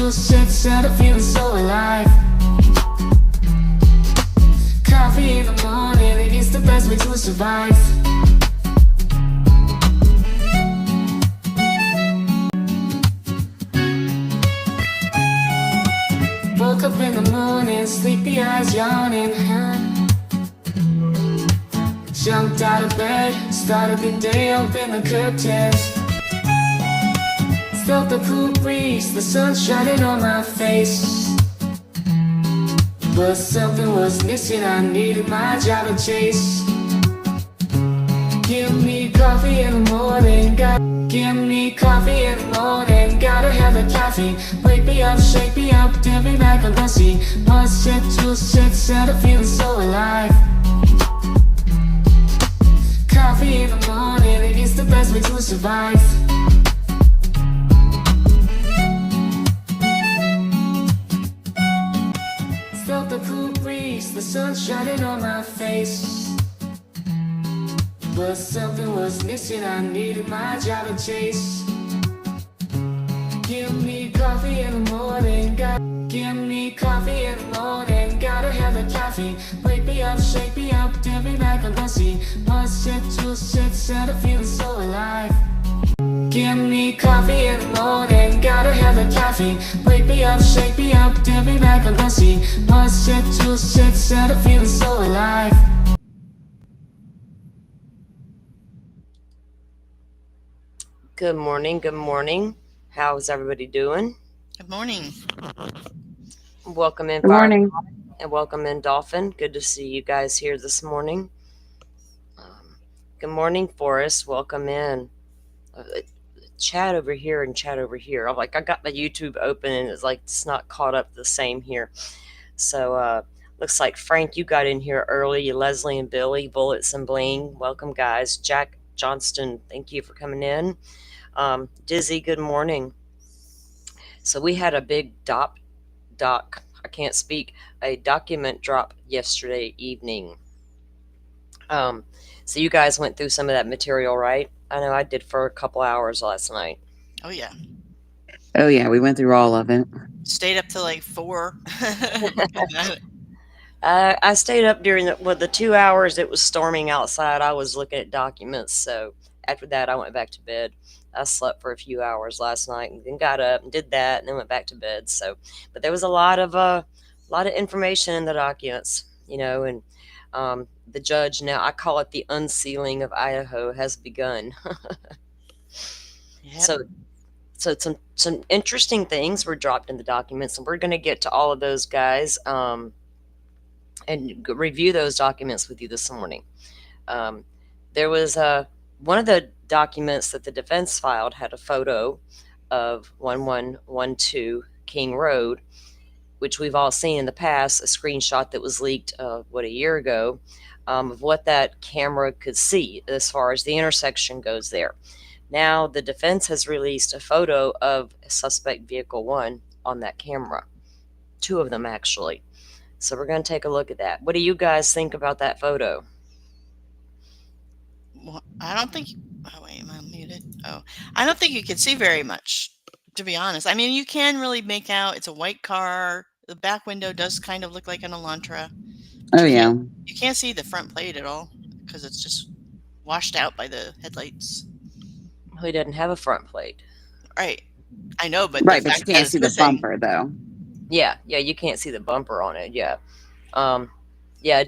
to sit, started feeling so alive. Coffee in the morning, it is the best way to survive. Woke up in the morning, sleepy eyes yawning. Jumped out of bed, started the day, opened the curtains. Felt the cool breeze, the sun shining on my face. But something was missing, I needed my job to chase. Give me coffee in the morning, give me coffee in the morning. Gotta have the caffeine, wake me up, shake me up, dip me back on the sea. 1 sip, 2 sips, started feeling so alive. Coffee in the morning, it is the best way to survive. Felt the cool breeze, the sun shining on my face. But something was missing, I needed my job to chase. Give me coffee in the morning, give me coffee in the morning. Gotta have the caffeine, wake me up, shake me up, dip me back on the sea. 1 sip, 2 sips, started feeling so alive. Give me coffee in the morning, gotta have the caffeine, wake me up, shake me up, dip me back on the sea. 1 sip, 2 sips, started feeling so alive. Good morning. Good morning. How's everybody doing? Good morning. Welcome in, Good morning. and welcome in, Dolphin. Good to see you guys here this morning. Good morning, Forrest. Welcome in. Chat over here and chat over here. I got my YouTube open and it's not caught up the same here. So looks like Frank, you got in here early. Leslie and Billy, Bullets and Bling. Welcome, guys. Jack Johnston, thank you for coming in. Dizzy, good morning. So we had a big a document drop yesterday evening. So you guys went through some of that material, right? I know I did for a couple hours last night. Oh yeah. Oh yeah, we went through all of it. Stayed up till like 4. I stayed up during the 2 hours it was storming outside. I was looking at documents. So after that, I went back to bed. I slept for a few hours last night and then got up and did that and then went back to bed. So, but there was a lot of information in the documents, and the judge, now I call it the unsealing of Idaho, has begun. Yep. So some interesting things were dropped in the documents, and we're going to get to all of those, guys, and review those documents with you this morning. There was one of the documents that the defense filed had a photo of 1112 King Road, which we've all seen in the past, a screenshot that was leaked, a year ago, of what that camera could see as far as the intersection goes there. Now, the defense has released a photo of suspect vehicle 1 on that camera. 2 of them, actually. So we're going to take a look at that. What do you guys think about that photo? Well, I don't think. Oh wait, am I muted? Oh, I don't think you can see very much, to be honest. I mean, you can really make out it's a white car. The back window does kind of look like an Elantra. Oh yeah. You can't see the front plate at all because it's just washed out by the headlights. He doesn't have a front plate. Right. I know, but Right, but you can't see the bumper though. Yeah, you can't see the bumper on it. Yeah.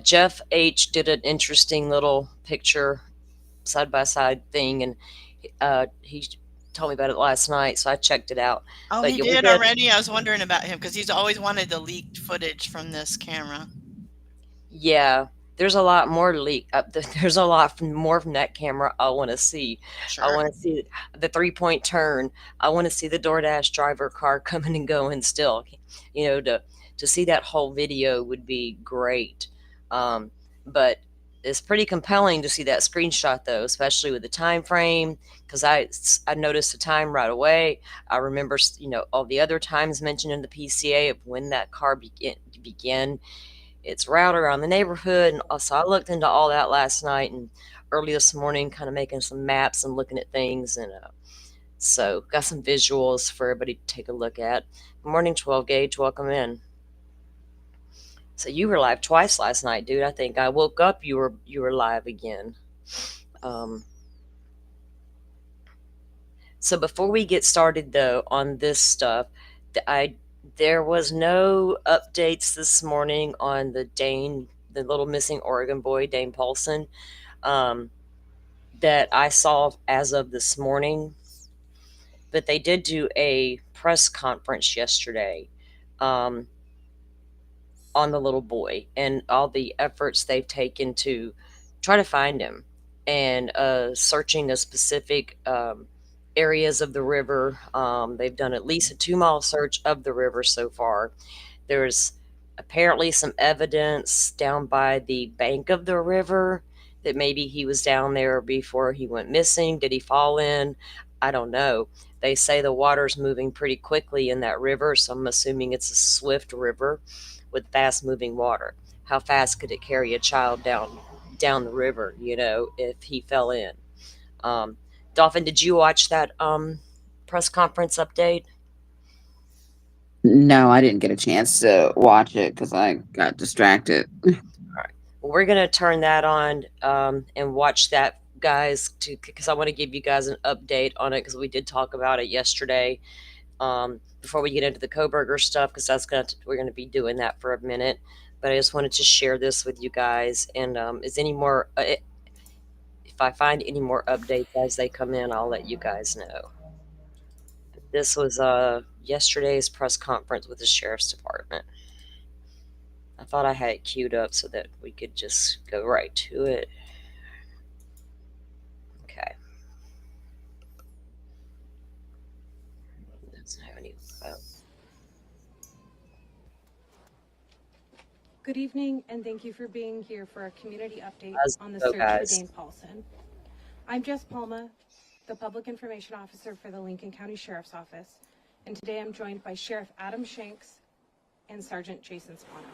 Jeff H did an interesting little picture side by side thing, and he told me about it last night, so I checked it out. Oh, but he did already? I was wondering about him because he's always wanted the leaked footage from this camera. Yeah, there's a lot more leak. There's a lot more from that camera I want to see. Sure. I want to see the 3-point turn. I want to see the DoorDash driver car coming and going still. To see that whole video would be great. But it's pretty compelling to see that screenshot, though, especially with the time frame, because I noticed the time right away. I remember, all the other times mentioned in the PCA of when that car began its route around the neighborhood. And so I looked into all that last night and early this morning, kind of making some maps and looking at things. And So got some visuals for everybody to take a look at. Good morning, 12 Gauge. Welcome in. So you were live twice last night, dude. I think I woke up, you were live again. So before we get started though on this stuff, there was no updates this morning on the little missing Oregon boy, Dane Paulson, that I saw as of this morning. But they did do a press conference yesterday on the little boy and all the efforts they've taken to try to find him, and searching the specific areas of the river. They've done at least a 2-mile search of the river so far. There's apparently some evidence down by the bank of the river that maybe he was down there before he went missing. Did he fall in? I don't know. They say the water's moving pretty quickly in that river, so I'm assuming it's a swift river with fast moving water. How fast could it carry a child down the river, if he fell in? Dolphin, did you watch that press conference update? No, I didn't get a chance to watch it because I got distracted. All right. Well, we're going to turn that on and watch that, guys, because I want to give you guys an update on it, because we did talk about it yesterday. Before we get into the Coburger stuff, because we're going to be doing that for a minute. But I just wanted to share this with you guys. And if I find any more updates as they come in, I'll let you guys know. This was yesterday's press conference with the Sheriff's Department. I thought I had it queued up so that we could just go right to it. Okay. Doesn't have any. Good evening, and thank you for being here for a community update on the Go, search guys. for Dane Paulson. I'm Jess Palma, the Public Information Officer for the Lincoln County Sheriff's Office, and today I'm joined by Sheriff Adam Shanks and Sergeant Jason Spano.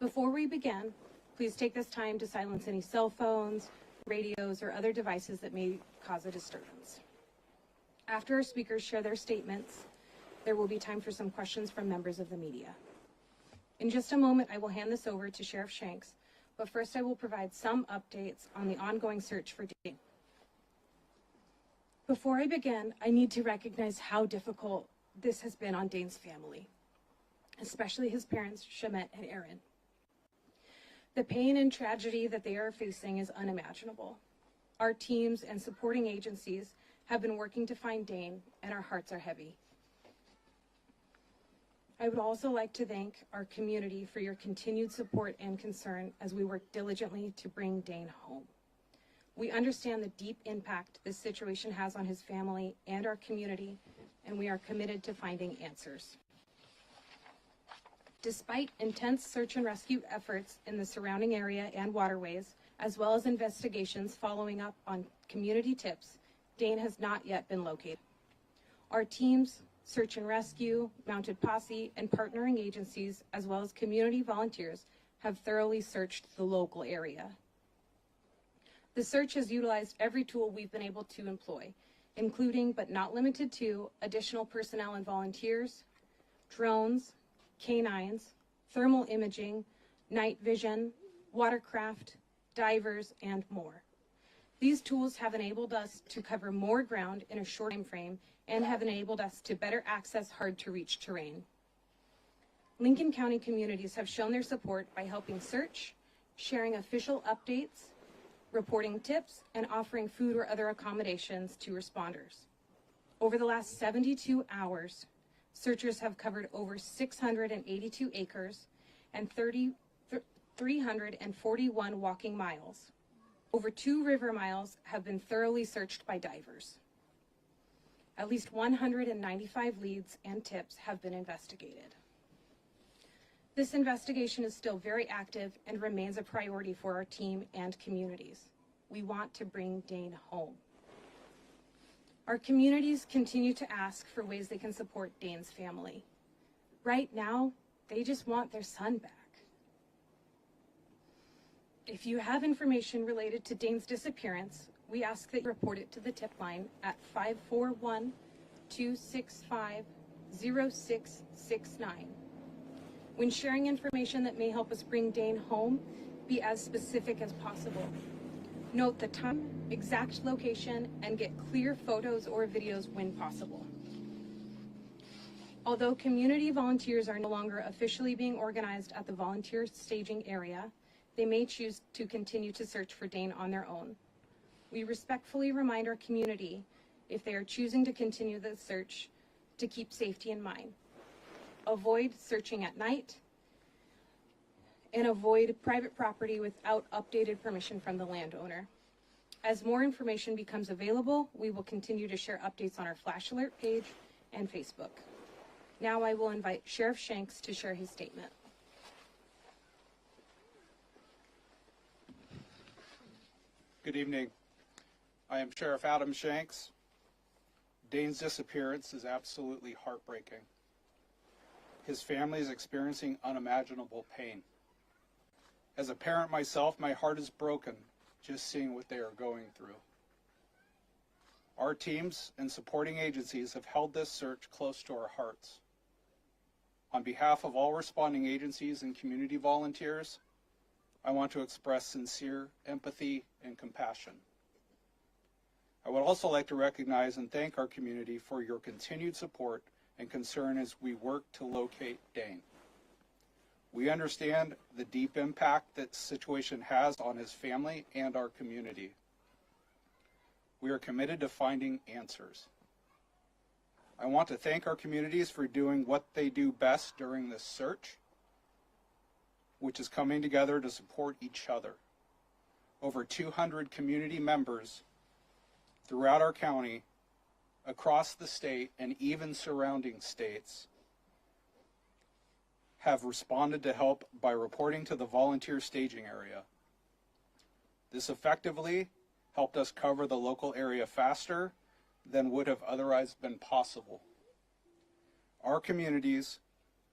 Before we begin, please take this time to silence any cell phones, radios, or other devices that may cause a disturbance. After our speakers share their statements, there will be time for some questions from members of the media. In just a moment, I will hand this over to Sheriff Shanks, but first I will provide some updates on the ongoing search for Dane. Before I begin, I need to recognize how difficult this has been on Dane's family, especially his parents, Shamet and Aaron. The pain and tragedy that they are facing is unimaginable. Our teams and supporting agencies have been working to find Dane, and our hearts are heavy. I would also like to thank our community for your continued support and concern as we work diligently to bring Dane home. We understand the deep impact this situation has on his family and our community, and we are committed to finding answers. Despite intense search and rescue efforts in the surrounding area and waterways, as well as investigations following up on community tips, Dane has not yet been located. Our teams, search and rescue, mounted posse, and partnering agencies, as well as community volunteers, have thoroughly searched the local area. The search has utilized every tool we've been able to employ, including but not limited to additional personnel and volunteers, drones, canines, thermal imaging, night vision, watercraft, divers, and more. These tools have enabled us to cover more ground in a short time frame and have enabled us to better access hard-to-reach terrain. Lincoln County communities have shown their support by helping search, sharing official updates, reporting tips, and offering food or other accommodations to responders. Over the last 72 hours, searchers have covered over 682 acres and 341 walking miles. Over 2 river miles have been thoroughly searched by divers. At least 195 leads and tips have been investigated. This investigation is still very active and remains a priority for our team and communities. We want to bring Dane home. Our communities continue to ask for ways they can support Dane's family. Right now, they just want their son back. If you have information related to Dane's disappearance we ask that you report it to the tip line at 541-265-0669. When sharing information that may help us bring Dane home, be as specific as possible. Note the time, exact location, and get clear photos or videos when possible. Although community volunteers are no longer officially being organized at the volunteer staging area, they may choose to continue to search for Dane on their own. We respectfully remind our community, if they are choosing to continue the search, to keep safety in mind. Avoid searching at night, and avoid private property without updated permission from the landowner. As more information becomes available, we will continue to share updates on our Flash Alert page and Facebook. Now I will invite Sheriff Shanks to share his statement. Good evening. I am Sheriff Adam Shanks. Dane's disappearance is absolutely heartbreaking. His family is experiencing unimaginable pain. As a parent myself, my heart is broken just seeing what they are going through. Our teams and supporting agencies have held this search close to our hearts. On behalf of all responding agencies and community volunteers, I want to express sincere empathy and compassion. I would also like to recognize and thank our community for your continued support and concern as we work to locate Dane. We understand the deep impact that the situation has on his family and our community. We are committed to finding answers. I want to thank our communities for doing what they do best during this search, which is coming together to support each other. Over 200 community members throughout our county, across the state, and even surrounding states have responded to help by reporting to the volunteer staging area. This effectively helped us cover the local area faster than would have otherwise been possible. Our communities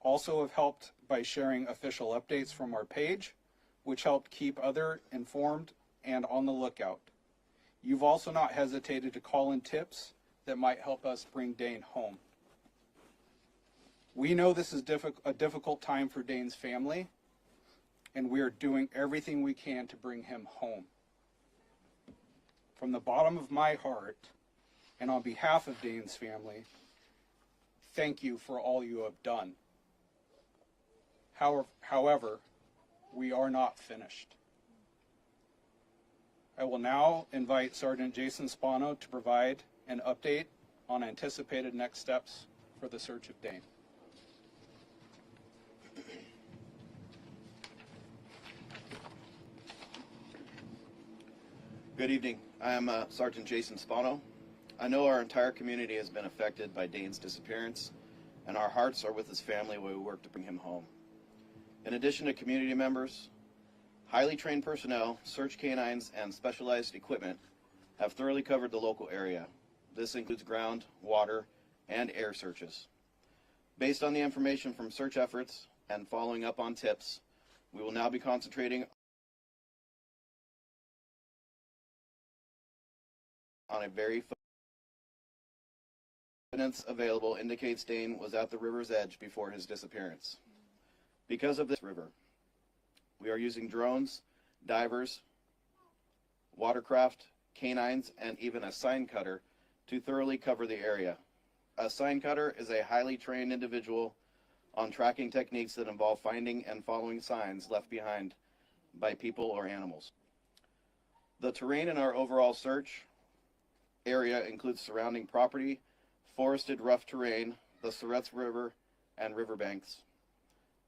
also have helped by sharing official updates from our page, which helped keep others informed and on the lookout. You've also not hesitated to call in tips that might help us bring Dane home. We know this is a difficult time for Dane's family, and we are doing everything we can to bring him home. From the bottom of my heart, and on behalf of Dane's family, thank you for all you have done. However, we are not finished. I will now invite Sergeant Jason Spano to provide an update on anticipated next steps for the search of Dane. Good evening. I am Sergeant Jason Spano. I know our entire community has been affected by Dane's disappearance, and our hearts are with his family while we work to bring him home. In addition to community members, highly trained personnel, search canines, and specialized equipment have thoroughly covered the local area. This includes ground, water, and air searches. Based on the information from search efforts and following up on tips, we will now be concentrating on a very evidence available indicates Dane was at the river's edge before his disappearance. Because of this river, we are using drones, divers, watercraft, canines, and even a sign cutter to thoroughly cover the area. A sign cutter is a highly trained individual on tracking techniques that involve finding and following signs left behind by people or animals. The terrain in our overall search area includes surrounding property, forested rough terrain, the Surratt River, and riverbanks.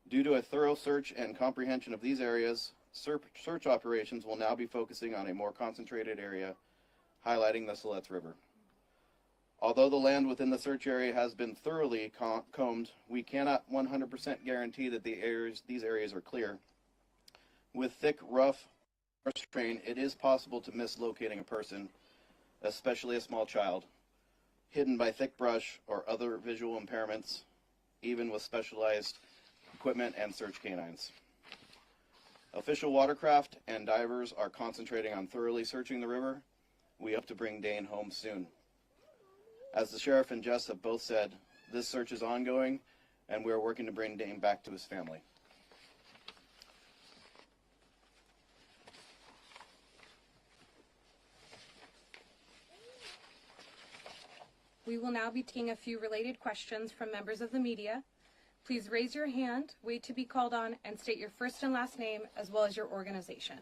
Due to a thorough search and comprehension of these areas, search operations will now be focusing on a more concentrated area, highlighting the Surratt River. Although the land within the search area has been thoroughly combed, we cannot 100% guarantee that these areas are clear. With thick, rough terrain, it is possible to miss locating a person, especially a small child, hidden by thick brush or other visual impairments, even with specialized equipment and search canines. Official watercraft and divers are concentrating on thoroughly searching the river, We hope to bring Dane home soon. As the sheriff and Jess have both said, this search is ongoing, and we are working to bring Dane back to his family. We will now be taking a few related questions from members of the media. Please raise your hand, wait to be called on, and state your first and last name as well as your organization.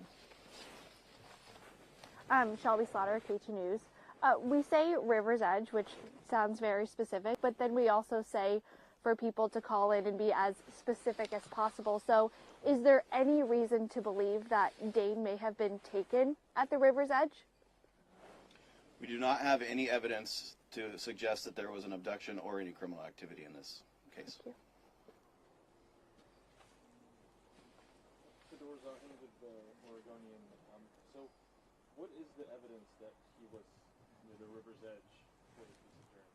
Shelby Slaughter, KT News. We say River's Edge, which sounds very specific, but then we also say for people to call in and be as specific as possible. So is there any reason to believe that Dane may have been taken at the River's Edge? We do not have any evidence to suggest that there was an abduction or any criminal activity in this case. Thank you. Oregonian. So, what is the evidence that he was near the river's edge for his disappearance?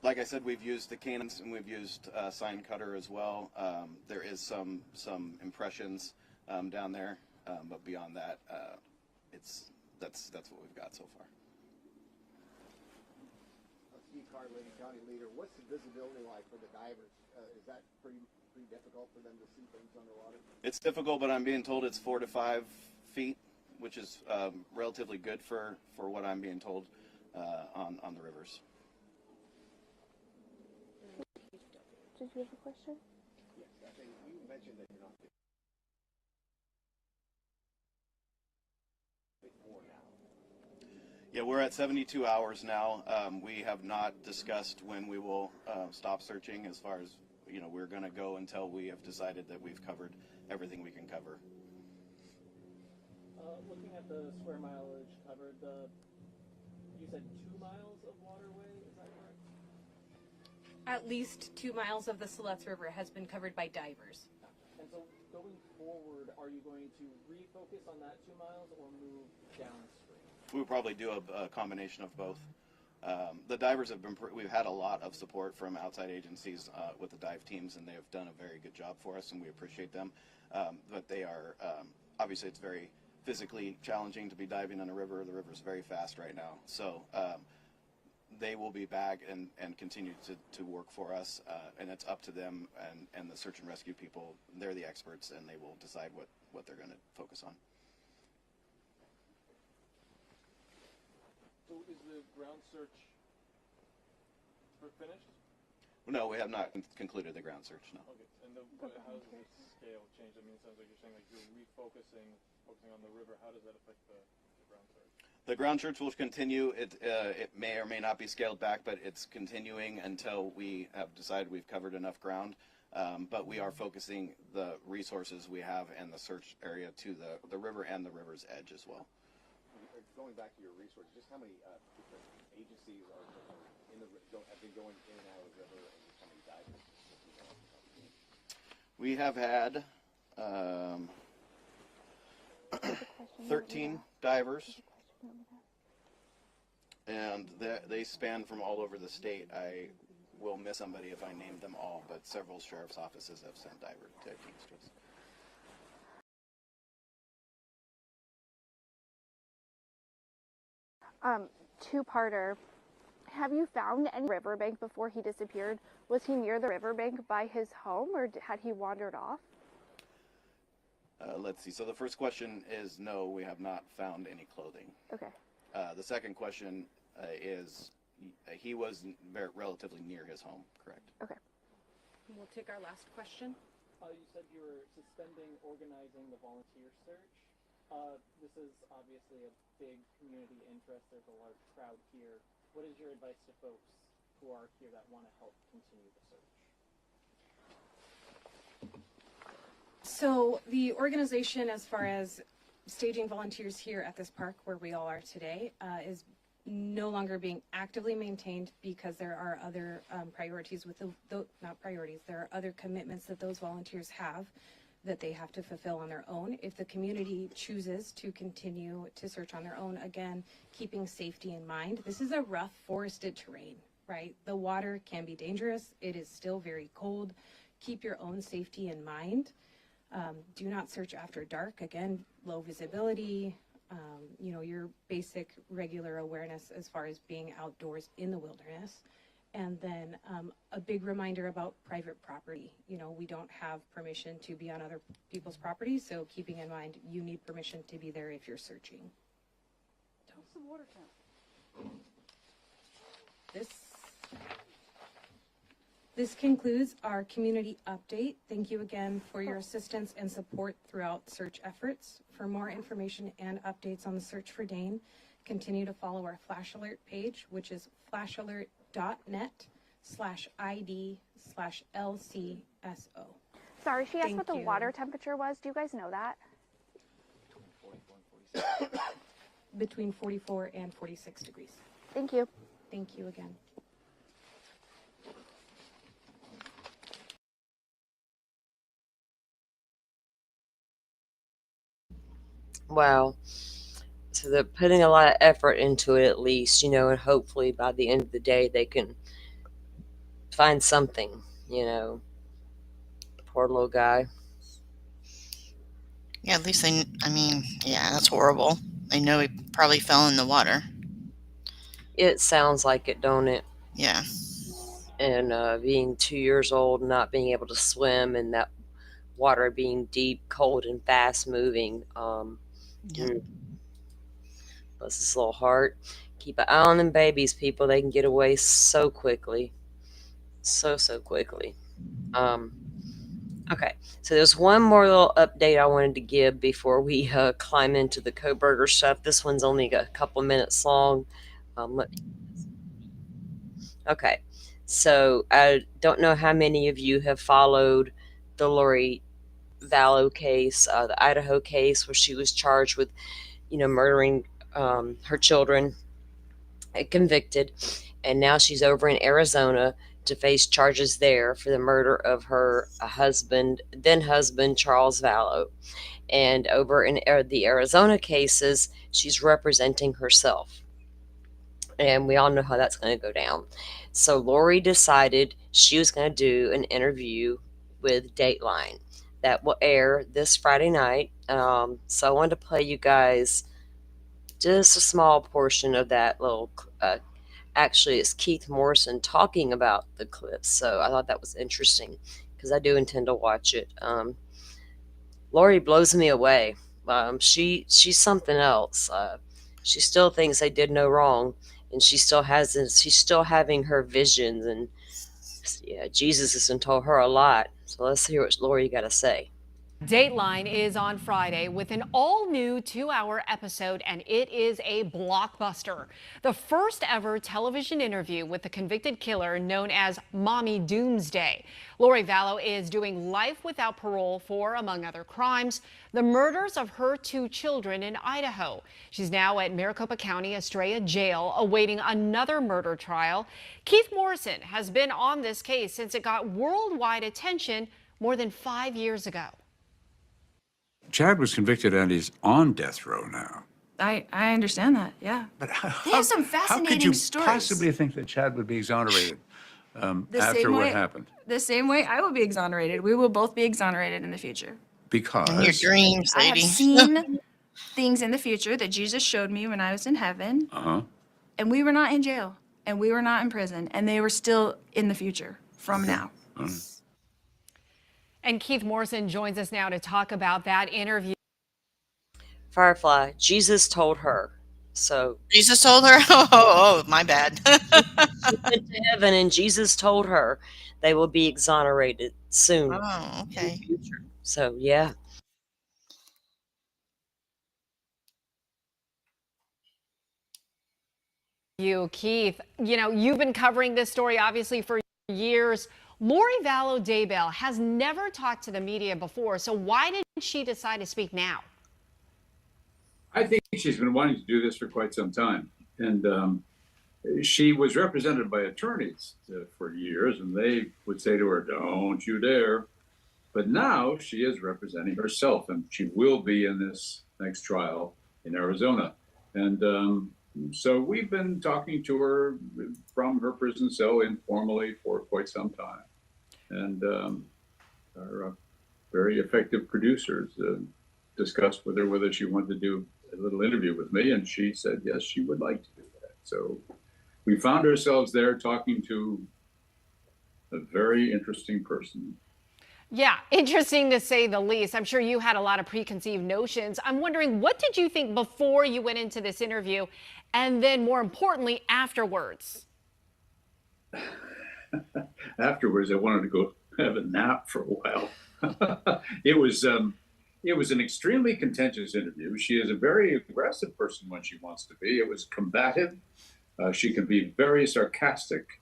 Like I said, we've used the canines and we've used sign cutter as well. There is some impressions down there, but beyond that, that's what we've got so far. Steve Carr, Lady County leader. What's the visibility like for the divers? Is that pretty difficult for them to see things underwater? It's difficult, but I'm being told it's 4 to 5 feet, which is relatively good for what I'm being told on the rivers. Did you have a question? Yes, I think you mentioned that you're not more now. Yeah, we're at 72 hours now. We have not discussed when we will stop searching. As far as, you know, we're going to go until we have decided that we've covered everything we can cover. Looking at the square mileage covered, you said 2 miles of waterway, is that correct? At least 2 miles of the Siletz River has been covered by divers. And so going forward, are you going to refocus on that 2 miles or move downstream? We would probably do a combination of both. The divers have been, we've had a lot of support from outside agencies with the dive teams, and they have done a very good job for us, and we appreciate them. But they are, obviously it's very physically challenging to be diving in a river. The river's very fast right now. So they will be back and continue to work for us, and it's up to them and the search and rescue people. They're the experts, and they will decide what they're going to focus on. So is the ground search finished? No, we have not concluded the ground search, no. Okay, and how does the scale change? I mean, it sounds like you're saying like you're focusing on the river. How does that affect the ground search? The ground search will continue. It may or may not be scaled back, but it's continuing until we have decided we've covered enough ground. But we are focusing the resources we have and the search area to the river and the river's edge as well. Going back to your resources, just how many different agencies are in the have been going in and out of the river, and just how many divers? We have had 13 divers, and they span from all over the state. I will miss somebody if I name them all, but several sheriff's offices have sent diver teams to us. Two-parter. Have you found any riverbank before he disappeared? Was he near the riverbank by his home, or had he wandered off? Let's see. So the first question is no, we have not found any clothing. Okay. The second question is he was relatively near his home, correct? Okay. We'll take our last question. You said you were suspending organizing the volunteer search. This is obviously a big community interest. There's a large crowd here. What is your advice to folks who are here that want to help continue the search? So the organization, as far as staging volunteers here at this park where we all are today, is no longer being actively maintained because there are other priorities with not priorities, there are other commitments that those volunteers have that they have to fulfill on their own. If the community chooses to continue to search on their own, again, keeping safety in mind. This is a rough forested terrain, right? The water can be dangerous. It is still very cold. Keep your own safety in mind. Do not search after dark. Again, low visibility, your basic regular awareness as far as being outdoors in the wilderness. And then a big reminder about private property. We don't have permission to be on other people's property, so keeping in mind you need permission to be there if you're searching. What's the water temp? This concludes our community update. Thank you again for your assistance and support throughout search efforts. For more information and updates on the search for Dane, continue to follow our Flash Alert page, which is flashalert.net/ID/LCSO. Sorry, she asked what the water temperature was. Do you guys know that? Between 44 and 46 degrees. Thank you. Thank you again. Wow. So they're putting a lot of effort into it, at least, and hopefully by the end of the day they can find something, Poor little guy. Yeah, at least yeah, that's horrible. I know he probably fell in the water. It sounds like it, don't it? Yeah. And being 2 years old, not being able to swim, and that water being deep, cold, and fast moving. Bless his little heart. Keep an eye on them babies, people. They can get away so quickly. So quickly. Okay, so there's one more little update I wanted to give before we climb into the Coburger stuff. This one's only a couple minutes long. Okay, so I don't know how many of you have followed the Lori Vallow case, the Idaho case, where she was charged with, murdering her children, convicted, and now she's over in Arizona to face charges there for the murder of her then husband, Charles Vallow. And over in the Arizona cases, she's representing herself. And we all know how that's going to go down. So Lori decided she was going to do an interview with Dateline that will air this Friday night. So I wanted to play you guys just a small portion of that little actually, it's Keith Morrison talking about the clips, so I thought that was interesting because I do intend to watch it. Lori blows me away. She's something else. She still thinks they did no wrong, and she's still having her visions, and yeah, Jesus has been told her a lot. So let's hear what Lori got to say. Dateline is on Friday with an all-new 2-hour episode, and it is a blockbuster. The first ever television interview with the convicted killer known as Mommy Doomsday. Lori Vallow is doing life without parole for, among other crimes, the murders of her 2 children in Idaho. She's now at Maricopa County Estrella Jail awaiting another murder trial. Keith Morrison has been on this case since it got worldwide attention more than 5 years ago. Chad was convicted and he's on death row now. I understand that, yeah. But They have some fascinating stories. How could you possibly think that Chad would be exonerated after what happened? The same way I will be exonerated. We will both be exonerated in the future. Because? In your dreams, lady. I have seen things in the future that Jesus showed me when I was in heaven. Uh-huh. And we were not in jail. And we were not in prison. And they were still in the future from now. And Keith Morrison joins us now to talk about that interview. Firefly, Jesus told her. So Jesus told her? Oh, my bad. She went to heaven and Jesus told her they will be exonerated soon. Oh, okay. So, yeah. You, Keith, you've been covering this story obviously for years. Lori Vallow Daybell has never talked to the media before, so why did she decide to speak now? I think she's been wanting to do this for quite some time. And she was represented by attorneys for years, and they would say to her, "Don't you dare." But now she is representing herself, and she will be in this next trial in Arizona. And so we've been talking to her from her prison cell informally for quite some time. And our very effective producers discussed with her whether she wanted to do a little interview with me, and she said yes, she would like to do that. So we found ourselves there talking to a very interesting person. Yeah, interesting to say the least. I'm sure you had a lot of preconceived notions. I'm wondering, what did you think before you went into this interview, and then more importantly, afterwards? Afterwards, I wanted to go have a nap for a while. It was an extremely contentious interview. She is a very aggressive person when she wants to be. It was combative. She can be very sarcastic.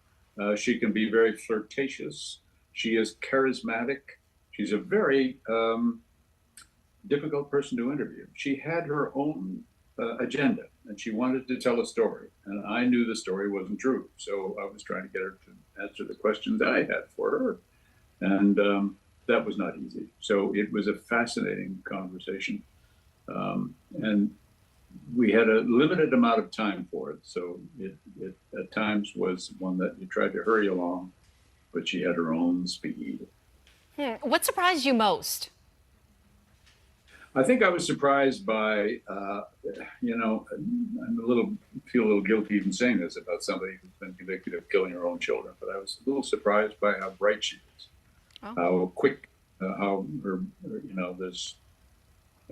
She can be very flirtatious. She is charismatic. She's a very difficult person to interview. She had her own agenda, and she wanted to tell a story. And I knew the story wasn't true. So I was trying to get her to answer the questions I had for her. And that was not easy. So it was a fascinating conversation. And we had a limited amount of time for it. So it at times was one that you tried to hurry along, but she had her own speed. What surprised you most? I think I was surprised by, feel a little guilty even saying this about somebody who's been convicted of killing her own children, but I was a little surprised by how bright she is, how quick, how her, there's,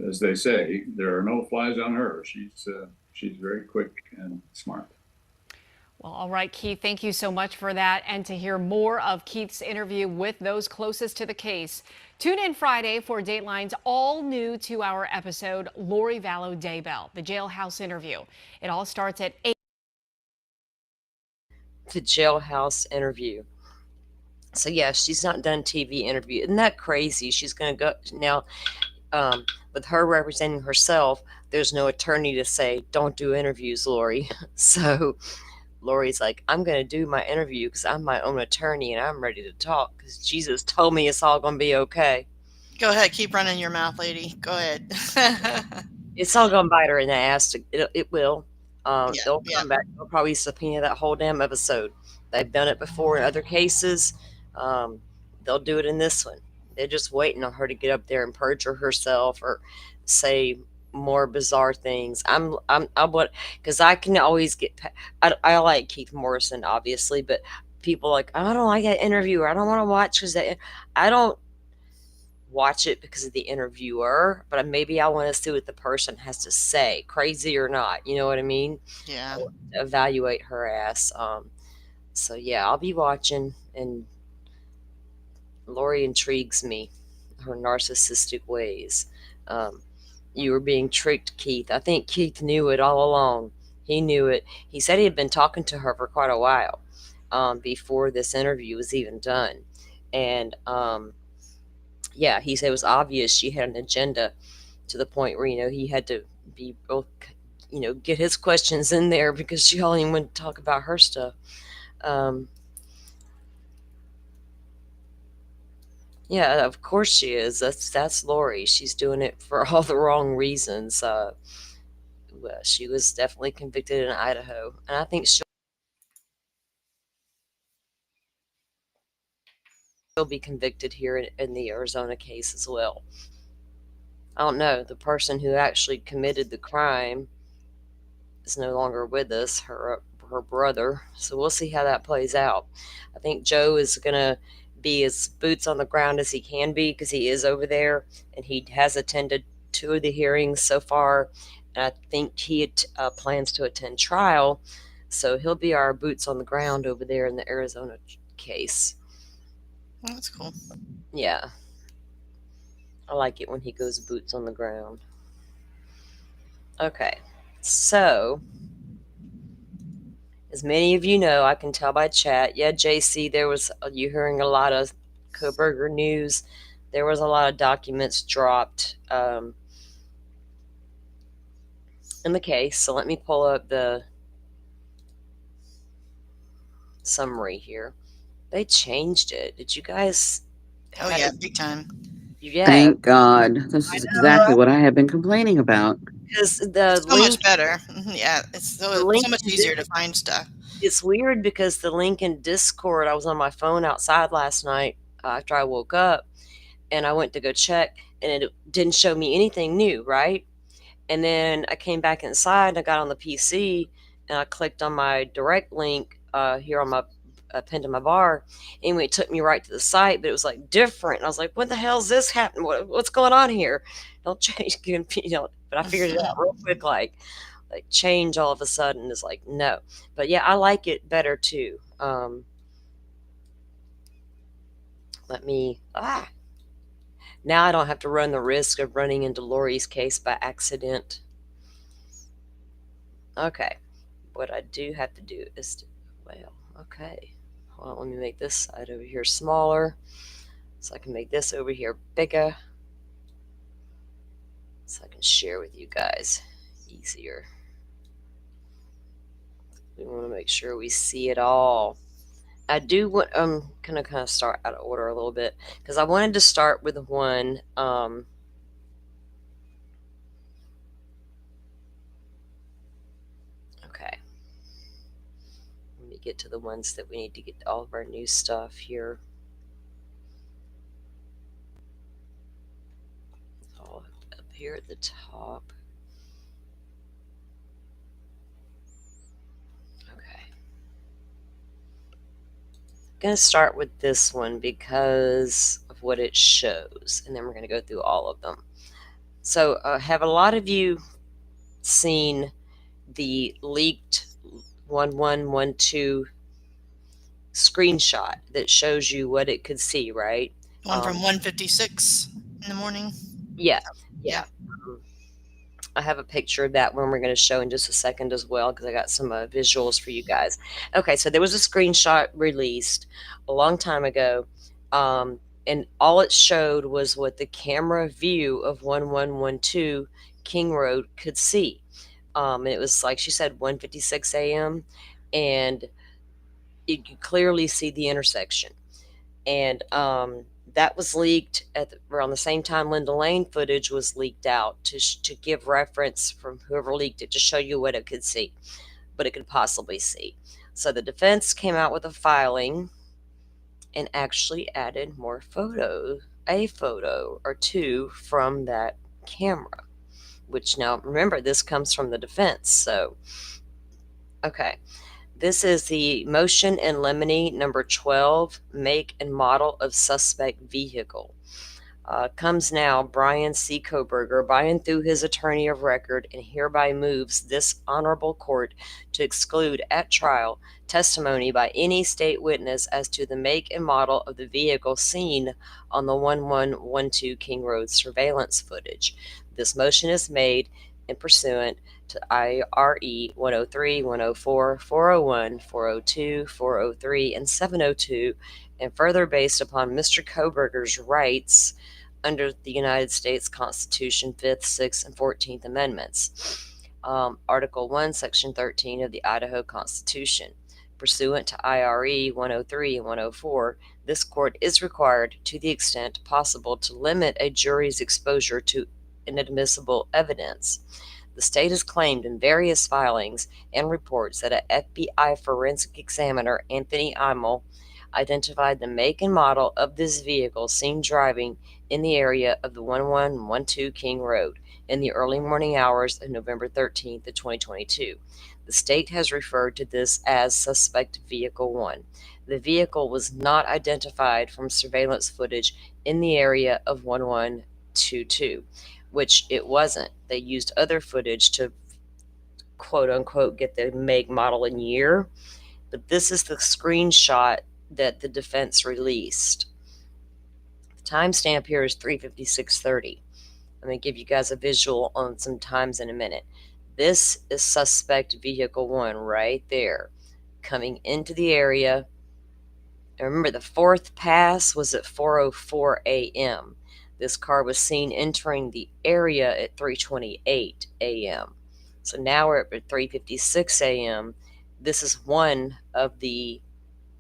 as they say, there are no flies on her. She's very quick and smart. Well, all right, Keith, thank you so much for that. And to hear more of Keith's interview with those closest to the case, tune in Friday for Dateline's all-new 2-hour episode, Lori Vallow Daybell, the jailhouse interview. It all starts at 8. The jailhouse interview. So, yeah, she's not done TV interview. Isn't that crazy? She's going to go now. With her representing herself, there's no attorney to say, don't do interviews, Lori. So Lori's like, I'm going to do my interview because I'm my own attorney and I'm ready to talk because Jesus told me it's all going to be okay. Go ahead. Keep running your mouth, lady. Go ahead. It's all going to bite her in the ass. It will. They'll come back. They'll probably subpoena that whole damn episode. They've done it before in other cases. They'll do it in this one. They're just waiting on her to get up there and perjure herself or say more bizarre things. I'm because I can always get. I like Keith Morrison, obviously, but people like, I don't like that interviewer. I don't want to watch because I don't watch it because of the interviewer, but maybe I want to see what the person has to say, crazy or not. You know what I mean? Yeah. Evaluate her ass. So yeah, I'll be watching, and Lori intrigues me, her narcissistic ways. You were being tricked, Keith. I think Keith knew it all along. He knew it. He said he had been talking to her for quite a while before this interview was even done. And yeah, he said it was obvious she had an agenda to the point where, he had to be both, get his questions in there because she only wanted to talk about her stuff. Yeah, of course she is. That's Lori. She's doing it for all the wrong reasons. Well, she was definitely convicted in Idaho, and I think she'll be convicted here in the Arizona case as well. I don't know. The person who actually committed the crime is no longer with us, her brother. So we'll see how that plays out. I think Joe is going to be as boots on the ground as he can be because he is over there and he has attended 2 of the hearings so far. And I think he plans to attend trial. So he'll be our boots on the ground over there in the Arizona case. Well, that's cool. Yeah. I like it when he goes boots on the ground. Okay. So, as many of you know, I can tell by chat. Yeah, JC, you're hearing a lot of Koberger news. There was a lot of documents dropped in the case. So let me pull up the summary here. They changed it. Did you guys? Oh yeah, big time. Yeah. Thank God. This is exactly what I have been complaining about. Because the so link, much better. Yeah, it's so much easier to find stuff. It's weird because the link in Discord, I was on my phone outside last night after I woke up, and I went to go check, and it didn't show me anything new, right? And then I came back inside and I got on the PC and I clicked on my direct link here on my pinned to my bar. Anyway, it took me right to the site, but it was like different. And I was like, what the hell is this happening? What's going on here? Don't change, but I figured it out real quick, like change all of a sudden is like, no. But yeah, I like it better too. Let me, now I don't have to run the risk of running into Lori's case by accident. Okay, what I do have to do is, okay. Hold on, let me make this side over here smaller so I can make this over here bigger so I can share with you guys easier. We want to make sure we see it all. I do want, I'm gonna kind of start out of order a little bit because I wanted to start with one. Okay. Let me get to the ones that we need to get all of our new stuff here. All up here at the top. Going to start with this one because of what it shows, and then we're going to go through all of them. So have a lot of you seen the leaked 1112 screenshot that shows you what it could see, right? One from 156 in the morning. Yeah. I have a picture of that one we're going to show in just a second as well because I got some visuals for you guys. Okay, so there was a screenshot released a long time ago, and all it showed was what the camera view of 1112 King Road could see. And it was, like she said, 1:56 a.m., and you could clearly see the intersection. And that was leaked around the same time Linda Lane footage was leaked out to give reference from whoever leaked it to show you what it could see, what it could possibly see. So the defense came out with a filing and actually added more photos, a photo or two from that camera, which now remember this comes from the defense. So, okay. This is the motion in limine number 12, make and model of suspect vehicle. Comes now Brian C. Koberger, by and through his attorney of record, and hereby moves this honorable court to exclude at trial testimony by any state witness as to the make and model of the vehicle seen on the 1112 King Road surveillance footage. This motion is made in pursuant to IRE 103, 104, 401, 402, 403, and 702, and further based upon Mr. Koberger's rights under the United States Constitution, 5th, 6th, and 14th Amendments. Article 1, Section 13 of the Idaho Constitution. Pursuant to IRE 103 and 104, this court is required, to the extent possible, to limit a jury's exposure to inadmissible evidence. The state has claimed in various filings and reports that an FBI forensic examiner, Anthony Imel, identified the make and model of this vehicle seen driving in the area of the 1112 King Road in the early morning hours of November 13th of 2022. The state has referred to this as Suspect Vehicle 1. The vehicle was not identified from surveillance footage in the area of 1122, which it wasn't. They used other footage to quote unquote get the make, model, and year, but this is the screenshot that the defense released. The timestamp here is 3:56:30. I'm going to give you guys a visual on some times in a minute. This is Suspect Vehicle 1 right there, coming into the area. And remember, the fourth pass was at 4:04 a.m. This car was seen entering the area at 3:28 a.m. So now we're at 3:56 a.m. This is one of the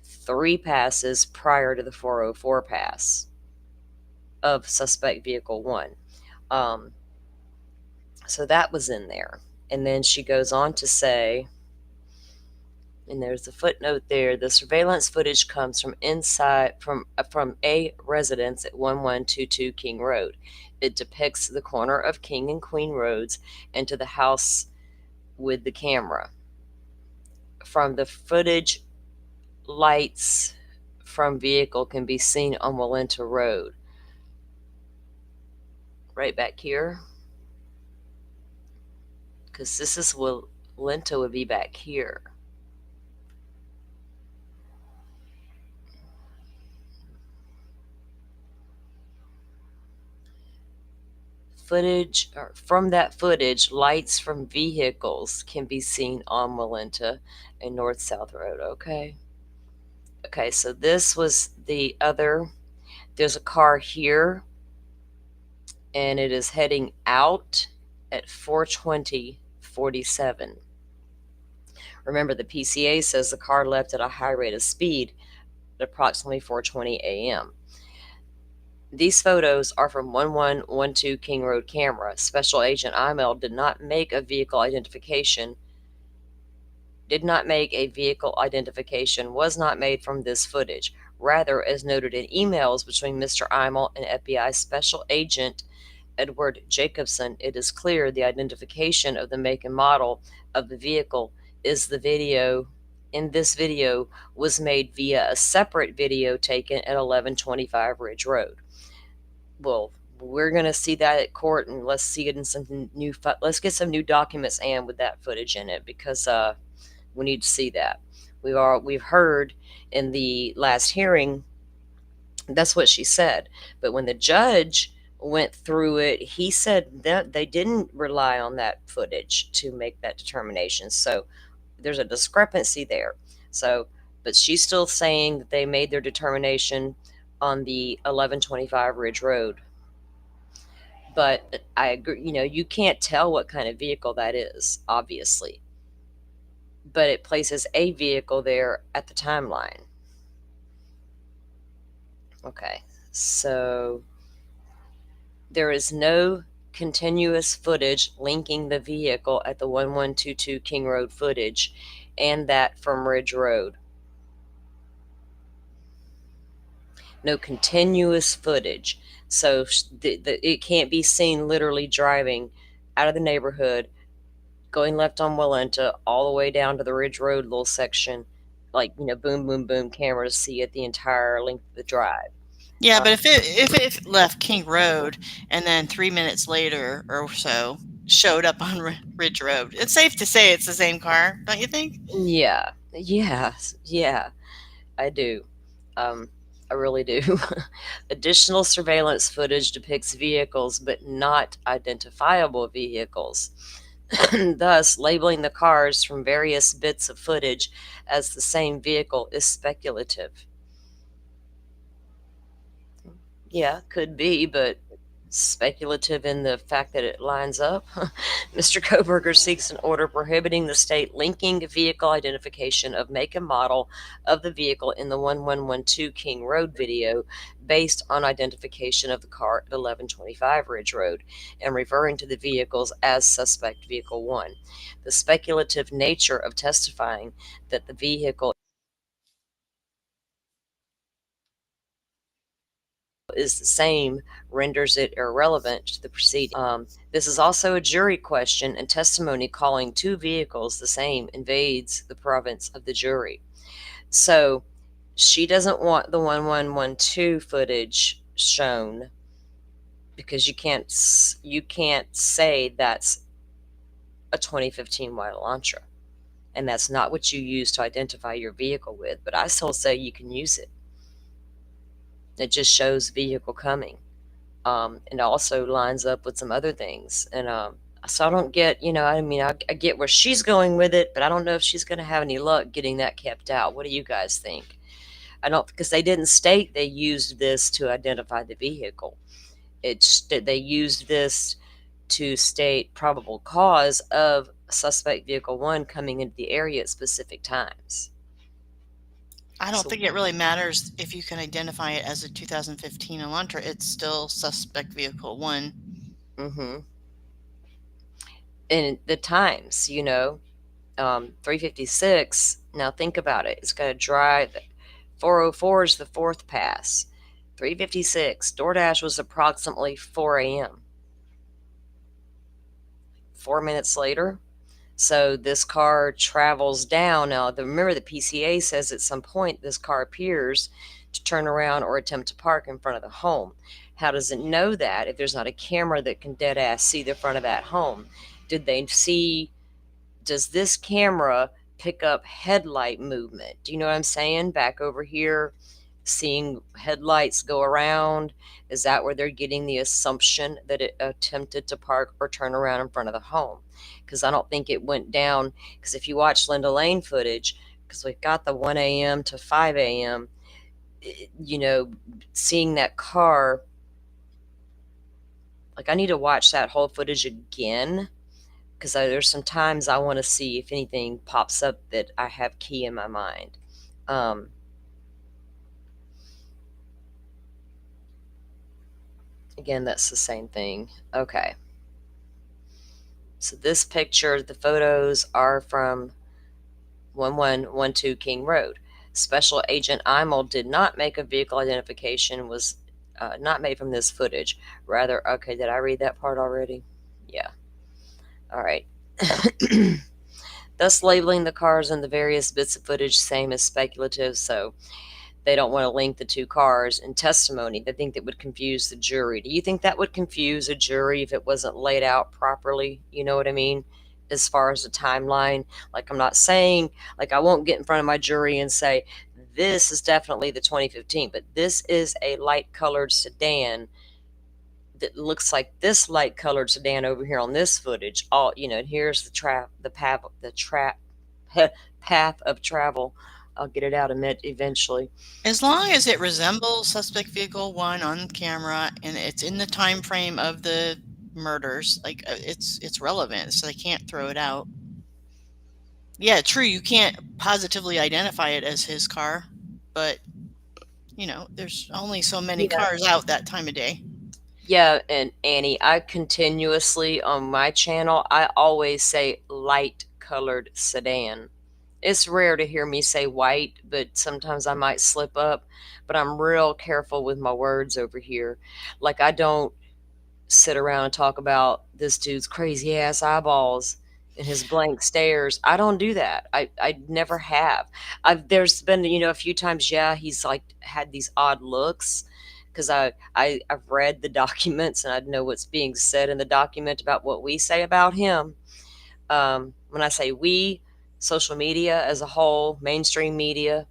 3 passes prior to the 4:04 pass of Suspect Vehicle 1. So that was in there. And then she goes on to say, And there's a footnote there. The surveillance footage comes from inside from a residence at 1122 King Road. It depicts the corner of King and Queen Roads into the house with the camera. From the footage, lights from vehicle can be seen on Walenta Road. Right back here. Because this is Walenta would be back here. Footage, or from that footage, lights from vehicles can be seen on Walenta and North South Road. Okay. Okay, so this was the other. There's a car here, and it is heading out at 4:20:47. Remember, the PCA says the car left at a high rate of speed at approximately 4:20 a.m. These photos are from 1112 King Road camera. Special Agent Imel did not make a vehicle identification. Was not made from this footage. Rather, as noted in emails between Mr. Imel and FBI Special Agent Edward Jacobson, it is clear the identification of the make and model of the vehicle is the video. In this video was made via a separate video taken at 1125 Ridge Road. Well, we're going to see that at court, and let's see it in some new. Let's get some new documents and with that footage in it, because we need to see that. We've heard in the last hearing that's what she said, but when the judge went through it, he said that they didn't rely on that footage to make that determination. So there's a discrepancy there. So, but she's still saying that they made their determination on the 1125 Ridge Road. But I agree, you can't tell what kind of vehicle that is, obviously. But it places a vehicle there at the timeline. Okay, so there is no continuous footage linking the vehicle at the 1122 King Road footage and that from Ridge Road. No continuous footage. So it can't be seen literally driving out of the neighborhood, going left on Walenta, all the way down to the Ridge Road little section, like, boom, boom, boom, cameras see it the entire length of the drive. Yeah, but if it left King Road and then 3 minutes later or so showed up on Ridge Road, it's safe to say it's the same car, don't you think? Yeah, I do. I really do. Additional surveillance footage depicts vehicles, but not identifiable vehicles. Thus, labeling the cars from various bits of footage as the same vehicle is speculative. Yeah, could be, but speculative in the fact that it lines up. Mr. Koberger seeks an order prohibiting the state linking vehicle identification of make and model of the vehicle in the 1112 King Road video based on identification of the car at 1125 Ridge Road and referring to the vehicles as suspect vehicle 1. The speculative nature of testifying that the vehicle is the same renders it irrelevant to the proceeding. This is also a jury question, and testimony calling two vehicles the same invades the province of the jury. So she doesn't want the 1112 footage shown because you can't say that's a 2015 white Elantra, and that's not what you use to identify your vehicle with. But I still say you can use it. It just shows vehicle coming. And also lines up with some other things. And so I don't get, I get where she's going with it, but I don't know if she's going to have any luck getting that kept out. What do you guys think? I don't, because they didn't state they used this to identify the vehicle. They used this to state probable cause of suspect vehicle 1 coming into the area at specific times. I don't think it really matters if you can identify it as a 2015 Elantra. It's still suspect vehicle 1. Mm-hmm. And the times, 356, now think about it. It's got to drive. 404 is the fourth pass. 356, DoorDash was approximately 4 a.m. 4 minutes later. So this car travels down. Now, remember the PCA says at some point this car appears to turn around or attempt to park in front of the home. How does it know that if there's not a camera that can dead ass see the front of that home? Did they see, does this camera pick up headlight movement? Do you know what I'm saying? Back over here, seeing headlights go around. Is that where they're getting the assumption that it attempted to park or turn around in front of the home? Because I don't think it went down. Because if you watch Linda Lane footage, because we've got the 1 a.m. to 5 a.m., you know, seeing that car, like I need to watch that whole footage again, because there's some times I want to see if anything pops up that I have key in my mind. Again, that's the same thing. Okay. So this picture, the photos are from 1112 King Road. Special Agent Imel did not make a vehicle identification, was not made from this footage. Rather, okay, did I read that part already? Yeah. All right. Thus labeling the cars and the various bits of footage same as speculative, so they don't want to link the two cars in testimony. They think that would confuse the jury. Do you think that would confuse a jury if it wasn't laid out properly? You know what I mean? As far as the timeline, like I'm not saying, like I won't get in front of my jury and say, this is definitely the 2015, but this is a light colored sedan that looks like this light colored sedan over here on this footage. All, you know, and here's the path of travel. I'll get it out eventually. As long as it resembles suspect vehicle 1 on camera and it's in the time frame of the murders, like it's relevant, so they can't throw it out. Yeah, true, you can't positively identify it as his car, but you know, there's only so many cars out that time of day. Yeah, and Annie, I continuously on my channel, I always say light colored sedan. It's rare to hear me say white, but sometimes I might slip up, but I'm real careful with my words over here. Like I don't sit around and talk about this dude's crazy ass eyeballs and his blank stares. I don't do that. I never have. There's been, you know, a few times, yeah, he's like had these odd looks because I've read the documents and I know what's being said in the document about what we say about him. When I say we, social media as a whole, mainstream media,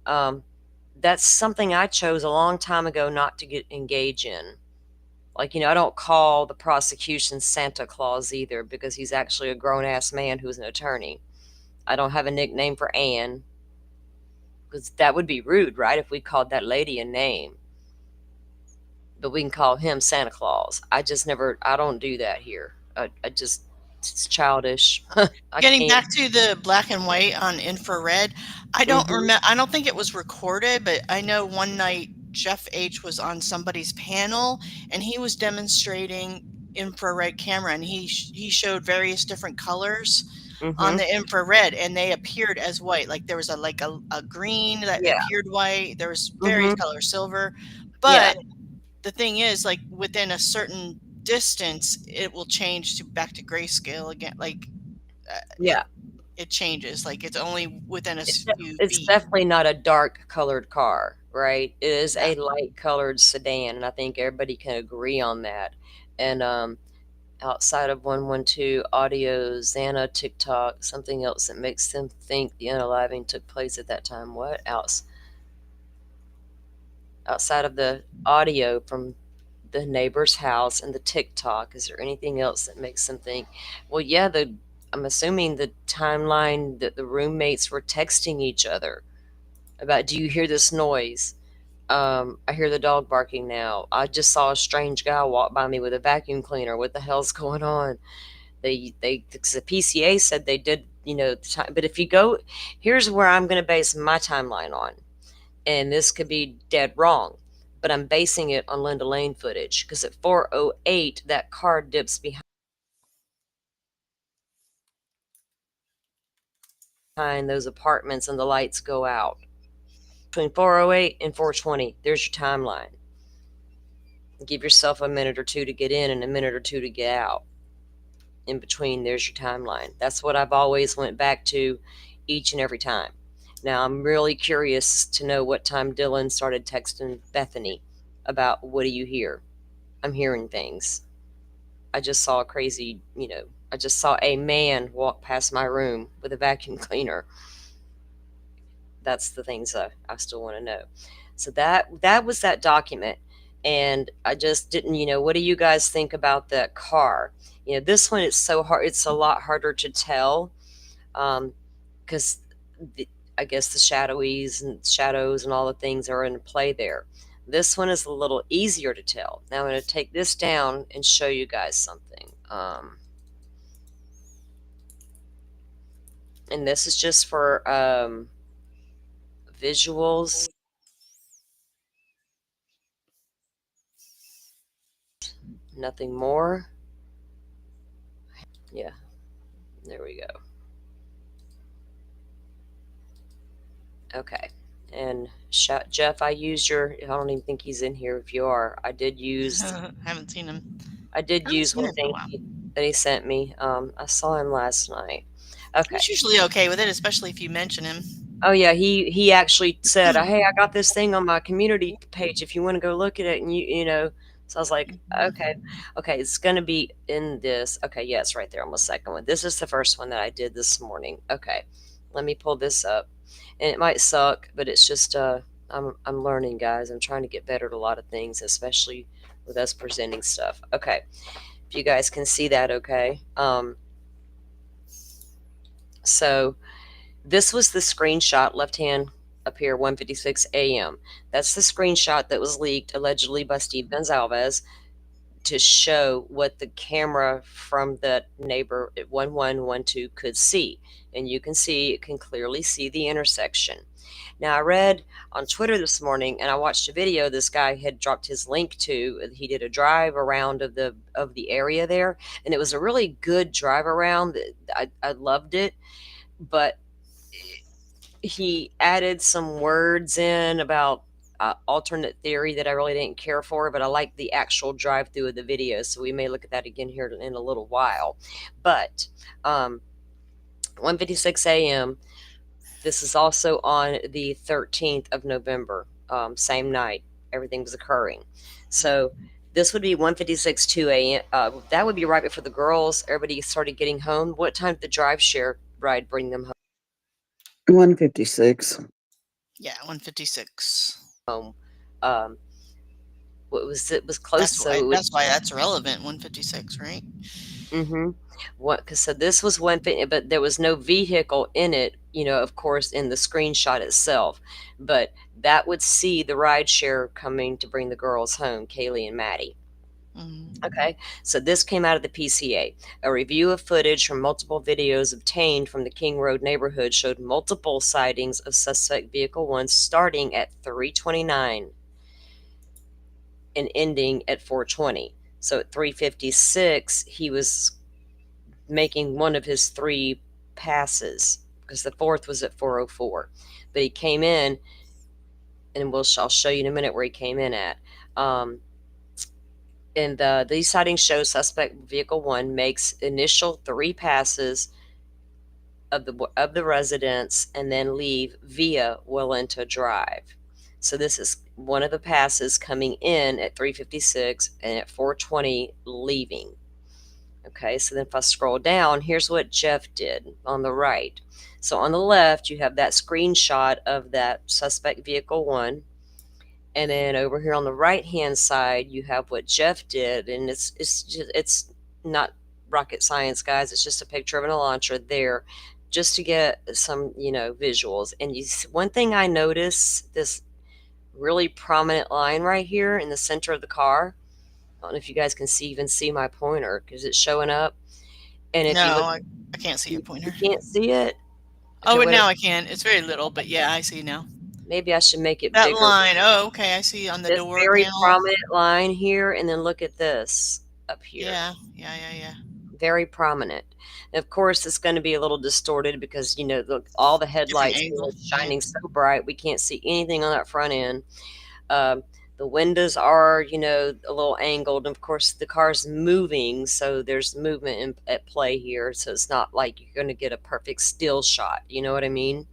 that's something I chose a long time ago not to engage in. Like, you know, I don't call the prosecution Santa Claus either because he's actually a grown-ass man who's an attorney. I don't have a nickname for Anne because that would be rude, right, if we called that lady a name. But we can call him Santa Claus. I don't do that here. It's childish. Getting back to the black and white on infrared, I don't remember. I don't think it was recorded, but I know one night Jeff H was on somebody's panel and he was demonstrating infrared camera, and he showed various different colors on the infrared, and they appeared as white. Like there was a green that appeared white. There was various colors, silver, but the thing is, like within a certain distance, it will change back to grayscale again. Like it changes. Like it's only within a few It's feet. definitely not a dark colored car, right? It is a light colored sedan, and I think everybody can agree on that. And outside of 112 audio, Xana, TikTok, something else that makes them think the unaliving took place at that time. What else? Outside of the audio from the neighbor's house and the TikTok, is there anything else that makes them think? Well, yeah, I'm assuming the timeline that the roommates were texting each other about, do you hear this noise? I hear the dog barking now. I just saw a strange guy walk by me with a vacuum cleaner. What the hell's going on? Because the PCA said they did, you know, the time. But if you go, here's where I'm going to base my timeline on. And this could be dead wrong, but I'm basing it on Linda Lane footage because at 4:08 that car dips behind. behind those apartments and the lights go out. Between 4:08 and 4:20, there's your timeline. Give yourself a minute or two to get in and a minute or two to get out. In between, there's your timeline. That's what I've always went back to each and every time. Now, I'm really curious to know what time Dylan started texting Bethany about, what do you hear? I'm hearing things. I just saw a crazy, I just saw a man walk past my room with a vacuum cleaner. That's the things I still want to know. So that was that document. And I just didn't, what do you guys think about that car? This one, it's so hard. It's a lot harder to tell because I guess the shadows and all the things are in play there. This one is a little easier to tell. Now I'm going to take this down and show you guys something. And this is just for visuals. Nothing more. Yeah, there we go. Okay. And Jeff, I used I don't even think he's in here. If you are, I did use. Haven't seen him. I did use one thing that he sent me. I saw him last night. Okay. He's usually okay with it, especially if you mention him. Oh yeah, he actually said, "Hey, I got this thing on my community page. If you want to go look at it," and you know. So I was like, okay, it's gonna be in this. Okay, yeah, it's right there on the second one. This is the first one that I did this morning. Okay, let me pull this up, and it might suck, but it's just I'm learning, guys. I'm trying to get better at a lot of things, especially with us presenting stuff. Okay, if you guys can see that, okay. So this was the screenshot, left hand up here, 1:56 a.m. That's the screenshot that was leaked allegedly by Steve Gonzalez to show what the camera from the neighbor at 1112 could see. And you can see, it can clearly see the intersection. Now, I read on Twitter this morning, and I watched a video this guy had dropped his link to. He did a drive around of the area there, and it was a really good drive around. I loved it, but he added some words in about alternate theory that I really didn't care for, but I like the actual drive through of the video, so we may look at that again here in a little while. But 1:56 a.m. This is also on the 13th of November, same night everything was occurring. So this would be 1:56 2 a.m. That would be right before the girls, everybody started getting home. What time did the drive share ride bring them home? 1:56. Yeah, 1:56. What was it? Was close. That's why that's relevant. 1:56, right? Mm-hmm. Because so this was one thing, but there was no vehicle in it. Of course, in the screenshot itself, but that would see the ride share coming to bring the girls home, Kaylee and Maddie. Okay, so this came out of the PCA. A review of footage from multiple videos obtained from the King Road neighborhood showed multiple sightings of suspect vehicle 1 starting at 3:29 and ending at 4:20. So at 3:56, he was making one of his 3 passes because the fourth was at 4:04. But he came in, and I'll show you in a minute where he came in at. And these sightings show suspect vehicle 1 makes initial 3 passes of the residence and then leave via Willenta Drive. So this is one of the passes coming in at 3:56 and at 4:20 leaving. Okay, so then if I scroll down, here's what Jeff did on the right. So on the left, you have that screenshot of that suspect vehicle 1. And then over here on the right-hand side, you have what Jeff did, and it's not rocket science, guys. It's just a picture of an Elantra there, just to get some visuals. And one thing I noticed, this really prominent line right here in the center of the car. I don't know if you guys can even see my pointer because it's showing up. And if I can't see your pointer. You can't see it. Oh, but now I can. It's very little, but yeah, I see now. Maybe I should make it that bigger. line. Oh, okay. I see on the this door. Very panel. prominent line here, and then look at this up here. Yeah. very prominent. And of course, it's going to be a little distorted because, all the Different headlights here angle. are shining so bright, we can't see anything on that front end. Um, the windows are, a little angled. Of course, the car's moving, so there's movement at play here. So it's not like you're going to get a perfect still shot. You know what I mean?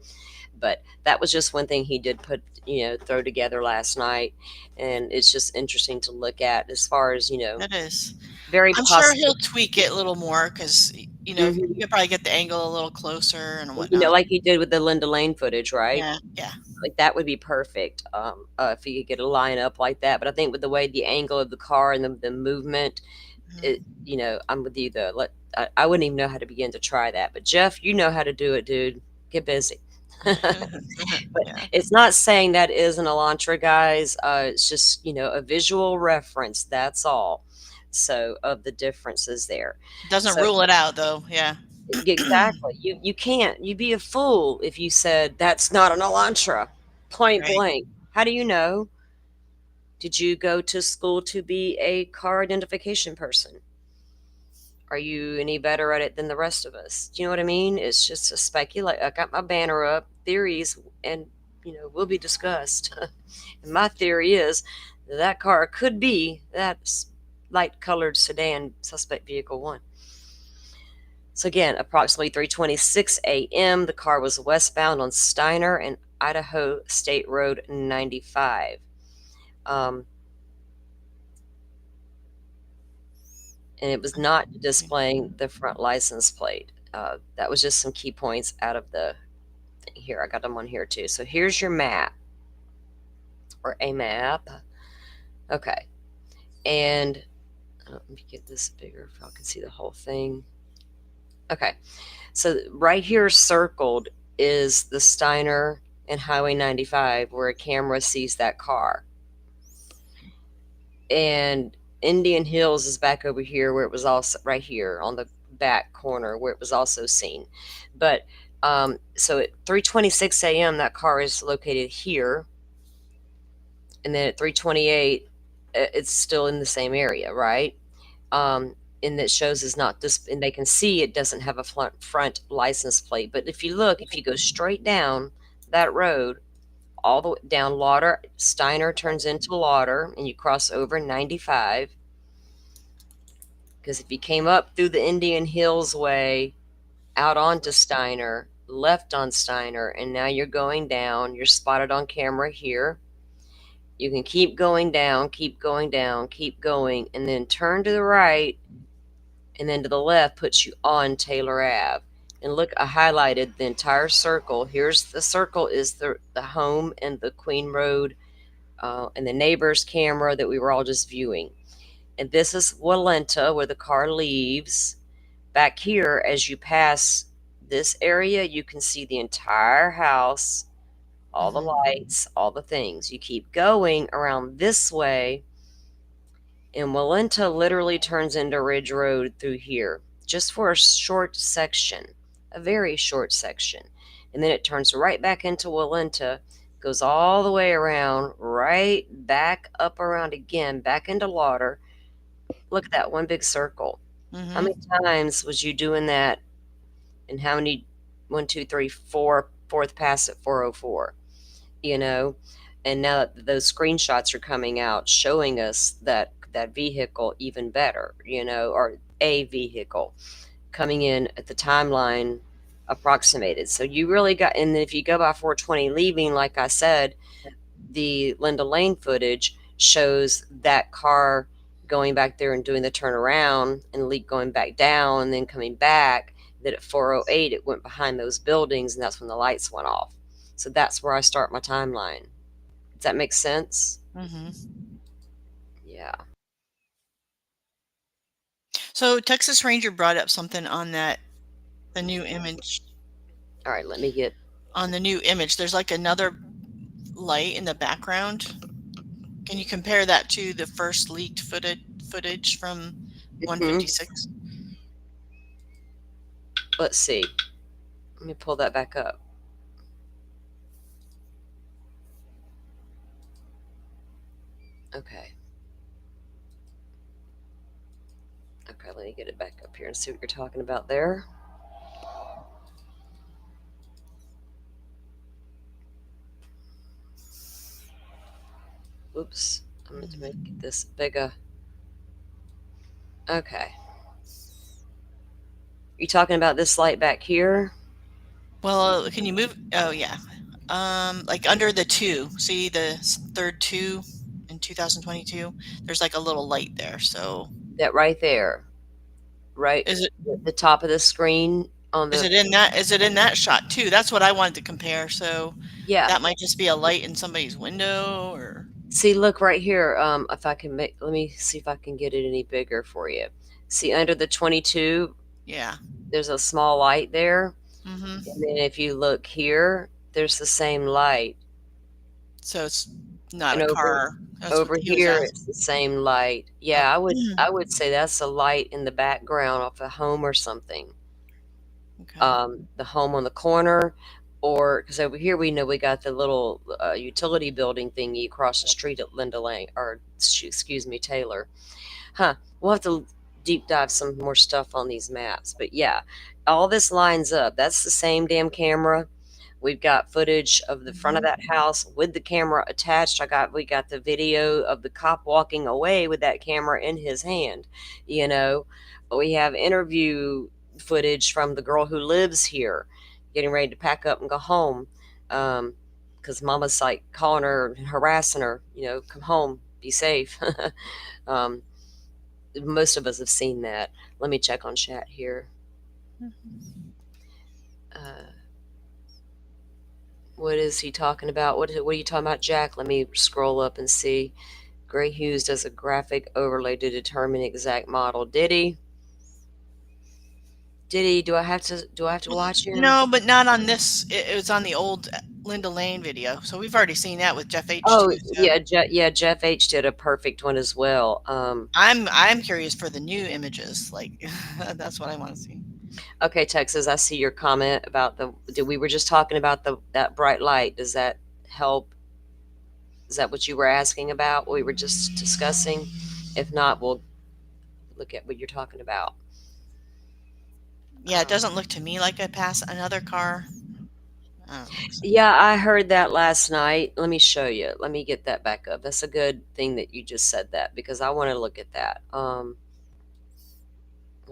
But that was just one thing he did throw together last night. And it's just interesting to look at as far as, It is. very I'm sure possible. he'll tweak it a little more because, you Mhm. can probably get the angle a little closer and You whatnot. like he did with the Linda Lane footage, right? Yeah, yeah. Like that would be perfect if you could get a line up like that. But I think with the way the angle of the car and the movement, I'm with you though. I wouldn't even know how to begin to try that. But Jeff, you know how to do it, dude. Get busy. But Yeah. it's not saying that is an Elantra, guys. It's just a visual reference. That's all. So of the differences there. Doesn't So rule it out though. Yeah. exactly. You can't. You'd be a fool if you said that's not an Elantra. Point Right. blank. How do you know? Did you go to school to be a car identification person? Are you any better at it than the rest of us? Do you know what I mean? It's just a speculate. I got my banner up, theories, and will be discussed. And my theory is that car could be that light colored sedan suspect vehicle one. So again, approximately 3:26 a.m., the car was westbound on Steiner and Idaho State Road 95. And it was not displaying the front license plate. That was just some key points out of the thing here. I got them on here too. So here's your map, or a map. Okay. And let me get this bigger if I can see the whole thing. Okay. So right here circled is the Steiner and Highway 95 where a camera sees that car. And Indian Hills is back over here where it was also right here on the back corner where it was also seen. But so at 3:26 a.m. that car is located here, and then at 3:28 it's still in the same area, right? And that shows is not this, and they can see it doesn't have a front license plate. But if you look, if you go straight down that road, all the way down Lauder, Steiner turns into Lauder, and you cross over 95. Because if you came up through the Indian Hills way, out onto Steiner, left on Steiner, and now you're going down, you're spotted on camera here. You can keep going down, keep going down, keep going, and then turn to the right, and then to the left puts you on Taylor Ave. And look, I highlighted the entire circle. Here's the circle is the home and the Queen Road and the neighbor's camera that we were all just viewing. And this is Walenta, where the car leaves. Back here, as you pass this area, you can see the entire house, all the lights, all the things. You keep going around this way, and Walenta literally turns into Ridge Road through here, just for a short section, a very short section. And then it turns right back into Walenta, goes all the way around, right back up around again, back into Lauder. Look at that one big circle. How many times was you doing that? And how many, 1, 2, 3, 4, fourth pass at 404? And now that those screenshots are coming out showing us that vehicle even better, or a vehicle coming in at the timeline approximated. So you really got, and then if you go by 420 leaving, like I said, the Linda Lane footage shows that car going back there and doing the turnaround and going back down and then coming back. That at 4:08 it went behind those buildings, and that's when the lights went off. So that's where I start my timeline. Does that make sense? Yeah. So Texas Ranger brought up something on the new image. All right, let me get on the new image. There's like another light in the background. Can you compare that to the first leaked footage from 156? Let's see. Let me pull that back up. Okay. Okay, let me get it back up here and see what you're talking about there. Oops, I'm going to make this bigger. Okay. You talking about this light back here? Well, can you move? Oh, yeah. Like under the 2. See the third 2 in 2022? There's like a little light there. So That right there, right is it at the top of the screen on is the. it in that is it in that shot too? That's what I wanted to compare. So Yeah. that might just be a light in somebody's window or. See, look right here. If I can make, let me see if I can get it any bigger for you. See, under the 22, Yeah. there's a small light there. Mm-hmm. And then if you look here, there's the same light. So it's not And a car. That's over what he was here, asking. it's the same light. Yeah, I would say that's a light in the background of a home or something. Okay. The home on the corner, or because over here we know we got the little utility building thingy across the street at Linda Lane, or excuse me, Taylor. Huh. We'll have to deep dive some more stuff on these maps. But yeah, all this lines up. That's the same damn camera. We've got footage of the front of that house with the camera attached. We got the video of the cop walking away with that camera in his hand. You know, we have interview footage from the girl who lives here, getting ready to pack up and go home. Because mama's like calling her and harassing her, come home, be safe. Most of us have seen that. Let me check on chat here. What is he talking about? What are you talking about, Jack? Let me scroll up and see. Gray Hughes does a graphic overlay to determine the exact model. Did he? Do I have to watch him? No, but not on this. It was on the old Linda Lane video. So we've already seen that with Jeff H. Oh, too. So yeah, Jeff H did a perfect one as well. I'm curious for the new images. Like that's what I want to see. Okay, Texas, I see your comment about we were just talking about that bright light. Does that help? Is that what you were asking about? What we were just discussing? If not, we'll look at what you're talking about. Yeah, it doesn't look to me like I pass another car. I don't think so. Yeah, I heard that last night. Let me show you. Let me get that back up. That's a good thing that you just said that, because I want to look at that. Let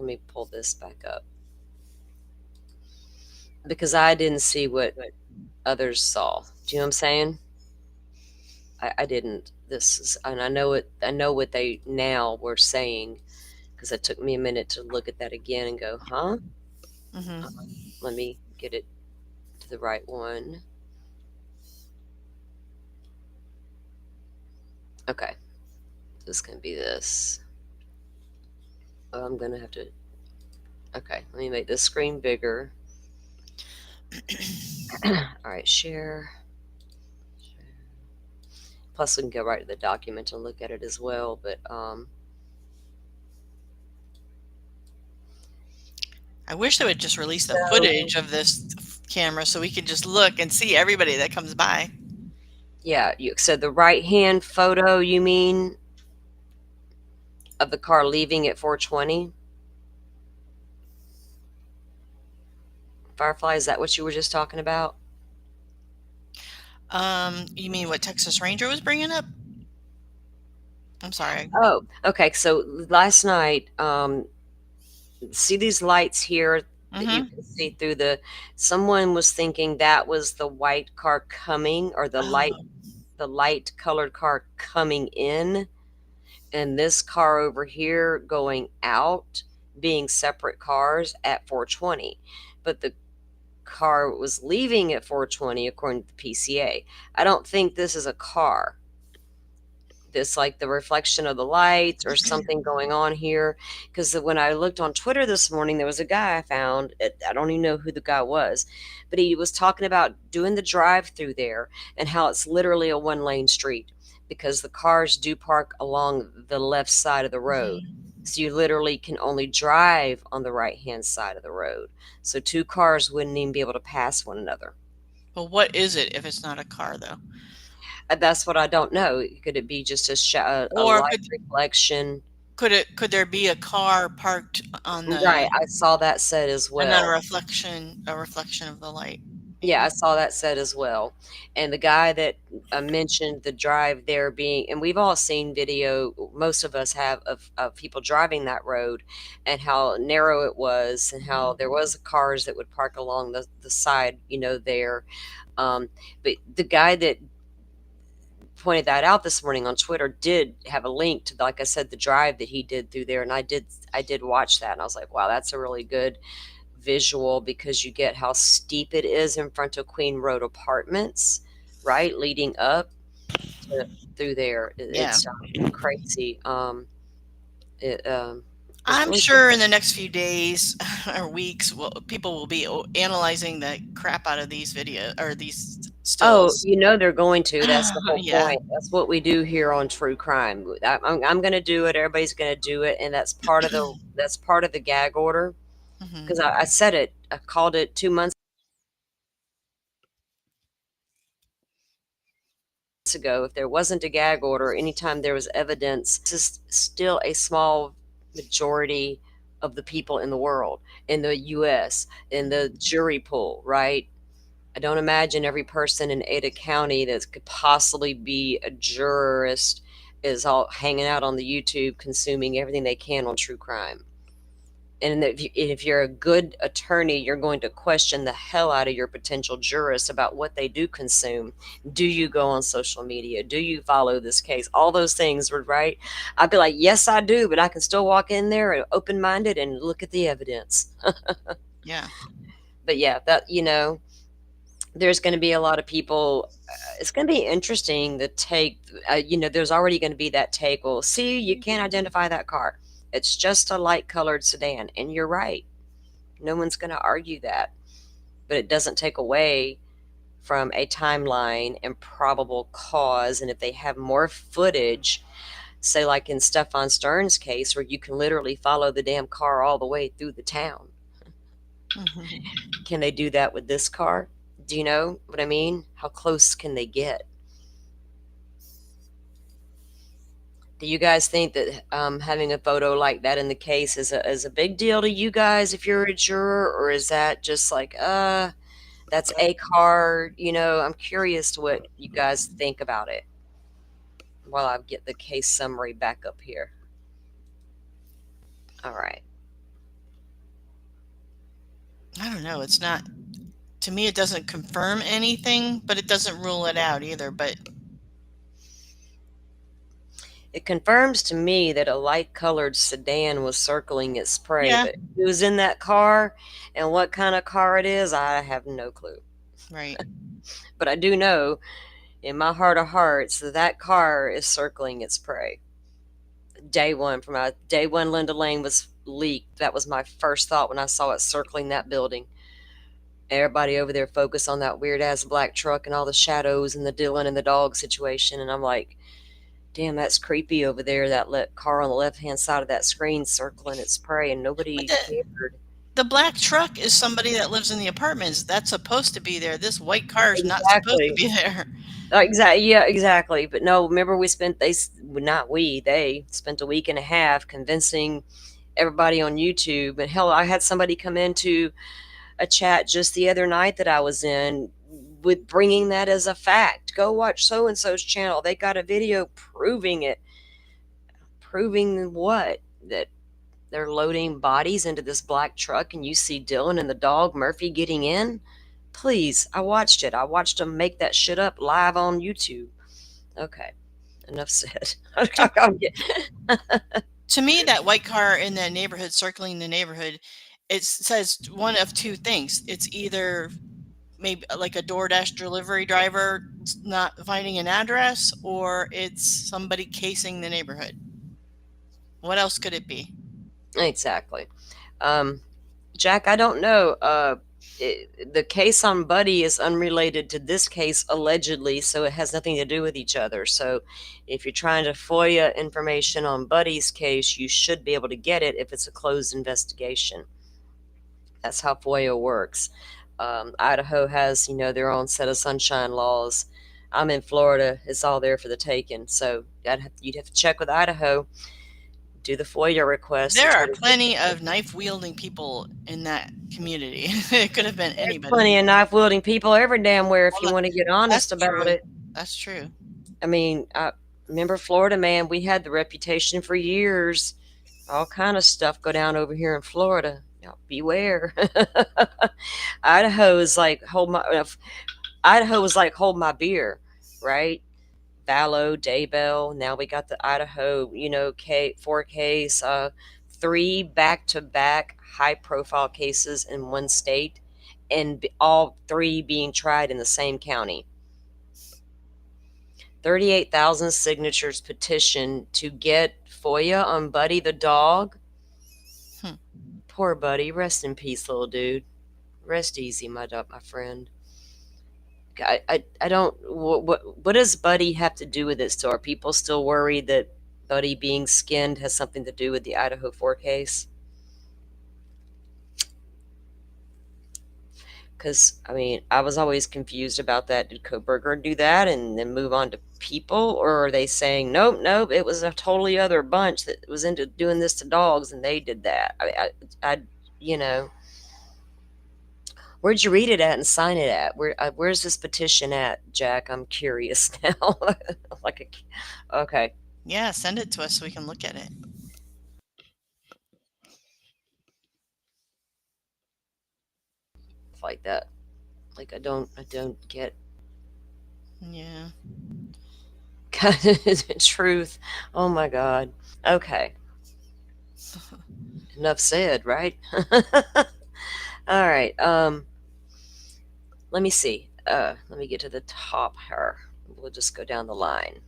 me pull this back up, because I didn't see what others saw. Do you know what I'm saying? I didn't. And I know it. I know what they now were saying, because it took me a minute to look at that again and go, huh? Let me get it to the right one. Okay, this can be this. Oh, I'm gonna have to. Okay, let me make this screen bigger. All right, share. Plus, we can go right to the document and look at it as well. But I wish they would just release the footage of this camera so we could just look and see everybody that comes by. yeah, you said the right-hand photo. You mean of the car leaving at 420? Firefly, is that what you were just talking about? You mean what Texas Ranger was bringing up? I'm sorry. Oh, okay. So last night, see these lights here that you can see through someone was thinking that was the white car coming, or the light colored car coming in, and this car over here going out, being separate cars at 420. But the car was leaving at 420 according to the PCA. I don't think this is a car. This, like the reflection of the lights or something going on here, because when I looked on Twitter this morning, there was a guy I found. I don't even know who the guy was, but he was talking about doing the drive through there and how it's literally a 1-lane street, because the cars do park along the left side of the road. So you literally can only drive on the right hand side of the road, so 2 cars wouldn't even be able to pass one another. Well, what is it if it's not a car though? That's what I don't know. Could it be just a Or light reflection? Could there be a car parked on Right, the I saw that said as and then a well. reflection of the light? Yeah, I saw that said as well. And the guy that mentioned the drive there being, and we've all seen video, most of us have, of people driving that road and how narrow it was and how there was cars that would park along the side, there. But the guy that pointed that out this morning on Twitter did have a link to, like I said, the drive that he did through there. And I did watch that and I was like, wow, that's a really good visual because you get how steep it is in front of Queen Road Apartments, right, leading up through there. Yeah. It's crazy. It's I'm really sure in the next few days or weeks, people will be analyzing the crap out of these these stills. they're going to. That's the whole Yeah. point. That's what we do here on True Crime. I'm going to do it. Everybody's going to do it, and that's part of the gag order. Because I said it. I called it 2 months ago. If there wasn't a gag order, anytime there was evidence, this is still a small majority of the people in the world, in the US, in the jury pool, right? I don't imagine every person in Ada County that could possibly be a jurist is all hanging out on the YouTube consuming everything they can on true crime. And if you're a good attorney, you're going to question the hell out of your potential jurist about what they do consume. Do you go on social media? Do you follow this case? All those things were right. I'd be like, yes, I do, but I can still walk in there and open-minded and look at the evidence. Yeah. But yeah, that, there's going to be a lot of people. It's going to be interesting to take, there's already going to be that take. Well, see, you can't identify that car. It's just a light colored sedan. And you're right. No one's going to argue that. But it doesn't take away from a timeline and probable cause. And if they have more footage, say like in Stefan Stern's case, where you can literally follow the damn car all the way through the town. Can they do that with this car? Do you know what I mean? How close can they get? Do you guys think that having a photo like that in the case is a big deal to you guys if you're a juror, or is that just like, that's a car? I'm curious to what you guys think about it while I get the case summary back up here. All right. I don't know. It's not, to me, it doesn't confirm anything, but it doesn't rule it out either. But it confirms to me that a light-colored sedan was circling its prey. Yeah. But who's in that car and what kind of car it is, I have no clue. Right. But I do know in my heart of hearts that car is circling its prey. Day one, Linda Lane was leaked. That was my first thought when I saw it circling that building. Everybody over there focused on that weird-ass black truck and all the shadows and the Dylan and the dog situation. And I'm like, damn, that's creepy over there, that car on the left-hand side of that screen circling its prey, and nobody cared. The black truck is somebody that lives in the apartments. That's supposed to be there. This white car is not supposed to be there. Exactly. Yeah, exactly. But no, remember they spent a week and a half convincing everybody on YouTube. And hell, I had somebody come into a chat just the other night that I was in with bringing that as a fact. Go watch so-and-so's channel. They got a video proving it. Proving what? That they're loading bodies into this black truck and you see Dylan and the dog Murphy getting in? Please, I watched it. I watched them make that shit up live on YouTube. Okay, enough said. To me, that white car in the neighborhood, circling the neighborhood, it says one of two things. It's either maybe like a DoorDash delivery driver not finding an address, or it's somebody casing the neighborhood. What else could it be? Exactly. Jack, I don't know. The case on Buddy is unrelated to this case, allegedly, so it has nothing to do with each other. So if you're trying to FOIA information on Buddy's case, you should be able to get it if it's a closed investigation. That's how FOIA works. Idaho has, their own set of sunshine laws. I'm in Florida. It's all there for the taking. So you'd have to check with Idaho. do the FOIA request. There and try are to plenty of knife-wielding people in that community. It could have been anybody. plenty of knife wielding people every damn where if you Well, want to get honest that's about true. it. That's true. I mean, I remember Florida, man. We had the reputation for years. All kind of stuff go down over here in Florida. Y'all beware. Idaho is like Idaho was like hold my beer, right? Vallow, Daybell. Now we got the Idaho, 4 case, 3 back-to-back high-profile cases in one state, and all 3 being tried in the same county. 38,000 signatures petition to get FOIA on Buddy the dog. Poor Buddy. Rest in peace, little dude. Rest easy, my friend. I don't. What does Buddy have to do with it? So are people still worried that Buddy being skinned has something to do with the Idaho 4 case? Because, I mean, I was always confused about that. Did Koberger do that and then move on to people? Or are they saying, nope, it was a totally other bunch that was into doing this to dogs and they did that? Where'd you read it at and sign it at? Where's this petition at, Jack? I'm curious now. Okay. Yeah, send it to us so we can look at it. Like that. Like I don't get. Yeah. Truth. Oh my God. Okay. Enough said, right? All right. Let me see. Let me get to the top here. We'll just go down the line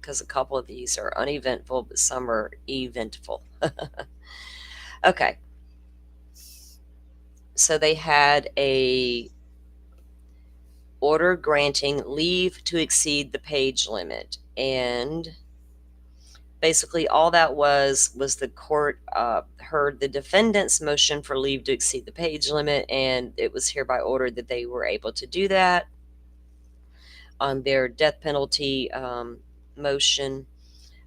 because a couple of these are uneventful, but some are eventful. Okay. So they had a order granting leave to exceed the page limit, and basically all that was the court heard the defendant's motion for leave to exceed the page limit, and it was hereby ordered that they were able to do that. On their death penalty motion,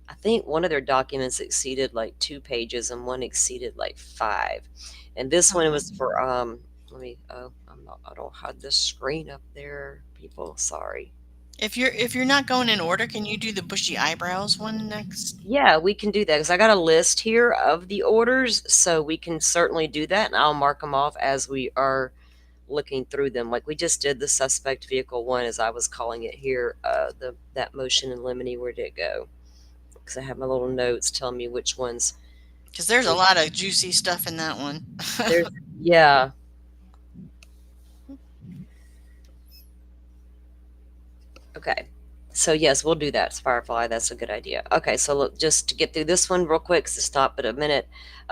I think one of their documents exceeded like 2 pages and one exceeded like 5, and this one was for I don't have this screen up there, people, sorry. If you're not going in order, can you do the bushy eyebrows one next? Yeah, we can do that because I got a list here of the orders, so we can certainly do that, and I'll mark them off as we are looking through them. Like we just did the suspect vehicle one, as I was calling it here. That motion in limine, where did it go? Because I have my little notes telling me which ones. Because there's a lot of juicy stuff in that one. Yeah. Okay. So yes, we'll do that, Firefly. That's a good idea. Okay, so look, just to get through this one real quick, to stop but a minute.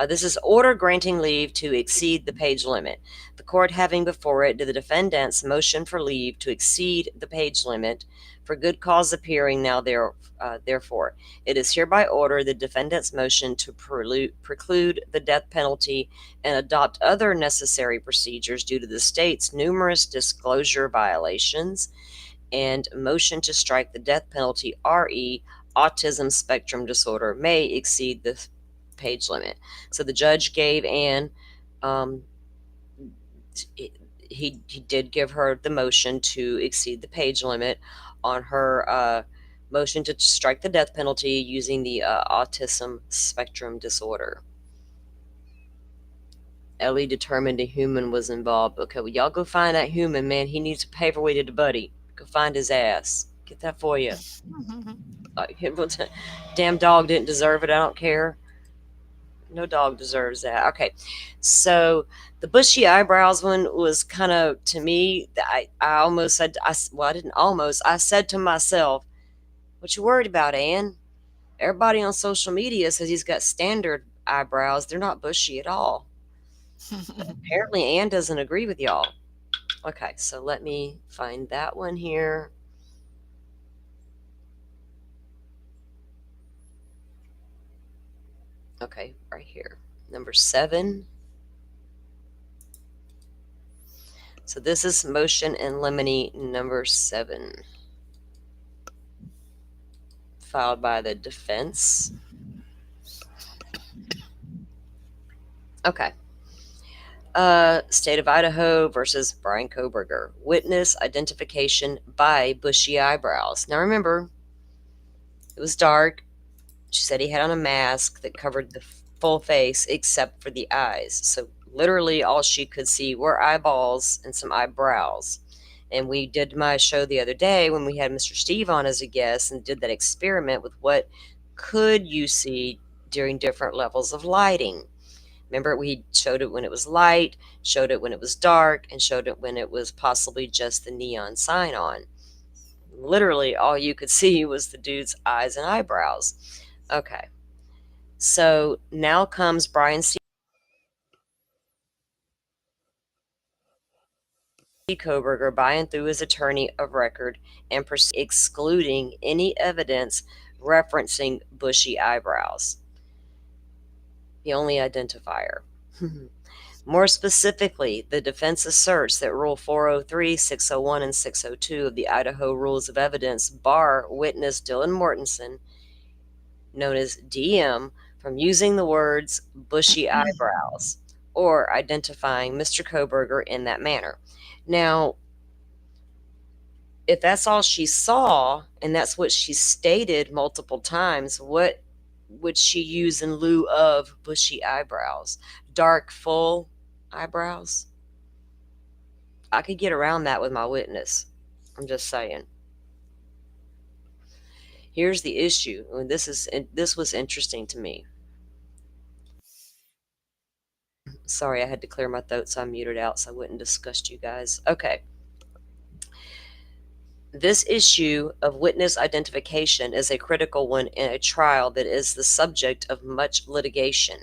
This is order granting leave to exceed the page limit. The court having before it the defendant's motion for leave to exceed the page limit for good cause appearing now therefore, it is hereby ordered the defendant's motion to preclude the death penalty and adopt other necessary procedures due to the state's numerous disclosure violations, and motion to strike the death penalty, RE, autism spectrum disorder, may exceed the page limit. So the judge gave Anne, he did give her the motion to exceed the page limit on her motion to strike the death penalty using the autism spectrum disorder. Ellie determined a human was involved. Okay, well, y'all go find that human, man. He needs a paperweighted buddy. Go find his ass. Get that for you. Damn dog didn't deserve it. I don't care. No dog deserves that. Okay, so the bushy eyebrows one was kind of, to me, I almost said, I didn't almost. I said to myself, what you worried about, Ann? Everybody on social media says he's got standard eyebrows. They're not bushy at all. Apparently, Ann doesn't agree with y'all. Okay, so let me find that one here. Okay, right here. Number 7. So this is motion in limine number 7. Filed by the defense. Okay. State of Idaho versus Brian Koberger. Witness identification by bushy eyebrows. Now remember, it was dark. She said he had on a mask that covered the full face except for the eyes. So literally all she could see were eyeballs and some eyebrows. And we did my show the other day when we had Mr. Steve on as a guest and did that experiment with what could you see during different levels of lighting. Remember, we showed it when it was light, showed it when it was dark, and showed it when it was possibly just the neon sign on. Literally, all you could see was the dude's eyes and eyebrows. Okay. So now comes Brian C. Koberger buying through his attorney of record and excluding any evidence referencing bushy eyebrows. The only identifier. More specifically, the defense asserts that Rule 403, 601, and 602 of the Idaho Rules of Evidence bar witness Dylan Mortensen, known as DM, from using the words bushy eyebrows or identifying Mr. Koberger in that manner. Now, if that's all she saw and that's what she stated multiple times, what would she use in lieu of bushy eyebrows? Dark, full eyebrows? I could get around that with my witness. I'm just saying. Here's the issue. This was interesting to me. Sorry, I had to clear my throat, so I muted out so I wouldn't disgust you guys. Okay. This issue of witness identification is a critical one in a trial that is the subject of much litigation.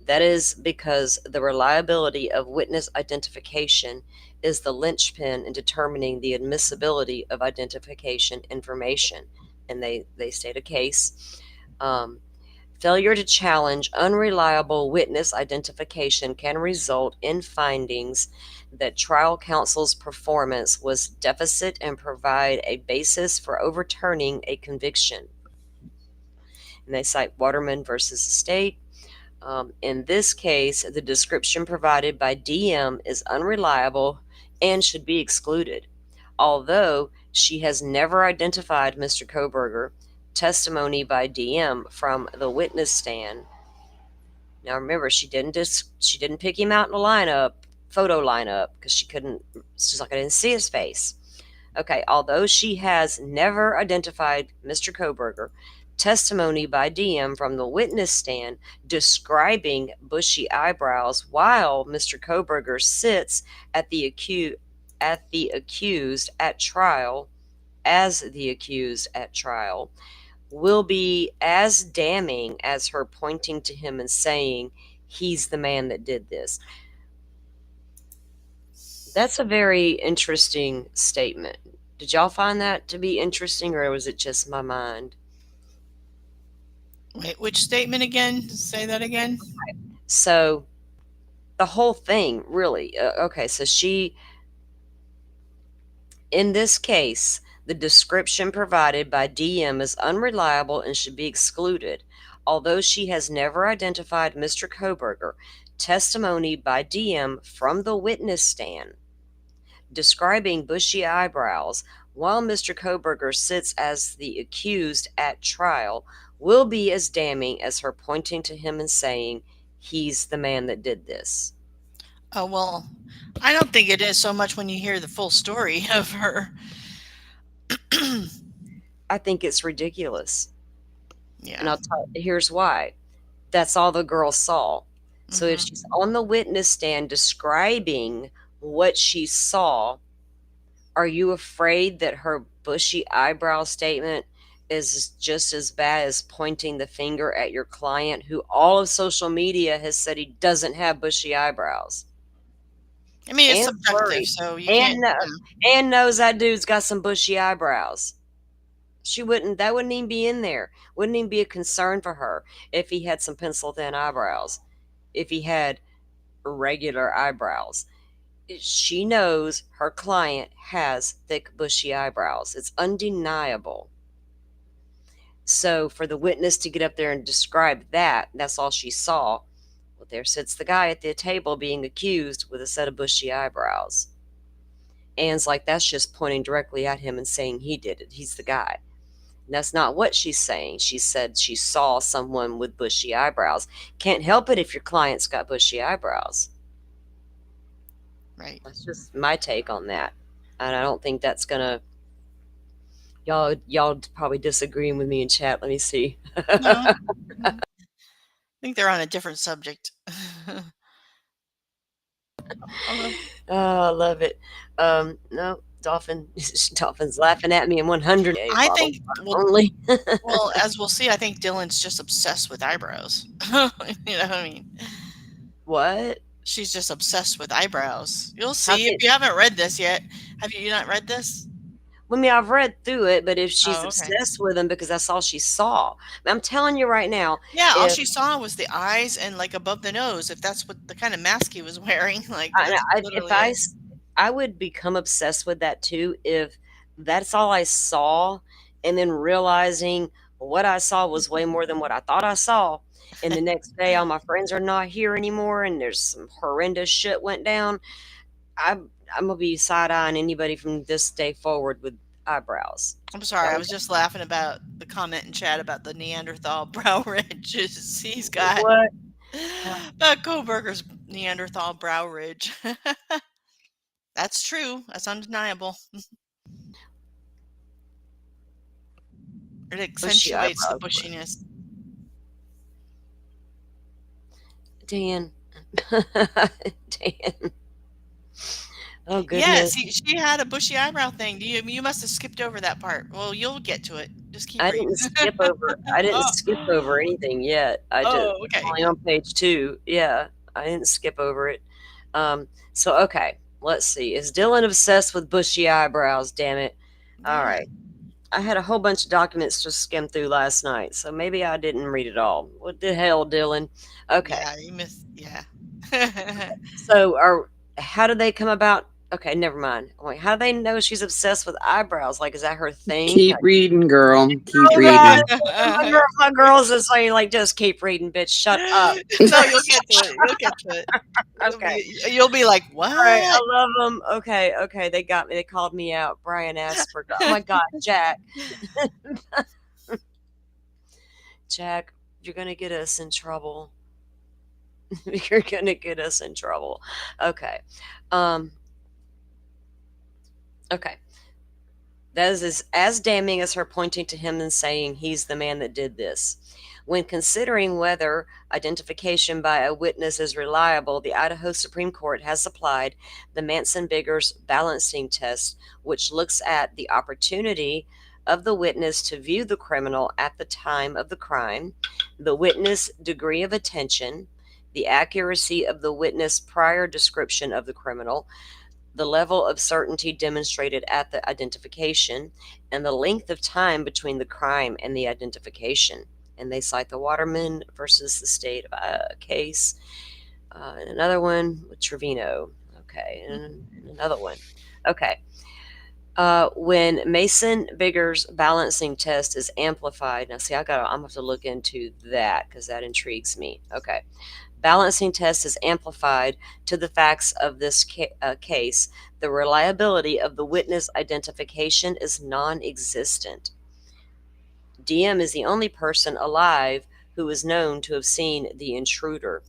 That is because the reliability of witness identification is the linchpin in determining the admissibility of identification information. And they state a case. Failure to challenge unreliable witness identification can result in findings that trial counsel's performance was deficient and provide a basis for overturning a conviction. And they cite Waterman versus State. In this case, the description provided by DM is unreliable and should be excluded. Although she has never identified Mr. Koberger, testimony by DM from the witness stand. Now remember, she didn't pick him out in a photo lineup, because she's like, I didn't see his face. Okay, although she has never identified Mr. Koberger, testimony by DM from the witness stand describing bushy eyebrows while Mr. Koberger sits at the accused at trial, as the accused at trial, will be as damning as her pointing to him and saying, he's the man that did this. That's a very interesting statement. Did y'all find that to be interesting, or was it just my mind? Wait, which statement again? Say that again. Okay. So the whole thing, really. Okay, so in this case, the description provided by DM is unreliable and should be excluded. Although she has never identified Mr. Koberger, testimony by DM from the witness stand describing bushy eyebrows while Mr. Koberger sits as the accused at trial will be as damning as her pointing to him and saying, he's the man that did this. Oh, well, I don't think it is so much when you hear the full story of her. I think it's ridiculous. Yeah. And here's why. That's all the girl saw. So if she's on the witness stand describing what she saw, are you afraid that her bushy eyebrow statement is just as bad as pointing the finger at your client, who all of social media has said he doesn't have bushy eyebrows? I mean, it's And subjective, worried, so you can't. and knows that dude's got some bushy eyebrows. That wouldn't even be in there. Wouldn't even be a concern for her if he had some pencil thin eyebrows. If he had regular eyebrows. She knows her client has thick, bushy eyebrows. It's undeniable. So for the witness to get up there and describe that's all she saw, well, there sits the guy at the table being accused with a set of bushy eyebrows. Anne's like, that's just pointing directly at him and saying he did it. He's the guy. And that's not what she's saying. She said she saw someone with bushy eyebrows. Can't help it if your client's got bushy eyebrows. Right. That's just my take on that. And I don't think that's gonna. Y'all probably disagreeing with me in chat. Let me see. No. I think they're on a different subject. Oh, I love it. No, Dolphin's laughing at me in 100 I bottle think, only. well, as we'll see, I think Dylan's just obsessed with eyebrows. You know what I mean? What? She's just obsessed with eyebrows. You'll How see if could- you haven't read this yet. Have you not read this? I mean, I've read through it, but if she's Oh, okay. obsessed with him because that's all she saw, I'm telling you right now. Yeah, all if she saw was the eyes and like above the nose. If that's what the kind of mask he was wearing, like I, that's I, if literally I, it. s- I would become obsessed with that too if that's all I saw, and then realizing what I saw was way more than what I thought I saw. And the next day, all my friends are not here anymore, and there's some horrendous shit went down. I'm gonna be side eyeing anybody from this day forward with eyebrows. I'm sorry, I That- was just laughing about the comment in chat about the Neanderthal brow ridges he's got. What? That Koberger's Neanderthal brow ridge. That's true. That's undeniable. It accentuates the eyebrows. bushiness. Dan. Dan. Oh Yeah, goodness. she had a bushy eyebrow thing. You must have skipped over that part. Well, you'll get to it. Just keep I reading. didn't skip over. I didn't skip over anything yet. I just Oh, okay. only on page 2. Yeah, I didn't skip over it. So okay, let's see. Is Dylan obsessed with bushy eyebrows? Damn it! All right, I had a whole bunch of documents to skim through last night, so maybe I didn't read it all. What the hell, Dylan? Okay. Yeah, you missed. Yeah. So how did they come about? Okay, never mind. Wait, how do they know she's obsessed with eyebrows? Like, is that her thing? Keep reading, girl. Keep Oh God, reading. my girls is saying like, just keep reading, bitch. Shut up. No, you'll get to it. You'll get to it. Okay. You'll be like, what? All right, I love them. Okay, they got me. They called me out. Brian Asperger. Oh my God, Jack. Jack, you're gonna get us in trouble. You're gonna get us in trouble. Okay. Okay. That is as damning as her pointing to him and saying he's the man that did this. When considering whether identification by a witness is reliable, the Idaho Supreme Court has applied the Manson-Biggers balancing test, which looks at the opportunity of the witness to view the criminal at the time of the crime, the witness' degree of attention, the accuracy of the witness' prior description of the criminal, the level of certainty demonstrated at the identification, and the length of time between the crime and the identification. And they cite the Waterman versus the state case. And another one with Trevino. Okay, and another one. Okay. When Mason-Biggers balancing test is amplified, now see, I'm gonna have to look into that because that intrigues me. Okay. Balancing test is amplified to the facts of this case. The reliability of the witness identification is non-existent. DM is the only person alive who is known to have seen the intruder.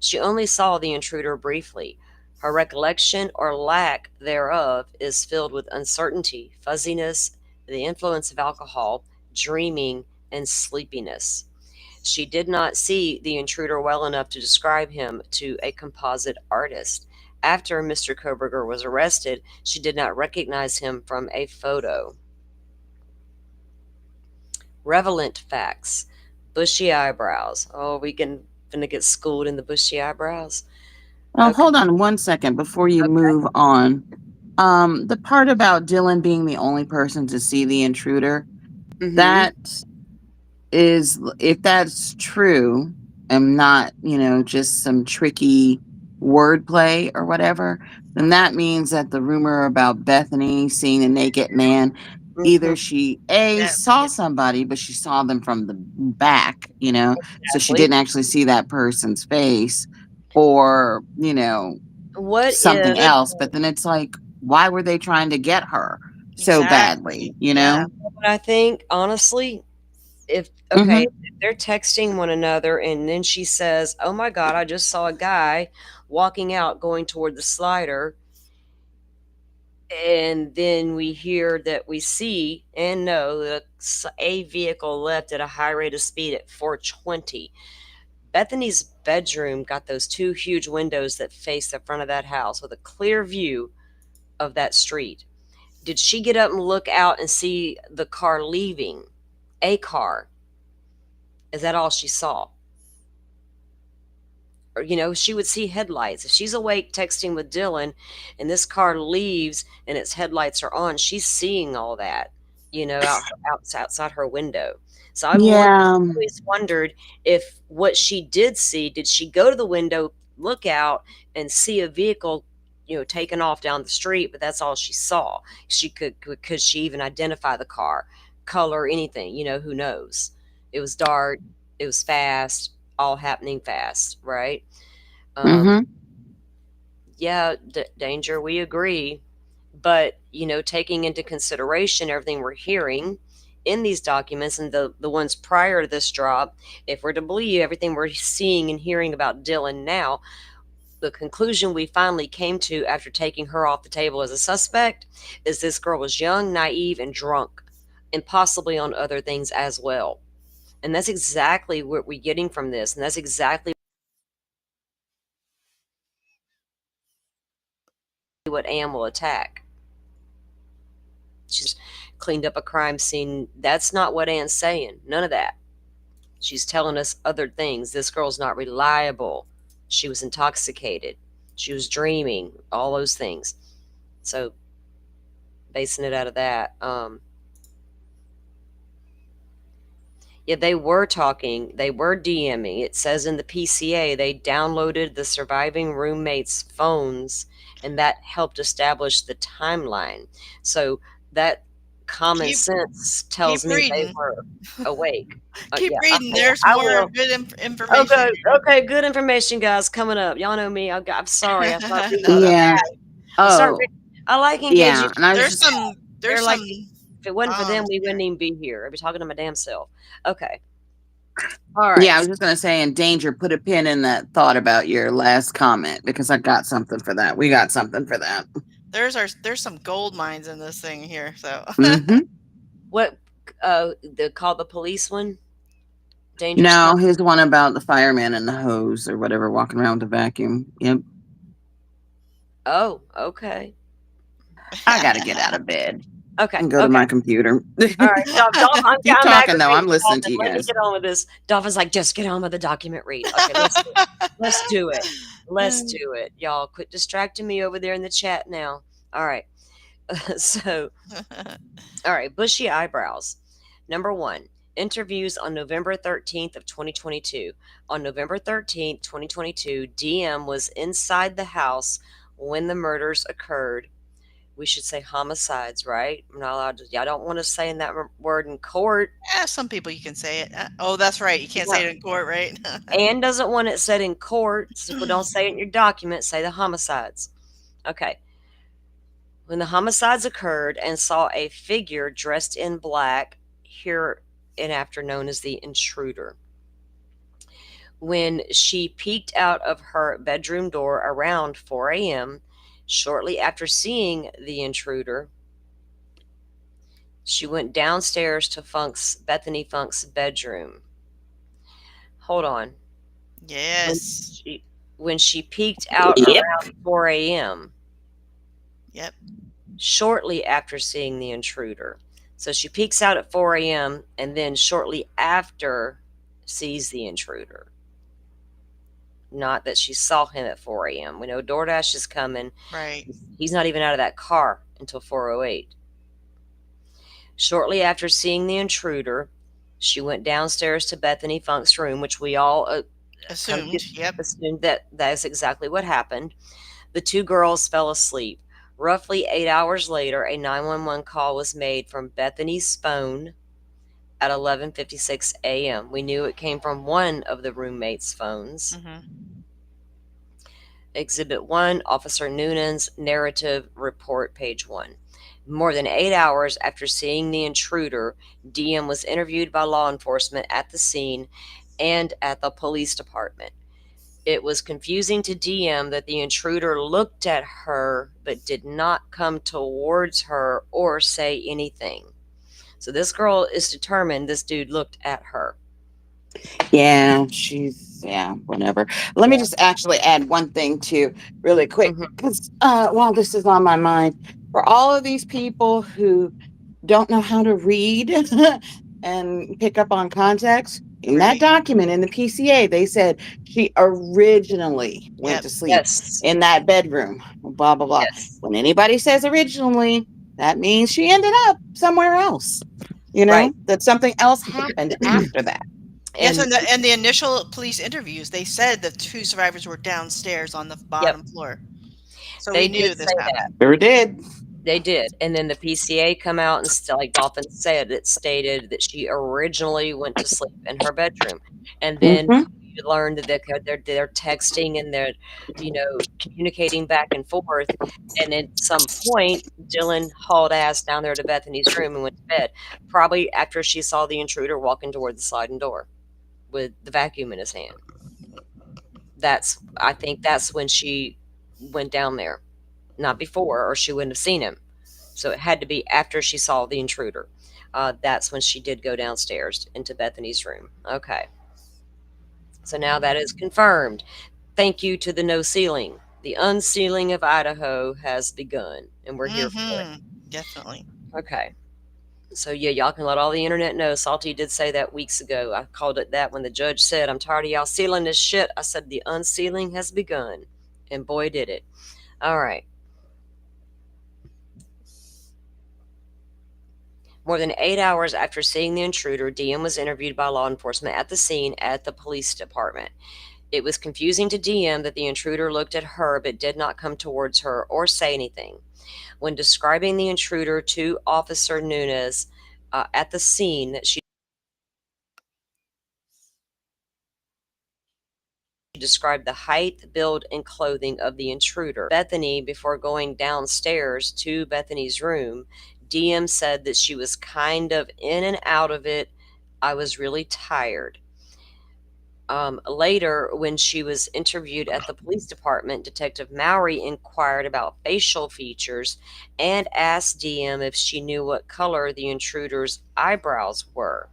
She only saw the intruder briefly. Her recollection or lack thereof is filled with uncertainty, fuzziness, the influence of alcohol, dreaming, and sleepiness. She did not see the intruder well enough to describe him to a composite artist. After Mr. Koberger was arrested, she did not recognize him from a photo. Relevant facts. Bushy eyebrows. Oh, gonna get schooled in the bushy eyebrows. Well, Okay. hold on 1 second before you move on. The part about Dylan being the only person to see the intruder, that is, if that's true and not, just some tricky wordplay or whatever, then that means that the rumor about Bethany seeing a naked man Either she Yeah, saw somebody, but she saw them from the back, so she Exactly. didn't actually see that person's face, or What something if else. But then it's like, why were they trying to get her so badly? exactly. Yeah. what I think, honestly? If Hmm. okay, if they're texting one another and then she says, "Oh my god, I just saw a guy walking out going toward the slider," and then we see and know that a vehicle left at a high rate of speed at 420. Bethany's bedroom got those two huge windows that face the front of that house with a clear view of that street. Did she get up and look out and see the car leaving? A car. Is that all she saw? Or, she would see headlights. If she's awake texting with Dylan and this car leaves and its headlights are on, she's seeing all that, outside her window. So Yeah. always wondered if what she did see, did she go to the window, look out, and see a vehicle, taking off down the street, but that's all she saw. Could she even identify the car, color, anything, who knows? It was dark, it was fast, all happening fast, right? Hmm. Yeah, danger, we agree. But, taking into consideration everything we're hearing in these documents and the ones prior to this drop, if we're to believe everything we're seeing and hearing about Dylan now, the conclusion we finally came to after taking her off the table as a suspect is this girl was young, naive, and drunk, and possibly on other things as well. And that's exactly what we're getting from this. And that's exactly what Ann will attack. She's cleaned up a crime scene. That's not what Ann's saying. None of that. She's telling us other things. This girl's not reliable. She was intoxicated. She was dreaming. All those things. So, basing it out of that, yeah, they were talking. They were DMing. It says in the PCA they downloaded the surviving roommates' phones, and that helped establish the timeline. So that common Keep sense keep tells me they reading. were awake. Keep Yeah, reading. There's I more will. good information Okay, here. okay, good information, guys, coming up. Y'all know me. I'm sorry. I start reading No, that's Yeah. okay. I start. Oh, I like engaging. yeah. And I was There's just, some They're there's like, some if it wasn't for them, we here. wouldn't even be here. I'd be talking to my damn self. Okay. All right. yeah, I was just going to say, in danger, put a pin in that thought about your last comment, because I got something for that. We got something for that. There's some gold mines in this thing here. So Hmm. What? Call the police one. Dangerous No, comment. his one about the fireman and the hose or whatever, walking around with the vacuum. Yep. Oh, okay. I got to get out of bed Okay. and go to my computer. All right. Dolphin, Keep I'm talking, though. I'm aggravated. listening to Dolphin, you let me guys. get on with this. Dolphin's like, just get on with the document read. Okay, let's do it. Let's do it. Y'all quit distracting me over there in the chat now. All right. So, all right, bushy eyebrows. Number 1, interviews on November 13th of 2022. On November 13th, 2022, DM was inside the house when the murders occurred. We should say homicides, right? I'm not allowed to. I don't want to say in that word in court. Yeah, some people you can say it. Oh, that's right. You can't say it in court, right? Anne doesn't want it said in court. So don't say it in your document. Say the homicides. Okay. When the homicides occurred and saw a figure dressed in black, here and after known as the intruder. When she peeked out of her bedroom door around 4 a.m., shortly after seeing the intruder, she went downstairs to Bethany Funk's bedroom. Hold on. Yes. When she peeked out around 4 a.m. Yep. Shortly after seeing the intruder. So she peeks out at 4 a.m. and then shortly after sees the intruder. Not that she saw him at 4 a.m. We know DoorDash is coming. Right. He's not even out of that car until 4:08. Shortly after seeing the intruder, she went downstairs to Bethany Funk's room, which we all assumed. Yep. Assumed that is exactly what happened. The two girls fell asleep. Roughly 8 hours later, a 911 call was made from Bethany's phone at 11:56 a.m. We knew it came from one of the roommates' phones. Exhibit 1, Officer Noonan's narrative report, page 1. More than 8 hours after seeing the intruder, DM was interviewed by law enforcement at the scene and at the police department. It was confusing to DM that the intruder looked at her but did not come towards her or say anything. So this girl is determined this dude looked at her. Yeah, whatever. Let me just actually add one thing too, really quick, because while this is on my mind, for all of these people who don't know how to read and pick up on context, in that document in the PCA, they said she originally went to sleep in that bedroom, blah, blah, blah. When anybody says originally, that means she ended up somewhere else. You know, that something else happened after that. Yes, and the initial police interviews, they said the 2 survivors were downstairs on the bottom floor. So They we knew did this say happened. Sure did. They did. And then the PCA come out and like Dolphin said, it stated that she originally went to sleep in her bedroom. And then we learned that they're texting and they're, communicating back and forth. And at some point, Dylan hauled ass down there to Bethany's room and went to bed, probably after she saw the intruder walking toward the sliding door with the vacuum in his hand. I think that's when she went down there. Not before, or she wouldn't have seen him. So it had to be after she saw the intruder. That's when she did go downstairs into Bethany's room. Okay. So now that is confirmed. Thank you to the no sealing. The unsealing of Idaho has begun, and we're here for it. Definitely. Okay. So yeah, y'all can let all the internet know. Salty did say that weeks ago. I called it that when the judge said, "I'm tired of y'all sealing this shit." I said the unsealing has begun, and boy did it. All right. More than 8 hours after seeing the intruder, DM was interviewed by law enforcement at the scene at the police department. It was confusing to DM that the intruder looked at her but did not come towards her or say anything. When describing the intruder to Officer Nunes at the scene, she described the height, build, and clothing of the intruder. Bethany, before going downstairs to Bethany's room, DM said that she was kind of in and out of it. I was really tired. Later, when she was interviewed at the police department, Detective Mowry inquired about facial features and asked DM if she knew what color the intruder's eyebrows were.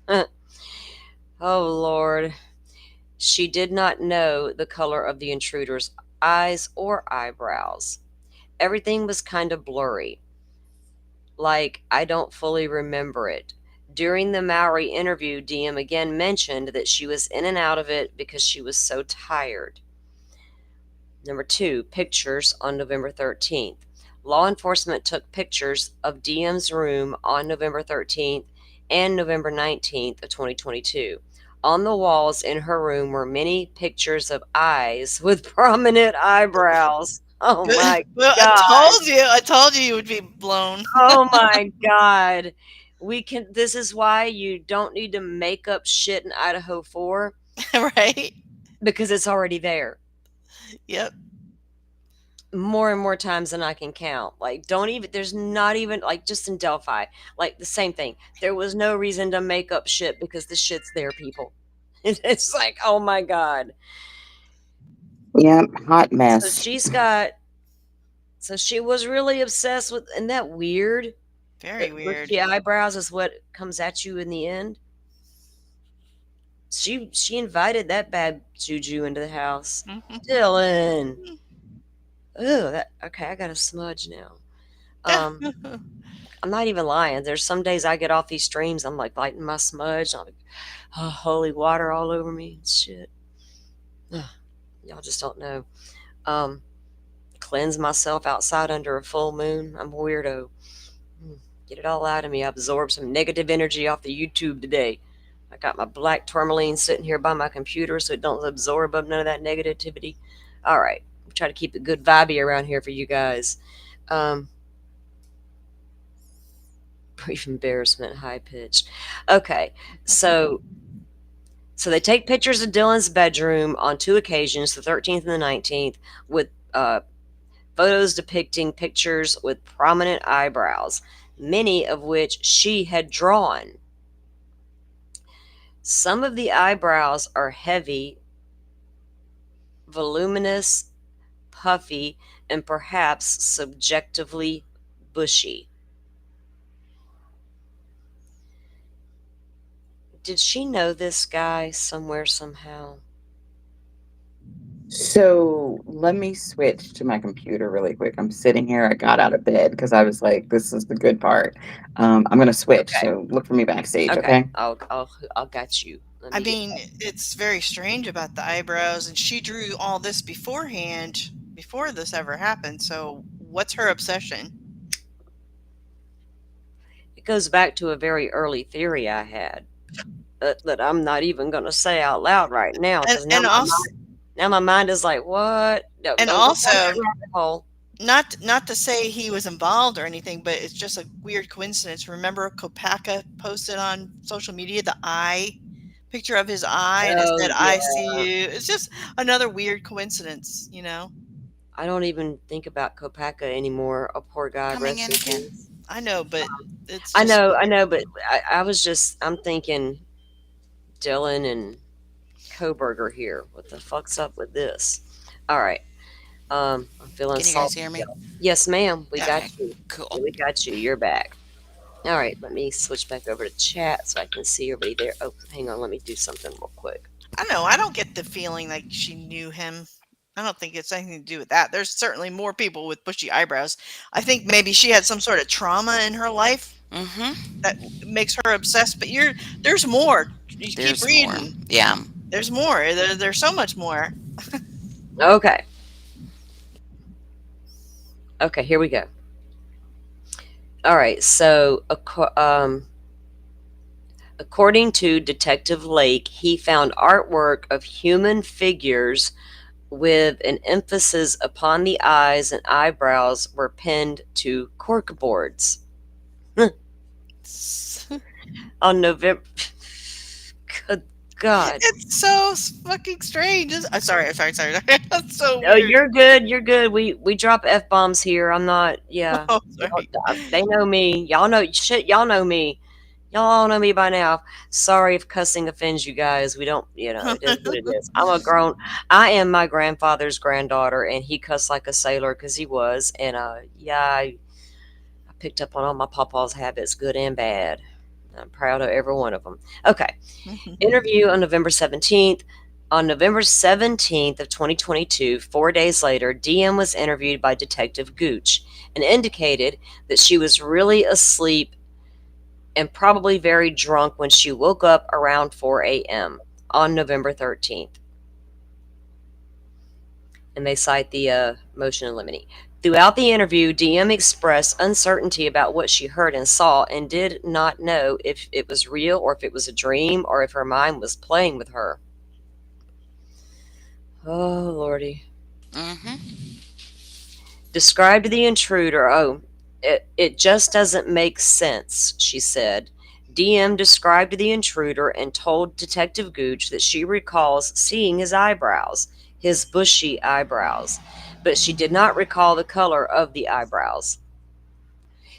Oh, Lord. She did not know the color of the intruder's eyes or eyebrows. Everything was kind of blurry. Like, I don't fully remember it. During the Mowry interview, DM again mentioned that she was in and out of it because she was so tired. Number 2, pictures on November 13th. Law enforcement took pictures of DM's room on November 13th and November 19th of 2022. On the walls in her room were many pictures of eyes with prominent eyebrows. Oh my Well, God. I told you you would be blown. Oh my God. This is why you don't need to make up shit in Idaho 4. Right? Because it's already there. Yep. More and more times than I can count. Like, there's not even, like, just in Delphi, like, the same thing. There was no reason to make up shit because the shit's there, people. It's like, oh my God. Yep, hot mess. So she was really obsessed with, isn't that weird? Very weird. Bushy eyebrows is what comes at you in the end. She invited that bad juju into the house. Dylan. Okay, I got a smudge now. I'm not even lying. There's some days I get off these streams, I'm like lighting my smudge, and I'm like, oh, holy water all over me. Shit. Y'all just don't know. Cleanse myself outside under a full moon. I'm a weirdo. Get it all out of me. I absorbed some negative energy off the YouTube today. I got my black tourmaline sitting here by my computer so it don't absorb up none of that negativity. All right. Try to keep it good vibey around here for you guys. Um, Brief embarrassment, high pitched. Okay, so they take pictures of Dylan's bedroom on two occasions, the 13th and the 19th, with photos depicting pictures with prominent eyebrows, many of which she had drawn. Some of the eyebrows are heavy, voluminous, puffy, and perhaps subjectively bushy. Did she know this guy somewhere, somehow? So let me switch to my computer really quick. I'm sitting here. I got out of bed because I was like, "This is the good part." I'm gonna switch. Okay. So look for me backstage, Okay. okay? I'll get you. Let I me get mean, it's very strange about the eyebrows, and she drew all this beforehand, before this ever happened. So, what's her obsession? It goes back to a very early theory I had that I'm not even going to say out loud right now And because and also now my mind is like, what? No, and don't go down that also rabbit hole. not to say he was involved or anything, but it's just a weird coincidence. Remember Kopaka posted on social media the eye picture of his eye, and it Oh said yeah, "I see you." It's just another weird coincidence, you know. I don't even think about Kopaka anymore. Oh, poor guy, Coming rest in in again. peace. I know, but it's just I know, but I'm thinking Dylan and Koberger here. What the fuck's up with this? All right. I'm feeling Can you guys salty. hear me? Yes, ma'am. We got Okay, you. cool. We got you. You're back. All right. Let me switch back over to chat so I can see everybody there. Oh, hang on. Let me do something real quick. I know. I don't get the feeling like she knew him. I don't think it's anything to do with that. There's certainly more people with bushy eyebrows. I think maybe she had some sort of trauma in her life Mm-hmm. that makes her obsessed. But there's more. You keep There's more. reading. Yeah. There's more. There's so much more. Okay. Okay. Here we go. All right. So, according to Detective Lake, he found artwork of human figures with an emphasis upon the eyes and eyebrows were pinned to cork boards. On November. Good God. It's so fucking strange. Sorry. That's so No, weird. you're good. You're good. We drop f bombs here. I'm not. Yeah, Oh, sorry. they know me. Y'all know shit. Y'all know me. Y'all all know me by now. Sorry if cussing offends you guys. We don't. It is what it is. I am my grandfather's granddaughter, and he cussed like a sailor because he was. And yeah, I picked up on all my papa's habits, good and bad. I'm proud of every one of them. Okay. Interview on November 17th. On November 17th of 2022, 4 days later, DM was interviewed by Detective Gooch and indicated that she was really asleep and probably very drunk when she woke up around 4 a.m. on November 13th. And they cite the motion in limine. Throughout the interview, DM expressed uncertainty about what she heard and saw and did not know if it was real or if it was a dream or if her mind was playing with her. Oh, Lordy. Mm-hmm. Described the intruder. Oh, it just doesn't make sense, she said. DM described the intruder and told Detective Gooch that she recalls seeing his eyebrows, his bushy eyebrows, but she did not recall the color of the eyebrows.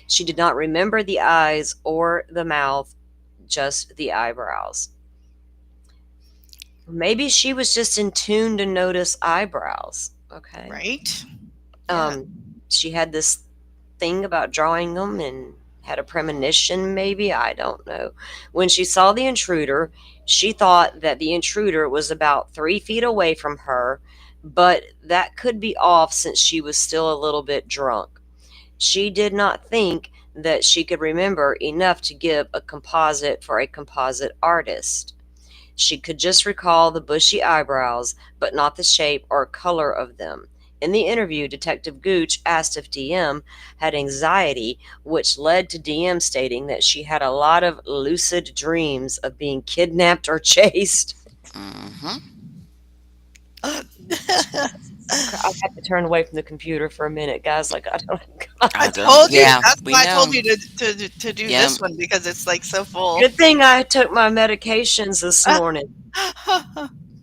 She did not remember the eyes or the mouth, just the eyebrows. Maybe she was just in tune to notice eyebrows. Okay. Right? She had this thing about drawing them and had a premonition, maybe. I don't know. When she saw the intruder, she thought that the intruder was about 3 feet away from her, but that could be off since she was still a little bit drunk. She did not think that she could remember enough to give a composite for a composite artist. She could just recall the bushy eyebrows, but not the shape or color of them. In the interview, Detective Gooch asked if DM had anxiety, which led to DM stating that she had a lot of lucid dreams of being kidnapped or chased. Mm-hmm. I have to turn away from the computer for a minute, guys. Like, I don't. I God. told you. Yeah, That's we why I know. told you to do Yep. this one because it's like so full. Good thing I took my medications this morning.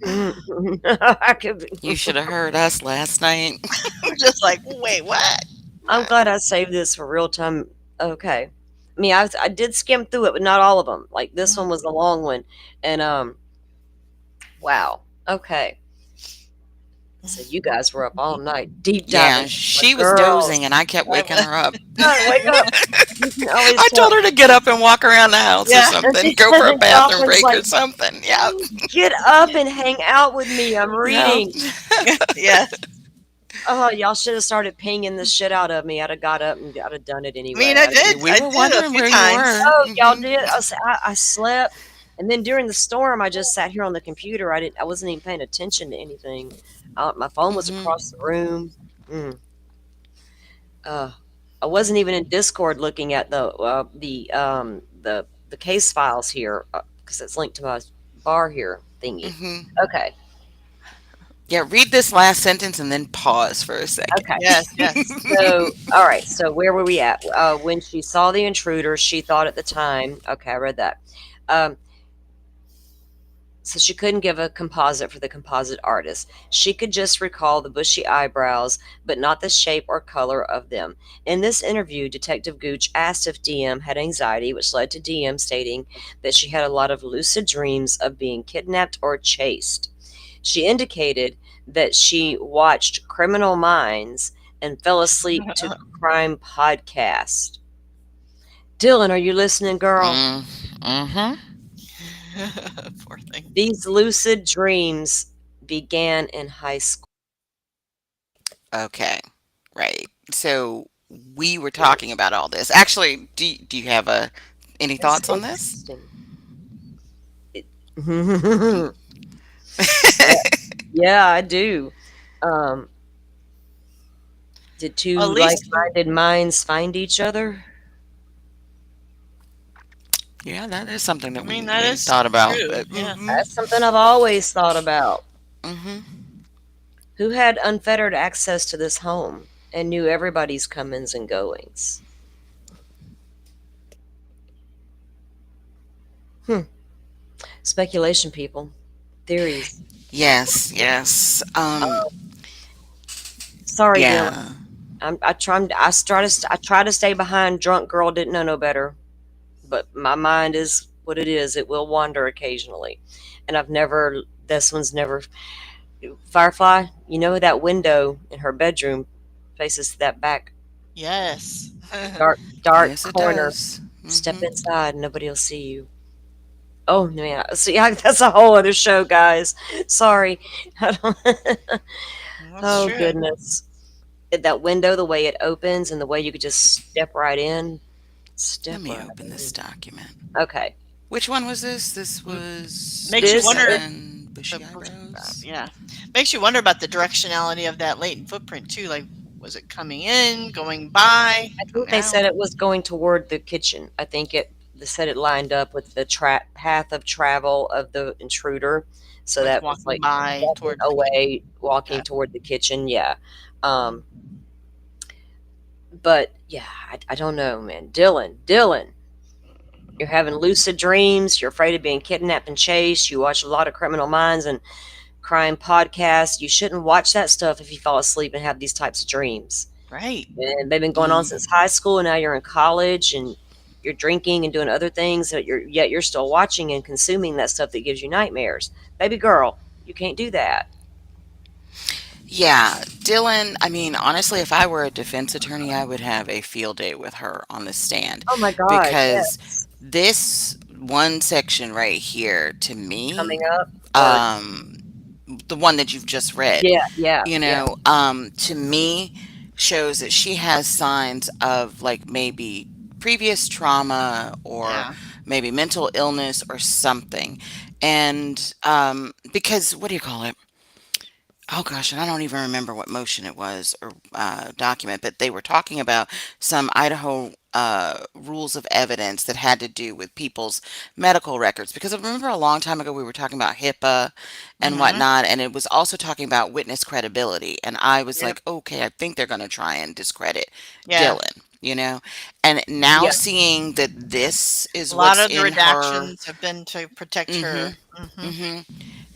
I could be. You should have heard us last night. I'm just like, wait, what? I'm glad I saved this for real time. Okay. I mean, I did skim through it, but not all of them. Like this one was a long one, and wow. Okay. So you guys were up all night, deep Yeah, diving. she was Girls, dozing and I kept waking her up. wake up! You can always I told tell. her to get up and walk around the house or Yeah. something, go for a bathroom Dolphin's break like, or something. Yep. get up and hang out with me. I'm Yep. reading. Yeah. Oh, y'all should have started pinging the shit out of me. I'd have got up and I'd have done it I anyway. mean, I did. We I were did a wondering few where you times. were. Oh, y'all Mhm. did. I slept, and then during the storm, I just sat here on the computer. I wasn't even paying attention to anything. My phone was Mhm. across the room. Mm. Uh, I wasn't even in Discord looking at the case files here because it's linked to my bar here thingy. Mhm. Okay, Yeah, read this last sentence and then pause for a second. okay. Yes, yes. So, all right. So, where were we at? When she saw the intruder, she thought at the time. Okay, I read that. Um, so she couldn't give a composite for the composite artist. She could just recall the bushy eyebrows, but not the shape or color of them. In this interview, Detective Gooch asked if DM had anxiety, which led to DM stating that she had a lot of lucid dreams of being kidnapped or chased. She indicated that she watched Criminal Minds and fell asleep to crime podcast. Dylan, are you listening, girl? Mm-hmm. Poor thing. These lucid dreams began in high school. Okay. Right. So we were talking about all this. Actually, do you have any That's thoughts on this? interesting. Yeah, yeah, I do. Um, did two Well, at least, like-minded minds find each other? Yeah, that is something I that mean, we that we is thought about. true. But Yeah. That's something I've always thought about. mm-hmm. Who had unfettered access to this home and knew everybody's comings and goings? Speculation, people. Theories. Yes, yes. Sorry, Dylan. Yeah. I try to stay behind drunk girl didn't know no better, but my mind is what it is. It will wander occasionally, and this one's never. Firefly, you know that window in her bedroom faces that back Yes. dark Yes, it corner. does. Step Mm-hmm. inside, nobody will see you. Oh man, see, that's a whole other show, guys. Sorry. I don't- That's oh true. goodness, that window, the way it opens, and the way you could just step right in. Let Step me right open this in. document. Okay. Which one was this? This was Makes you This wonder. seven bushy The- eyebrows. Yeah. Makes you wonder about the directionality of that latent footprint too. Like, was it coming in, going by, I think going they out? said it was going toward the kitchen. I think they said it lined up with the path of travel of the intruder. So Like that was walking like by walking toward. away, walking Okay. toward the kitchen. Yeah. Um, but yeah, I don't know, man. Dylan, you're having lucid dreams. You're afraid of being kidnapped and chased. You watch a lot of Criminal Minds and crime podcasts. You shouldn't watch that stuff if you fall asleep and have these types of dreams. Right. And they've been going on since high school, and now you're in college and you're drinking and doing other things that you're still watching and consuming that stuff that gives you nightmares. Baby girl, you can't do that. Yeah, Dylan, I mean, honestly, if I were a defense attorney, I would have a field day with her on the stand Oh my god, because yes. this one section right here to Coming me, up or um, the one that you've just read, yeah. to me shows that she has signs of like maybe previous trauma or Yeah. maybe mental illness or something. And because what do you call it? Oh gosh, and I don't even remember what motion it was or document, but they were talking about some Idaho rules of evidence that had to do with people's medical records. Because I remember a long time ago we were talking about HIPAA and Mm-hmm. whatnot, and it was also talking about witness credibility. And I was Yep. like, okay, I think they're going to try and discredit Yeah. Dylan, you know? And now Yeah. seeing that this A is lot what's of the in her. redactions have been to protect her. Mm-hmm. Mm-hmm. Mm-hmm.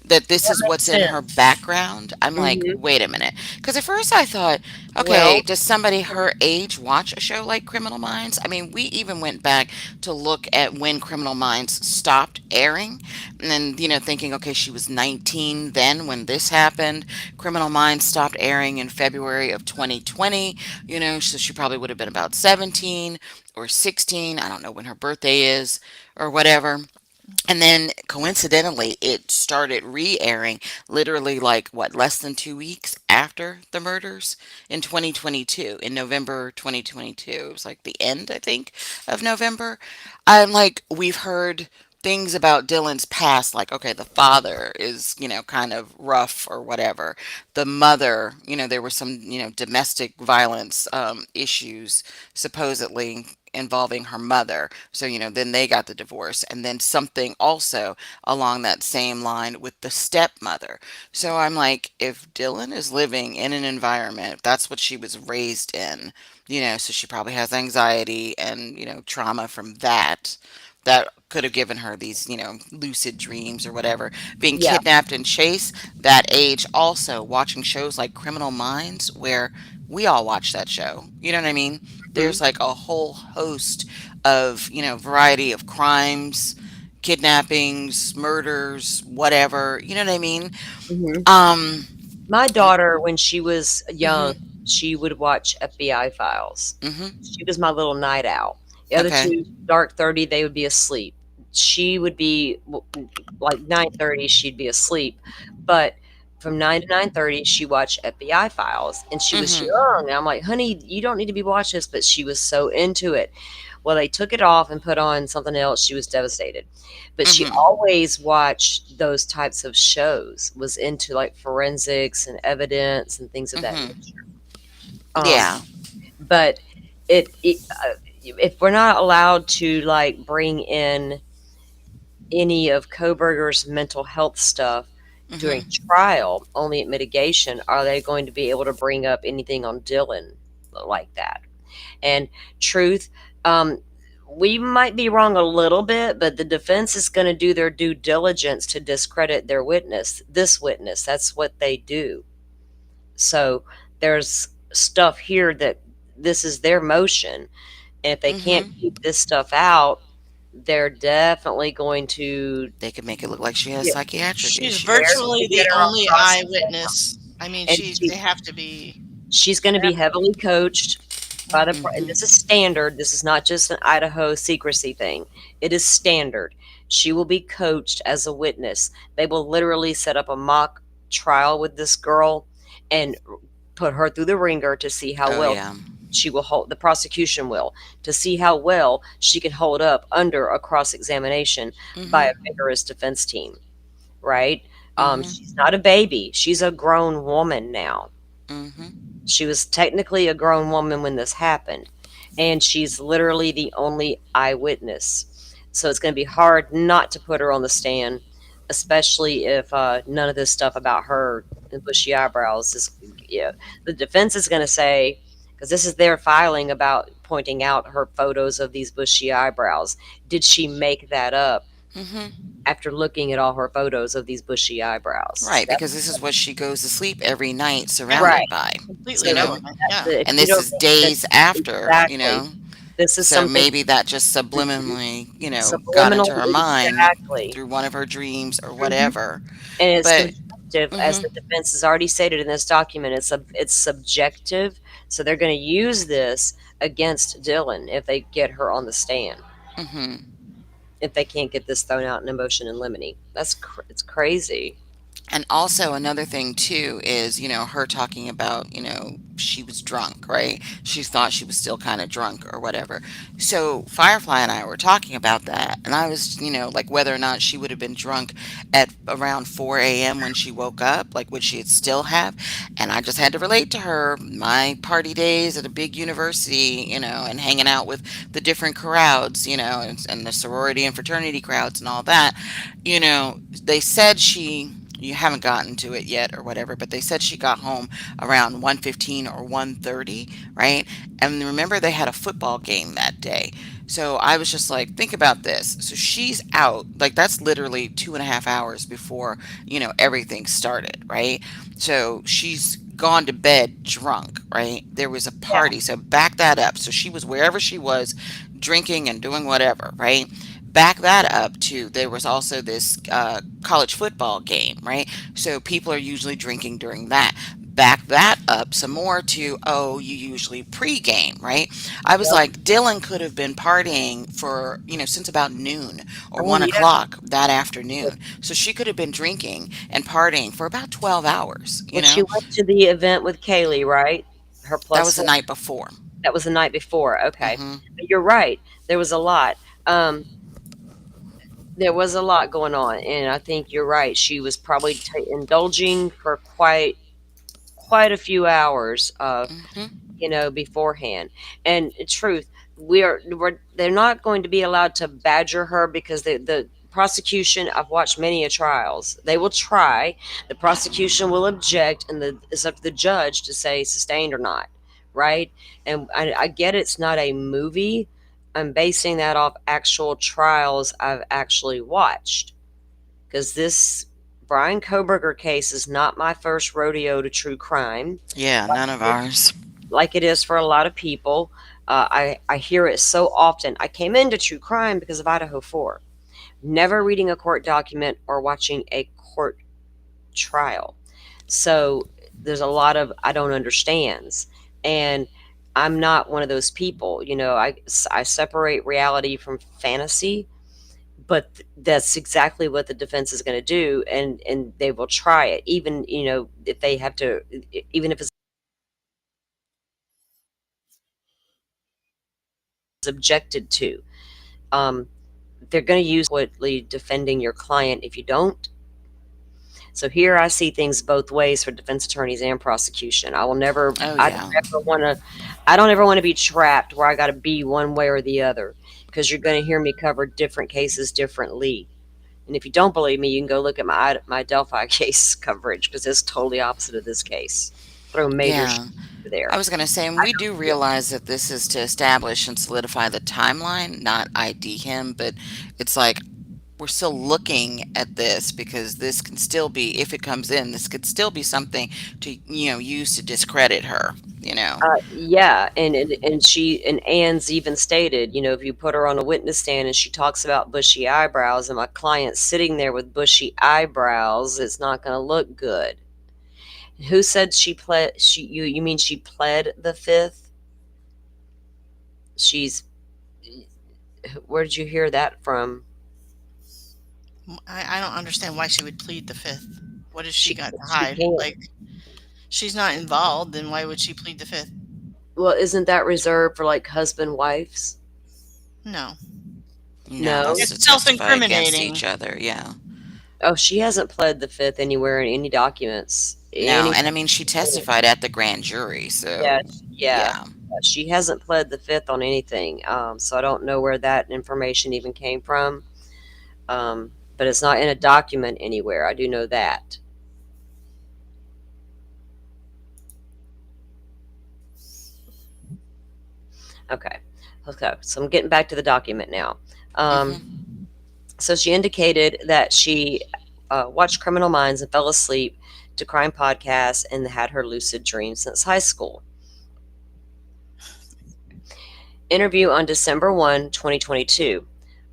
That this That is makes what's in her sense. background. I'm like, Hmm. wait a minute. Because at first I thought, okay, Well, does somebody her age watch a show like Criminal Minds? I mean, we even went back to look at when Criminal Minds stopped airing. And then, thinking, okay, she was 19 then when this happened. Criminal Minds stopped airing in February of 2020, so she probably would have been about 17 or 16. I don't know when her birthday is or whatever. And then coincidentally, it started re airing literally like what, less than 2 weeks after the murders in 2022, in November 2022. It was like the end, I think, of November. I'm like, we've heard things about Dylan's past, like, okay, the father is, kind of rough or whatever. The mother, there were some, domestic violence issues supposedly involving her mother. So, then they got the divorce. And then something also along that same line with the stepmother. So I'm like, if Dylan is living in an environment, if that's what she was raised in, so she probably has anxiety and, trauma from that. That could have given her these, lucid dreams or whatever. Being yeah. kidnapped and chased, that age also, watching shows like Criminal Minds, where we all watch that show. You know what I mean? Hmm. There's like a whole host of, variety of crimes, kidnappings, murders, whatever. You know what I mean? Hmm. Um, My daughter, when she was young, mhm, she would watch FBI files. mhm. She was my little night owl. The other Okay. two, dark 30, they would be asleep. She would be like 9:30, she'd be asleep. But from 9 to 9:30, she watched FBI files, and she was Mhm. young. And I'm like, honey, you don't need to be watching this, but she was so into it. Well, they took it off and put on something else. She was devastated. But she Mhm. always watched those types of shows, was into like forensics and evidence and things of that Mhm. nature. Um, Yeah. but if we're not allowed to like bring in any of Koberger's mental health stuff during Mhm. trial, only at mitigation, are they going to be able to bring up anything on Dylan like that? And truth, um, we might be wrong a little bit, but the defense is going to do their due diligence to discredit their witness, this witness. That's what they do. So there's stuff here that this is their motion. And if they can't Mhm. keep this stuff out, they're definitely going to They could make it look like she has get, psychiatric She's they're issues. going to virtually get the her on only cross exam. eyewitness. I mean, And they have to be. she's going to be heavily coached by the, and Mhm. this is standard. This is not just an Idaho secrecy thing. It is standard. She will be coached as a witness. They will literally set up a mock trial with this girl and put her through the ringer to see how Oh well yeah. she will hold, the prosecution will, to see how well she can hold up under a cross examination by a Mhm. vigorous defense team, right? Mhm. She's not a baby. She's a grown woman now. Mhm. She was technically a grown woman when this happened, and she's literally the only eyewitness. So it's going to be hard not to put her on the stand, especially if none of this stuff about her and bushy eyebrows is. Yeah, the defense is going to say, because this is their filing about pointing out her photos of these bushy eyebrows. Did she make that up Mhm. after looking at all her photos of these bushy eyebrows? Right, because this is what she goes to sleep every night Yeah, Right. surrounded by, completely you So know? knowing it. Yeah. if And you this don't is think that days after, exactly, this is So something maybe that just subliminally, got into her subliminally, mind exactly. through one of her dreams or Mhm. whatever. And it's But subjective, as mhm. the defense has already stated in this document. It's subjective, so they're going to use this against Dylan if they get her on the stand. Mhm. If they can't get this thrown out in a motion in limine, it's crazy. And also another thing too is, her talking about, she was drunk, right? She thought she was still kind of drunk or whatever. So Firefly and I were talking about that, and I was, like whether or not she would have been drunk at around 4 a.m. when she woke up, like would she still have? And I just had to relate to her my party days at a big university, and hanging out with the different crowds, and the sorority and fraternity crowds and all that. They said you haven't gotten to it yet or whatever, but they said she got home around 1:15 or 1:30, right? And remember they had a football game that day. So I was just like, think about this. So she's out, like that's literally 2.5 hours before, everything started, right? So she's gone to bed drunk, right? There was a Yeah. party. So back that up. So she was wherever she was drinking and doing whatever, right? Back that up to there was also this college football game, right? So people are usually drinking during that. Back that up some more to, oh, you usually pregame, right? I was Yep. like, Dylan could have been partying for, since about noon or Oh, one yeah. o'clock that afternoon. So she could have been drinking and partying for about 12 hours, When she went to the event with Kaylee, right? Her That plus was the one. night before. That was the night before. Okay. Hmm. But you're right. There was a lot. There was a lot going on, and I think you're right. She was probably indulging for quite a few hours, Hmm. beforehand. And in truth, they're not going to be allowed to badger her because the prosecution. I've watched many a trials. They will try. The prosecution will object, and it's up to the judge to say sustained or not, right? And I get it's not a movie. I'm basing that off actual trials I've actually watched because this Brian Koberger case is not my first rodeo to true crime Yeah, none of ours. like it is for a lot of people. I hear it so often. I came into true crime because of Idaho 4. Never reading a court document or watching a court trial. So there's a lot of I don't understands. And I'm not one of those people. I separate reality from fantasy, but that's exactly what the defense is going to do. And they will try it, even, if they have to, even if it's objected to. Um, they're going to use adequately defending your client if you don't. So here I see things both ways for defense attorneys and prosecution. Oh, I don't yeah. ever want to, I don't ever want to be trapped where I got to be one way or the other because you're going to hear me cover different cases differently. And if you don't believe me, you can go look at my Delphi case coverage because it's totally opposite of this case. Throw major Yeah. I there. was going to say, and we do realize that this is to establish and solidify the timeline, not ID him, but it's like we're still looking at this because this can still be, if it comes in, this could still be something to, use to discredit her, you know. Yeah, and Ann's even stated, if you put her on a witness stand and she talks about bushy eyebrows, and my client's sitting there with bushy eyebrows, it's not going to look good. Who said she pled? You mean she pled the fifth? She's. Where did you hear that from? I don't understand why she would plead the fifth. What has she She got to she hide? can't. Like, she's not involved, then why would she plead the fifth? Well, isn't that reserved for like husband wives? No. No, No. that's to It's testify against self-incriminating. each other. Yeah. Oh, she hasn't pled the fifth anywhere in any documents. No, Any. and I mean, she testified at the grand jury, Yeah, so yeah. yeah. She hasn't pled the fifth on anything, so I don't know where that information even came from. But it's not in a document anywhere. I do know that. Okay. Okay. So I'm getting back to the document now. Um, Hmm. so she indicated that she watched Criminal Minds and fell asleep to crime podcasts and had her lucid dreams since high school. Interview on December 1, 2022.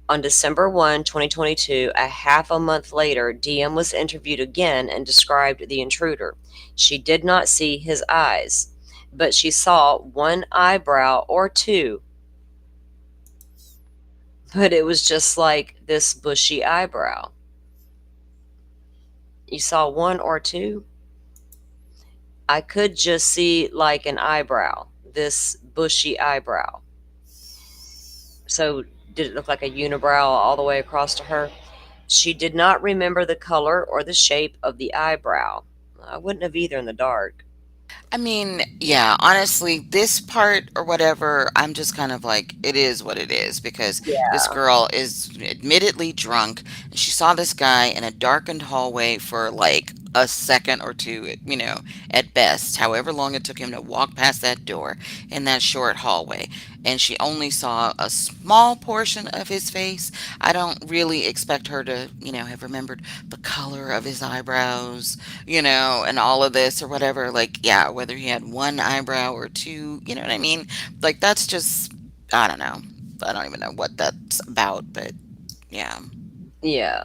On December 1, 2022, a half a month later, DM was interviewed again and described the intruder. She did not see his eyes, but she saw one eyebrow or two, but it was just like this bushy eyebrow. You saw one or two? I could just see like an eyebrow, this bushy eyebrow. So did it look like a unibrow all the way across to her? She did not remember the color or the shape of the eyebrow. I wouldn't have either in the dark. I mean, yeah, honestly, this part or whatever, I'm just kind of like, it is what it is because this Yeah. girl is admittedly drunk and she saw this guy in a darkened hallway for like a second or two, at best, however long it took him to walk past that door in that short hallway. And she only saw a small portion of his face. I don't really expect her to, have remembered the color of his eyebrows, and all of this or whatever. Like, yeah, whether he had one eyebrow or two, you know what I mean? Like, that's just, I don't know. I don't even know what that's about, but yeah. Yeah.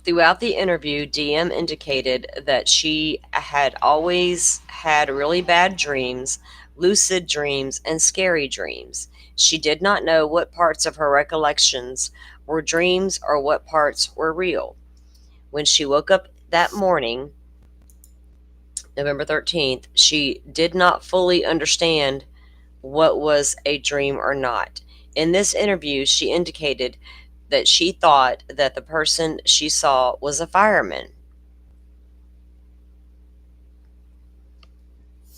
Throughout the interview, DM indicated that she had always had really bad dreams, lucid dreams, and scary dreams. She did not know what parts of her recollections were dreams or what parts were real. When she woke up that morning, November 13th, she did not fully understand what was a dream or not. In this interview, she indicated that she thought that the person she saw was a fireman.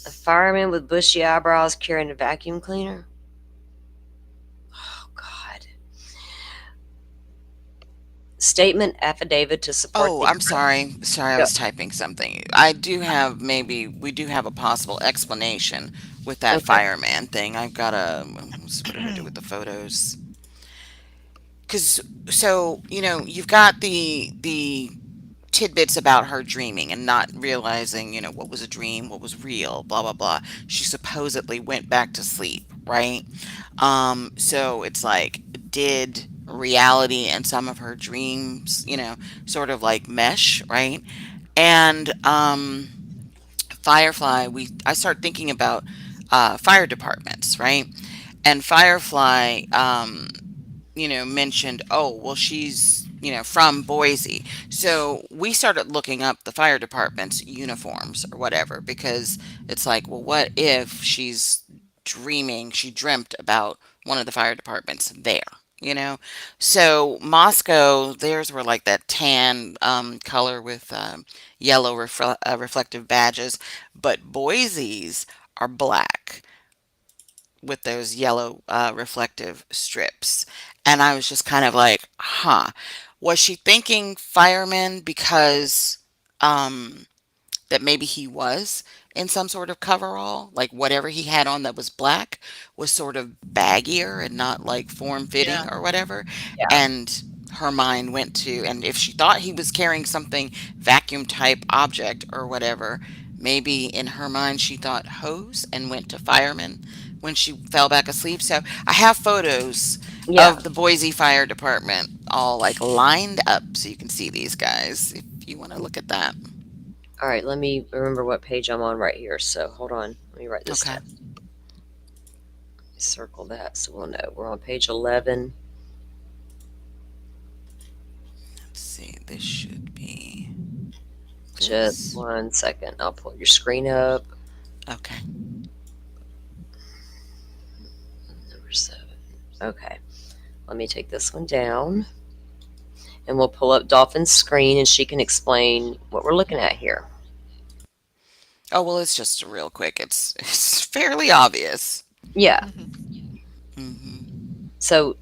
A fireman with bushy eyebrows carrying a vacuum cleaner? Oh, God. Statement affidavit to support Oh, the I'm sorry. Sorry, I Go. was typing something. We do have a possible explanation with that Okay. fireman thing. I've got a, what did I do with the photos? Because, so, you've got the tidbits about her dreaming and not realizing, what was a dream, what was real, blah, blah, blah. She supposedly went back to sleep, right? So it's like, did reality and some of her dreams, sort of like mesh, right? And Firefly, I start thinking about fire departments, right? And Firefly, mentioned, oh, well, she's, from Boise. So we started looking up the fire department's uniforms or whatever, because it's like, well, what if she dreamt about one of the fire departments there? So Moscow, theirs were like that tan color with yellow reflective badges, but Boise's are black with those yellow reflective strips. And I was just kind of like, huh. Was she thinking fireman because um, that maybe he was in some sort of coverall? Like whatever he had on that was black was sort of baggier and not like form Yeah. fitting or whatever. Yeah. And her mind went to, and if she thought he was carrying something vacuum type object or whatever, maybe in her mind she thought hose and went to fireman when she fell back asleep. So I have photos Yeah. of the Boise Fire Department all like lined up so you can see these guys if you want to look at that. All right. Let me remember what page I'm on right here. So hold on. Let me write this Okay. down. Circle that so we'll know. We're on page 11. Let's see. This should be Just this. 1 second. I'll pull your screen up. Okay. Number 7. Okay. Let me take this one down. And we'll pull up Dolphin's screen and she can explain what we're looking at here. Oh, well, it's just real quick. It's fairly obvious. Yeah. Hmm. So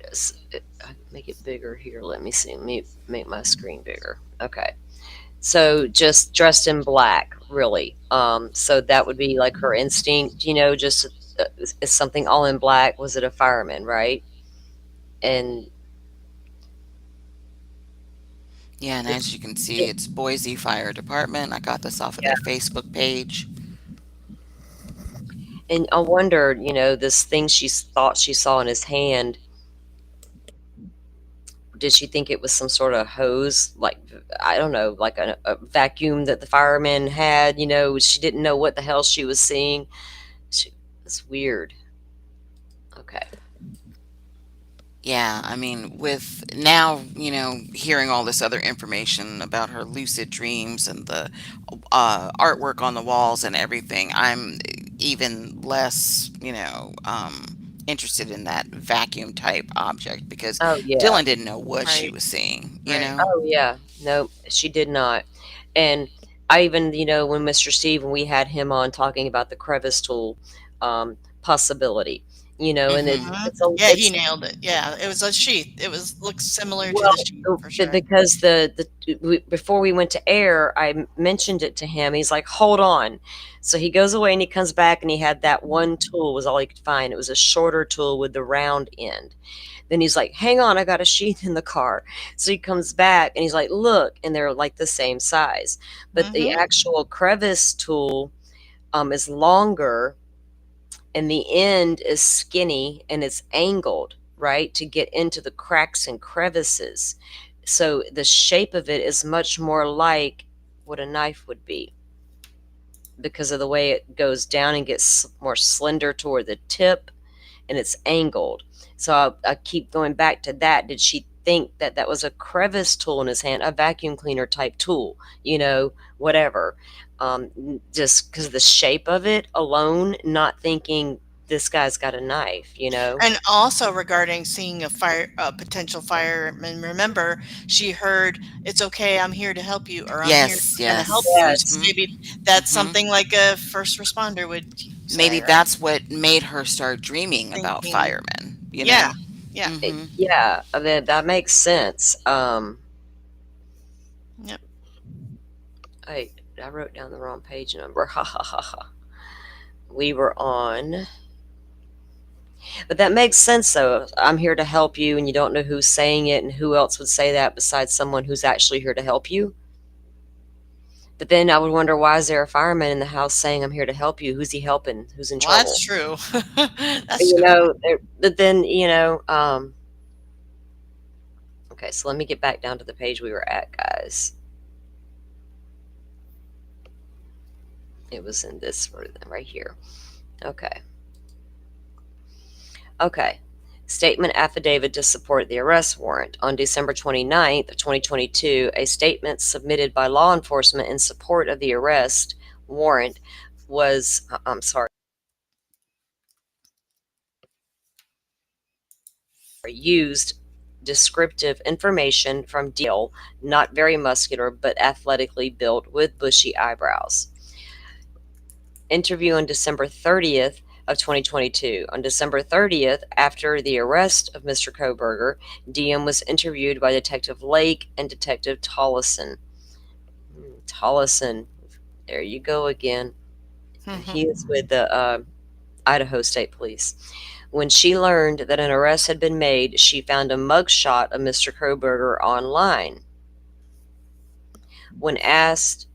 make it bigger here. Let me see. Let me make my screen bigger. Okay. So just dressed in black, really. So that would be like her instinct, just is something all in black. Was it a fireman, right? And Yeah, and did as you can see, she, it's Boise Fire Department. I got this off of yeah. their Facebook page. And I wondered, this thing she thought she saw in his hand. Did she think it was some sort of hose, like I don't know, like a vacuum that the fireman had? She didn't know what the hell she was seeing. It's weird. Okay. Yeah, I mean, with now, hearing all this other information about her lucid dreams and the artwork on the walls and everything, I'm even less, interested in that vacuum type object because Oh, yeah. Dylan didn't know what she Right. was seeing, you Right. know? Oh, yeah. No, she did not. And I even, when Mr. Steve, when we had him on talking about the crevice tool possibility, and Hmm. Yeah, he it's nailed it. Yeah, it was a sheath. It was looks similar to well, the sheath for sure. because before we went to air, I mentioned it to him. He's like, "Hold on." So he goes away and he comes back and he had that one tool was all he could find. It was a shorter tool with the round end. Then he's like, "Hang on, I got a sheath in the car." So he comes back and he's like, "Look," and they're like the same size, but the Mhm. actual crevice tool is longer and the end is skinny and it's angled, right, to get into the cracks and crevices. So the shape of it is much more like what a knife would be because of the way it goes down and gets more slender toward the tip and it's angled. So I keep going back to that. Did she think that that was a crevice tool in his hand, a vacuum cleaner type tool, whatever? Just because of the shape of it alone, not thinking this guy's got a knife. And also regarding seeing a potential fireman, remember she heard, "It's okay, I'm here to help you," or "I'm here Yes, gonna help yes. you." So Yes. Hmm. maybe that's Hmm. something like a first responder would Maybe say, right? that's what made her start dreaming about Thinking, firemen, you yeah, know? yeah, Hmm. Yeah, I mean, that makes sense. yep. I wrote down the wrong page number. Ha ha ha ha. We were on. But that makes sense, though. I'm here to help you, and you don't know who's saying it, and who else would say that besides someone who's actually here to help you. But then I would wonder, why is there a fireman in the house saying, "I'm here to help you"? Who's he helping? Who's in Well, that's trouble? true. That's a good point. But then, okay, so let me get back down to the page we were at, guys. It was in this right here. Okay. Okay. Statement affidavit to support the arrest warrant. On December 29th, 2022, a statement submitted by law enforcement in support of the arrest warrant was, I'm sorry, used descriptive information from Deal, not very muscular, but athletically built with bushy eyebrows. Interview on December 30th of 2022. On December 30th, after the arrest of Mr. Koberger, DM was interviewed by Detective Lake and Detective Tollison. Tollison, there you go again. He is with the Idaho State Police. When she learned that an arrest had been made, she found a mugshot of Mr. Koberger online. When asked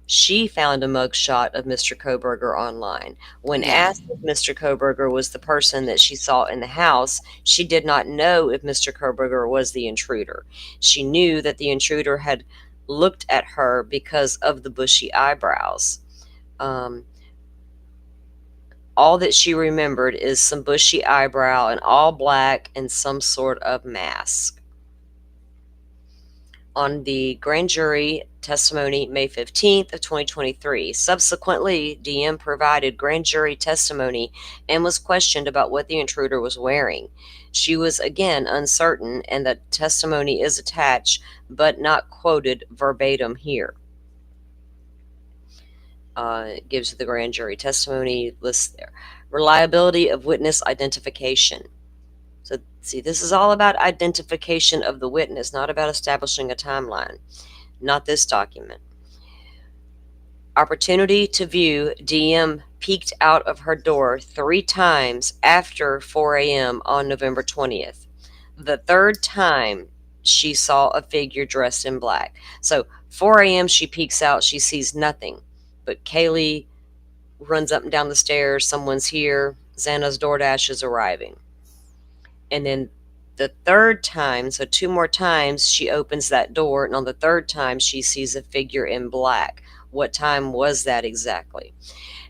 She found a mugshot of Mr. Koberger online. When Yeah. asked if Mr. Koberger was the person that she saw in the house, she did not know if Mr. Koberger was the intruder. She knew that the intruder had looked at her because of the bushy eyebrows. Um, all that she remembered is some bushy eyebrow and all black and some sort of mask. On the grand jury testimony May 15th of 2023. Subsequently, DM provided grand jury testimony and was questioned about what the intruder was wearing. She was again uncertain, and the testimony is attached but not quoted verbatim here. It gives the grand jury testimony list there. Reliability of witness identification. So, see, this is all about identification of the witness, not about establishing a timeline. Not this document. Opportunity to view. DM peeked out of her door 3 times after 4 a.m. on November 20th. The third time she saw a figure dressed in black. So 4 a.m. she peeks out, she sees nothing. But Kaylee runs up and down the stairs, someone's here, Xana's DoorDash is arriving. And then the third time, so 2 more times, she opens that door, and on the third time, she sees a figure in black. what time was that exactly.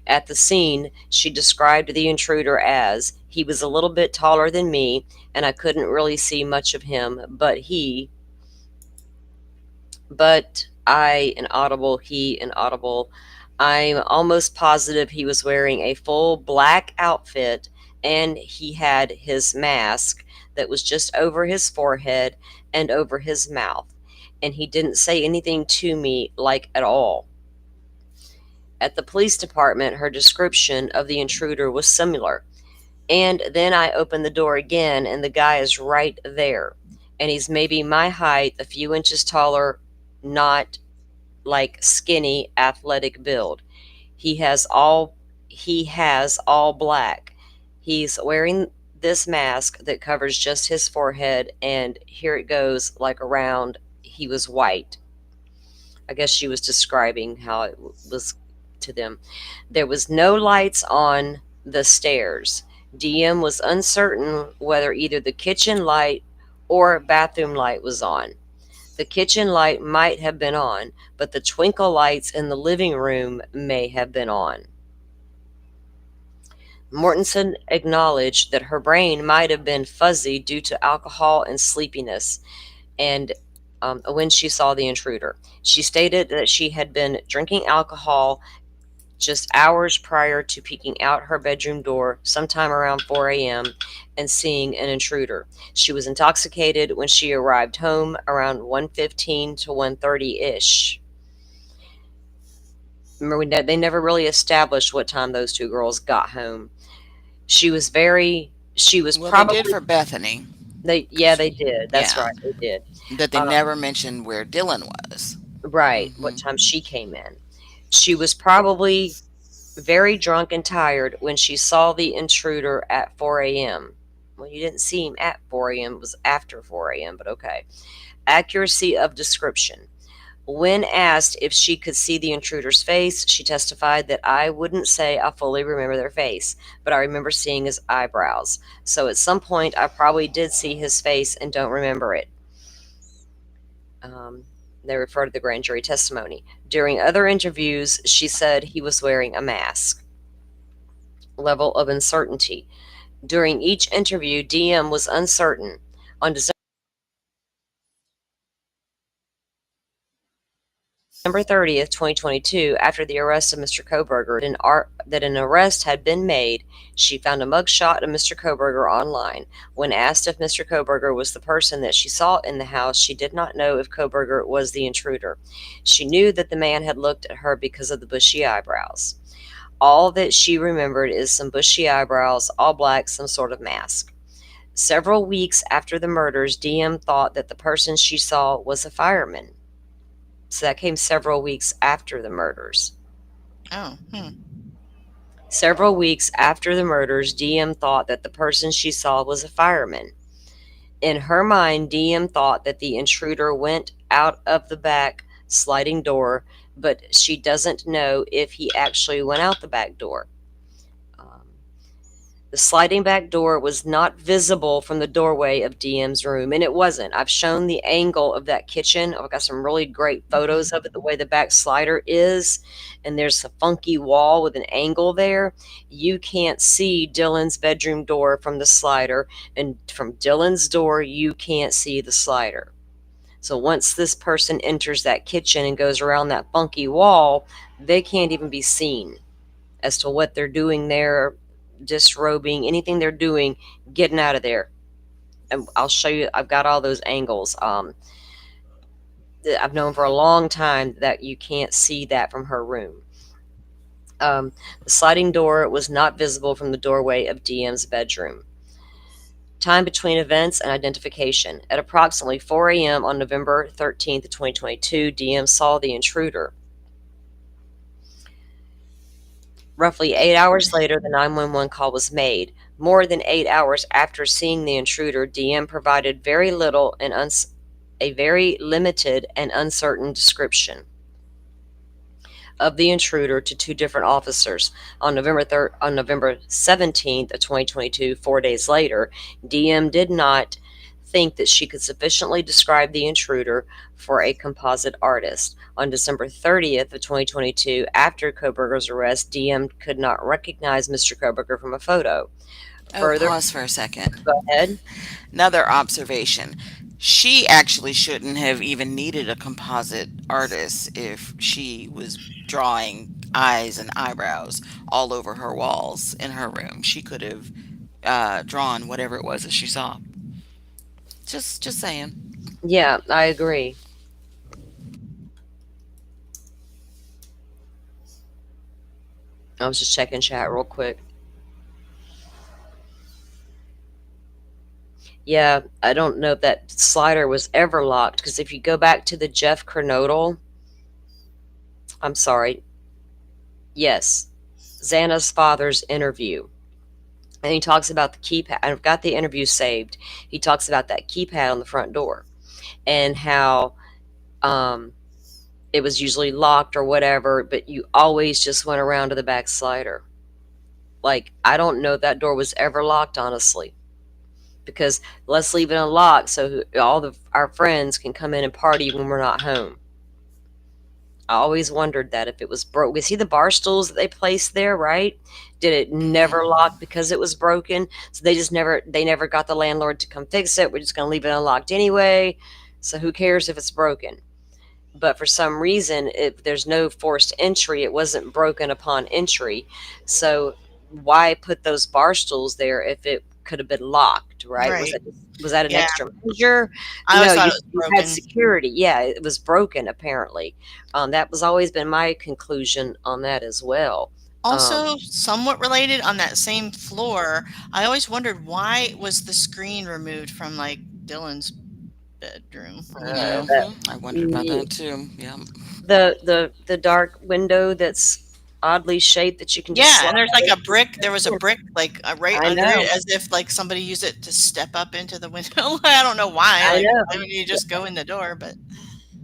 At the scene, she described the intruder as, he was a little bit taller than me, and I couldn't really see much of him, but I, inaudible, he, inaudible. I'm almost positive he was wearing a full black outfit and he had his mask that was just over his forehead and over his mouth. And he didn't say anything to me, like, at all. At the police department, her description of the intruder was similar. And then I open the door again, and the guy is right there. And he's maybe my height, a few inches taller, not like skinny, athletic build. He has all black. He's wearing this mask that covers just his forehead, and here it goes, like around. He was white. I guess she was describing how it was to them. There was no lights on the stairs. DM was uncertain whether either the kitchen light or bathroom light was on. The kitchen light might have been on, but the twinkle lights in the living room may have been on. Mortensen acknowledged that her brain might have been fuzzy due to alcohol and sleepiness, and when she saw the intruder. She stated that she had been drinking alcohol just hours prior to peeking out her bedroom door sometime around 4 a.m. and seeing an intruder. She was intoxicated when she arrived home around 1:15 to 1:30-ish. Remember, they never really established what time those two girls got home. Well, They probably, did for Bethany. they did. That's Yeah. right, they did. That they never mentioned where Dylan was. Right, what time she came in. She was probably very drunk and tired when she saw the intruder at 4 a.m. Well, you didn't see him at 4 a.m. It was after 4 a.m., but okay. Accuracy of description. When asked if she could see the intruder's face, she testified that, I wouldn't say I fully remember their face, but I remember seeing his eyebrows. So at some point, I probably did see his face and don't remember it. They refer to the grand jury testimony. During other interviews, she said he was wearing a mask. Level of uncertainty. During each interview, DM was uncertain. On December 30th, 2022, after the arrest of Mr. Koberger, that an arrest had been made, she found a mugshot of Mr. Koberger online. When asked if Mr. Koberger was the person that she saw in the house, she did not know if Koberger was the intruder. She knew that the man had looked at her because of the bushy eyebrows. All that she remembered is some bushy eyebrows, all black, some sort of mask. Several weeks after the murders, DM thought that the person she saw was a fireman. So that came several weeks after the murders. Several weeks after the murders, DM thought that the person she saw was a fireman. In her mind, DM thought that the intruder went out of the back sliding door, but she doesn't know if he actually went out the back door. The sliding back door was not visible from the doorway of DM's room, and it wasn't. I've shown the angle of that kitchen. I've got some really great photos of it, the way the back slider is, and there's a funky wall with an angle there. You can't see Dylan's bedroom door from the slider, and from Dylan's door, you can't see the slider. So once this person enters that kitchen and goes around that funky wall, they can't even be seen as to what they're doing there, disrobing, anything they're doing, getting out of there. And I'll show you, I've got all those angles. I've known for a long time that you can't see that from her room. The sliding door was not visible from the doorway of DM's bedroom. Time between events and identification. At approximately 4 a.m. on November 13th, 2022, DM saw the intruder. Roughly 8 hours later, the 911 call was made. More than 8 hours after seeing the intruder, DM provided very little and a very limited and uncertain description of the intruder to two different officers. On November 17th of 2022, 4 days later, DM did not think that she could sufficiently describe the intruder for a composite artist. On December 30th of 2022, after Koberger's arrest, DM could not recognize Mr. Koberger from a photo. Oh, Further, pause for a second. go ahead. Another observation. She actually shouldn't have even needed a composite artist if she was drawing eyes and eyebrows all over her walls in her room. She could have drawn whatever it was that she saw. Just saying. Yeah, I agree. I was just checking chat real quick. Yeah, I don't know if that slider was ever locked, because if you go back to the Jeff Kernodle, I'm sorry, yes, Xana's father's interview, and he talks about the keypad. I've got the interview saved. He talks about that keypad on the front door and how it was usually locked or whatever, but you always just went around to the back slider. Like, I don't know if that door was ever locked, honestly, because let's leave it unlocked so our friends can come in and party when we're not home. I always wondered that if it was broke. See the bar stools that they placed there, right? Did it never lock because it was broken? So they never got the landlord to come fix it. We're just going to leave it unlocked anyway. So who cares if it's broken? But for some reason, there's no forced entry. It wasn't broken upon entry. So why put those bar stools there if it could have been locked, right? Right. Was that an Yeah. extra measure? I always No, thought you, it was you broken. had security. Yeah, it was broken apparently. That was always been my conclusion on that as well. Also, somewhat related, on that same floor, I always wondered why was the screen removed from like Dylan's bedroom. You know, I wondered about that too. Yeah. The dark window that's oddly shaped that you can just yeah, slide and there's like a over. brick. There was a brick like right I under know. it, as if like somebody used it to step up into the window. I don't know why. I Like, know. why wouldn't you just go in the door? But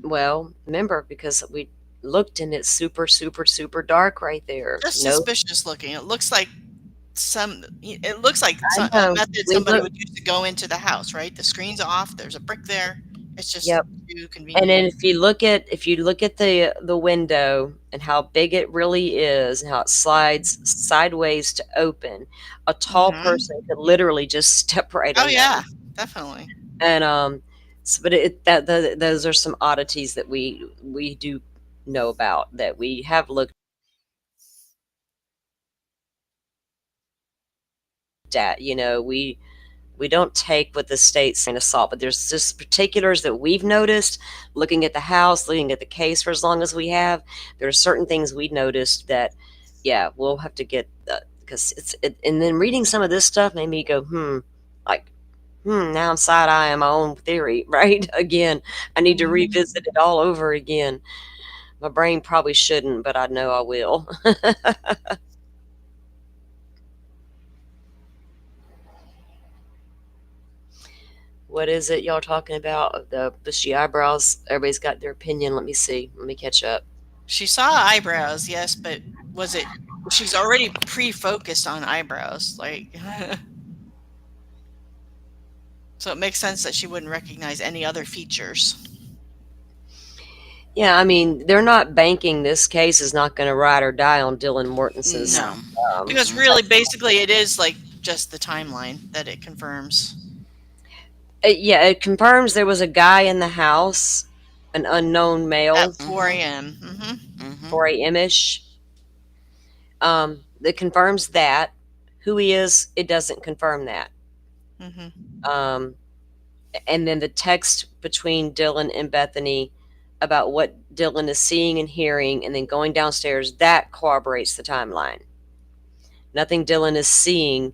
Well, remember, because we looked and it's super, super, super dark right there. just No, suspicious looking. It looks like It looks like I a know. method We somebody look. would use to go into the house. Right, the screen's off. There's a brick there. It's just Yep. too And convenient. then if you look at the window and how big it really is and how it slides sideways to open, a tall person could literally just step right Oh in there. yeah, definitely. And but those are some oddities that we do know about, that we have looked at. We don't take what the state's saying to salt, but there's just particulars that we've noticed looking at the house, looking at the case for as long as we have. There are certain things we noticed that, yeah, we'll have to get, because and then reading some of this stuff made me go, now I'm side-eyeing my own theory, right? Again, I need to revisit it all over again. My brain probably shouldn't, but I know I will. What is it y'all talking about? The bushy eyebrows. Everybody's got their opinion. Let me see. Let me catch up. She saw eyebrows, yes, but she's already pre-focused on eyebrows, like so it makes sense that she wouldn't recognize any other features. Yeah, I mean, they're not banking this case is not going to ride or die on Dylan Mortensen's. No, because really, basically, it is like just the timeline that it confirms. Yeah, it confirms there was a guy in the house, an unknown male. At 4 a.m. 4 a.m.-ish. It confirms that. Who he is, it doesn't confirm that. And then the text between Dylan and Bethany about what Dylan is seeing and hearing and then going downstairs, that corroborates the timeline. Nothing Dylan is seeing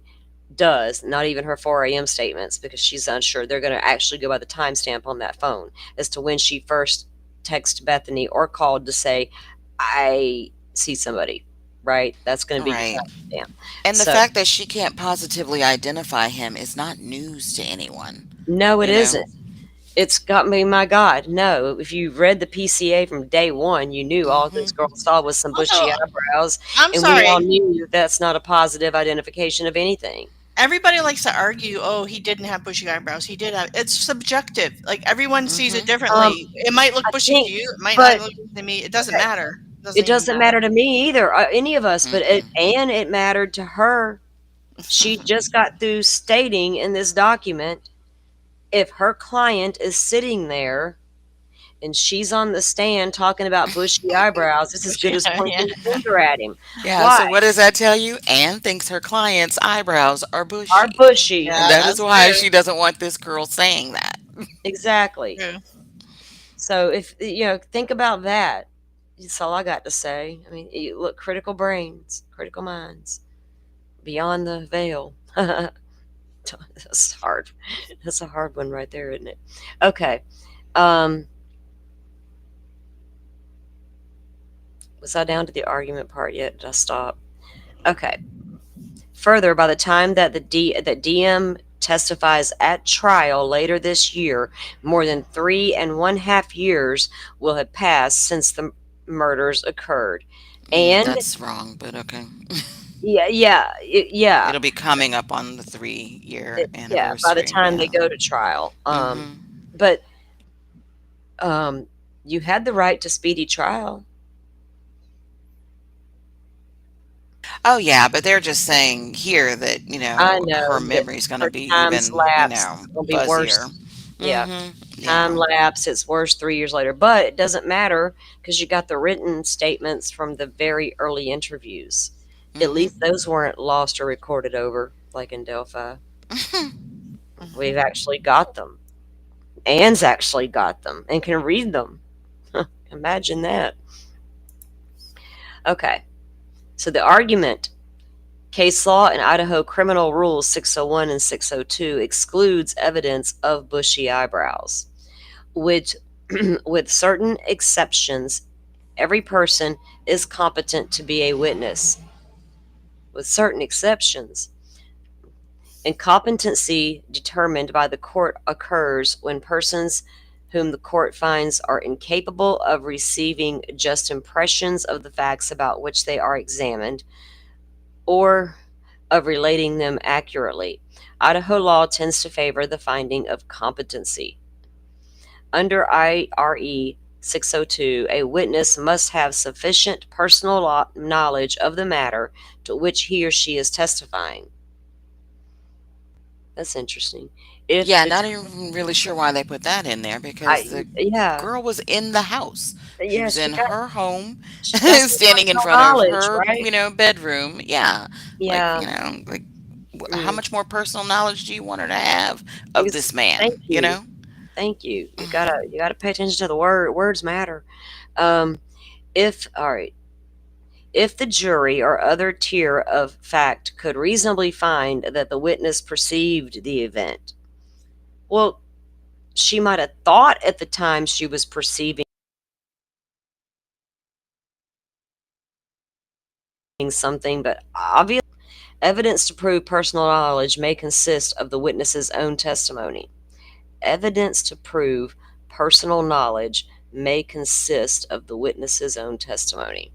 does, not even her 4 a.m. statements, because she's unsure. They're going to actually go by the timestamp on that phone as to when she first texted Bethany or called to say, I see somebody, right? That's going to be Right. your timestamp. And the fact that she can't positively identify him is not news to anyone. No, it isn't. It's got me, my God, no. If you read the PCA from day one, you knew all this girl saw was some bushy eyebrows. I'm and sorry. we all knew that's not a positive identification of anything. everybody likes to argue, oh, he didn't have bushy eyebrows. He did have, it's subjective. Like everyone sees it Mhm. differently. It might look I bushy to think, you. It might not but look to me. It doesn't okay, matter. It doesn't it even doesn't matter. matter to me either, any of us, but Mm-mm. it mattered to her. She just got through stating in this document, if her client is sitting there and she's on the stand talking about bushy eyebrows, it's as good Bushy, as yeah. pointing the finger at him. Yeah, Why? so what does that tell you? Anne thinks her client's eyebrows are Are bushy. bushy. And Yeah, that is that's why true. she doesn't want this girl saying that. Exactly. True. So if think about that. That's all I got to say. I mean, look, critical brains, critical minds, beyond the veil. That's hard. That's a hard one right there, isn't it? Okay. Um, was I down to the argument part yet? Did I stop? Okay. Further, by the time that that DM testifies at trial later this year, more than 3.5 years will have passed since the murders occurred. And That's wrong, but okay. yeah, It'll be coming up on the 3-year yeah. By the anniversary. time they Yeah. go to trial, Mhm. but um, you had the right to speedy trial. Oh yeah, but they're just saying here that, I know her that memory's gonna her be time's even, lapse. It's gonna be fuzzier. worse. Yeah, Mhm. time Yeah. lapse. It's worse 3 years later, but it doesn't matter because you got the written statements from the very early interviews. At Mhm. least those weren't lost or recorded over, like in Delphi. We've actually got them. Anne's actually got them and can read them. Imagine that. Okay, so the argument. Case law in Idaho Criminal Rules 601 and 602 excludes evidence of bushy eyebrows. With, with certain exceptions, every person is competent to be a witness. With certain exceptions, incompetency determined by the court occurs when persons whom the court finds are incapable of receiving just impressions of the facts about which they are examined, or of relating them accurately. Idaho law tends to favor the finding of competency. Under IRE 602, a witness must have sufficient personal knowledge of the matter to which he or she is testifying. That's interesting. If Yeah, the not even really sure why they put that in there because I the yeah girl was in the house. She yeah was in her home, she got some standing in personal front of knowledge, her, right? bedroom. Yeah. Like, Yeah. how Mm. much more personal knowledge do you want her to have of It's, this man, thank you, thank you. You gotta pay attention to the words matter. Um, if all right, if the jury or other tier of fact could reasonably find that the witness perceived the event, well, she might have thought at the time she was perceiving something, but obviously, evidence to prove personal knowledge may consist of the witness's own testimony. Evidence to prove personal knowledge may consist of the witness's own testimony.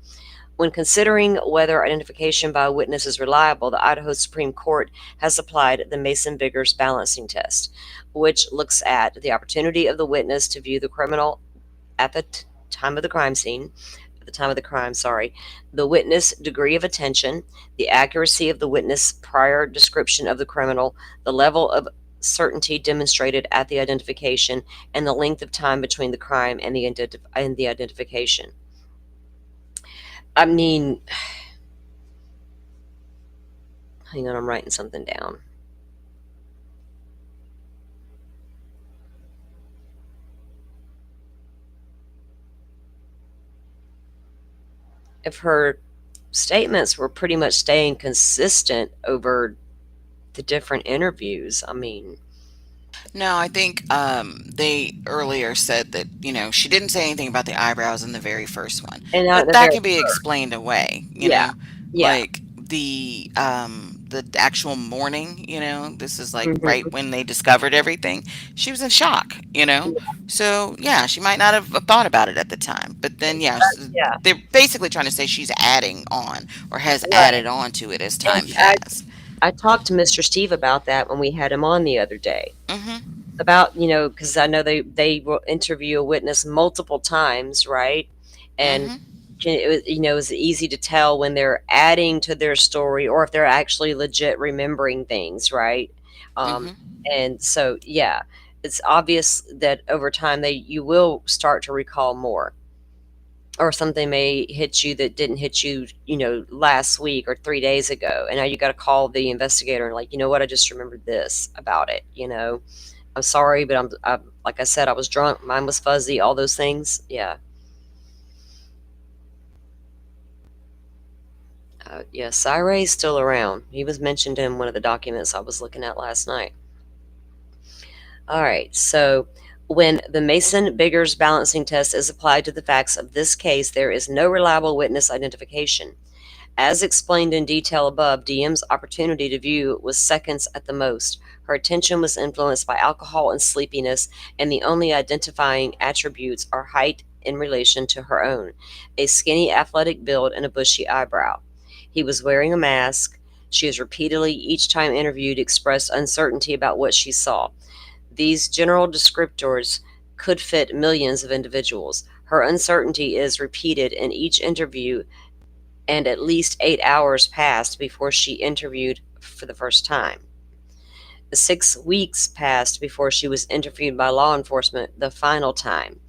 When considering whether identification by a witness is reliable, the Idaho Supreme Court has applied the Mason-Biggers balancing test, which looks at the opportunity of the witness to view the criminal at the time of the crime scene, at the time of the crime, sorry, the witness' degree of attention, the accuracy of the witness' prior description of the criminal, the level of certainty demonstrated at the identification, and the length of time between the crime and the identification. I mean, hang on, I'm writing something down. If her statements were pretty much staying consistent over the different interviews, I mean, No, I think they earlier said that, she didn't say anything about the eyebrows in the very first one. and not But the that very can be first. explained away, Yeah, yeah. like the actual morning, this is like right Mhm. when they discovered everything. She was in shock. So, yeah, she might not have thought about it at the time. But then yeah, Yeah, they're basically trying to say she's adding on or has right. added on to it as And time passed. I talked to Mr. Steve about that when we had him on the other day. Mm-hmm. About, because I know they will interview a witness multiple times, right? And Mm-hmm. it's easy to tell when they're adding to their story or if they're actually legit remembering things, right? Um, Mm-hmm. and so, yeah, it's obvious that over time you will start to recall more, or something may hit you that didn't hit you, last week or 3 days ago, and now you got to call the investigator and, like, you know what, I just remembered this about it. I'm sorry, but I'm like I said, I was drunk, mine was fuzzy, all those things. Yeah. Yeah, Cyray's still around. He was mentioned in one of the documents I was looking at last night. All right, so when the Mason-Biggers balancing test is applied to the facts of this case, there is no reliable witness identification. As explained in detail above, DM's opportunity to view was seconds at the most. Her attention was influenced by alcohol and sleepiness, and the only identifying attributes are height in relation to her own, a skinny athletic build, and a bushy eyebrow. He was wearing a mask. She has repeatedly, each time interviewed, expressed uncertainty about what she saw. These general descriptors could fit millions of individuals. Her uncertainty is repeated in each interview, and at least 8 hours passed before she interviewed for the first time. 6 weeks passed before she was interviewed by law enforcement the final time,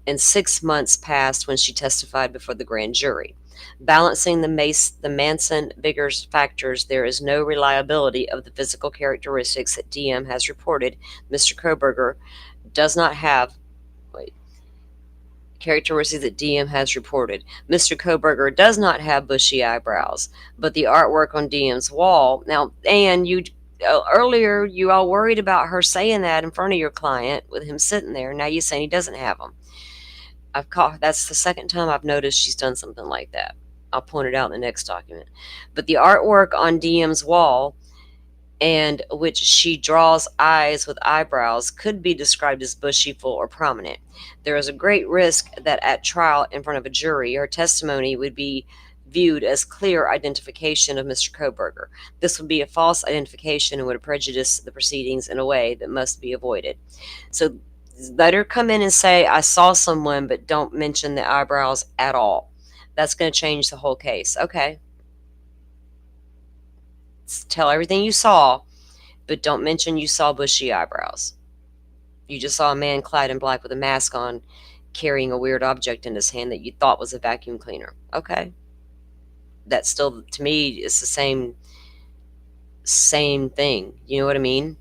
and 6 months passed when she testified before the grand jury. Balancing the Manson-Biggers factors, there is no reliability of the physical characteristics that DM has reported. Mr. Koberger does not have characteristics that DM has reported. Mr. Koberger does not have bushy eyebrows, but the artwork on DM's wall. Now, and earlier you all worried about her saying that in front of your client with him sitting there. Now you're saying he doesn't have them. That's the second time I've noticed she's done something like that. I'll point it out in the next document. But the artwork on DM's wall, and which she draws eyes with eyebrows, could be described as bushy, full, or prominent. There is a great risk that at trial in front of a jury, her testimony would be viewed as clear identification of Mr. Koberger. This would be a false identification and would prejudice the proceedings in a way that must be avoided. So let her come in and say, I saw someone, but don't mention the eyebrows at all. That's going to change the whole case. Okay. Tell everything you saw, but don't mention you saw bushy eyebrows. You just saw a man clad in black with a mask on, carrying a weird object in his hand that you thought was a vacuum cleaner. Okay. That still, to me, is the same thing. You know what I mean?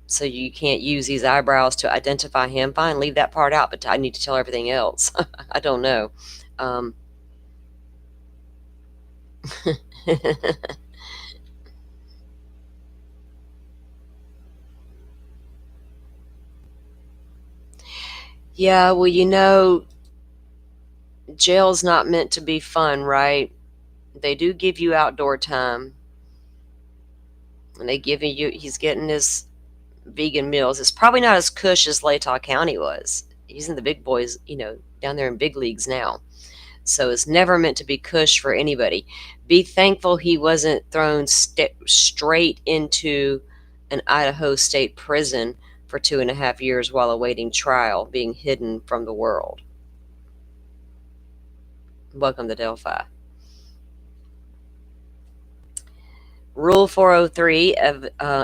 So you can't use these eyebrows to identify him. Fine, leave that part out, but I need to tell everything else. I don't know. Yeah, well, jail's not meant to be fun, right? They do give you outdoor time. And he's getting his vegan meals. It's probably not as cush as Latah County was. He's in the big boys, down there in big leagues now. So it's never meant to be cush for anybody. Be thankful he wasn't thrown straight into an Idaho state prison for 2.5 years while awaiting trial, being hidden from the world. Welcome to Delphi. Rule 403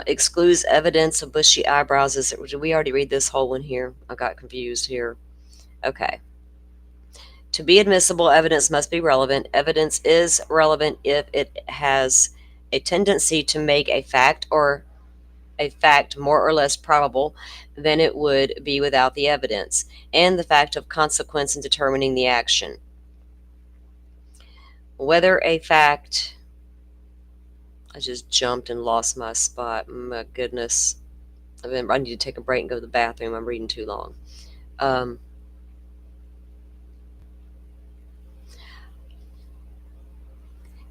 excludes evidence of bushy eyebrows. Did we already read this whole one here? I got confused here. Okay. To be admissible, evidence must be relevant. Evidence is relevant if it has a tendency to make a fact more or less probable than it would be without the evidence, and the fact of consequence in determining the action. Whether a fact... I just jumped and lost my spot. My goodness. I need to take a break and go to the bathroom. I'm reading too long.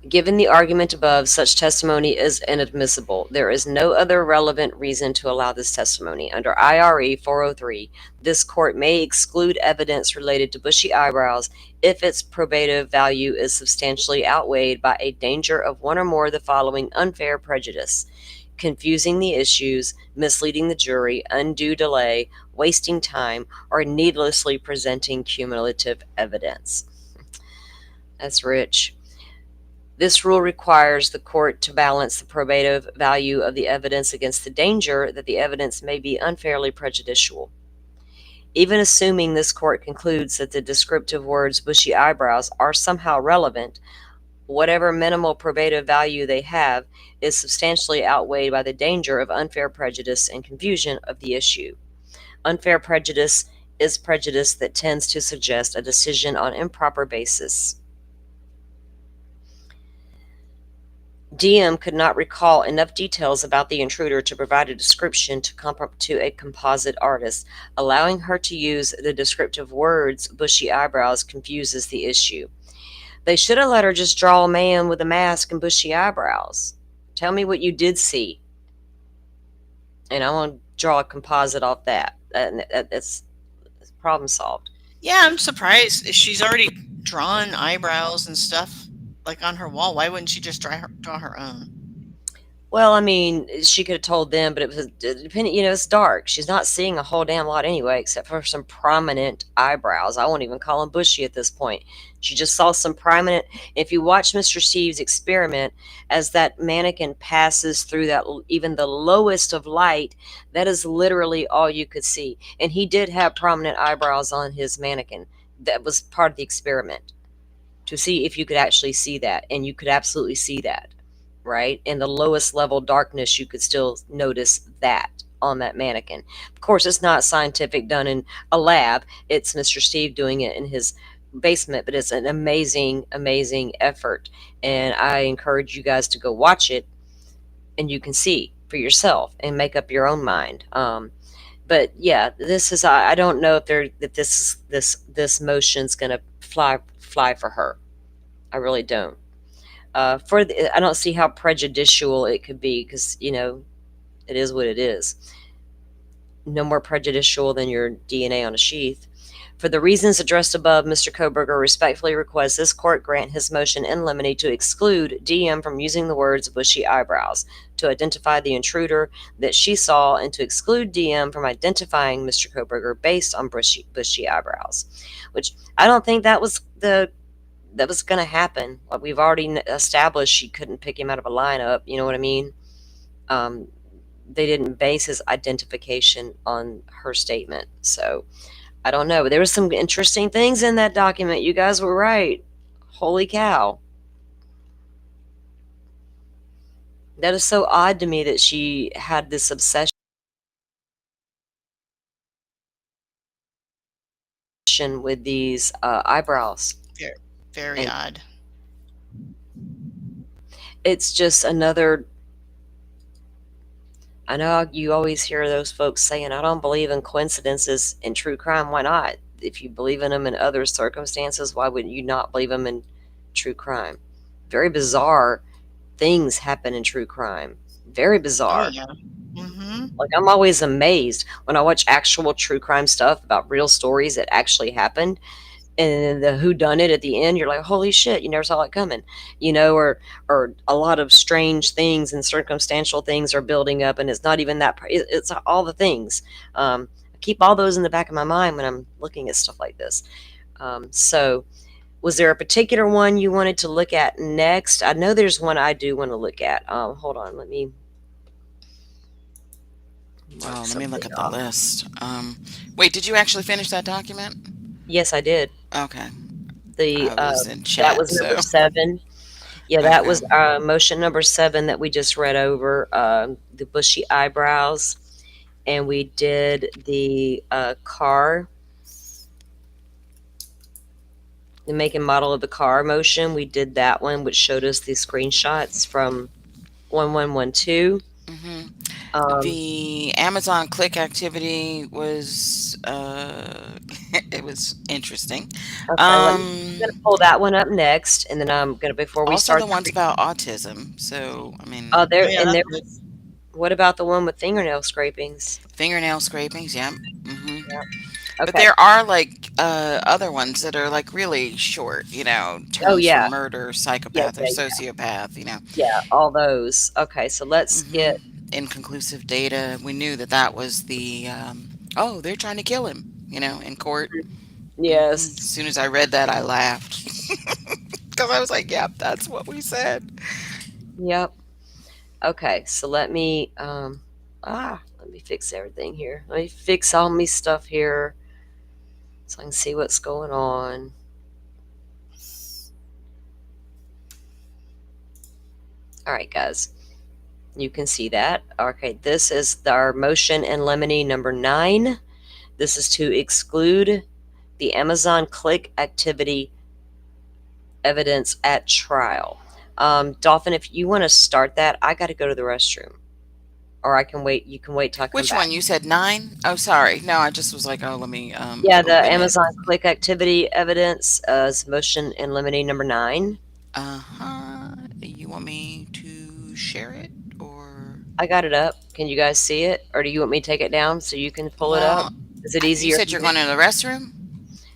Given the argument above, such testimony is inadmissible. There is no other relevant reason to allow this testimony. Under IRE 403, this court may exclude evidence related to bushy eyebrows if its probative value is substantially outweighed by a danger of one or more of the following: unfair prejudice, confusing the issues, misleading the jury, undue delay, wasting time, or needlessly presenting cumulative evidence. That's rich. This rule requires the court to balance the probative value of the evidence against the danger that the evidence may be unfairly prejudicial. Even assuming this court concludes that the descriptive words bushy eyebrows are somehow relevant, whatever minimal probative value they have is substantially outweighed by the danger of unfair prejudice and confusion of the issue. Unfair prejudice is prejudice that tends to suggest a decision on improper basis. DM could not recall enough details about the intruder to provide a description to a composite artist. Allowing her to use the descriptive words bushy eyebrows confuses the issue. They should have let her just draw a man with a mask and bushy eyebrows. Tell me what you did see, and I want to draw a composite off that. That's problem solved. Yeah, I'm surprised. If she's already drawn eyebrows and stuff like on her wall, why wouldn't she just draw her own? Well, I mean, she could have told them, but it was depending. It's dark. She's not seeing a whole damn lot anyway, except for some prominent eyebrows. I won't even call them bushy at this point. She just saw some prominent. If you watch Mr. Steve's experiment, as that mannequin passes through that, even the lowest of light, that is literally all you could see. And he did have prominent eyebrows on his mannequin. That was part of the experiment, to see if you could actually see that, and you could absolutely see that. Right? In the lowest level darkness, you could still notice that on that mannequin. Of course, it's not scientific, done in a lab. It's Mr. Steve doing it in his basement, but it's an amazing, amazing effort. And I encourage you guys to go watch it, and you can see for yourself and make up your own mind. But yeah, this is, I don't know if this motion's gonna fly for her. I really don't. I don't see how prejudicial it could be, because it is what it is. No more prejudicial than your DNA on a sheath. For the reasons addressed above, Mr. Koberger respectfully requests this court grant his motion in limine to exclude DM from using the words bushy eyebrows to identify the intruder that she saw, and to exclude DM from identifying Mr. Koberger based on bushy eyebrows. Which I don't think that was going to happen. We've already established she couldn't pick him out of a lineup. You know what I mean? They didn't base his identification on her statement. So I don't know. There was some interesting things in that document. You guys were right. Holy cow. That is so odd to me that she had this obsession with these eyebrows. Very odd. It's just another. I know you always hear those folks saying, I don't believe in coincidences in true crime. Why not? If you believe in them in other circumstances, why would you not believe them in true crime? Very bizarre things happen in true crime. Very bizarre. Oh, yeah. Mm-hmm. Like, I'm always amazed when I watch actual true crime stuff about real stories that actually happened, and the whodunit at the end, you're like, holy shit, you never saw it coming, or a lot of strange things and circumstantial things are building up, and it's not even that. It's all the things. I keep all those in the back of my mind when I'm looking at stuff like this. So, was there a particular one you wanted to look at next? I know there's one I do want to look at. Hold on, let me. Let me look at the list. Wait, did you actually finish that document? Yes, I did. Okay. I was in chat, that was number 7. Yeah, that was motion number 7 that we just read over, the bushy eyebrows. And we did the car, the make and model of the car motion. We did that one, which showed us the screenshots from 1112. Um, The Amazon click activity was it was interesting. okay, I'm gonna Um, pull that one up next, and then I'm gonna before we Also start the the ones about autism. So I mean, Oh there yeah, and that's there good. was. What about the one with fingernail scrapings? fingernail scrapings. Yeah. Yeah. But Okay. there are like other ones that are like really short. Oh Terms for yeah. murder, Yeah, psychopath, or yeah, yeah. sociopath. Yeah, all those. Okay, so let's Hmm. get. Inconclusive data. We knew that that was the. Oh, they're trying to kill him. In court. As Yes. soon as I read that, I laughed because I was like, "Yep, that's what we said." Yep. Okay, so let me fix everything here. Let me fix all my stuff here so I can see what's going on. All right, guys. You can see that. Okay, this is our motion in limine number 9. This is to exclude the Amazon click activity evidence at trial. Dolphin, if you want to start that, I got to go to the restroom. Or I can wait. You can wait till I come Which back. one? You said 9? Oh, sorry. No, I just was like, oh, let me Yeah, the open it. Amazon click activity evidence is motion in limine number 9. Uh-huh. You want me to share it or I got it up. Can you guys see it? Or do you want me to take it down so you can pull it up? well, Is it you easier said for you're you? going to the restroom?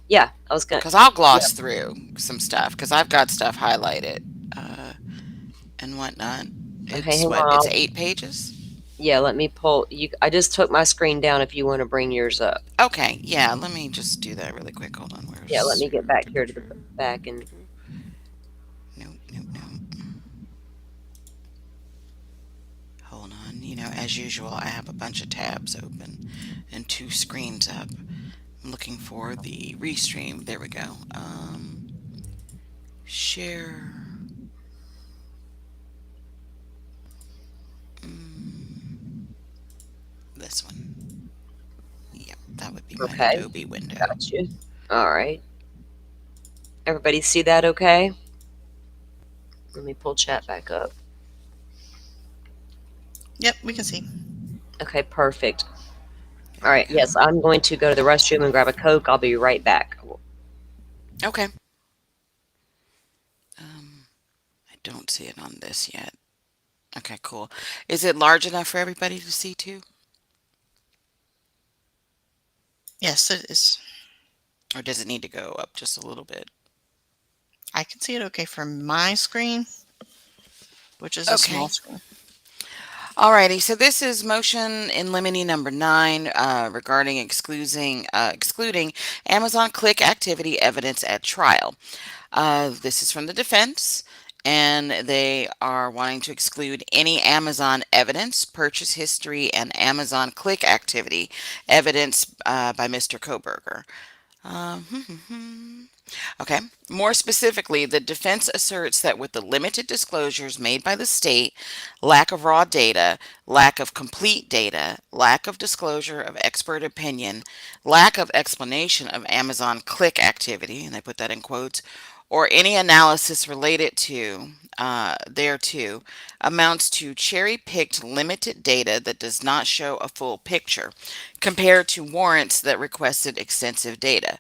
Yeah, I was gonna. Cuz I'll Yeah. gloss through some stuff cuz I've got stuff highlighted uh and whatnot. Okay, It's hang what? It's on. 8 pages? Yeah, let me pull you. I just took my screen down if you want to bring yours up. Okay, yeah, let me just do that really quick. Hold on. Yeah, let Where's me get back here to the back and. No, no, no. Hold on. As usual, I have a bunch of tabs open and 2 screens up. I'm looking for the restream. There we go. Share. Mm, this one. Yep, that would be my Okay, Adobe window. got you. All right. Everybody see that okay? Let me pull chat back up. Yep, we can see. Okay, perfect. All There we right, go. yes, I'm going to go to the restroom and grab a Coke. I'll be right back. Okay. I don't see it on this yet. Okay, cool. Is it large enough for everybody to see too? Yes, it is. Or does it need to go up just a little bit? I can see it okay from my screen, which is a small Okay. screen. Alrighty, so this is motion in limine number 9 regarding excluding Amazon click activity evidence at trial. This is from the defense, and they are wanting to exclude any Amazon evidence, purchase history, and Amazon click activity evidence by Mr. Koberger. Okay. More specifically, the defense asserts that with the limited disclosures made by the state, lack of raw data, lack of complete data, lack of disclosure of expert opinion, lack of explanation of Amazon click activity, and I put that in quotes, or any analysis related to thereto, amounts to cherry picked limited data that does not show a full picture, compared to warrants that requested extensive data.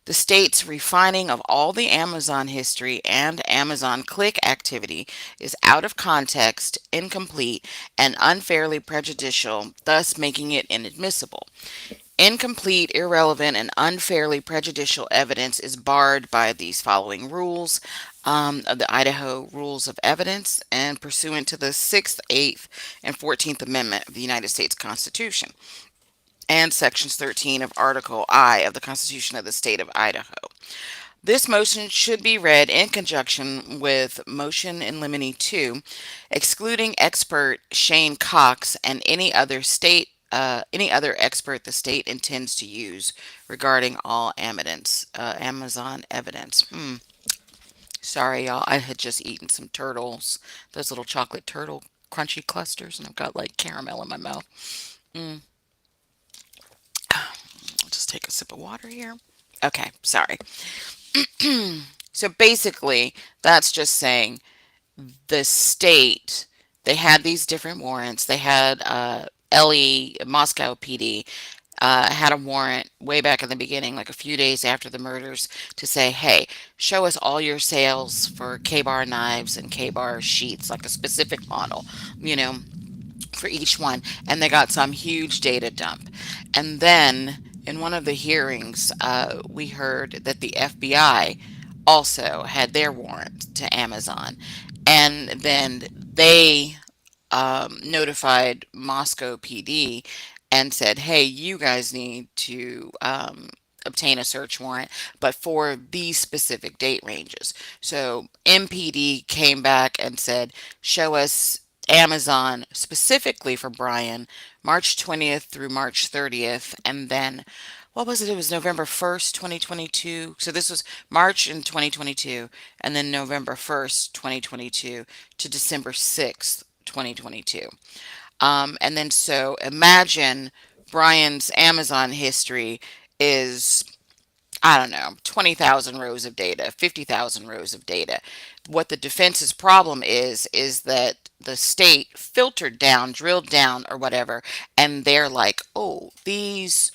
The state's refining of all the Amazon history and Amazon click activity is out of context, incomplete, and unfairly prejudicial, thus making it inadmissible. Incomplete, irrelevant, and unfairly prejudicial evidence is barred by these following rules of the Idaho Rules of Evidence and pursuant to the 6th, 8th, and 14th Amendment of the United States Constitution and Sections 13 of Article I of the Constitution of the State of Idaho. This motion should be read in conjunction with motion in limine 2, excluding expert Shane Cox and any other expert the state intends to use regarding all Amazon evidence. Sorry, y'all. I had just eaten some turtles, those little chocolate turtle crunchy clusters, and I've got like caramel in my mouth. Mm. I'll just take a sip of water here. Okay, sorry. So basically, that's just saying the state They had these different warrants. They had LE Moscow PD had a warrant way back in the beginning, like a few days after the murders, to say, hey, show us all your sales for K-bar knives and K-bar sheets, like a specific model, you know, for each one. And they got some huge data dump. And then in one of the hearings, we heard that the FBI also had their warrant to Amazon. And then they notified Moscow PD and said, hey, you guys need to obtain a search warrant, but for these specific date ranges. So MPD came back and said, show us Amazon specifically for Brian, March 20th through March 30th. And then what was it? It was November 1st, 2022. So this was March in 2022, and then November 1st, 2022 to December 6th, 2022. And then so imagine Brian's Amazon history is, I don't know, 20,000 rows of data, 50,000 rows of data. What the defense's problem is that the state filtered down, drilled down, or whatever, and they're like, oh, these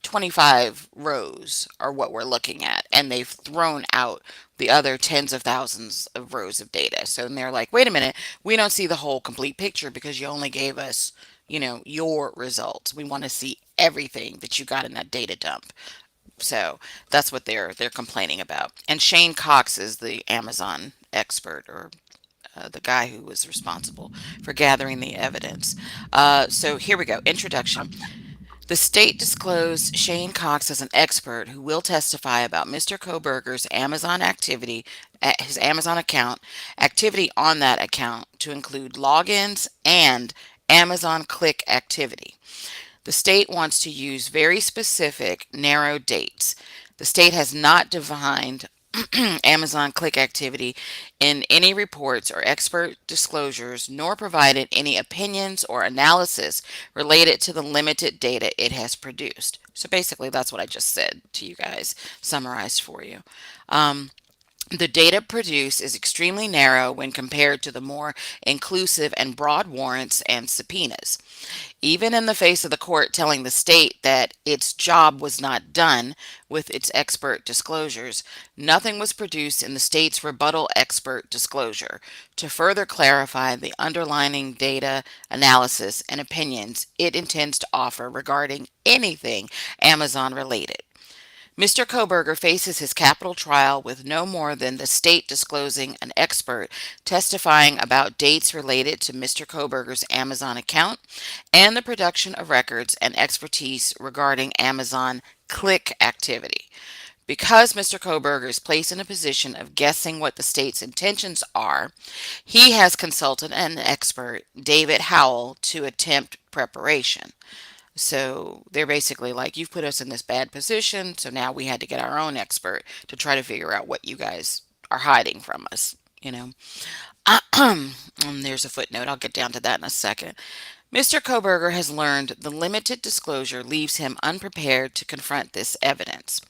25 rows are what we're looking at. And they've thrown out the other tens of thousands of rows of data. So then they're like, wait a minute, we don't see the whole complete picture because you only gave us, your results. We want to see everything that you got in that data dump. So that's what they're complaining about. And Shane Cox is the Amazon expert, or the guy who was responsible for gathering the evidence. So here we go. Introduction. The state disclosed Shane Cox as an expert who will testify about Mr. Koberger's Amazon activity at his Amazon account, activity on that account to include logins and Amazon click activity. The state wants to use very specific, narrow dates. The state has not defined Amazon click activity in any reports or expert disclosures, nor provided any opinions or analysis related to the limited data it has produced. So basically, that's what I just said to you guys, summarized for you. The data produced is extremely narrow when compared to the more inclusive and broad warrants and subpoenas. Even in the face of the court telling the state that its job was not done with its expert disclosures, nothing was produced in the state's rebuttal expert disclosure to further clarify the underlying data analysis and opinions it intends to offer regarding anything Amazon related. Mr. Koberger faces his capital trial with no more than the state disclosing an expert testifying about dates related to Mr. Koberger's Amazon account and the production of records and expertise regarding Amazon click activity. Because Mr. Koberger is placed in a position of guessing what the state's intentions are, he has consulted an expert, David Howell, to attempt preparation. So they're basically like, you've put us in this bad position, so now we had to get our own expert to try to figure out what you guys are hiding from us, you know. And there's a footnote. I'll get down to that in a second. Mr. Koberger has learned the limited disclosure leaves him unprepared to confront this evidence.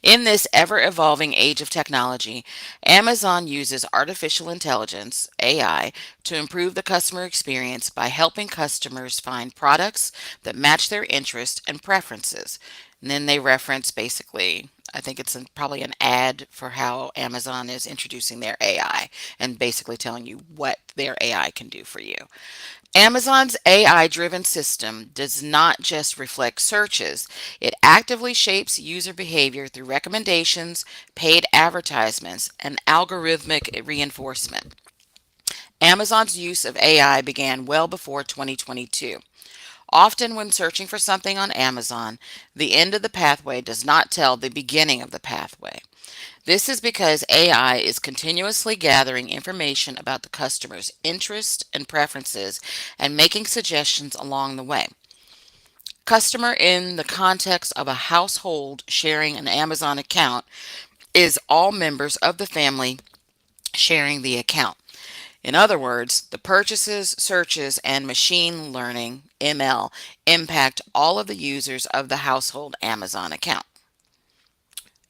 In this ever evolving age of technology, Amazon uses artificial intelligence, AI, to improve the customer experience by helping customers find products that match their interests and preferences. And then they reference basically, I think it's probably an ad for how Amazon is introducing their AI and basically telling you what their AI can do for you. Amazon's AI driven system does not just reflect searches, it actively shapes user behavior through recommendations, paid advertisements, and algorithmic reinforcement. Amazon's use of AI began well before 2022. Often, when searching for something on Amazon, the end of the pathway does not tell the beginning of the pathway. This is because AI is continuously gathering information about the customer's interests and preferences and making suggestions along the way. Customer in the context of a household sharing an Amazon account is all members of the family sharing the account. In other words, the purchases, searches, and machine learning (ML) impact all of the users of the household Amazon account.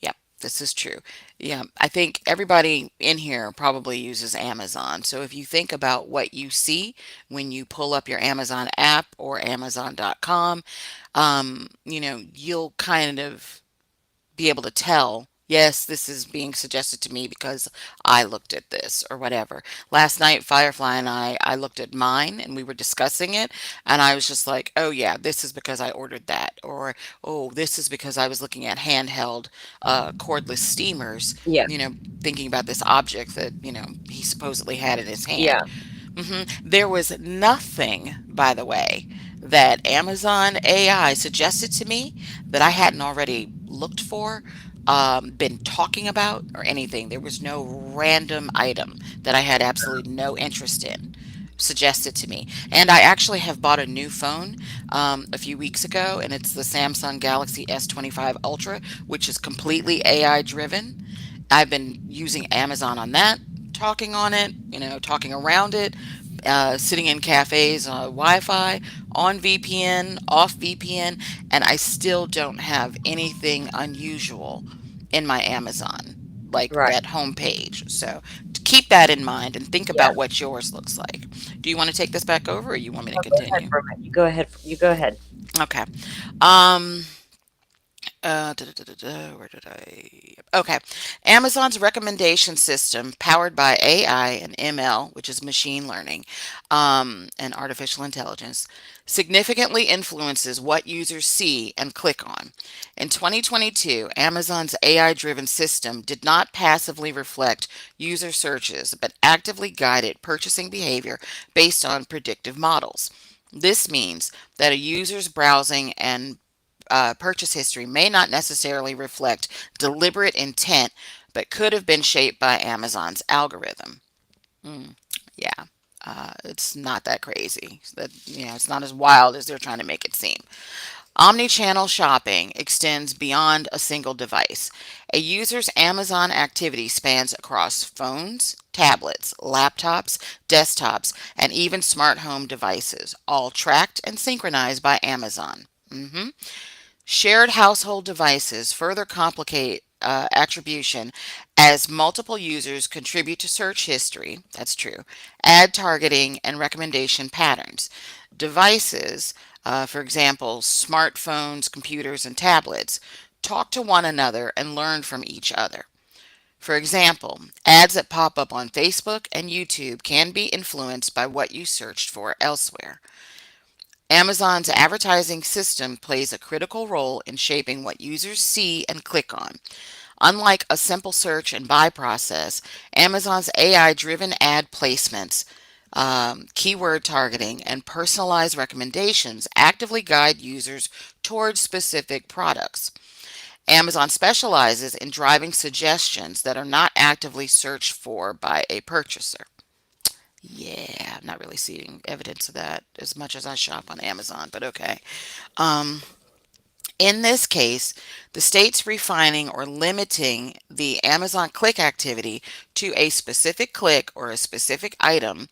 Yep, this is true. Yeah, I think everybody in here probably uses Amazon. So if you think about what you see when you pull up your Amazon app or Amazon.com, you'll kind of be able to tell, yes, this is being suggested to me because I looked at this or whatever. Last night, Firefly and I looked at mine and we were discussing it. And I was just like, oh, yeah, this is because I ordered that. Or, oh, this is because I was looking at handheld cordless steamers, Yeah. thinking about this object that, he supposedly had in his Yeah. hand. There was nothing, by the way, that Amazon AI suggested to me that I hadn't already looked for, been talking about, or anything. There was no random item that I had absolutely no interest in suggested to me. And I actually have bought a new phone a few weeks ago, and it's the Samsung Galaxy S25 Ultra, which is completely AI driven. I've been using Amazon on that, talking on it, talking around it, sitting in cafes, Wi-Fi, on VPN, off VPN, and I still don't have anything unusual in my Amazon, like Right. that homepage. So to keep that in mind and think Yeah. about what yours looks like. Do you want to take this back over, or you want me to No, go ahead, continue? Vermin. You go ahead. You go ahead. Okay. Um, where did I? Okay. Amazon's recommendation system, powered by AI and ML, which is machine learning, and artificial intelligence, significantly influences what users see and click on. In 2022, Amazon's AI-driven system did not passively reflect user searches, but actively guided purchasing behavior based on predictive models. This means that a user's browsing and purchase history may not necessarily reflect deliberate intent, but could have been shaped by Amazon's algorithm. Mm, yeah, it's not that crazy. That it's not as wild as they're trying to make it seem. Omnichannel shopping extends beyond a single device. A user's Amazon activity spans across phones, tablets, laptops, desktops, and even smart home devices, all tracked and synchronized by Amazon. Shared household devices further complicate attribution as multiple users contribute to search history, that's true, ad targeting, and recommendation patterns. Devices, for example, smartphones, computers, and tablets, talk to one another and learn from each other. For example, ads that pop up on Facebook and YouTube can be influenced by what you searched for elsewhere. Amazon's advertising system plays a critical role in shaping what users see and click on. Unlike a simple search and buy process, Amazon's AI driven ad placements, keyword targeting, and personalized recommendations actively guide users towards specific products. Amazon specializes in driving suggestions that are not actively searched for by a purchaser. Yeah, I'm not really seeing evidence of that as much as I shop on Amazon, but okay. Um, in this case, the state's refining or limiting the Amazon click activity to a specific click or a specific item,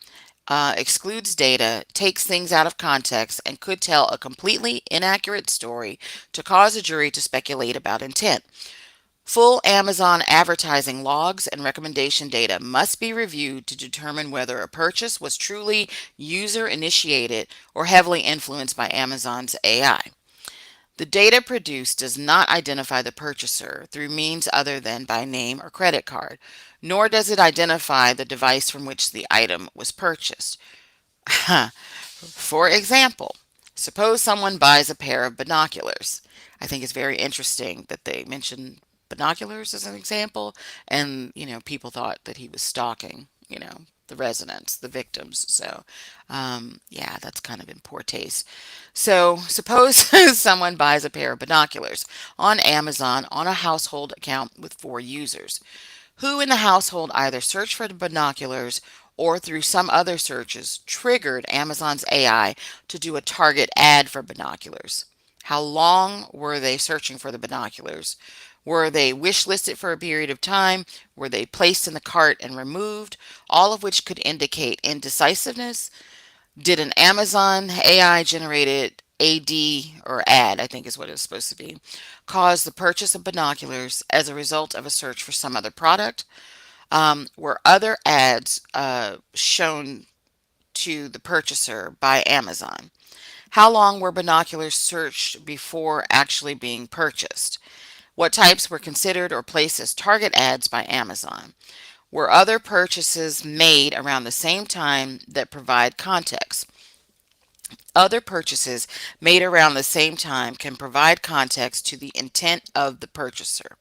excludes data, takes things out of context, and could tell a completely inaccurate story to cause a jury to speculate about intent. Full Amazon advertising logs and recommendation data must be reviewed to determine whether a purchase was truly user initiated or heavily influenced by Amazon's AI. The data produced does not identify the purchaser through means other than by name or credit card, nor does it identify the device from which the item was purchased. For example, suppose someone buys a pair of binoculars. I think it's very interesting that they mention binoculars as an example, and people thought that he was stalking, the residents, the victims. So, yeah, that's kind of in poor taste. So, suppose someone buys a pair of binoculars on Amazon on a household account with 4 users who in the household either searched for the binoculars or through some other searches triggered Amazon's AI to do a target ad for binoculars. How long were they searching for the binoculars? Were they wish listed for a period of time? Were they placed in the cart and removed? All of which could indicate indecisiveness. Did an Amazon AI generated AD or ad, I think is what it's supposed to be, caused the purchase of binoculars as a result of a search for some other product. Were other ads shown to the purchaser by Amazon? How long were binoculars searched before actually being purchased? What types were considered or placed as target ads by Amazon? Were other purchases made around the same time that provide context? Other purchases made around the same time can provide context to the intent of the purchaser.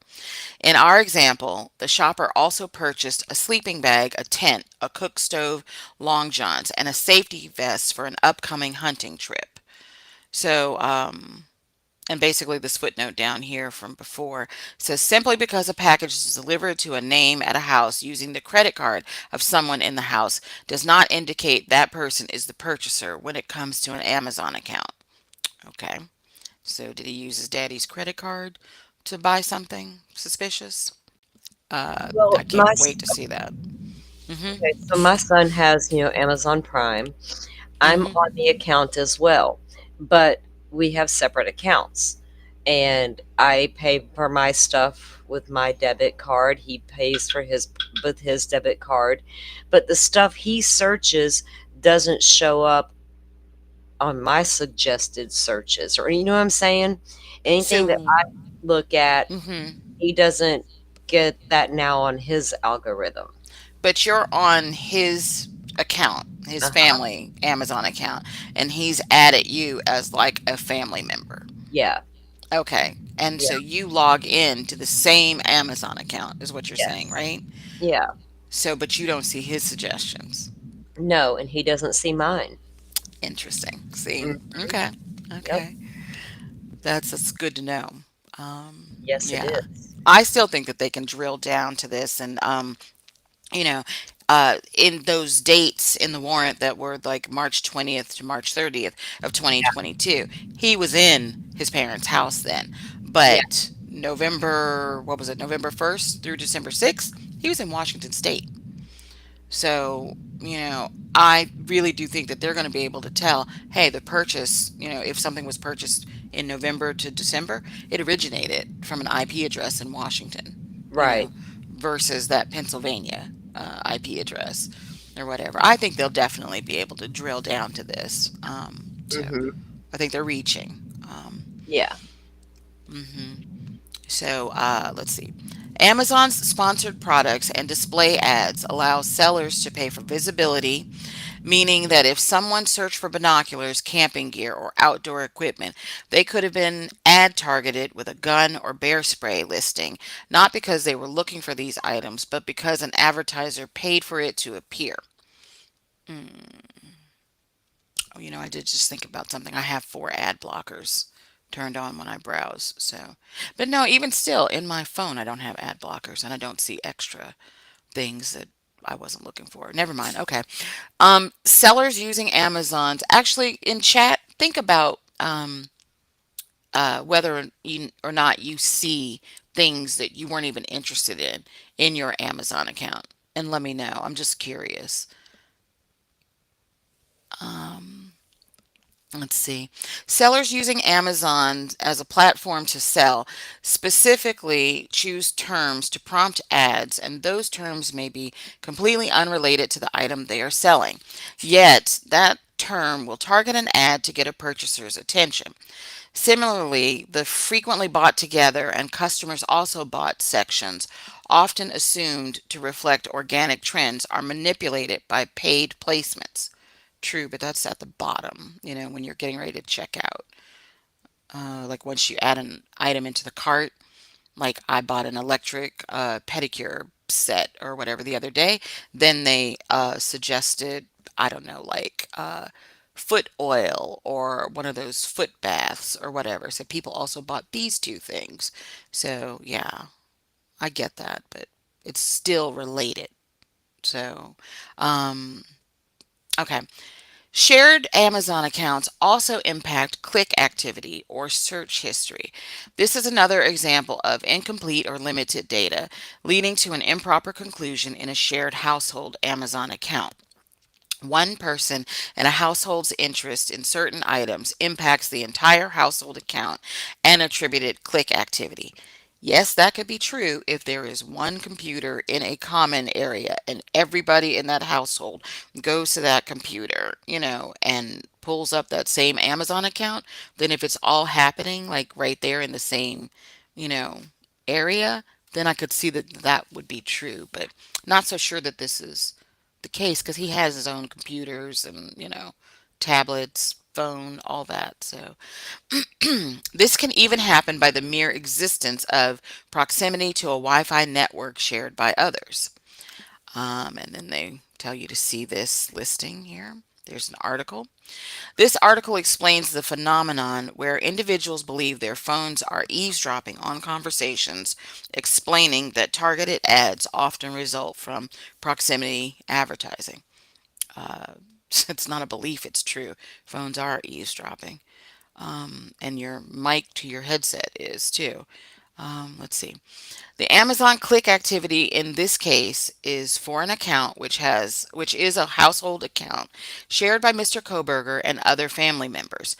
In our example, the shopper also purchased a sleeping bag, a tent, a cook stove, long johns, and a safety vest for an upcoming hunting trip. So, and basically this footnote down here from before says simply because a package is delivered to a name at a house using the credit card of someone in the house does not indicate that person is the purchaser when it comes to an Amazon account. Okay. So did he use his daddy's credit card to buy something suspicious? I Well, can't wait to see that. Mhm. okay, so my son has, Amazon Prime. I'm Mhm. on the account as well, but we have separate accounts. And I pay for my stuff with my debit card. He pays for his with his debit card. But the stuff he searches doesn't show up on my suggested searches, or you know what I'm saying? Anything that So, I look at, mhm. he doesn't get that now on his algorithm. But you're on his account, his Uh-huh. family Amazon account, and he's added you as like a family member. Yeah. Okay. And Yeah. so you log in to the same Amazon account, is what you're saying, Yes. right? Yeah. So, but you don't see his suggestions. No, and he doesn't see mine. Interesting. See? Mhm. Okay. Yep. Okay. That's good to know. Yes, it Yeah. is. I still think that they can drill down to this and you know, in those dates in the warrant that were like March 20th to March 30th of Yeah. 2022, he was in his parents' house then. Yeah. But November, what was it, November 1st through December 6th, he was in Washington State. So, I really do think that they're going to be able to tell, hey, the purchase, if something was purchased in November to December, it originated from an IP address in Washington, you Right. know, versus that Pennsylvania IP address or whatever. I think they'll definitely be able to drill down to this. So Mhm. I think they're reaching. Yeah. Mhm. So let's see. Amazon's sponsored products and display ads allow sellers to pay for visibility, meaning that if someone searched for binoculars, camping gear, or outdoor equipment, they could have been ad targeted with a gun or bear spray listing, not because they were looking for these items, but because an advertiser paid for it to appear. Oh, I did just think about something. I have 4 ad blockers turned on when I browse. So, but no, even still, in my phone, I don't have ad blockers and I don't see extra things that I wasn't looking for. Never mind. Okay. Sellers using Amazon's actually in chat. Think about whether or not you see things that you weren't even interested in your Amazon account, and let me know. I'm just curious. Um, let's see. Sellers using Amazon as a platform to sell specifically choose terms to prompt ads, and those terms may be completely unrelated to the item they are selling. Yet, that term will target an ad to get a purchaser's attention. Similarly, the frequently bought together and customers also bought sections, often assumed to reflect organic trends, are manipulated by paid placements. True, but that's at the bottom, when you're getting ready to check out. Like once you add an item into the cart, like I bought an electric pedicure set or whatever the other day, then they suggested, I don't know, like foot oil or one of those foot baths or whatever. So people also bought these two things. So yeah, I get that, but it's still related. So, um, okay. Shared Amazon accounts also impact click activity or search history. This is another example of incomplete or limited data, leading to an improper conclusion in a shared household Amazon account. One person in a household's interest in certain items impacts the entire household account and attributed click activity. Yes, that could be true if there is one computer in a common area and everybody in that household goes to that computer, and pulls up that same Amazon account. Then if it's all happening like right there in the same, you know, area, then I could see that that would be true, but not so sure that this is the case because he has his own computers and, tablets, phone, all that. So this can even happen by the mere existence of proximity to a Wi Fi network shared by others. And then they tell you to see this listing here. There's an article. This article explains the phenomenon where individuals believe their phones are eavesdropping on conversations, explaining that targeted ads often result from proximity advertising. Uh, it's not a belief, it's true. Phones are eavesdropping. And your mic to your headset is too. Let's see. The Amazon click activity in this case is for an account which is a household account shared by Mr. Koberger and other family members.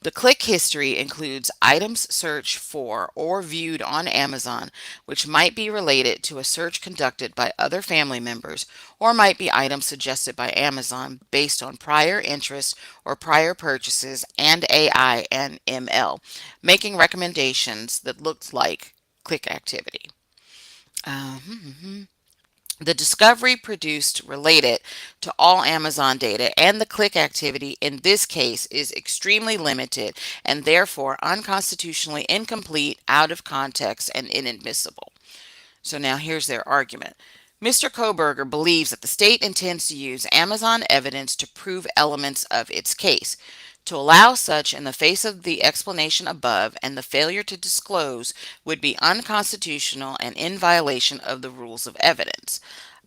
The click history includes items searched for or viewed on Amazon, which might be related to a search conducted by other family members, or might be items suggested by Amazon based on prior interests or prior purchases and AI and ML, making recommendations that looked like click activity. Mhm. The discovery produced related to all Amazon data, and the click activity in this case is extremely limited and therefore unconstitutionally incomplete, out of context, and inadmissible. So now here's their argument. Mr. Koberger believes that the state intends to use Amazon evidence to prove elements of its case. To allow such in the face of the explanation above and the failure to disclose would be unconstitutional and in violation of the rules of evidence.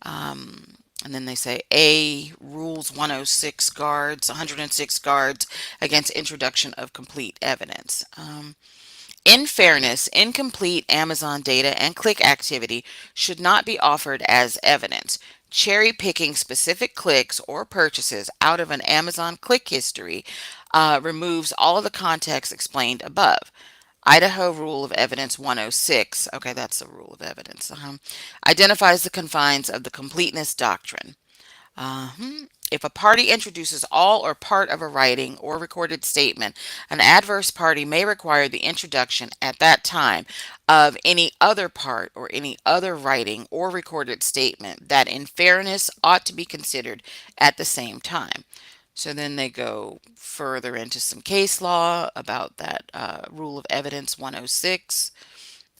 And then they say A rules 106 guards, 106 guards against introduction of complete evidence. In fairness, incomplete Amazon data and click activity should not be offered as evidence. Cherry picking specific clicks or purchases out of an Amazon click history removes all of the context explained above. Idaho Rule of Evidence 106, okay, that's the rule of evidence, identifies the confines of the completeness doctrine. If a party introduces all or part of a writing or recorded statement, an adverse party may require the introduction at that time of any other part or any other writing or recorded statement that, in fairness, ought to be considered at the same time. So then they go further into some case law about that Rule of Evidence 106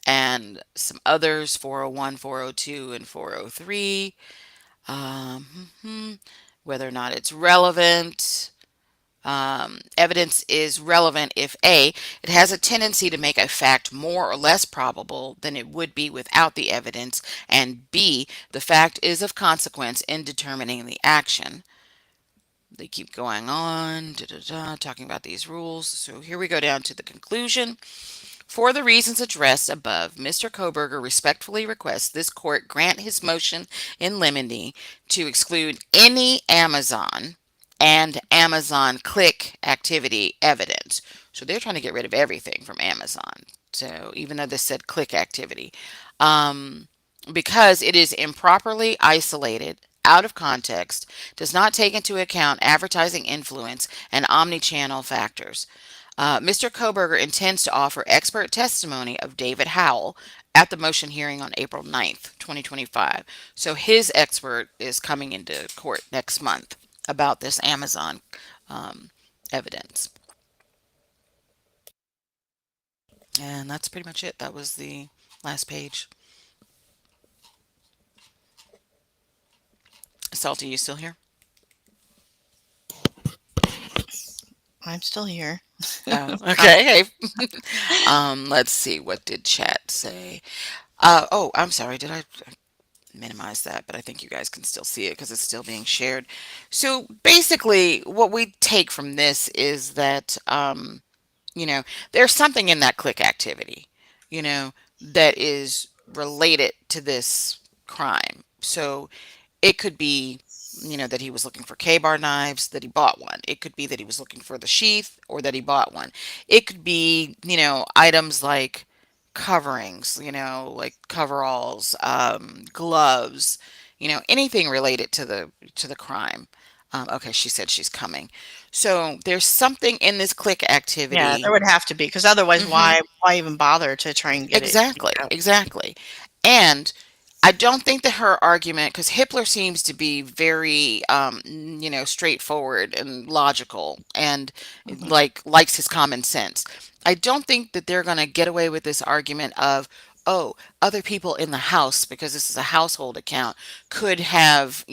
and some others, 401, 402, and 403. Whether or not it's relevant. Evidence is relevant if A, it has a tendency to make a fact more or less probable than it would be without the evidence, and B, the fact is of consequence in determining the action. They keep going on, talking about these rules. So here we go down to the conclusion. For the reasons addressed above, Mr. Koberger respectfully requests this court grant his motion in limine to exclude any Amazon and Amazon click activity evidence. So they're trying to get rid of everything from Amazon. So even though this said click activity, um, because it is improperly isolated, out of context, does not take into account advertising influence and omni-channel factors. Mr. Koberger intends to offer expert testimony of David Howell at the motion hearing on April 9th, 2025. So his expert is coming into court next month about this Amazon evidence. And that's pretty much it. That was the last page. Salty, you still here? I'm still here. Oh, okay. Hey. Let's see. What did chat say? Oh, I'm sorry. Did I minimize that? But I think you guys can still see it because it's still being shared. So basically, what we take from this is that, there's something in that click activity, you know, that is related to this crime. So It could be, that he was looking for K-bar knives, that he bought one. It could be that he was looking for the sheath or that he bought one. It could be, items like coverings, like coveralls, gloves, anything related to the crime. Okay, she said she's coming. So there's something in this click Yeah, there activity. would have to be, because otherwise, Hmm. why even bother to try and get it Exactly, figured out? exactly. And I don't think that her argument, because Hitler seems to be very, straightforward and logical, and Mhm. likes his common sense. I don't think that they're going to get away with this argument of, oh, other people in the house, because this is a household account, could have,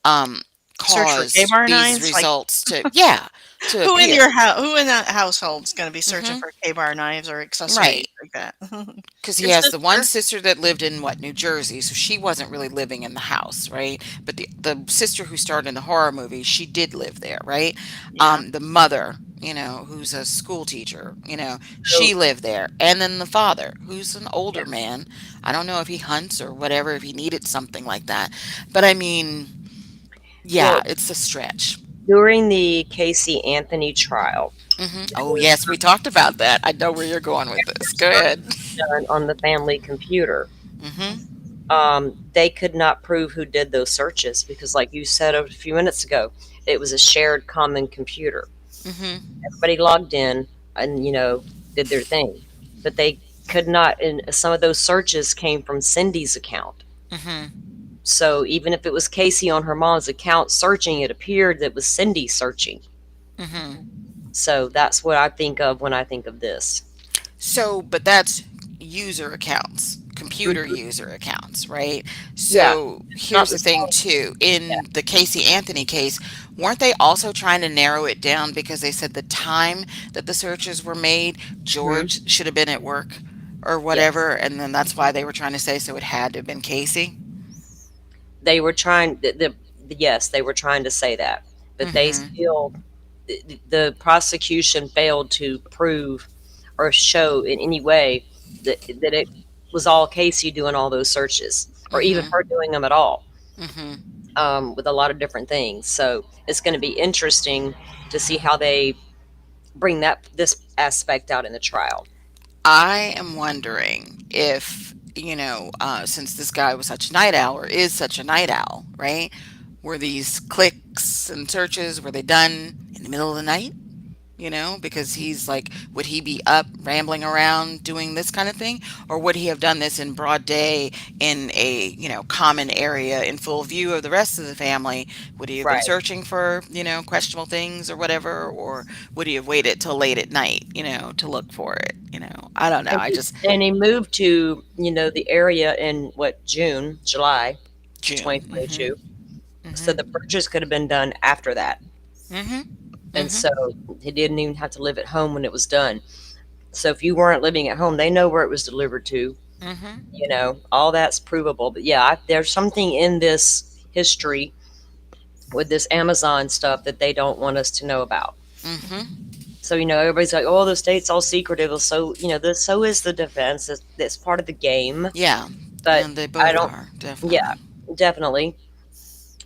um, Search for caused K-bar these knives? Like, results to, yeah, to appear. who in that household is gonna be searching Hmm. for K-bar knives or accessories Right. like that? Because he Your has the one sister? sister that lived in what, New Jersey, so she wasn't really living in the house, right? But the sister who starred in the horror movie, she did live there, right? Yeah. The mother, who's a school teacher, So she lived there, and then the father, who's an yeah. older man. I don't know if he hunts or whatever, if he needed something like that, but I mean, yeah, Well, it's a stretch. during the Casey Anthony trial, Oh yes, we talked about that. I know where you're going with this. Go ahead. done on the family computer, Hmm. they could not prove who did those searches because, like you said a few minutes ago, it was a shared common computer. Hmm. Everybody logged in and did their thing, but they could not. And some of those searches came from Cindy's account. Hmm. So even if it was Casey on her mom's account searching, it appeared that was Cindy searching. Hmm. So that's what I think of when I think of this. So, but that's user accounts, computer Mhm. user accounts, right? Yeah, So it's not here's the the thing same. too. Yeah. In the Casey Anthony case, weren't they also trying to narrow it down because they said the time that the searches were made, Mhm. George should have been at work or Yes. whatever, and then that's why they were trying to say so it had to have been Casey? They were trying yes, they were trying to say that, but they Mhm. still the prosecution failed to prove or show in any way that it was all Casey doing all those searches or even Mhm. her doing them at all, Mhm. with a lot of different things. So it's going to be interesting to see how they bring this aspect out in the trial. I am wondering if, since this guy was such a night owl or is such a night owl, right? Were these clicks and searches, were they done in the middle of the night? Because he's like, would he be up rambling around doing this kind of thing? Or would he have done this in broad day in a, common area in full view of the rest of the family? Would he have been Right. searching for, questionable things or whatever? Or would he have waited till late at night, to look for it? I don't know. And he moved to the area in what, July June. Mhm. 2022. So the Mhm. purchase could have been done after that. Mhm. And Mhm. so he didn't even have to live at home when it was done. So if you weren't living at home, they know where it was delivered to. Mhm. All that's provable. But yeah, there's something in this history with this Amazon stuff that they don't want us to know about. Mhm. So everybody's like, "Oh, the state's all secretive." Well, so so is the defense. That's part of the game. Yeah. But And they I both don't. are, Yeah, definitely. definitely.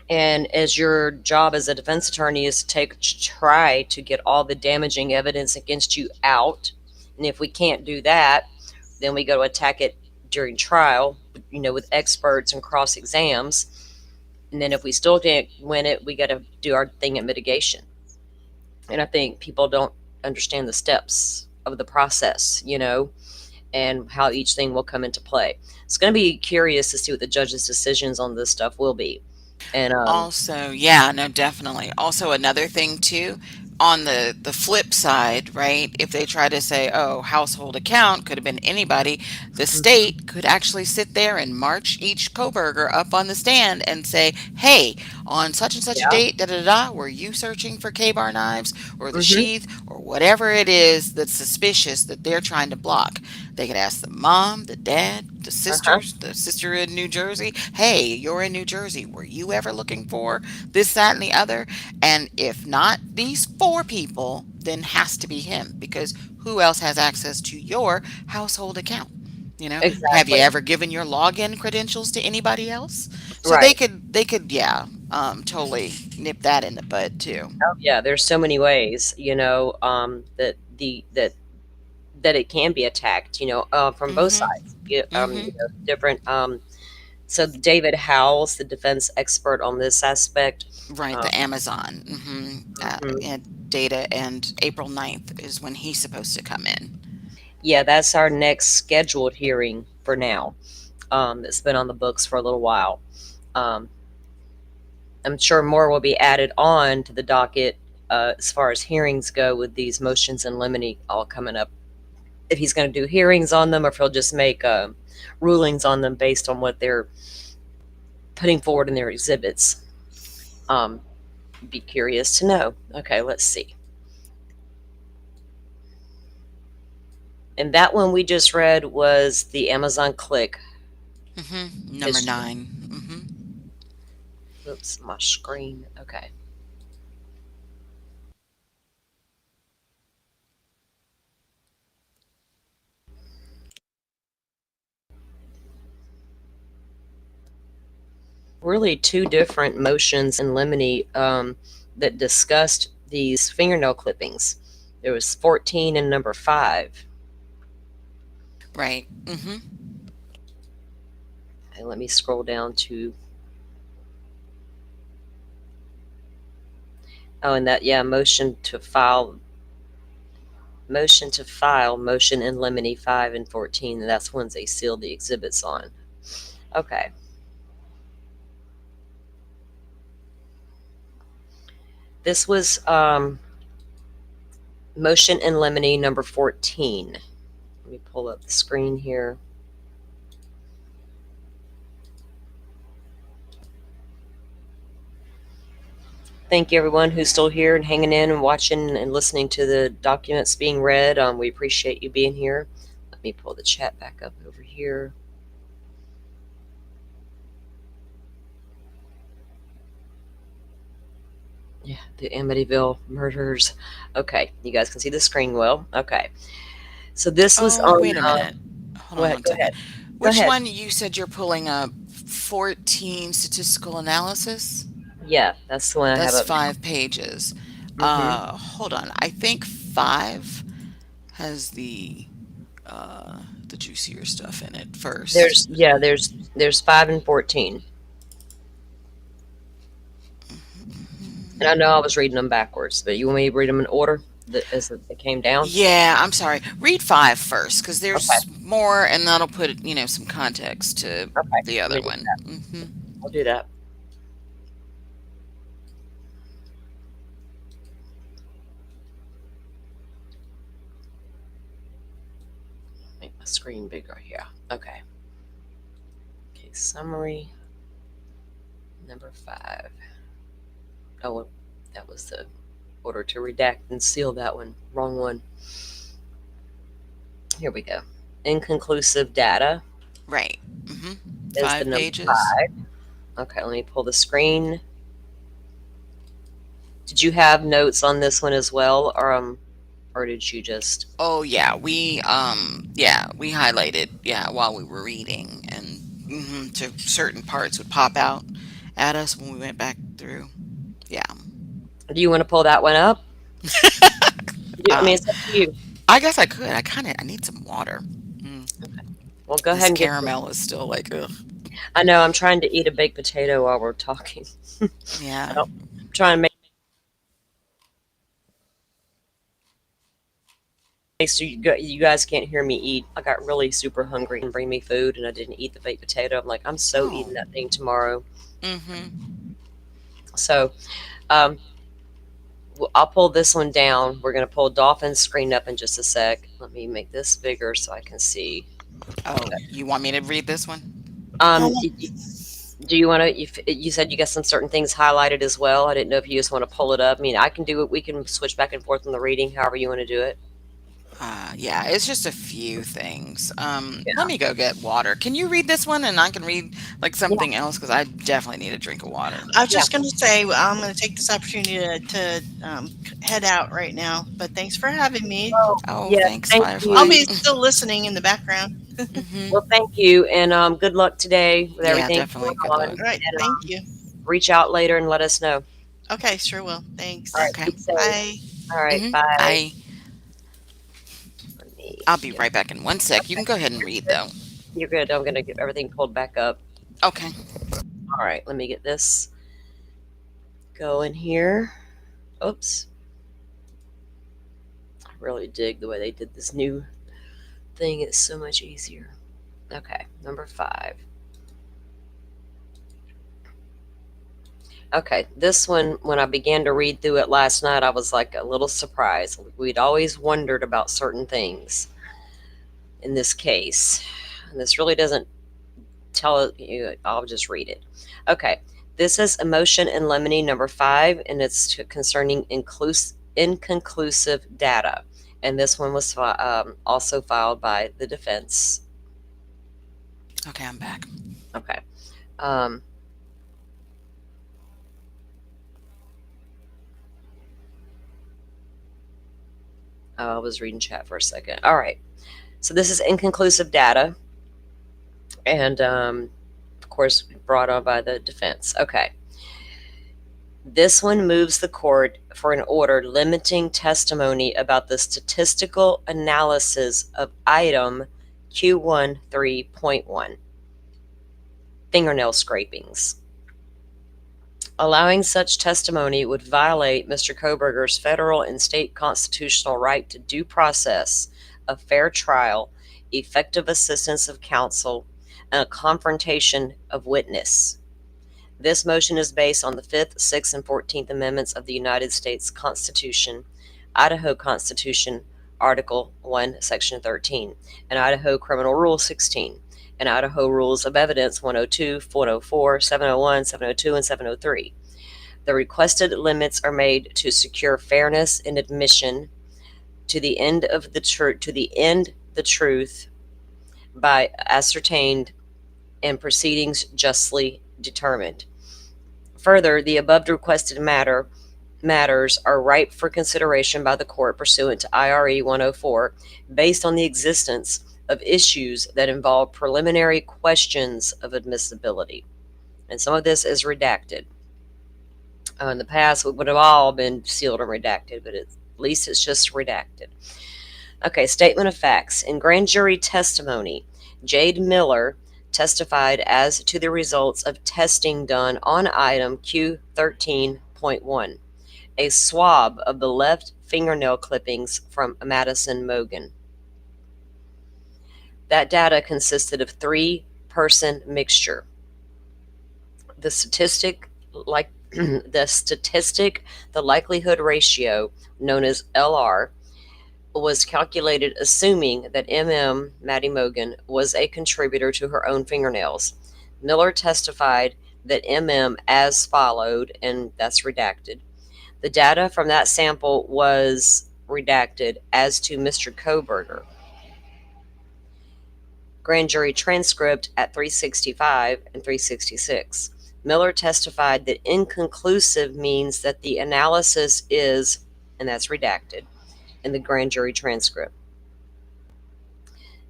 And as your job as a defense attorney is to try to get all the damaging evidence against you out, and if we can't do that, then we go to attack it during trial, with experts and cross exams. And then if we still can't win it, we got to do our thing at mitigation. And I think people don't understand the steps of the process, and how each thing will come into play. It's going to be curious to see what the judge's decisions on this stuff will be. And Also, yeah, no, definitely. Also, another thing too, on the flip side, right? If they try to say, "Oh, household account could have been anybody," the state could actually sit there and march each Coburger up on the stand and say, "Hey, on such and such a yeah. date, da da da, were you searching for K-bar knives or the Hmm. sheath or whatever it is that's suspicious that they're trying to block?" They could ask the mom, the dad, Uh-huh. the sister in New Jersey, "Hey, you're in New Jersey. Were you ever looking for this, that, and the other?" And if not these four people, then has to be him because who else has access to your household account? You know, have you Exactly. ever given your login credentials to anybody else? So Right. they could yeah, totally nip that in the bud too. Oh, yeah, there's so many ways, that it can be attacked, from both Mhm. sides. Mhm. Different. So David Howells, the defense expert on this aspect. Right, Um, the Amazon. Mhm. mhm. And data, and April 9th is when he's supposed to come in. Yeah, that's our next scheduled hearing for now. It's been on the books for a little while. Um, I'm sure more will be added on to the docket as far as hearings go with these motions in limine all coming up. If he's going to do hearings on them, or if he'll just make rulings on them based on what they're putting forward in their exhibits. Um, be curious to know. Okay, let's see. And that one we just read was the Amazon Click Number history. 9. Oops, my screen. Okay. Really two different motions in limine that discussed these fingernail clippings. There was 14 and number 5. Right. Okay, let me scroll down to. Oh, and that, yeah, motion in limine 5 and 14. And that's ones they sealed the exhibits on. Okay. This was motion in limine number 14. Let me pull up the screen here. Thank you, everyone who's still here and hanging in and watching and listening to the documents being read. We appreciate you being here. Let me pull the chat back up over here. Yeah, the Amityville murders. Okay, you guys can see the screen well. Okay, so this was Oh, on. wait a minute. Hold Go on ahead. one Go second. ahead. Go Which ahead. one you said you're pulling up? 14 statistical analysis? Yeah, that's the one I have That's up 5 pages. now. Hold on. I think 5 has the juicier stuff in it first. There's 5 and 14, and I know I was reading them backwards, but you want me to read them in order as they came down? Yeah, I'm sorry. Read 5 first, because Okay. there's more, and that'll put some context to Okay. the Let me other do one. that. I'll do that. Make my screen bigger here. Okay. Okay. Summary number 5. Oh, well, that was the order to redact and seal that one. Wrong one. Here we go. Inconclusive data Right. is the 5 number pages. 5. Okay, let me pull the screen. Did you have notes on this one as well, or did you just? Oh yeah, we highlighted while we were reading, and to certain parts would pop out at us when we went back through. Yeah. Do you want to pull that one up? I mean, Um, it's up to you. I guess I could. I need some water. Mm, Well, go ahead this and get. caramel is still like ugh. I know I'm trying to eat a baked potato while we're talking. I Yeah. don't, I'm trying to make so you guys can't hear me eat. I got really super hungry and bring me food, and I didn't eat the baked potato. I'm like, I'm so Oh. eating that thing tomorrow. Mm-hmm. So, um, I'll pull this one down. We're gonna pull Dolphin's screen up in just a sec. Let me make this bigger so I can see. Oh, you want me to read this one? Um, do you want to? You said you got some certain things highlighted as well. I didn't know if you just want to pull it up. I mean, I can do it. We can switch back and forth on the reading, however you want to do it. Yeah, it's just a few things. Yeah. Let me go get water. Can you read this one, and I can read like Yeah. something else, because I definitely need a drink of water. I was Yeah. just going to say, I'm going to take this opportunity to head out right now, but thanks for having me. Oh, Oh, yeah. thanks, Thank I'll Firefly. you. be still listening in the background. Hmm. Well, thank you, and good luck today with Yeah, everything definitely. going Good on. luck. All right. And Thank you. reach out later and let us know. Okay, sure will. All right, Thanks. Okay. be safe. Bye. All right, Hmm. bye. I Let me I'll be get. right back in one sec. You can go ahead and read though. You're good. I'm gonna get everything pulled back up. Okay. All right, let me get this going here. Oops. I really dig the way they did this new thing. It's so much easier. Okay, number 5. Okay, this one, when I began to read through it last night, I was like a little surprised. We'd always wondered about certain things in this case. And this really doesn't tell you, I'll just read it. Okay, this is emotion and lemony number 5, and it's concerning inconclusive data. And this one was also filed by the defense. Okay, I'm back. Okay. Um, I was reading chat for a second. All right. So this is inconclusive data, and of course, brought on by the defense. Okay. This one moves the court for an order limiting testimony about the statistical analysis of item Q13.1, fingernail scrapings. Allowing such testimony would violate Mr. Koberger's federal and state constitutional right to due process, a fair trial, effective assistance of counsel, and a confrontation of witness. This motion is based on the 5th, 6th, and 14th Amendments of the United States Constitution, Idaho Constitution, Article 1, Section 13, and Idaho Criminal Rule 16, and Idaho Rules of Evidence 102, 104, 701, 702, and 703. The requested limits are made to secure fairness in admission to the end of the truth by ascertained and proceedings justly determined. Further, the above requested matters are ripe for consideration by the court pursuant to IRE 104, based on the existence of issues that involve preliminary questions of admissibility. And some of this is redacted. In the past, it would have all been sealed and redacted, but at least it's just redacted. Okay, statement of facts. In grand jury testimony, Jade Miller testified as to the results of testing done on item Q13.1, a swab of the left fingernail clippings from Madison Mogan. That data consisted of 3-person mixture. The statistic, like the likelihood ratio, known as LR, was calculated assuming that Maddie Mogan, was a contributor to her own fingernails. Miller testified that as followed, and that's redacted. The data from that sample was redacted as to Mr. Koberger. Grand jury transcript at 365 and 366. Miller testified that inconclusive means that the analysis is, and that's redacted, in the grand jury transcript.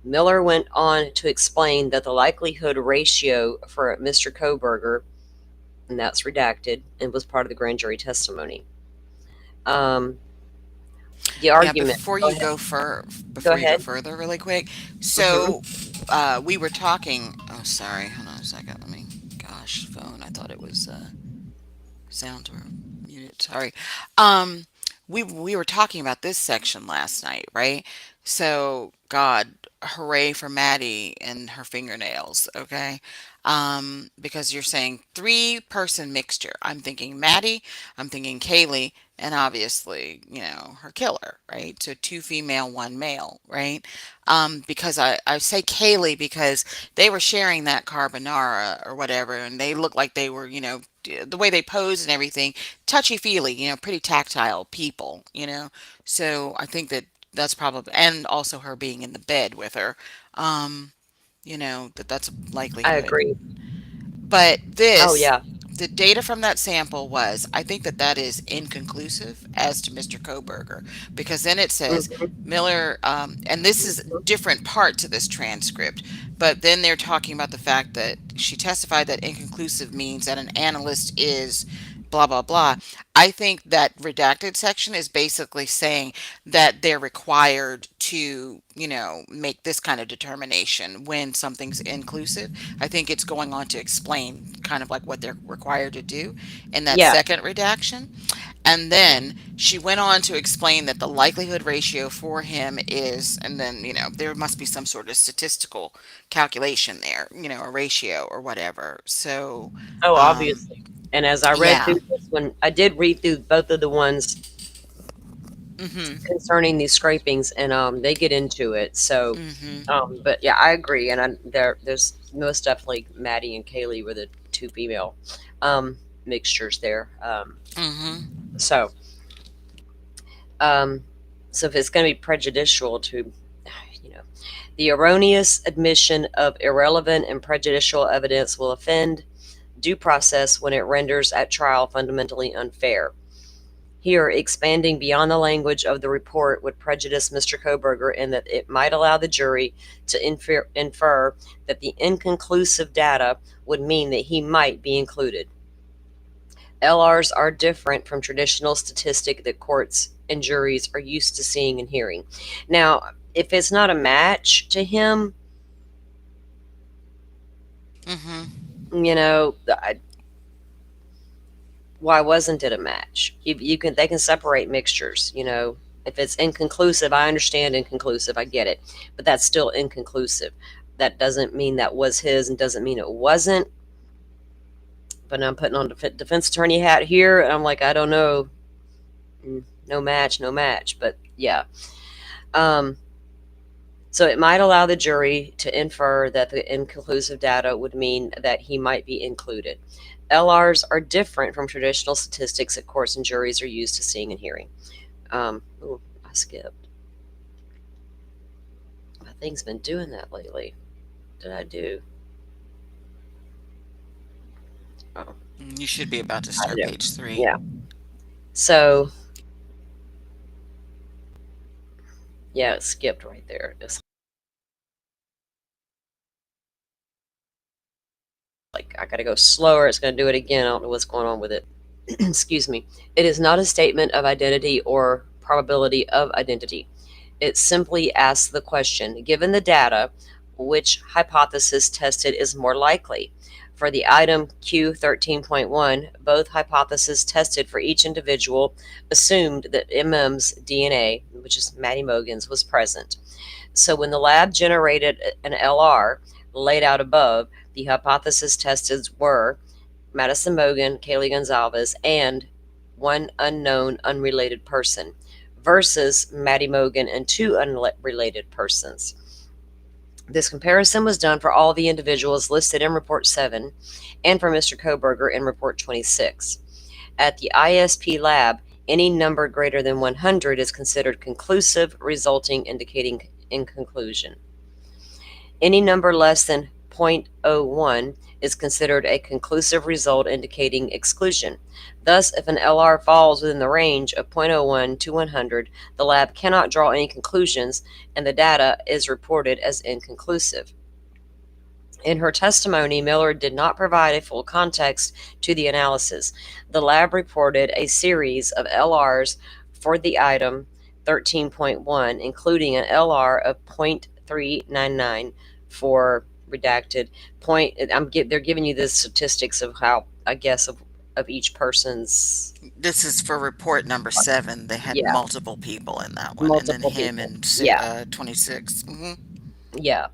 Miller went on to explain that the likelihood ratio for Mr. Koberger, and that's redacted, and was part of the grand jury testimony. Um, the Yeah, argument. Go ahead. Go before you go ahead. further really quick. Mm-hmm. So, we were talking, oh sorry, hold on a second. Let me gosh, phone. I thought it was sounds were muted. Sorry. Um, we were talking about this section last night, right? So, God, hooray for Maddie and her fingernails, okay? Because you're saying 3-person mixture. I'm thinking Maddie, I'm thinking Kaylee, and obviously, her killer, right? So 2 female, 1 male, right? Because I say Kaylee because they were sharing that carbonara or whatever, and they looked like they were, the way they posed and everything, touchy feely, pretty tactile people, So I think that's probably, and also her being in the bed with her, that's a I likelihood. agree. But Oh this yeah. the data from that sample was, I think that that is inconclusive as to Mr. Koberger, because then it says Miller, and this is different part to this transcript, but then they're talking about the fact that she testified that inconclusive means that an analyst is blah blah blah. I think that redacted section is basically saying that they're required to, make this kind of determination when something's inclusive. I think it's going on to explain kind of like what they're required to do in that Yeah. second redaction. And then she went on to explain that the likelihood ratio for him is, and then, there must be some sort of statistical calculation there, a ratio or whatever. So, Oh, um, obviously. And as I read yeah. through this one, I did read through both of the ones Mm-hmm. concerning these scrapings, and they get into it. So, Mm-hmm. but yeah, I agree. And there's most definitely Maddie and Kaylee were the two female mixtures there. Mm-hmm. So, um, so if it's going to be prejudicial to, you know, the erroneous admission of irrelevant and prejudicial evidence will offend due process when it renders at trial fundamentally unfair. Here, expanding beyond the language of the report would prejudice Mr. Koberger in that it might allow the jury to infer that the inconclusive data would mean that he might be included. LRs are different from traditional statistic that courts and juries are used to seeing and hearing. Now, if it's not a match to him, Mm-hmm. why wasn't it a match? They can separate mixtures. If it's inconclusive, I understand inconclusive, I get it, but that's still inconclusive. That doesn't mean that was his, and doesn't mean it wasn't. But I'm putting on defense attorney hat here, and I'm like, I don't know. No match, no match. But yeah. So it might allow the jury to infer that the inconclusive data would mean that he might be included. LRs are different from traditional statistics that courts and juries are used to seeing and hearing. I skipped. My thing's been doing that lately. What did I do? Oh, You should be about to I start do. page 3. Yeah. So, yeah, it skipped right there. It's like I gotta go slower. It's gonna do it again. I don't know what's going on with it. Excuse me. It is not a statement of identity or probability of identity. It simply asks the question, given the data, which hypothesis tested is more likely? For the item Q13.1, both hypotheses tested for each individual assumed that MM's DNA, which is Maddie Mogan's, was present. So when the lab generated an LR laid out above, the hypothesis tested were Madison Mogan, Kaylee Gonzalez, and one unknown unrelated person versus Maddie Mogan and two unrelated persons. This comparison was done for all the individuals listed in Report 7 and for Mr. Koberger in Report 26. At the ISP lab, any number greater than 100 is considered conclusive, resulting indicating inconclusion. Any number less than 0.01 is considered a conclusive result indicating exclusion. Thus, if an LR falls within the range of 0.01 to 100, the lab cannot draw any conclusions and the data is reported as inconclusive. In her testimony, Miller did not provide a full context to the analysis. The lab reported a series of LRs for the item 13.1, including an LR of 0.399 for redacted point. They're giving you the statistics of how, I guess, of each person's. This is for report number 7. They had Yeah, multiple people in that one, and then multiple him people. in Yeah, 26. yeah.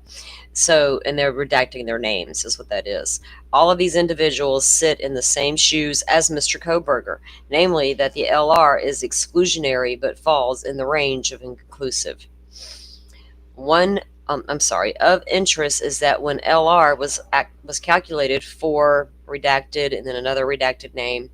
So, and they're redacting their names, is what that is. All of these individuals sit in the same shoes as Mr. Koberger, namely that the LR is exclusionary but falls in the range of inconclusive. Of interest is that when LR was calculated for redacted and then another redacted name,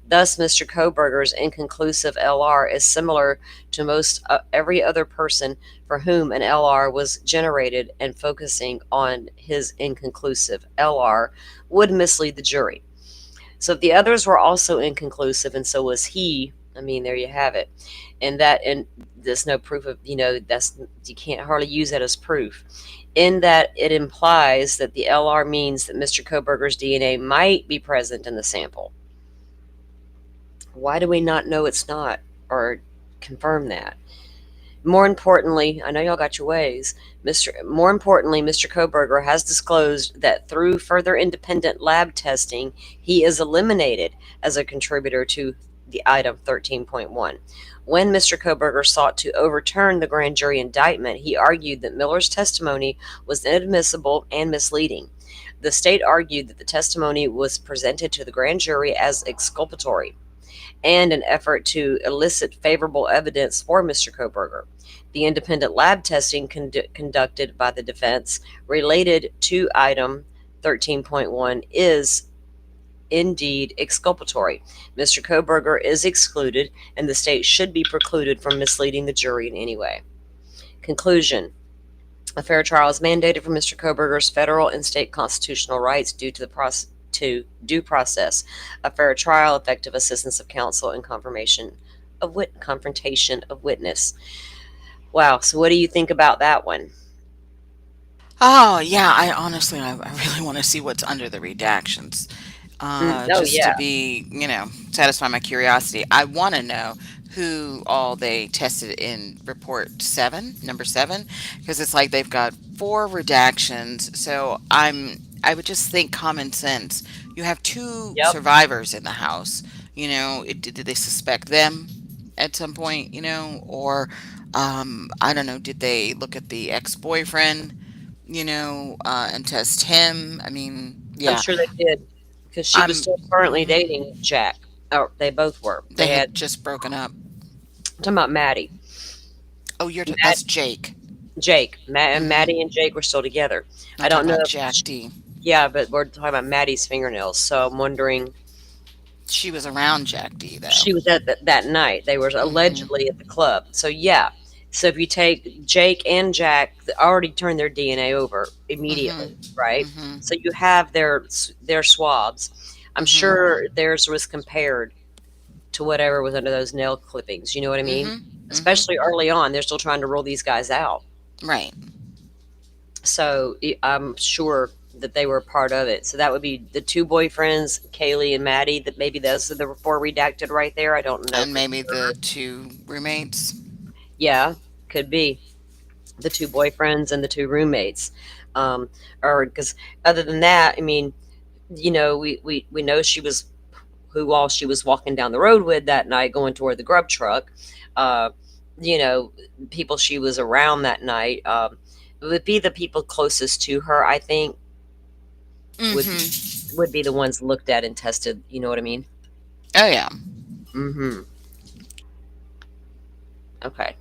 thus Mr. Koberger's inconclusive LR is similar to most every other person for whom an LR was generated, and focusing on his inconclusive LR would mislead the jury. So if the others were also inconclusive, and so was he, I mean, there you have it. And there's no proof of, that's, you can't hardly use that as proof. In that it implies that the LR means that Mr. Koberger's DNA might be present in the sample. Why do we not know it's not, or confirm that? More importantly, I know y'all got your ways. More importantly, Mr. Koberger has disclosed that through further independent lab testing, he is eliminated as a contributor to the item 13.1. When Mr. Koberger sought to overturn the grand jury indictment, he argued that Miller's testimony was inadmissible and misleading. The state argued that the testimony was presented to the grand jury as exculpatory and an effort to elicit favorable evidence for Mr. Koberger. The independent lab testing conducted by the defense related to item 13.1 is indeed exculpatory. Mr. Koberger is excluded, and the state should be precluded from misleading the jury in any way. Conclusion. A fair trial is mandated for Mr. Koberger's federal and state constitutional rights due to due process, a fair trial, effective assistance of counsel, and confrontation of witness. Wow. So, what do you think about that one? Oh, yeah, I honestly, I really want to see what's under the redactions. Oh, Just to yeah. be, satisfy my curiosity. I want to know who all they tested in report seven, number seven, because it's like they've got four redactions. So I would just think common sense. You have two Yep. survivors in the house. Did they suspect them at some point? Or I don't know. Did they look at the ex-boyfriend? And test him. I mean, I'm yeah, sure they did because she was I'm. still currently Mhm. dating Jack. Or they both were. They They had, had just broken up. I'm talking about Maddie. Oh, that's Jake. Jake. Hmm. Maddie and Jake were still together. I I'm don't talking know about if, Jack D. yeah, but we're talking about Maddie's fingernails. So I'm wondering, She was around Jack D though. she was at that night. They were Hmm. allegedly at the club. So yeah. So if you take Jake and Jack, they already turned their DNA over Hmm. immediately, right? Hmm. So you have their swabs. I'm Hmm. sure theirs was compared to whatever was under those nail clippings. You know what I mean? Hmm. Hmm. Especially early on, they're still trying to rule these guys out. Right. So I'm sure that they were part of it. So that would be the two boyfriends, Kaylee and Maddie. That maybe those are the four redacted right there. I don't know And for maybe sure. the two roommates. Yeah, could be the two boyfriends and the two roommates. Um, or because other than that, I mean, we know she was who all she was walking down the road with that night, going toward the grub truck. Uh, you know, people she was around that night. It would be the people closest to her. I think would be Hmm. would be the ones looked at and tested. You know what I mean? Oh yeah. Mm-hmm. Okay.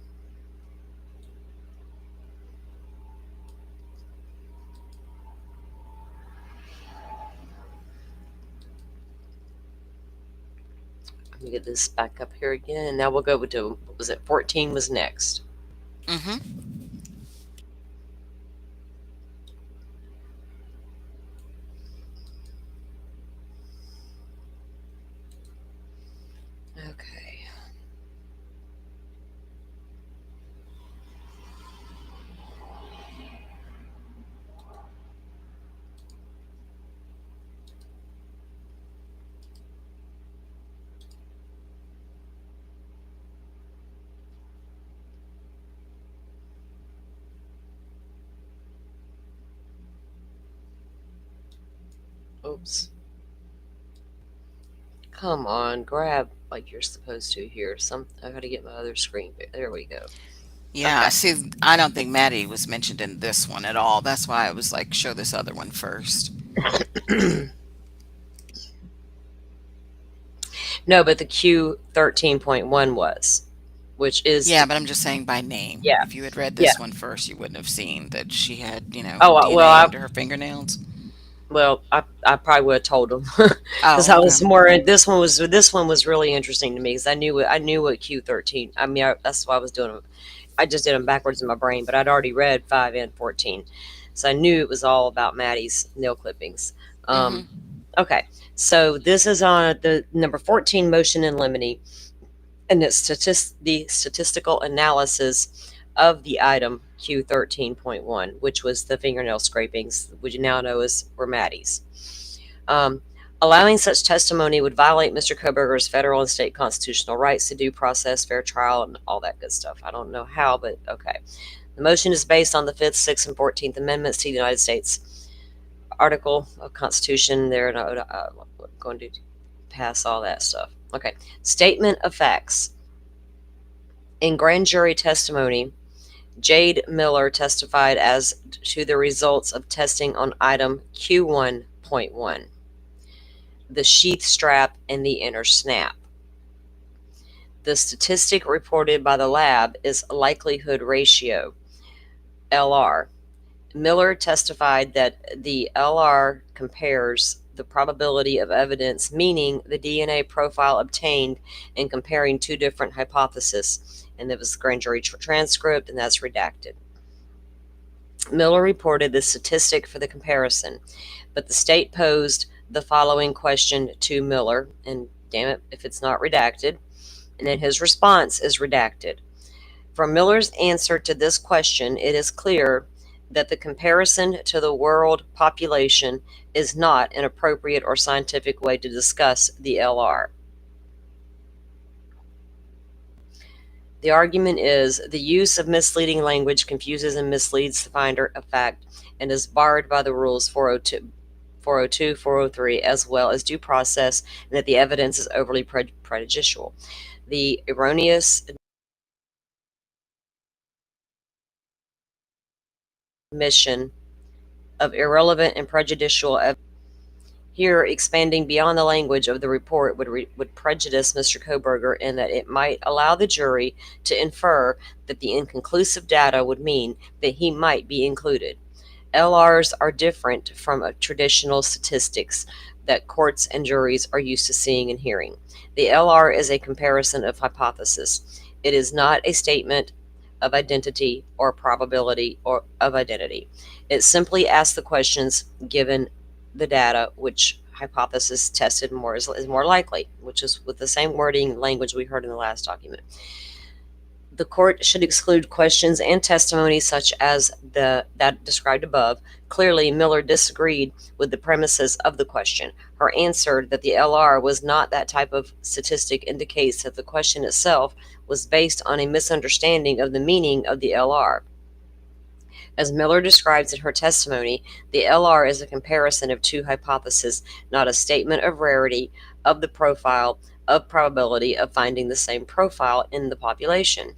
Let me get this back up here again. Now we'll go to, what was it, 14 was next. Hmm. Okay. Oops. Come on, grab like you're supposed to here. I gotta get my other screen. There we go. Yeah. Okay. See, I don't think Maddie was mentioned in this one at all. That's why I was like, show this other one first. No, but the Q 13.1 was, which is Yeah, the, but I'm just saying by name. yeah, If you had read yeah. this one first, you wouldn't have seen that she had, Oh, well, DNA under her fingernails. I probably would have told them because Oh, I okay. was more. This one was really interesting to me because I knew what Q13. I mean, that's why I was doing them. I just did them backwards in my brain, but I'd already read 5 and 14, so I knew it was all about Maddie's nail clippings. Hmm. Um, Okay, so this is on the number 14 motion in limine, and it's the statistical analysis of the item Q13.1, which was the fingernail scrapings, which you now know as were Maddie's. Um, Allowing such testimony would violate Mr. Koberger's federal and state constitutional rights to due process, fair trial, and all that good stuff. I don't know how, but okay. The motion is based on the 5th, 6th, and 14th Amendments to the United States Article of Constitution. They're not going to pass all that stuff. Okay. Statement of facts. In grand jury testimony, Jade Miller testified as to the results of testing on item Q1.1, the sheath strap and the inner snap. The statistic reported by the lab is likelihood ratio, LR. Miller testified that the LR compares the probability of evidence, meaning the DNA profile obtained in comparing two different hypotheses. And there was a grand jury transcript, and that's redacted. Miller reported the statistic for the comparison, but the state posed the following question to Miller, and damn it if it's not redacted, and then his response is redacted. From Miller's answer to this question, it is clear that the comparison to the world population is not an appropriate or scientific way to discuss the LR. The argument is the use of misleading language confuses and misleads the finder of fact and is barred by the rules 402, 403, as well as due process, and that the evidence is overly prejudicial. The erroneous admission of irrelevant and prejudicial evidence. Here, expanding beyond the language of the report would prejudice Mr. Koberger in that it might allow the jury to infer that the inconclusive data would mean that he might be included. LRs are different from traditional statistics that courts and juries are used to seeing and hearing. The LR is a comparison of hypotheses. It is not a statement of identity or probability or of identity. It simply asks the questions given the data, which hypothesis tested more is more likely, which is with the same wording language we heard in the last document. The court should exclude questions and testimony such as that described above. Clearly, Miller disagreed with the premises of the question. Her answer that the LR was not that type of statistic indicates that the question itself was based on a misunderstanding of the meaning of the LR. As Miller describes in her testimony, the LR is a comparison of two hypotheses, not a statement of rarity of the profile of probability of finding the same profile in the population.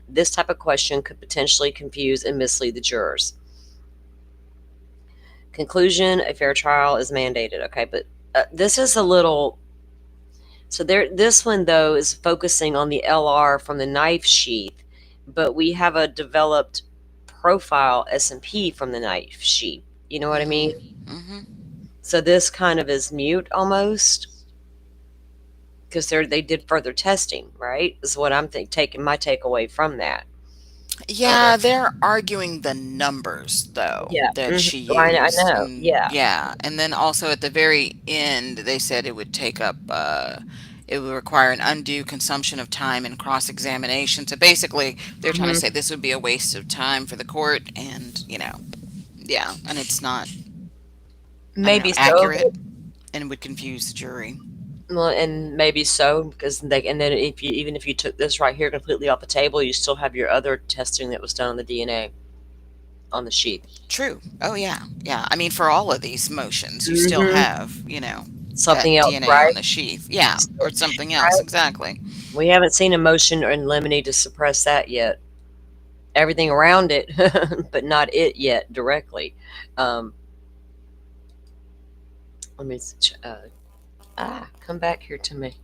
This type of question could potentially confuse and mislead the jurors. Conclusion, a fair trial is mandated. Okay, but this is a little... So this one, though, is focusing on the LR from the knife sheath, but we have a developed profile S&P from the knife sheath. You know what I mean? Mm-hmm. So this kind of is mute almost, because they did further testing, right? Is what I'm taking my takeaway from that. Yeah, they're arguing the numbers though Yeah, that she I used. know. And Yeah. yeah, and then also at the very end they said it would take up it would require an undue consumption of time and cross-examination. So basically they're trying to say this would be a waste of time for the court, and yeah, and it's not, I don't know, Maybe so. accurate and would confuse the jury. Well, and maybe so, because and then even if you took this right here completely off the table, you still have your other testing that was done on the DNA on the sheath. True. Oh yeah. Yeah. I mean, for all of these motions, you still have, that Something else, DNA on right? the sheath. Yeah. Or something else. Right? Exactly. We haven't seen a motion in limine to suppress that yet. Everything around it, but not it yet directly. Let me come back here to me.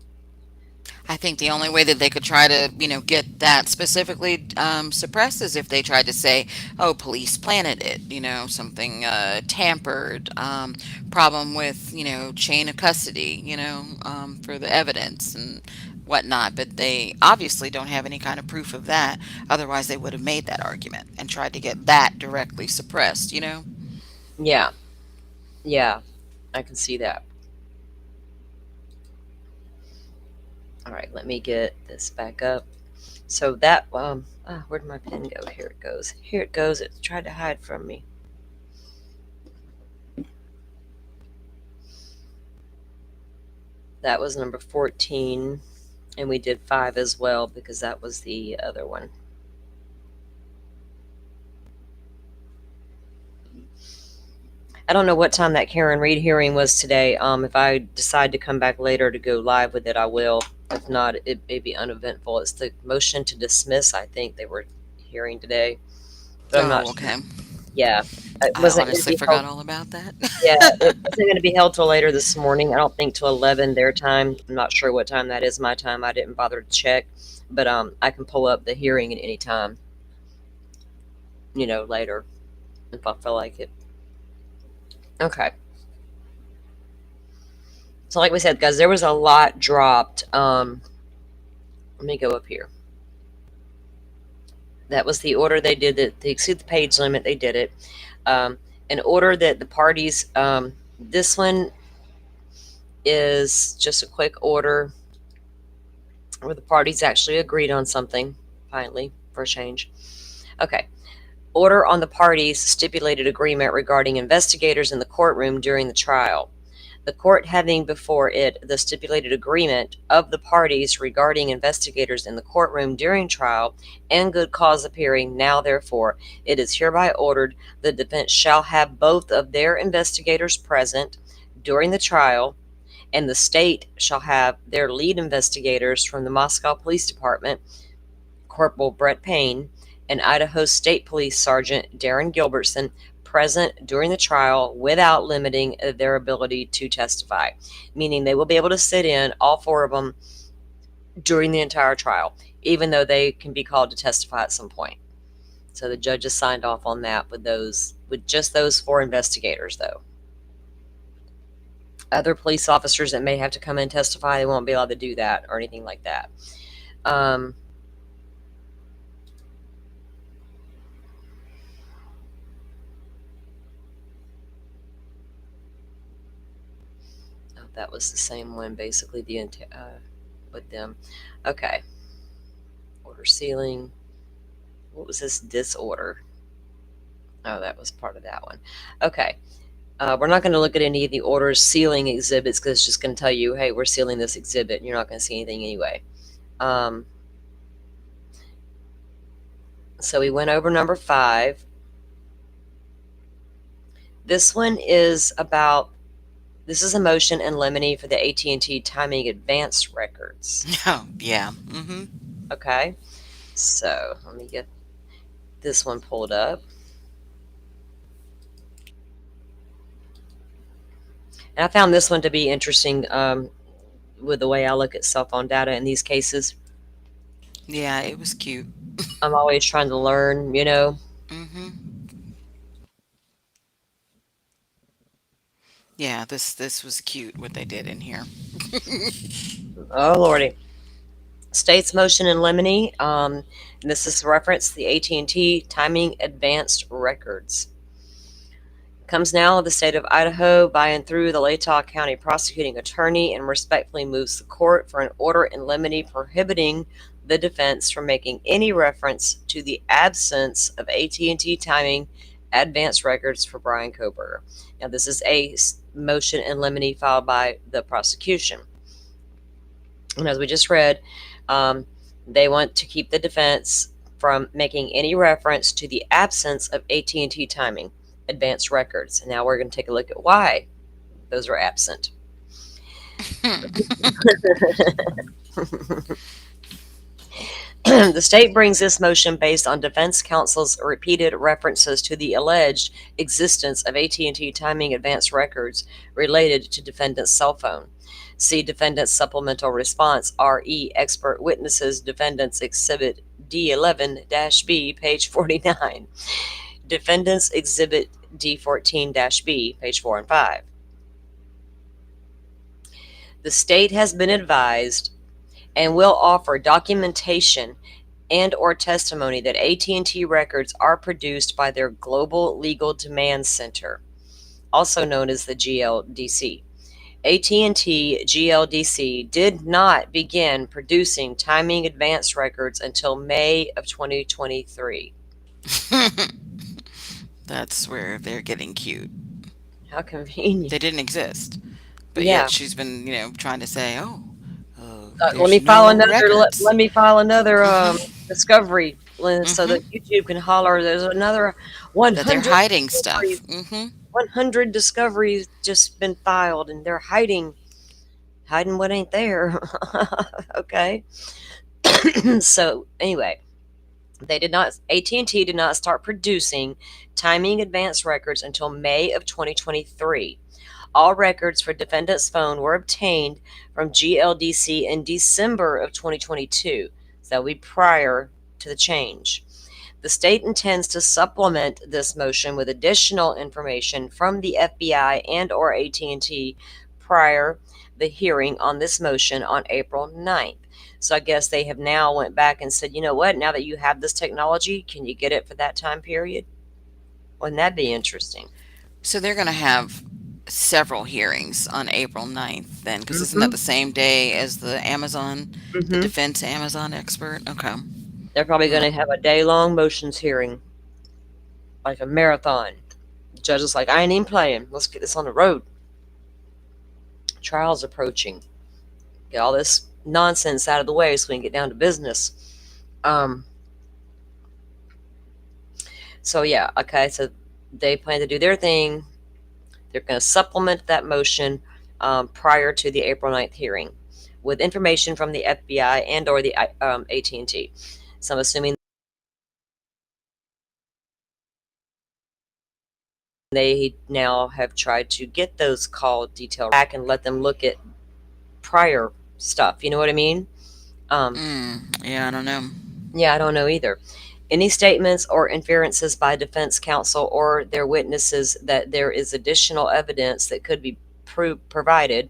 I think the only way that they could try to, get that specifically suppressed is if they tried to say, oh, police planted it, something tampered, problem with, chain of custody, for the evidence and whatnot. But they obviously don't have any kind of proof of that. Otherwise, they would have made that argument and tried to get that directly suppressed. Yeah. Yeah. I can see that. All right, let me get this back up. So that where'd my pen go? Here it goes. Here it goes. It tried to hide from me. That was number 14, and we did 5 as well because that was the other one. I don't know what time that Karen Reed hearing was today. If I decide to come back later to go live with it, I will. If not, it may be uneventful. It's the motion to dismiss, I think they were hearing today. But I'm not Oh, sure. okay. Yeah. It I wasn't going to honestly be held. forgot all about that. Yeah, it wasn't going to be held till later this morning. I don't think till 11 their time. I'm not sure what time that is my time. I didn't bother to check. But I can pull up the hearing at any time, later if I feel like it. Okay. So like we said, guys, there was a lot dropped. Let me go up here. That was the order they did it. They exceed the page limit. They did it. An order that the parties, this one is just a quick order where the parties actually agreed on something, finally, for a change. Okay. Order on the parties' stipulated agreement regarding investigators in the courtroom during the trial. The court having before it the stipulated agreement of the parties regarding investigators in the courtroom during trial and good cause appearing, now therefore it is hereby ordered the defense shall have both of their investigators present during the trial, and the state shall have their lead investigators from the Moscow Police Department, Corporal Brett Payne, and Idaho State Police Sergeant Darren Gilbertson present during the trial without limiting their ability to testify, meaning they will be able to sit in, all 4 of them, during the entire trial, even though they can be called to testify at some point. So the judges signed off on that with just those 4 investigators, though. Other police officers that may have to come in and testify, they won't be allowed to do that or anything like that. That was the same one, basically, with them. Okay. Order sealing. What was this disorder? Oh, that was part of that one. Okay. We're not going to look at any of the orders sealing exhibits because it's just going to tell you, hey, we're sealing this exhibit, and you're not going to see anything anyway. So we went over number 5. This one is about, this is a motion in limine for the AT&T timing advance records. Oh, yeah. Mm-hmm. Okay. So let me get this one pulled up. And I found this one to be interesting with the way I look at cell phone data in these cases. Yeah, it was cute. I'm always trying to learn, Mm-hmm. Yeah, this was cute what they did in here. Oh, Lordy. State's motion in limine. This is reference the AT&T timing advanced records. Comes now of the state of Idaho by and through the Latah County prosecuting attorney, and respectfully moves the court for an order in limine prohibiting the defense from making any reference to the absence of AT&T timing advanced records for Brian Koberger. Now, this is a motion in limine filed by the prosecution. And as we just read, they want to keep the defense from making any reference to the absence of AT&T timing advanced records. And now we're going to take a look at why those are absent. The state brings this motion based on defense counsel's repeated references to the alleged existence of AT&T timing advanced records related to defendant's cell phone. See Defendant's Supplemental Response, RE Expert Witnesses, Defendant's Exhibit D11-B, page 49. Defendant's Exhibit D14-B, page 4 and 5. The state has been advised and will offer documentation and or testimony that AT&T records are produced by their Global Legal Demand Center, also known as the GLDC, AT&T GLDC did not begin producing timing advance records until May of 2023. That's where they're getting cute. How convenient. They didn't exist. But Yeah. yet she's been, trying to say, Let me there's file no another. records. Let me file another Hmm. discovery, so Hmm. that YouTube can holler. There's another That they're 100 hiding stuff. discoveries. Hmm. 100 discoveries just been filed, and they're hiding what ain't there. Okay. So anyway, they did not. AT&T did not start producing timing advance records until May of 2023. All records for defendant's phone were obtained from GLDC in December of 2022. So that would be prior to the change. The state intends to supplement this motion with additional information from the FBI and or AT&T prior the hearing on this motion on April 9th. So I guess they have now went back and said, you know what, now that you have this technology, can you get it for that time period? Wouldn't that be interesting? So they're going to have several hearings on April 9th then, because isn't that Mm-hmm. the same day as the Amazon, the Mm-hmm. defense Amazon expert? Okay. They're probably Hmm. going to have a day-long motions hearing, like a marathon. The judge is like, I ain't even playing. Let's get this on the road. Trial's approaching. Get all this nonsense out of the way so we can get down to business. So yeah, okay. So they plan to do their thing. They're going to supplement that motion prior to the April 9th hearing with information from the FBI and or the AT&T. So I'm assuming they now have tried to get those call details back and let them look at prior stuff. You know what I mean? Yeah, I don't know. Yeah, I don't know either. Any statements or inferences by defense counsel or their witnesses that there is additional evidence that could be provided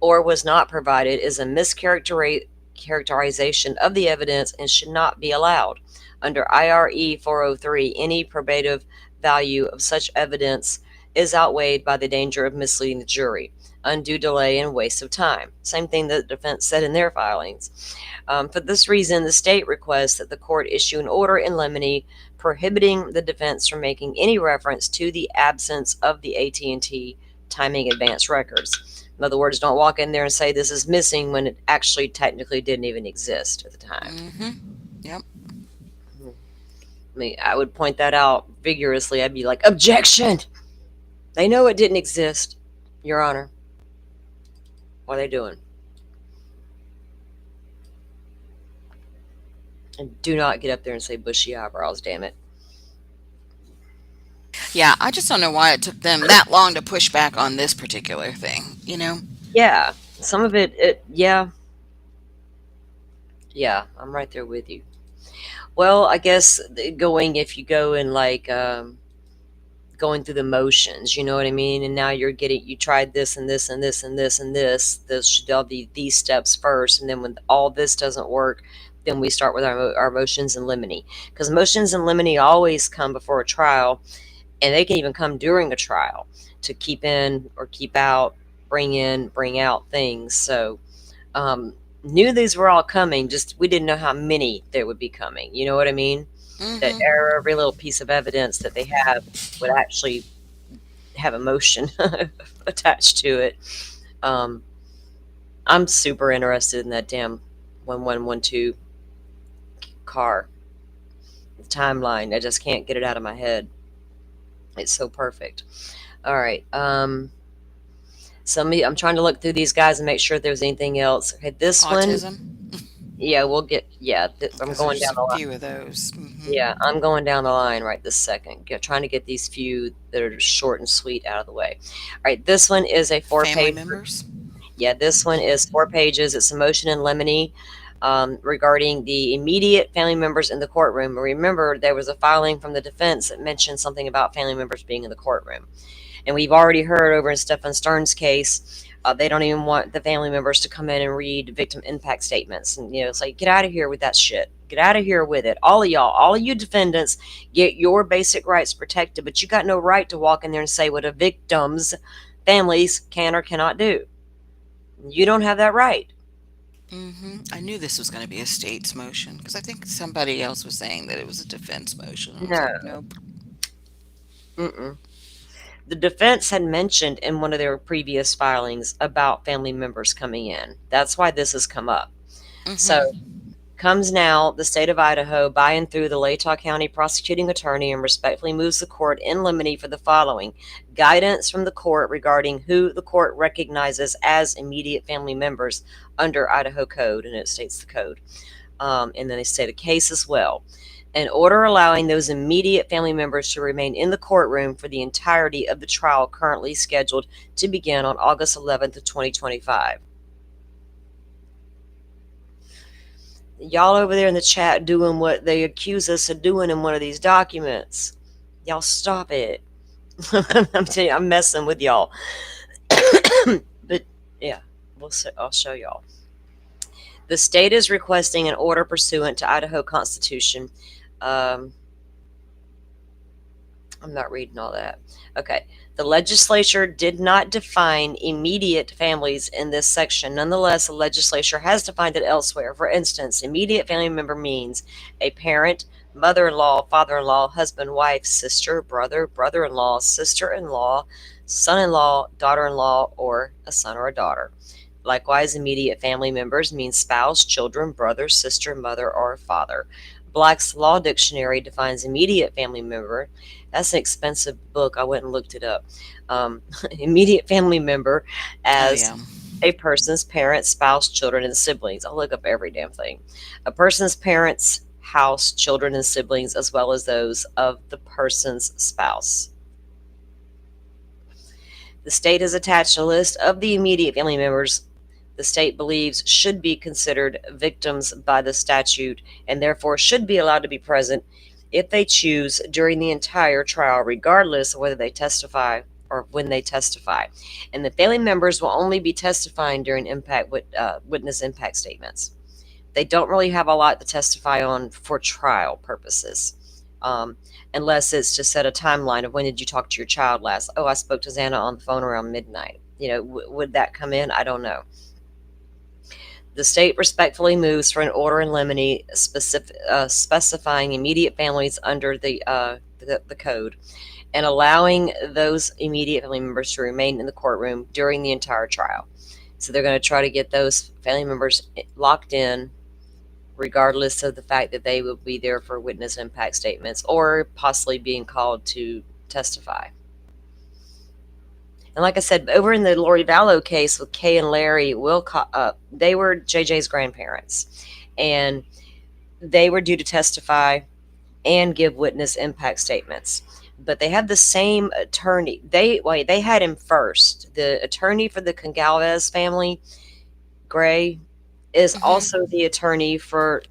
or was not provided is a mischaracterization of the evidence and should not be allowed. Under IRE 403, any probative value of such evidence is outweighed by the danger of misleading the jury, undue delay, and waste of time. Same thing that the defense said in their filings. For this reason, the state requests that the court issue an order in limine prohibiting the defense from making any reference to the absence of the AT&T timing advance records. In other words, don't walk in there and say this is missing when it actually technically didn't even exist at the time. Mm-hmm. Yep. I mean, I would point that out vigorously. I'd be like, objection! They know it didn't exist, Your Honor. What are they doing? And do not get up there and say bushy eyebrows, damn it. Yeah, I just don't know why it took them that long to push back on this particular thing, Yeah, some of it, yeah. Yeah, I'm right there with you. Well, I guess if you go and going through the motions, you know what I mean? And now you tried this and this and this and this and this should all be these steps first. And then when all this doesn't work, then we start with our motions in limine. Because motions in limine always come before a trial, and they can even come during a trial to keep in or keep out, bring in, bring out things. So, knew these were all coming, just we didn't know how many there would be coming. You know what I mean? That Mm-hmm. every little piece of evidence that they have would actually have emotion attached to it. Um, I'm super interested in that damn 1112 car timeline. I just can't get it out of my head. It's so perfect. All right. I'm trying to look through these guys and make sure if there's anything else. Okay, this one. Autism. Yeah, we'll get. Yeah, I'm Because going there's down a the line. few of those. Mm-hmm. Yeah, I'm going down the line right this second. Trying to get these few that are short and sweet out of the way. All right, this one is a Family 4-page. members. Yeah, this one is 4 pages. It's a motion in limine regarding the immediate family members in the courtroom. Remember, there was a filing from the defense that mentioned something about family members being in the courtroom. And we've already heard over in Stephen Stern's case, they don't even want the family members to come in and read victim impact statements. And, it's like, get out of here with that shit. Get out of here with it. All of y'all, all of you defendants, get your basic rights protected, but you got no right to walk in there and say what a victim's families can or cannot do. You don't have that right. I knew this was going to be a state's motion because I think somebody else was saying that it was a defense motion. I was No. like, nope. Mm-mm. The defense had mentioned in one of their previous filings about family members coming in. That's why this has come up. So comes now the state of Idaho by and through the Latah County prosecuting attorney and respectfully moves the court in limine for the following: guidance from the court regarding who the court recognizes as immediate family members under Idaho code, and it states the code. And then they state a case as well. An order allowing those immediate family members to remain in the courtroom for the entirety of the trial currently scheduled to begin on August 11th of 2025. Y'all over there in the chat doing what they accuse us of doing in one of these documents. Y'all stop it. I'm telling you, I'm messing with y'all. But yeah, I'll show y'all. The state is requesting an order pursuant to Idaho Constitution. I'm not reading all that. Okay. The legislature did not define immediate families in this section. Nonetheless, the legislature has defined it elsewhere. For instance, immediate family member means a parent, mother-in-law, father-in-law, husband, wife, sister, brother, brother-in-law, sister-in-law, son-in-law, daughter-in-law, or a son or a daughter. Likewise, immediate family members mean spouse, children, brother, sister, mother, or father. Black's Law Dictionary defines immediate family member. That's an expensive book. I went and looked it up. Immediate family member as a person's parents, spouse, children, and siblings. I'll look up every damn thing. A person's parents, house, children, and siblings, as well as those of the person's spouse. The state has attached a list of the immediate family members the state believes should be considered victims by the statute and therefore should be allowed to be present if they choose during the entire trial, regardless of whether they testify or when they testify. And the family members will only be testifying during witness impact statements. They don't really have a lot to testify on for trial purposes. Unless it's to set a timeline of when did you talk to your child last? Oh, I spoke to Xana on the phone around midnight. Would that come in? I don't know. The state respectfully moves for an order in limine specifying immediate families under the code and allowing those immediate family members to remain in the courtroom during the entire trial. So they're going to try to get those family members locked in regardless of the fact that they will be there for witness impact statements or possibly being called to testify. And like I said, over in the Lori Vallow case with Kay and Larry they were JJ's grandparents, and they were due to testify and give witness impact statements. But they had the same attorney. They had him first. The attorney for the Gongalves family, Gray, is also the attorney for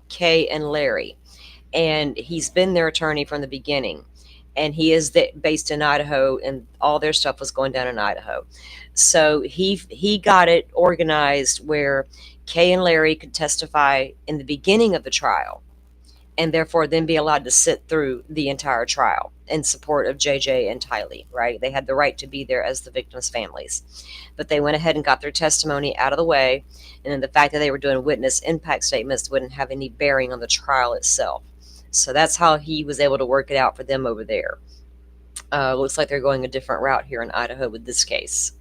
Kay and Larry, and he's been their attorney from the beginning. And he is based in Idaho, and all their stuff was going down in Idaho. So he got it organized where Kay and Larry could testify in the beginning of the trial, and therefore then be allowed to sit through the entire trial in support of JJ and Tylee, right? They had the right to be there as the victims' families. But they went ahead and got their testimony out of the way, and then the fact that they were doing witness impact statements wouldn't have any bearing on the trial itself. So that's how he was able to work it out for them over there. Looks like they're going a different route here in Idaho with this case.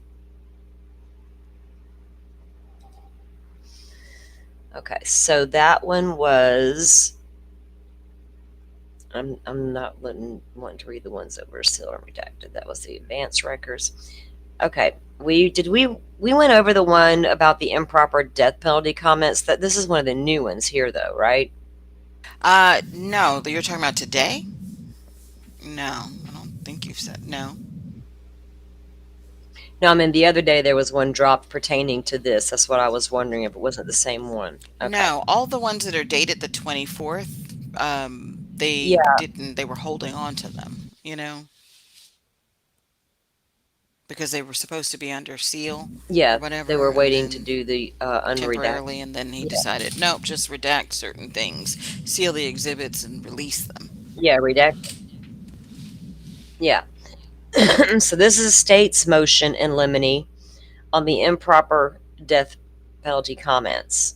Okay, so that one was... I'm not wanting to read the ones that were sealed and redacted. That was the advanced records. Okay, we went over the one about the improper death penalty comments. That this is one of the new ones here, though, right? No, you're talking about today? No, I don't think you've said no. No, I mean the other day there was one dropped pertaining to this. That's what I was wondering if it wasn't the same one. Okay. No, all the ones that are dated the 24th, they didn't. They were holding on to them, because they were supposed to be under seal. Yeah, or whatever, they were waiting to do the unredacted. temporarily, and then he decided, nope, just redact certain things, seal the exhibits, and release them. Yeah, redact. Yeah. So this is a state's motion in limine on the improper death penalty comments.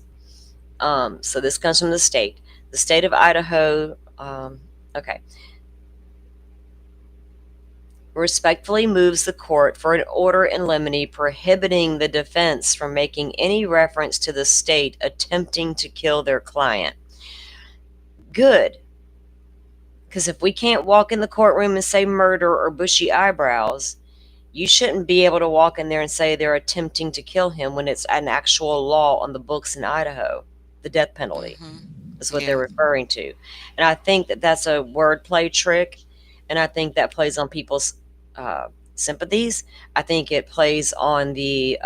So this comes from the state. The state of Idaho, okay, respectfully moves the court for an order in limine prohibiting the defense from making any reference to the state attempting to kill their client. Good. Because if we can't walk in the courtroom and say murder or bushy eyebrows, you shouldn't be able to walk in there and say they're attempting to kill him when it's an actual law on the books in Idaho. The death penalty is what they're Yeah. referring to. And I think that that's a wordplay trick, and I think that plays on people's sympathies. I think it plays on the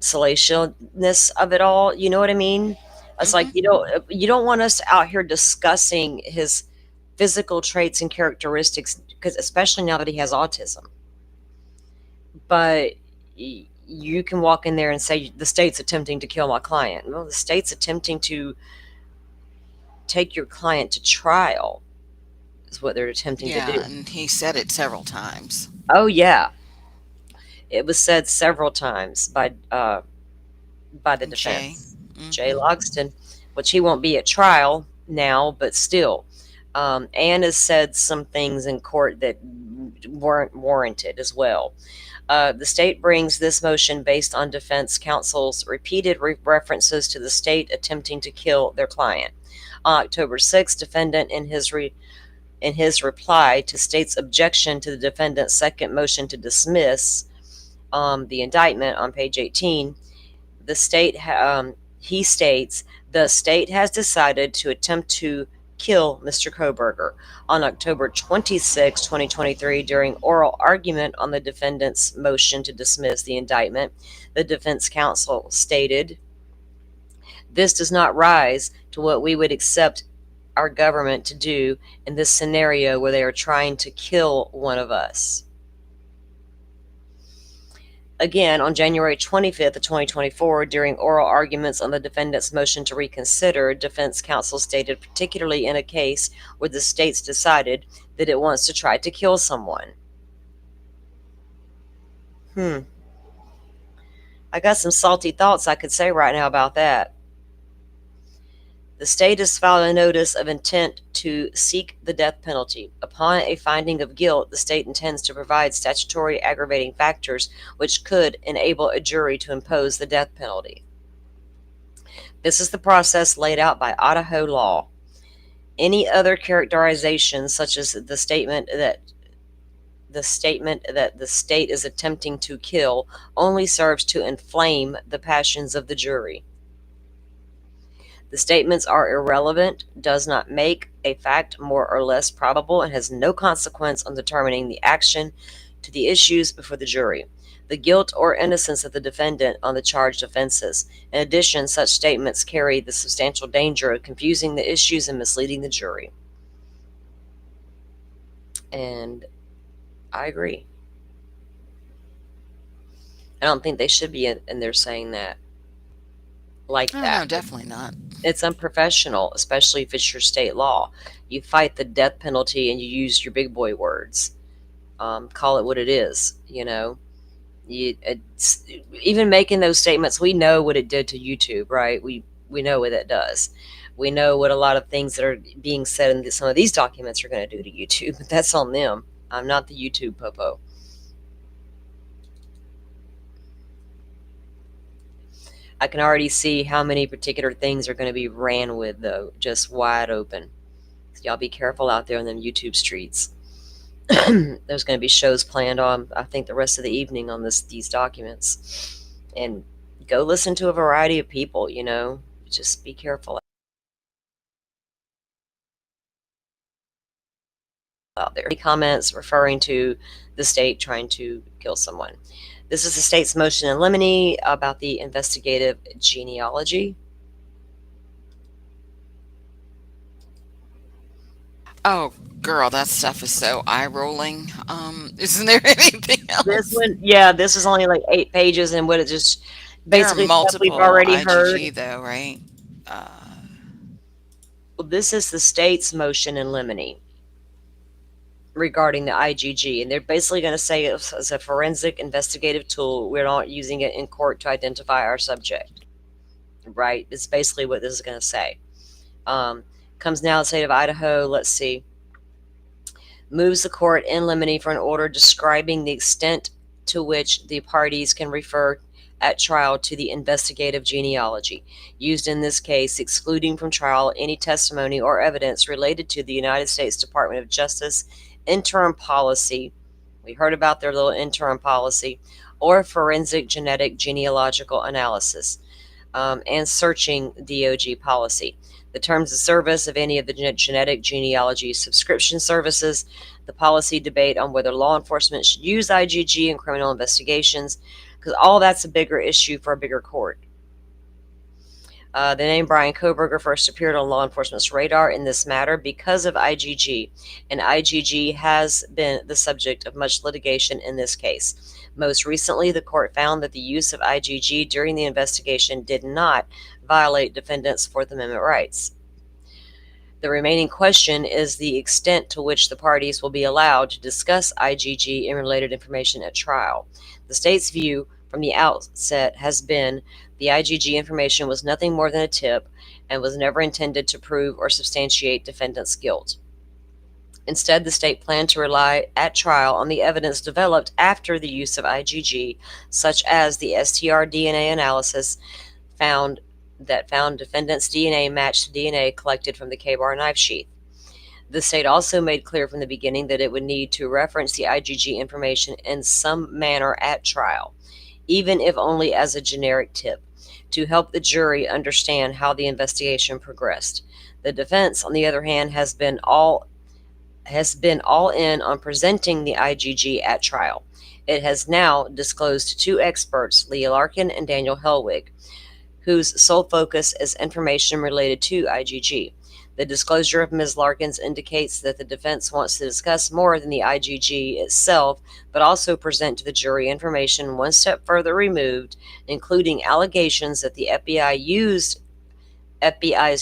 salaciousness of it all. You know what I mean? It's like you don't want us out here discussing his physical traits and characteristics, because especially now that he has autism. But you can walk in there and say the state's attempting to kill my client. Well, the state's attempting to take your client to trial is what they're attempting to Yeah, do. and he said it several times. Oh yeah, it was said several times by the Jay. defense, Jay Logston, which he won't be at trial now, but still. Ann has said some things in court that weren't warranted as well. The state brings this motion based on defense counsel's repeated references to the state attempting to kill their client. On October 6th, defendant in his reply to state's objection to the defendant's second motion to dismiss the indictment on page 18, the state he states the state has decided to attempt to kill Mr. Koberger. On October 26, 2023, during oral argument on the defendant's motion to dismiss the indictment, the defense counsel stated, "This does not rise to what we would accept our government to do in this scenario where they are trying to kill one of us." Again, on January 25th of 2024, during oral arguments on the defendant's motion to reconsider, defense counsel stated, particularly in a case where the state's decided that it wants to try to kill someone. I got some salty thoughts I could say right now about that. The state has filed a notice of intent to seek the death penalty. Upon a finding of guilt, the state intends to provide statutory aggravating factors which could enable a jury to impose the death penalty. This is the process laid out by Idaho law. Any other characterization, such as the statement that the state is attempting to kill, only serves to inflame the passions of the jury. The statements are irrelevant, does not make a fact more or less probable, and has no consequence on determining the action to the issues before the jury, the guilt or innocence of the defendant on the charged offenses. In addition, such statements carry the substantial danger of confusing the issues and misleading the jury. And I agree. I don't think they should be in there saying that like Oh, that. no, definitely not. It's unprofessional, especially if it's your state law. You fight the death penalty and you use your big boy words. Call it what it is, you know. Even making those statements, we know what it did to YouTube, right? We know what it does. We know what a lot of things that are being said in some of these documents are going to do to YouTube, but that's on them. I'm not the YouTube popo. I can already see how many particular things are going to be ran with, though, just wide open. So y'all be careful out there in them YouTube streets. There's going to be shows planned on, I think, the rest of the evening on these documents. And go listen to a variety of people, you know. Just be careful out there. Any comments referring to the state trying to kill someone? This is the state's motion in limine about the investigative genealogy. Oh, girl, that stuff is so eye-rolling. Isn't there anything This else? one, yeah, this is only like 8 pages, and what it just There are basically stuff we've multiple already heard. IgG though, right? Well, this is the state's motion in limine. regarding the IgG, and they're basically going to say it's as a forensic investigative tool. We're not using it in court to identify our subject. Right? It's basically what this is going to say. Comes now the state of Idaho. Let's see. Moves the court in limine for an order describing the extent to which the parties can refer at trial to the investigative genealogy used in this case, excluding from trial any testimony or evidence related to the United States Department of Justice interim policy. We heard about their little interim policy, or forensic genetic genealogical analysis, and searching DOG policy. The terms of service of any of the genetic genealogy subscription services, the policy debate on whether law enforcement should use IgG in criminal investigations, because all that's a bigger issue for a bigger court. The name Brian Kohberger first appeared on law enforcement's radar in this matter because of IgG, and IgG has been the subject of much litigation in this case. Most recently, the court found that the use of IgG during the investigation did not violate defendants' Fourth Amendment rights. The remaining question is the extent to which the parties will be allowed to discuss IgG and related information at trial. The state's view from the outset has been the IgG information was nothing more than a tip and was never intended to prove or substantiate defendant's guilt. Instead, the state planned to rely at trial on the evidence developed after the use of IgG, such as the STR DNA analysis found defendant's DNA matched the DNA collected from the K-bar knife sheath. The state also made clear from the beginning that it would need to reference the IgG information in some manner at trial, even if only as a generic tip, to help the jury understand how the investigation progressed. The defense, on the other hand, has been all in on presenting the IgG at trial. It has now disclosed two experts, Leah Larkin and Daniel Hellwig, whose sole focus is information related to IgG. The disclosure of Ms. Larkins indicates that the defense wants to discuss more than the IgG itself, but also present to the jury information one step further removed, including allegations that the FBI's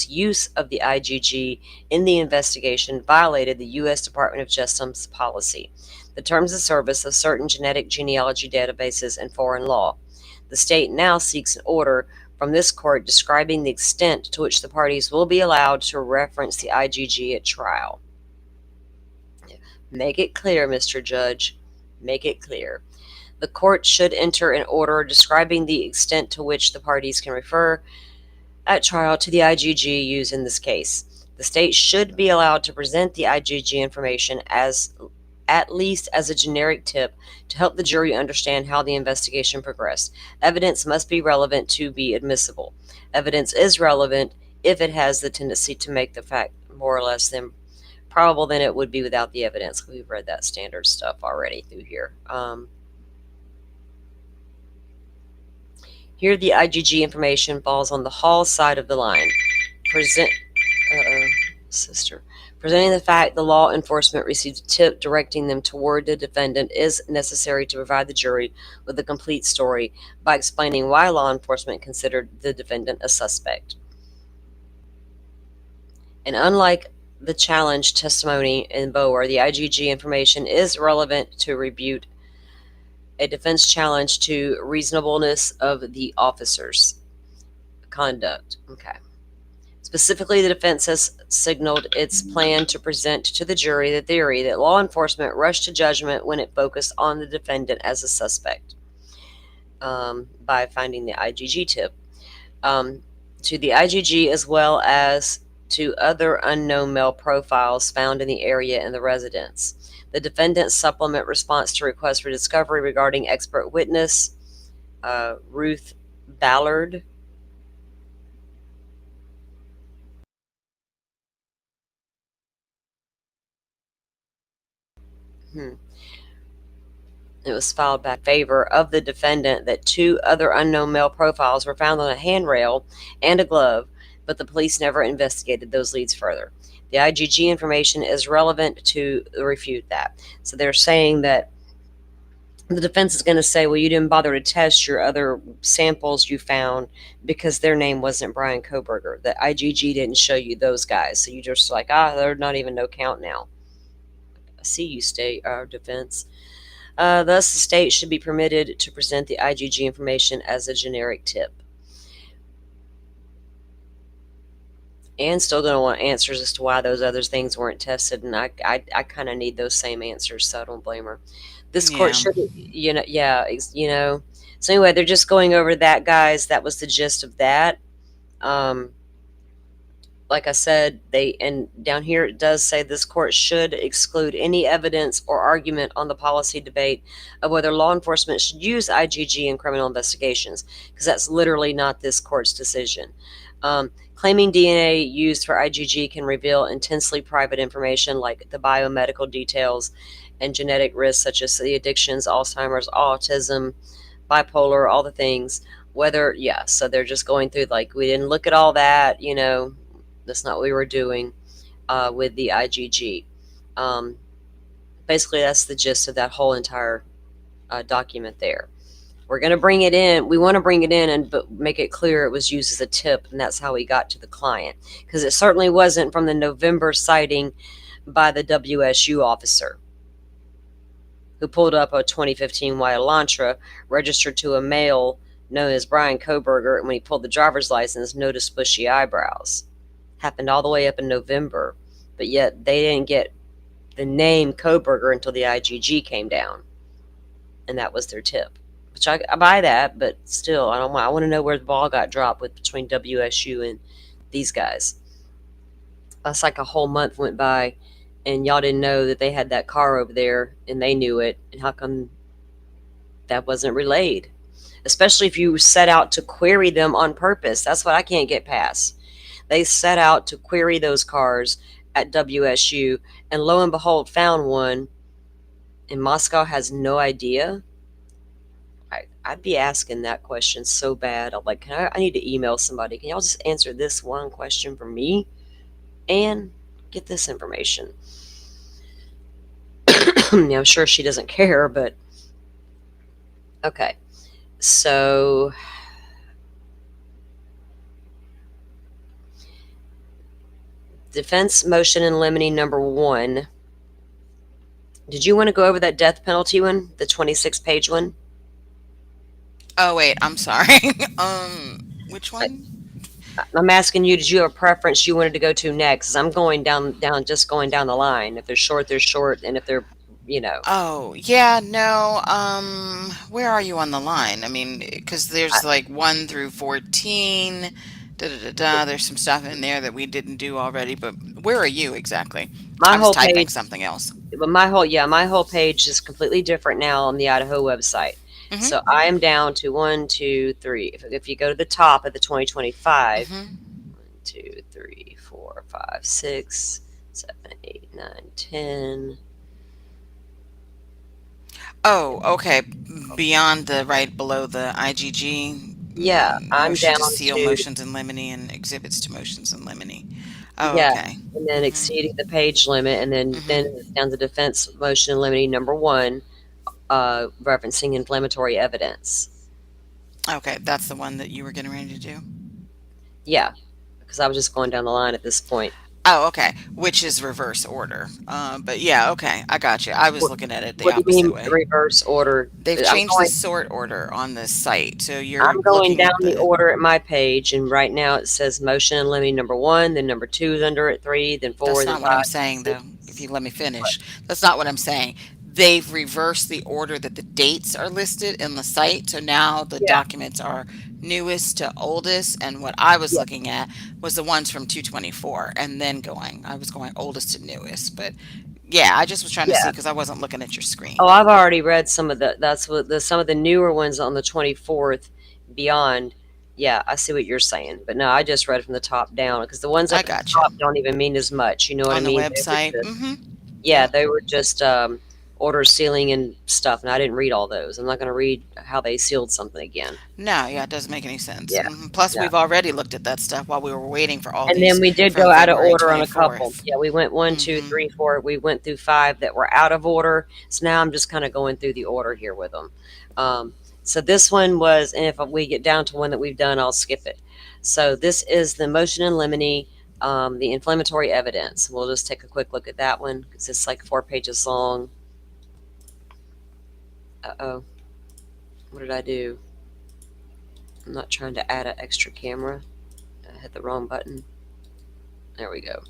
use of the IgG in the investigation violated the U.S. Department of Justice policy, the terms of service of certain genetic genealogy databases, and foreign law. The state now seeks an order from this court describing the extent to which the parties will be allowed to reference the IgG at trial. Make it clear, Mr. Judge. Make it clear. The court should enter an order describing the extent to which the parties can refer at trial to the IgG used in this case. The state should be allowed to present the IgG information as at least as a generic tip to help the jury understand how the investigation progressed. Evidence must be relevant to be admissible. Evidence is relevant if it has the tendency to make the fact more or less than probable than it would be without the evidence. We've read that standard stuff already through here. Here, the IgG information falls on the Hall side of the line. Presenting the fact the law enforcement received a tip directing them toward the defendant is necessary to provide the jury with a complete story by explaining why law enforcement considered the defendant a suspect. And unlike the challenge testimony in Boer, the IgG information is relevant to rebut a defense challenge to reasonableness of the officer's conduct. Okay. Specifically, the defense has signaled its plan to present to the jury the theory that law enforcement rushed to judgment when it focused on the defendant as a suspect by finding the IgG tip. To the IgG as well as to other unknown male profiles found in the area and the residence. The defendant's supplement response to requests for discovery regarding expert witness Ruth Ballard. It was filed back in favor of the defendant that two other unknown male profiles were found on a handrail and a glove, but the police never investigated those leads further. The IgG information is relevant to refute that. So they're saying that the defense is going to say, well, you didn't bother to test your other samples you found because their name wasn't Brian Kohberger. The IgG didn't show you those guys. So you just like, they're not even no count now. see you, state defense. Thus, the state should be permitted to present the IgG information as a generic tip. And still going to want answers as to why those other things weren't tested, and I kind of need those same answers, so I don't blame her. This court Yeah. should, So anyway, they're just going over that, guys. That was the gist of that. Like I said, and down here it does say this court should exclude any evidence or argument on the policy debate of whether law enforcement should use IgG in criminal investigations, because that's literally not this court's decision. Claiming DNA used for IgG can reveal intensely private information like the biomedical details and genetic risks such as the addictions, Alzheimer's, autism, bipolar, all the things. So they're just going through, like, we didn't look at all that, that's not what we were doing with the IgG. Basically, that's the gist of that whole entire document there. We're going to bring it in. We want to bring it in but make it clear it was used as a tip, and that's how we got to the client, because it certainly wasn't from the November sighting by the WSU officer who pulled up a 2015 white Elantra registered to a male known as Brian Koberger, and when he pulled the driver's license, noticed bushy eyebrows. Happened all the way up in November, but yet they didn't get the name Koberger until the IgG came down, and that was their tip. Which I buy that, but still, I want to know where the ball got dropped between WSU and these guys. That's like a whole month went by, and y'all didn't know that they had that car over there, and they knew it, and how come that wasn't relayed? Especially if you set out to query them on purpose. That's what I can't get past. They set out to query those cars at WSU, and lo and behold, found one, and Moscow has no idea. I'd be asking that question so bad. I'm like, I need to email somebody. Can y'all just answer this one question for me and get this information? I'm sure she doesn't care, but okay. So defense motion in limine number 1. Did you want to go over that death penalty one, the 26-page one? Oh wait, I'm sorry. Which one? I'm asking you, did you have a preference you wanted to go to next? 'Cause I'm going just going down the line. If they're short, they're short, and if they're, Oh, yeah, no. Where are you on the line? I mean, because there's like 1 through 14. Da da da da. There's some stuff in there that we didn't do already, but where are you exactly? my I was whole typing page, something else. but my whole page is completely different now on the Idaho website. So I am down to 1, 2, 3. If you go to the top of the 2025, 1, 2, 3, 4, 5, 6, 7, 8, 9, 10. Oh, okay. Beyond right below the IgG. Yeah, I'm Motion down to seal to, motions in limine and exhibits to motions in limine. Oh, yeah, okay. and then exceeding the page limit, and then it's down to defense motion in limine number 1, referencing inflammatory evidence. Okay, that's the one that you were getting ready to do? Yeah, because I was just going down the line at this point. Oh, okay. Which is reverse order. But yeah, okay. I got you. I was looking at it the What do you opposite mean way. reverse order? They've changed the sort order on this site. So you're I'm going looking down at the order at my page, and right now it says motion in limine number 1, then number 2 is under it, 3, then 4, That's then not 5. what I'm saying, though. If you let me finish. That's not what I'm saying. They've reversed the order that the dates are listed in the site. So now the documents are newest to oldest. And what I was looking at was the ones from 224 and then I was going oldest to newest. But yeah, I just was trying to see because I wasn't looking at your screen. Oh, I've already read some of some of the newer ones on the 24th beyond. Yeah, I see what you're saying, but no, I just read it from the top down, because the ones at the top don't even mean as much. You know what I On the mean? website. They were just order sealing and stuff, and I didn't read all those. I'm not going to read how they sealed something again. No, yeah, it doesn't make any sense. Yeah. Plus, we've already looked at that stuff while we were waiting for all And these. then we did from go out of February order on a couple. 24th. Yeah, we went 1, 2, 3, 4. We went through 5 that were out of order. So now I'm just kind of going through the order here with them. So this one was, and if we get down to one that we've done, I'll skip it. So this is the motion in limine The inflammatory evidence. We'll just take a quick look at that one because it's like 4 pages long. Uh-oh. What did I do? I'm not trying to add an extra camera. I hit the wrong button. There we go.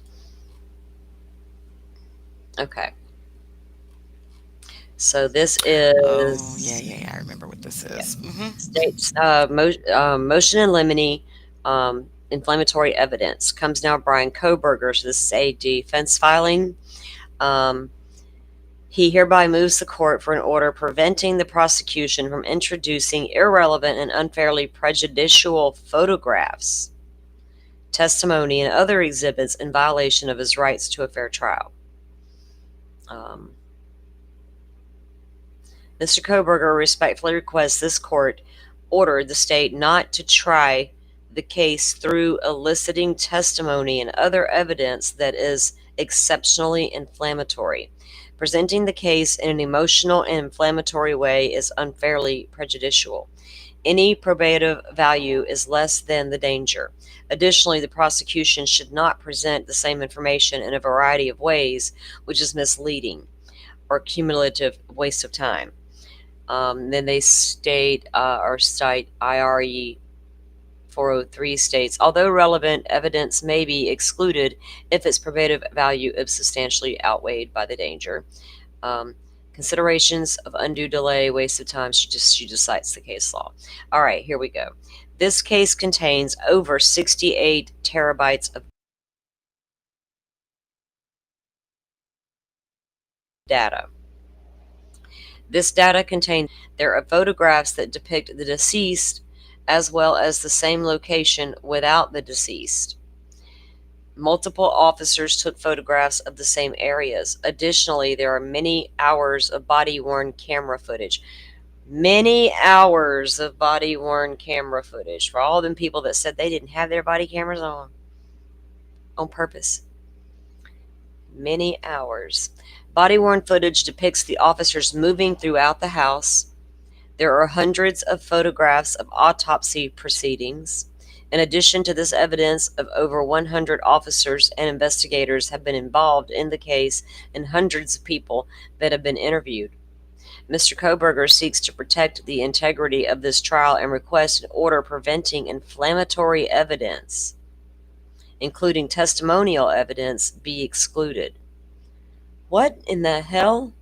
Okay. So this is... Oh, yeah, I remember what this is. States motion in limine, inflammatory evidence. Comes now Brian Koberger. So this is a defense filing. He hereby moves the court for an order preventing the prosecution from introducing irrelevant and unfairly prejudicial photographs, testimony, and other exhibits in violation of his rights to a fair trial. Mr. Koberger respectfully requests this court order the state not to try the case through eliciting testimony and other evidence that is exceptionally inflammatory. Presenting the case in an emotional and inflammatory way is unfairly prejudicial. Any probative value is less than the danger. Additionally, the prosecution should not present the same information in a variety of ways, which is misleading or cumulative waste of time. Then they state or cite IRE 403 states, although relevant evidence may be excluded if its probative value is substantially outweighed by the danger. Considerations of undue delay, waste of time. She just cites the case law. All right, here we go. This case contains over 68 terabytes of data. This data contains, there are photographs that depict the deceased as well as the same location without the deceased. Multiple officers took photographs of the same areas. Additionally, there are many hours of body-worn camera footage. Many hours of body-worn camera footage for all them people that said they didn't have their body cameras on purpose. Many hours. Body-worn footage depicts the officers moving throughout the house. There are hundreds of photographs of autopsy proceedings. In addition to this evidence of over 100 officers and investigators have been involved in the case and hundreds of people that have been interviewed. Mr. Koberger seeks to protect the integrity of this trial and requests an order preventing inflammatory evidence, including testimonial evidence, be excluded. What in the hell?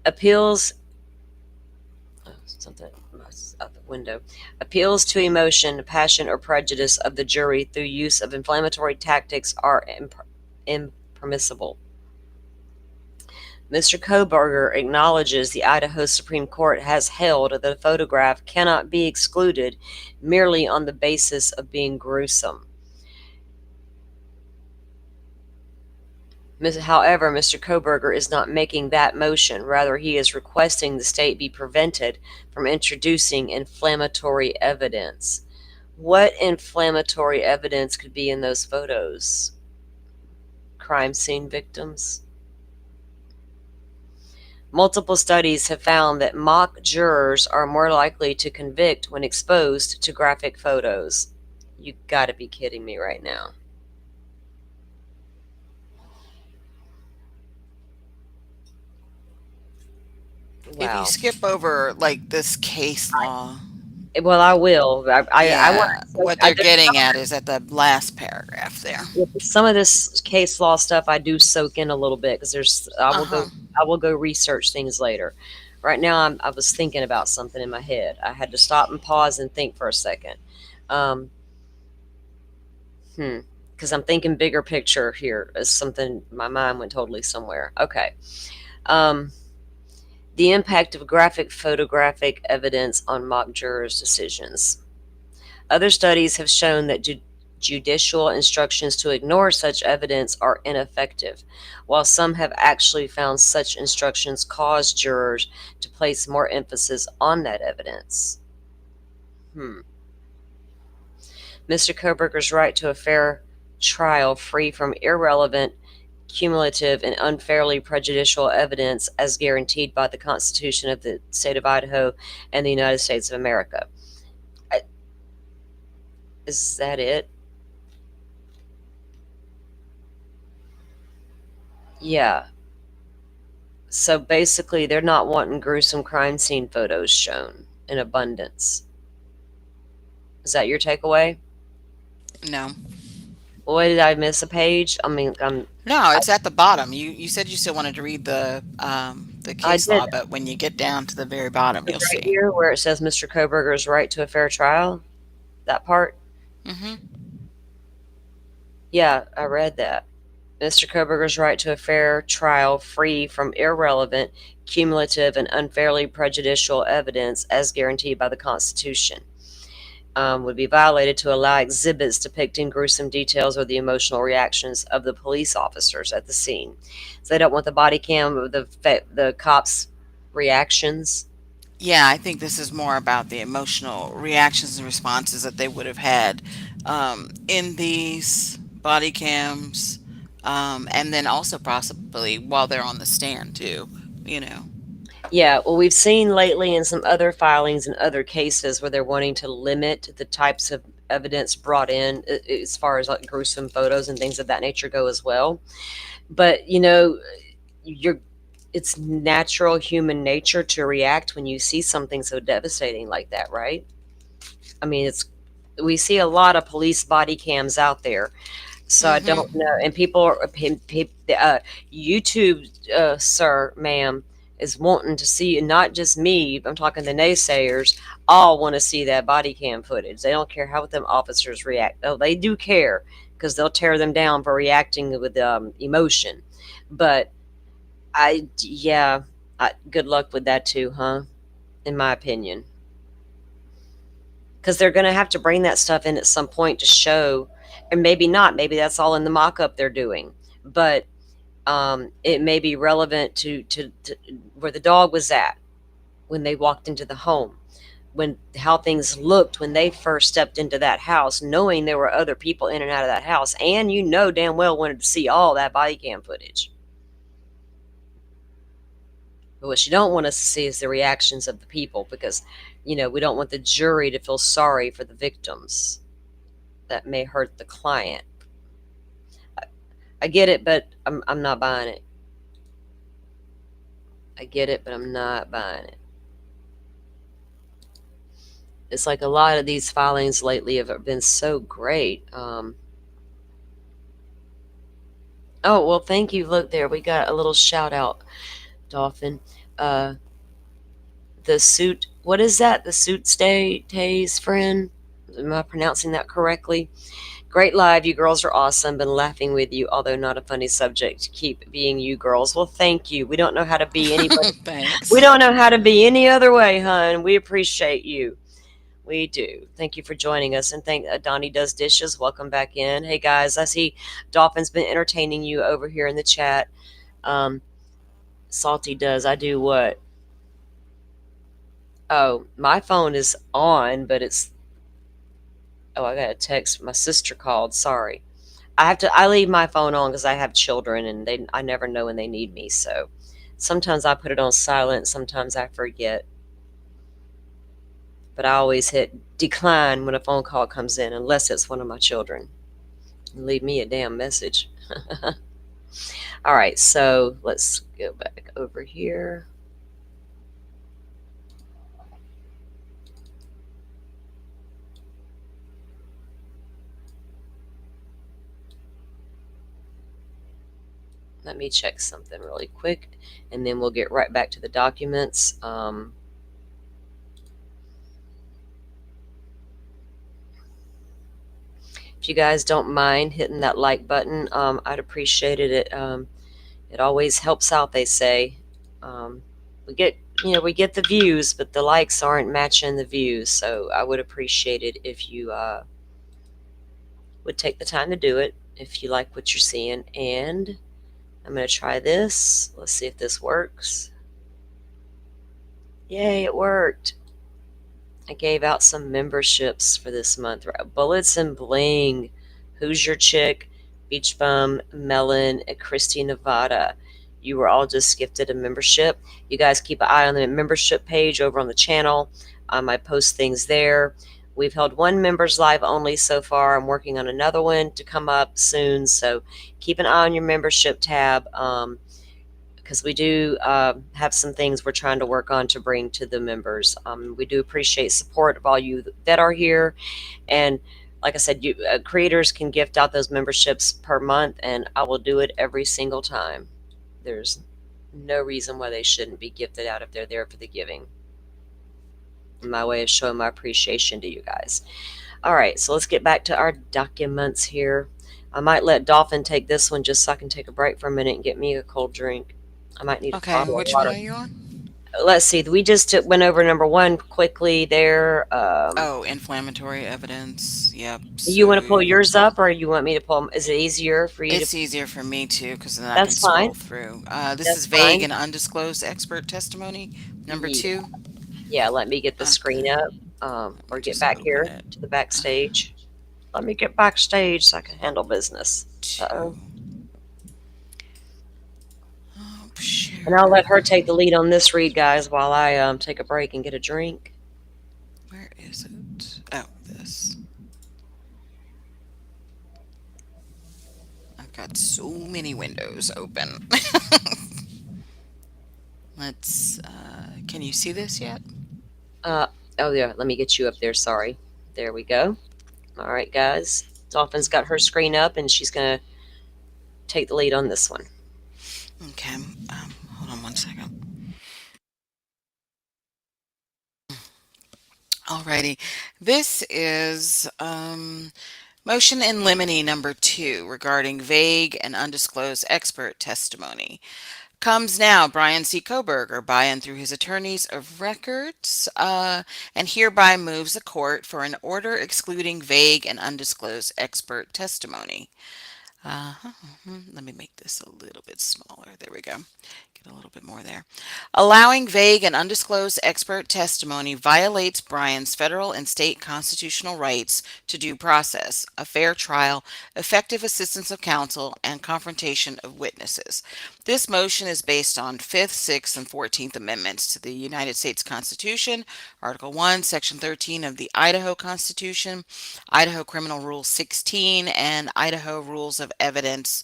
Appeals something out the window. Appeals to emotion, passion, or prejudice of the jury through use of inflammatory tactics are impermissible. Mr. Koberger acknowledges the Idaho Supreme Court has held that a photograph cannot be excluded merely on the basis of being gruesome. However, Mr. Koberger is not making that motion. Rather, he is requesting the state be prevented from introducing inflammatory evidence. What inflammatory evidence could be in those photos? Crime scene victims? Multiple studies have found that mock jurors are more likely to convict when exposed to graphic photos. You gotta be kidding me right now. If you skip over like this case law, well, I will. what they're getting at is at the last paragraph there. Some of this case law stuff I do soak in a little bit because I will go research things later. Right now, I was thinking about something in my head. I had to stop and pause and think for a second. Because I'm thinking bigger picture here. As something, my mind went totally somewhere. Okay. The impact of graphic photographic evidence on mock jurors' decisions. Other studies have shown that judicial instructions to ignore such evidence are ineffective, while some have actually found such instructions cause jurors to place more emphasis on that evidence. Mr. Koberger's right to a fair trial free from irrelevant, cumulative, and unfairly prejudicial evidence as guaranteed by the Constitution of the State of Idaho and the United States of America. Is that it? Yeah. So basically, they're not wanting gruesome crime scene photos shown in abundance. Is that your takeaway? No. What did I miss a page? I mean, No, it's at the bottom. You said you still wanted to read the I case did. law, but when you get down to the very bottom, It's you'll right see. here where it says Mr. Koberger's right to a fair trial. That part. Hmm. Yeah, I read that. Mr. Koberger's right to a fair trial free from irrelevant, cumulative, and unfairly prejudicial evidence as guaranteed by the Constitution. Would be violated to allow exhibits depicting gruesome details or the emotional reactions of the police officers at the scene. So they don't want the body cam of the cops' reactions. Yeah, I think this is more about the emotional reactions and responses that they would have had in these body cams, and then also possibly while they're on the stand too. You know. Yeah, well, we've seen lately in some other filings and other cases where they're wanting to limit the types of evidence brought in as far as like gruesome photos and things of that nature go as well. But you're it's natural human nature to react when you see something so devastating like that, right? I mean, it's we see a lot of police body cams out there, so I Hmm. don't know. And people are YouTube, sir, ma'am, is wanting to see, not just me. I'm talking the naysayers. All want to see that body cam footage. They don't care how them officers react. Oh, they do care because they'll tear them down for reacting with emotion. But yeah, good luck with that too, huh? In my opinion, because they're going to have to bring that stuff in at some point to show, and maybe not. Maybe that's all in the mock-up they're doing, but it may be relevant to where the dog was at when they walked into the home, when how things looked when they first stepped into that house, knowing there were other people in and out of that house, and damn well wanted to see all that body cam footage. But what you don't want us to see is the reactions of the people, because we don't want the jury to feel sorry for the victims. That may hurt the client. I get it, but I'm not buying it. I get it, but I'm not buying it. It's like a lot of these filings lately have been so great. Oh, well, thank you. Look there, we got a little shout out, Dolphin. Uh, the suit, what is that? The suit stays friend? Am I pronouncing that correctly? Great live. You girls are awesome. Been laughing with you, although not a funny subject. Keep being you girls. Well, thank you. We don't know how to be anybody. We Thanks. don't know how to be any other way, hun. We appreciate you. We do. Thank you for joining us. And thank Donnie Does Dishes. Welcome back in. Hey, guys, I see Dolphin's been entertaining you over here in the chat. Salty does. I do what? Oh, my phone is on, but it's. Oh, I got a text. My sister called. Sorry. I leave my phone on because I have children and I never know when they need me. So sometimes I put it on silent. Sometimes I forget. But I always hit decline when a phone call comes in, unless it's one of my children. Leave me a damn message. All right, so let's go back over here. Let me check something really quick, and then we'll get right back to the documents. If you guys don't mind hitting that like button, I'd appreciate it. It always helps out, they say. We get the views, but the likes aren't matching the views, so I would appreciate it if you would take the time to do it if you like what you're seeing. And I'm going to try this. Let's see if this works. Yay, it worked. I gave out some memberships for this month. Bullets and Bling, Who's Your Chick, Beach Bum, Melon, and Christy Nevada. You were all just gifted a membership. You guys keep an eye on the membership page over on the channel. I post things there. We've held one members live only so far. I'm working on another one to come up soon. So keep an eye on your membership tab. Because we do have some things we're trying to work on to bring to the members. We do appreciate support of all you that are here, and like I said, you creators can gift out those memberships per month, and I will do it every single time. There's no reason why they shouldn't be gifted out if they're there for the giving. My way of showing my appreciation to you guys. All right, so let's get back to our documents here. I might let Dolphin take this one just so I can take a break for a minute and get me a cold drink. I might need a Okay, bottle of which one water. are you on? Let's see. We just went over number one quickly there. Oh, inflammatory evidence. Yep. You want to pull So yours up, or you want me to pull 'em? Is it easier for you to? it's easier for me too, because then I can That's fine. scroll through. This is That's vague fine. and undisclosed expert testimony. Number Yeah, two. yeah. Let me get the Okay. screen up, Let me or get just back open here it. to the backstage. Let me get backstage so I can handle business. Two. Oh. Oh, share. And I'll let her take the lead on this read, guys, while I take a break and get a drink. Where is it? Oh, this. I've got so many windows open. Let's. Can you see this yet? Uh, oh yeah. Let me get you up there. Sorry. There we go. All right, guys. Dolphin's got her screen up, and she's gonna take the lead on this one. Okay. Hold on 1 second. Alrighty. This is motion in limine number 2 regarding vague and undisclosed expert testimony. Comes now Brian C. Koberger by and through his attorneys of records, and hereby moves the court for an order excluding vague and undisclosed expert testimony. Let me make this a little bit smaller. There we go. Get a little bit more there. Allowing vague and undisclosed expert testimony violates Brian's federal and state constitutional rights to due process, a fair trial, effective assistance of counsel, and confrontation of witnesses. This motion is based on 5th, 6th, and 14th Amendments to the United States Constitution, Article 1, Section 13 of the Idaho Constitution, Idaho Criminal Rule 16, and Idaho Rules of Evidence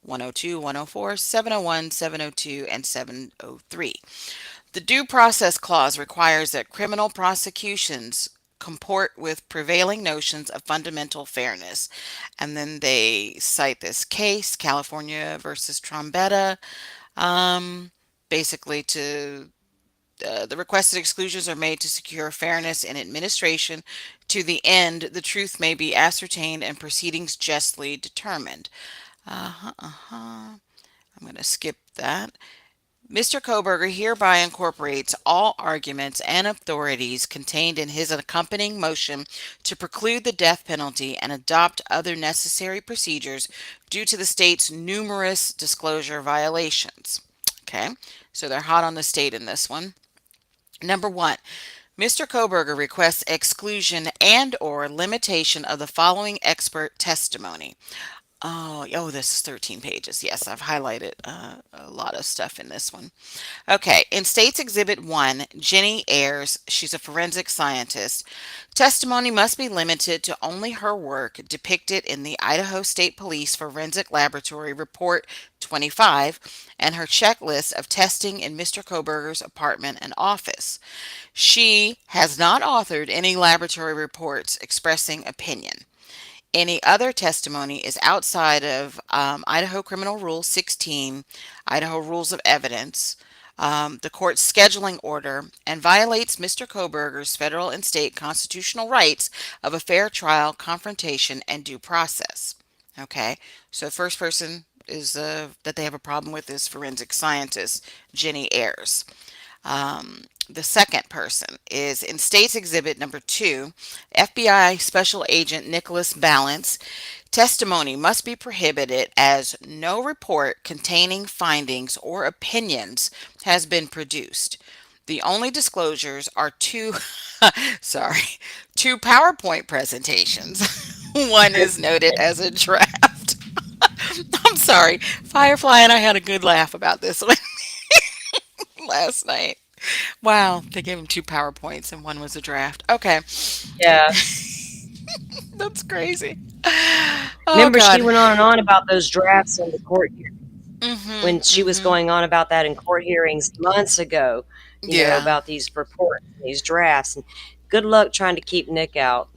102, 104, 701, 702, and 703. The Due Process Clause requires that criminal prosecutions comport with prevailing notions of fundamental fairness. And then they cite this case, California versus Trombetta, basically to the requested exclusions are made to secure fairness in administration to the end the truth may be ascertained and proceedings justly determined. I'm going to skip that. Mr. Koberger hereby incorporates all arguments and authorities contained in his accompanying motion to preclude the death penalty and adopt other necessary procedures due to the state's numerous disclosure violations. Okay, so they're hot on the state in this one. Number one, Mr. Koberger requests exclusion and or limitation of the following expert testimony. Oh, this is 13 pages. Yes, I've highlighted a lot of stuff in this one. Okay, in States Exhibit 1, Jenny Ayers, she's a forensic scientist. Testimony must be limited to only her work depicted in the Idaho State Police Forensic Laboratory Report 25 and her checklist of testing in Mr. Koberger's apartment and office. She has not authored any laboratory reports expressing opinion. Any other testimony is outside of Idaho Criminal Rule 16, Idaho Rules of Evidence, the court's scheduling order, and violates Mr. Koberger's federal and state constitutional rights of a fair trial, confrontation, and due process. Okay, so the first person is that they have a problem with is forensic scientist Jenny Ayers. The second person is in States Exhibit number 2, FBI Special Agent Nicholas Balance. Testimony must be prohibited as no report containing findings or opinions has been produced. The only disclosures are two, two PowerPoint presentations. One is noted as a draft. I'm sorry, Firefly and I had a good laugh about this one last night. Wow, they gave him two PowerPoints and one was a draft. Okay. Yeah. That's crazy. Oh Remember, she God. went on and on about those drafts in the court Mhm. when she was Mhm. going on about that in court hearings months ago, Yeah. about these reports, these drafts, and good luck trying to keep Nick out.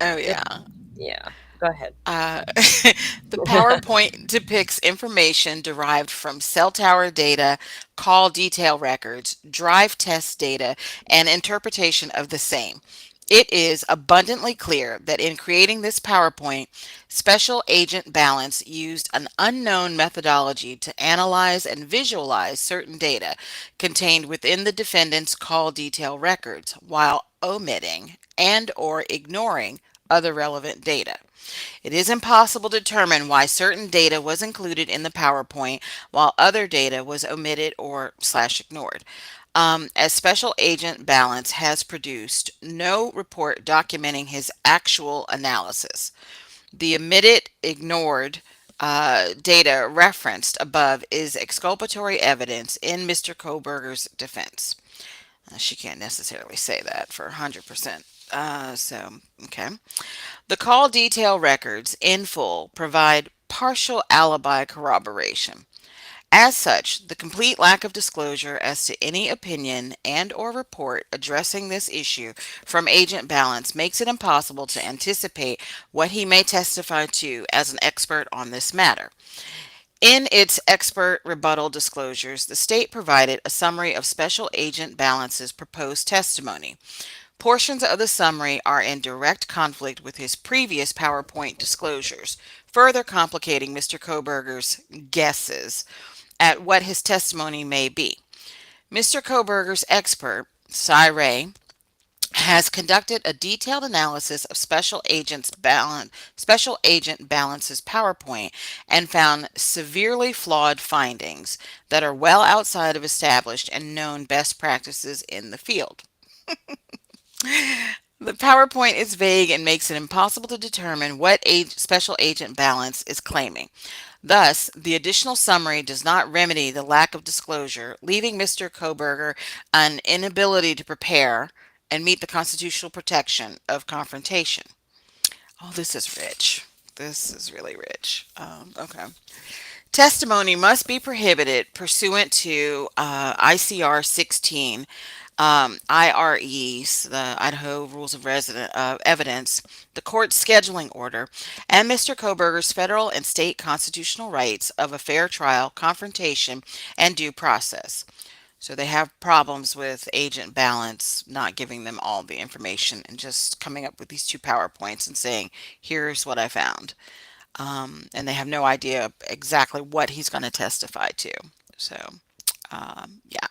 Oh Good, yeah. yeah. Go ahead. Uh, the PowerPoint depicts information derived from cell tower data, call detail records, drive test data, and interpretation of the same. It is abundantly clear that in creating this PowerPoint, Special Agent Balance used an unknown methodology to analyze and visualize certain data contained within the defendant's call detail records while omitting and or ignoring other relevant data. It is impossible to determine why certain data was included in the PowerPoint while other data was omitted or slash ignored. As Special Agent Balance has produced no report documenting his actual analysis. The omitted, ignored data referenced above is exculpatory evidence in Mr. Koberger's defense. She can't necessarily say that for 100%. Okay. The call detail records in full provide partial alibi corroboration. As such, the complete lack of disclosure as to any opinion and or report addressing this issue from Agent Balance makes it impossible to anticipate what he may testify to as an expert on this matter. In its expert rebuttal disclosures, the state provided a summary of Special Agent Balance's proposed testimony. Portions of the summary are in direct conflict with his previous PowerPoint disclosures, further complicating Mr. Koberger's guesses at what his testimony may be. Mr. Koberger's expert, Cy Ray, has conducted a detailed analysis of Special Agent Balance's PowerPoint and found severely flawed findings that are well outside of established and known best practices in the field. The PowerPoint is vague and makes it impossible to determine what Special Agent Balance is claiming. Thus, the additional summary does not remedy the lack of disclosure, leaving Mr. Koberger an inability to prepare and meet the constitutional protection of confrontation. Oh, this is rich. This is really rich. Okay. Testimony must be prohibited pursuant to ICR 16, IREs, the Idaho Rules of Evidence, the court's scheduling order, and Mr. Koberger's federal and state constitutional rights of a fair trial, confrontation, and due process. So they have problems with Agent Balance not giving them all the information and just coming up with these two PowerPoints and saying, here's what I found. And they have no idea exactly what he's going to testify to. So, yeah.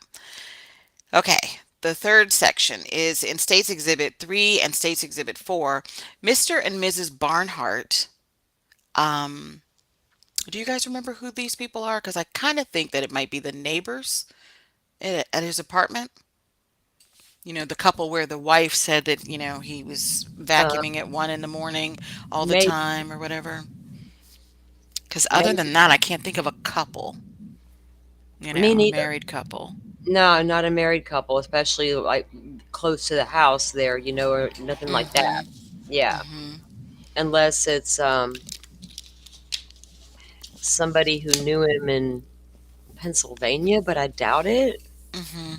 Okay. The third section is in States Exhibit 3 and States Exhibit 4. Mr. and Mrs. Barnhart. Um, do you guys remember who these people are? Because I kind of think that it might be the neighbors at his apartment. The couple where the wife said that, he was Uh, vacuuming at 1 in the morning all the maybe, time or whatever. Because other maybe. than that, I can't think of a couple, Me a neither. married couple. No, not a married couple, especially like close to the house there, or nothing like that. Mm-hmm. Yeah. Mm-hmm. Unless it's somebody who knew him in Pennsylvania, but I doubt it. Mm-hmm.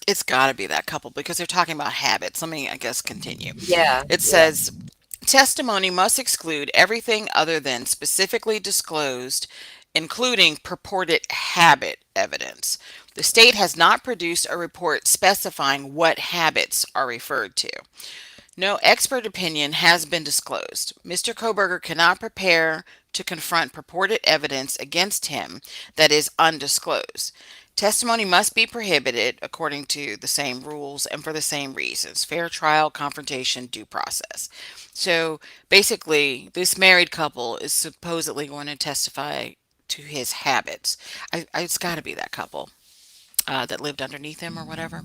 It's got to be that couple because they're talking about habits. Let me, I guess, continue. Yeah, It yeah. says testimony must exclude everything other than specifically disclosed, including purported habit evidence. The state has not produced a report specifying what habits are referred to. No expert opinion has been disclosed. Mr. Koberger cannot prepare to confront purported evidence against him that is undisclosed. Testimony must be prohibited according to the same rules and for the same reasons: fair trial, confrontation, due process. So basically, this married couple is supposedly going to testify to his habits. It's got to be that couple that lived underneath him or whatever.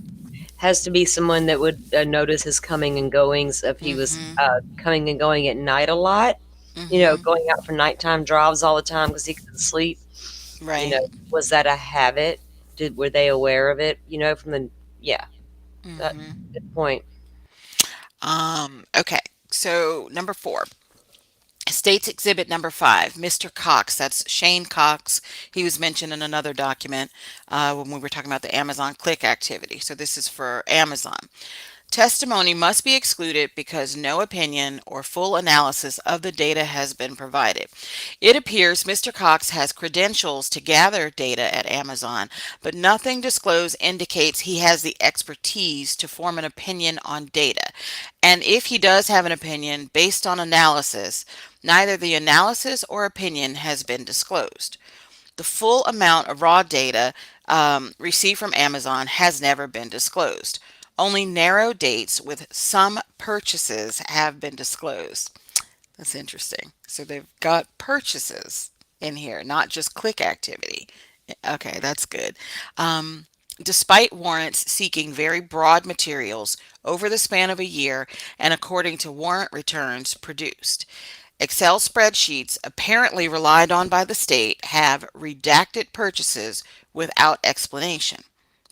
Has to be someone that would notice his coming and goings if he was Mm-hmm. coming and going at night a lot, Mm-hmm. going out for nighttime drives all the time because he couldn't sleep. Right. Was that a habit? were they aware of it? From the yeah, that Hmm. good point. Okay. So number 4. States Exhibit number 5, Mr. Cox. That's Shane Cox. He was mentioned in another document when we were talking about the Amazon click activity. So this is for Amazon. Testimony must be excluded because no opinion or full analysis of the data has been provided. It appears Mr. Cox has credentials to gather data at Amazon, but nothing disclosed indicates he has the expertise to form an opinion on data. And if he does have an opinion based on analysis, neither the analysis or opinion has been disclosed. The full amount of raw data received from Amazon has never been disclosed. Only narrow dates with some purchases have been disclosed. That's interesting. So they've got purchases in here, not just click activity. Okay, that's good. Um, Despite warrants seeking very broad materials over the span of a year and according to warrant returns produced, Excel spreadsheets apparently relied on by the state have redacted purchases without explanation.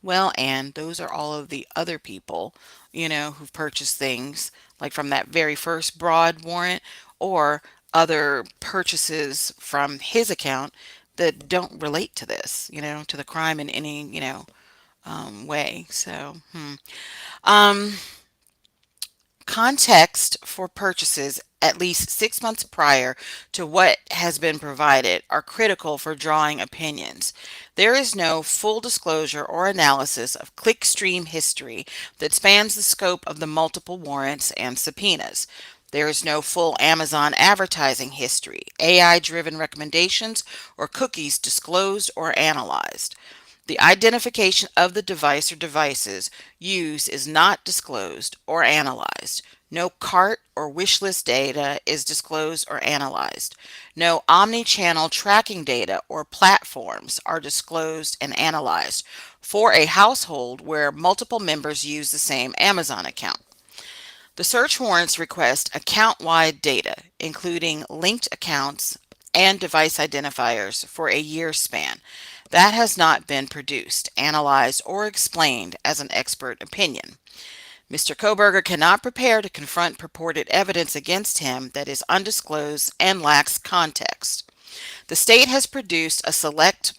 Well, and those are all of the other people, who've purchased things like from that very first broad warrant or other purchases from his account that don't relate to this, to the crime in any, way. So, um, context for purchases at least 6 months prior to what has been provided are critical for drawing opinions. There is no full disclosure or analysis of clickstream history that spans the scope of the multiple warrants and subpoenas. There is no full Amazon advertising history, AI-driven recommendations, or cookies disclosed or analyzed. The identification of the device or devices used is not disclosed or analyzed. No cart or wish list data is disclosed or analyzed. No omni-channel tracking data or platforms are disclosed and analyzed for a household where multiple members use the same Amazon account. The search warrants request account-wide data, including linked accounts and device identifiers for a year span. That has not been produced, analyzed, or explained as an expert opinion. Mr. Koberger cannot prepare to confront purported evidence against him that is undisclosed and lacks context. The state has produced a select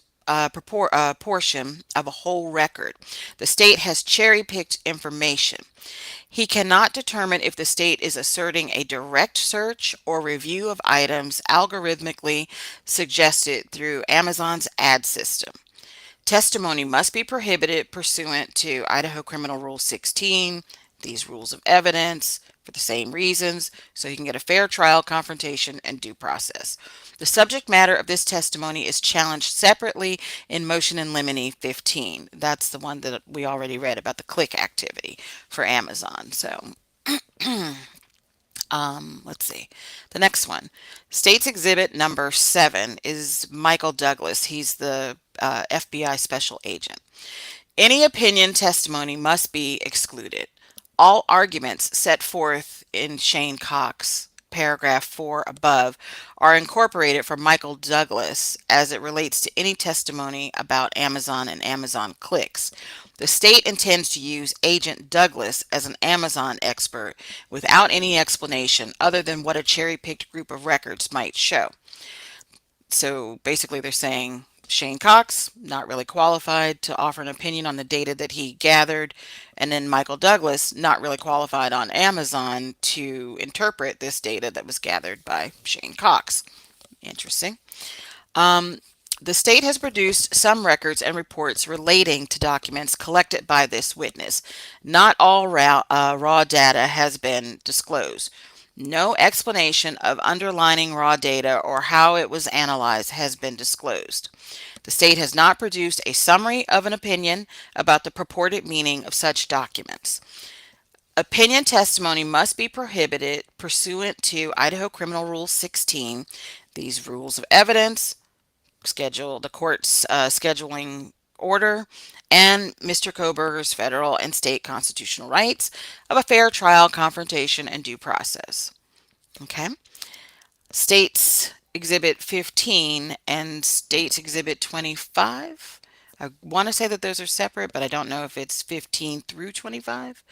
portion of a whole record. The state has cherry-picked information. He cannot determine if the state is asserting a direct search or review of items algorithmically suggested through Amazon's ad system. Testimony must be prohibited pursuant to Idaho Criminal Rule 16, these rules of evidence, for the same reasons, so you can get a fair trial, confrontation, and due process. The subject matter of this testimony is challenged separately in Motion in Limine 15. That's the one that we already read about the click activity for Amazon. So, let's see. The next one. State's Exhibit number 7 is Michael Douglas. He's the FBI special agent. Any opinion testimony must be excluded. All arguments set forth in Shane Cox, paragraph 4 above, are incorporated from Michael Douglas as it relates to any testimony about Amazon and Amazon clicks. The state intends to use Agent Douglas as an Amazon expert without any explanation other than what a cherry-picked group of records might show. So basically they're saying Shane Cox, not really qualified to offer an opinion on the data that he gathered, and then Michael Douglas, not really qualified on Amazon to interpret this data that was gathered by Shane Cox. Interesting. The state has produced some records and reports relating to documents collected by this witness. Not all raw data has been disclosed. No explanation of underlying raw data or how it was analyzed has been disclosed. The state has not produced a summary of an opinion about the purported meaning of such documents. Opinion testimony must be prohibited pursuant to Idaho Criminal Rule 16, these rules of evidence, the court's scheduling order, and Mr. Koberger's federal and state constitutional rights of a fair trial, confrontation, and due process. Okay. States Exhibit 15 and States Exhibit 25. I want to say that those are separate, but I don't know if it's 15 through 25.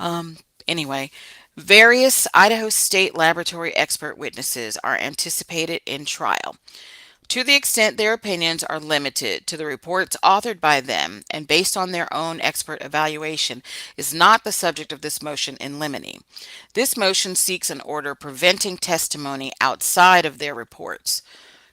Um, anyway, various Idaho State Laboratory expert witnesses are anticipated in trial. To the extent their opinions are limited to the reports authored by them and based on their own expert evaluation, is not the subject of this motion in limine. This motion seeks an order preventing testimony outside of their reports.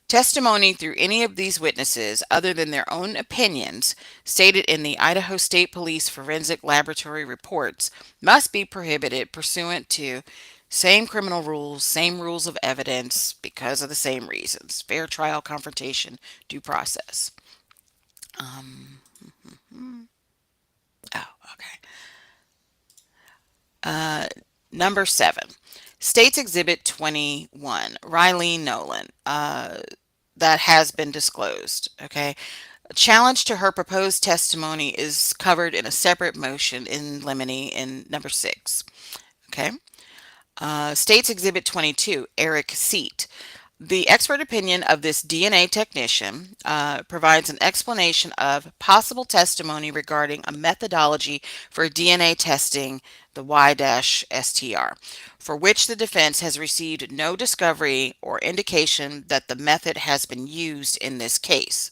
Testimony through any of these witnesses, other than their own opinions, stated in the Idaho State Police Forensic Laboratory reports, must be prohibited pursuant to same rules of evidence, because of the same reasons: fair trial, confrontation, due process. Um, oh, okay. Uh, Number 7, States Exhibit 21, Riley Nolan. That has been disclosed. Okay. A challenge to her proposed testimony is covered in a separate motion in limine in number 6. Okay. States Exhibit 22, Eric Seat. The expert opinion of this DNA technician provides an explanation of possible testimony regarding a methodology for DNA testing, the Y-STR, for which the defense has received no discovery or indication that the method has been used in this case.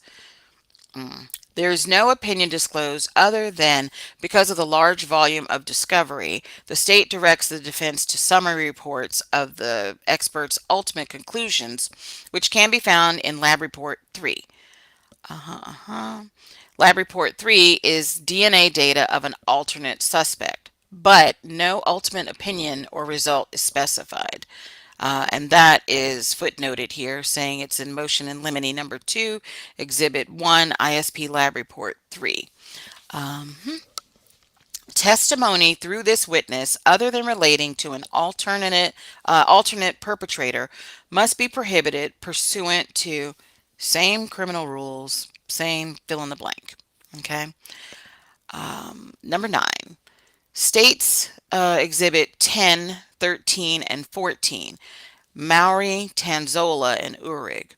There is no opinion disclosed other than because of the large volume of discovery, the state directs the defense to summary reports of the expert's ultimate conclusions, which can be found in Lab Report 3. Lab Report 3 is DNA data of an alternate suspect, but no ultimate opinion or result is specified. And that is footnoted here, saying it's in motion in limine number 2, Exhibit 1, ISP Lab Report 3. Testimony through this witness, other than relating to an alternate perpetrator, must be prohibited pursuant to same criminal rules, same fill in the blank. Okay. Number 9, States Exhibit 10, 13, and 14, Maori, Tanzola, and Urig.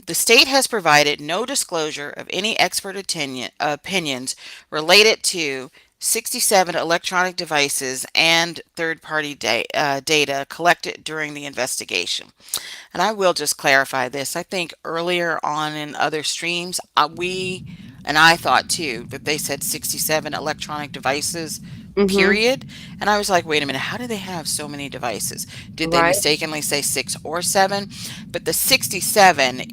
The state has provided no disclosure of any expert opinions related to 67 electronic devices and third-party data collected during the investigation. And I will just clarify this. I think earlier on in other streams, I thought too that they said 67 electronic devices, Mm-hmm. period. And I was like, wait a minute, how do they have so many devices? Did they Right. mistakenly say 6 or 7? But the 67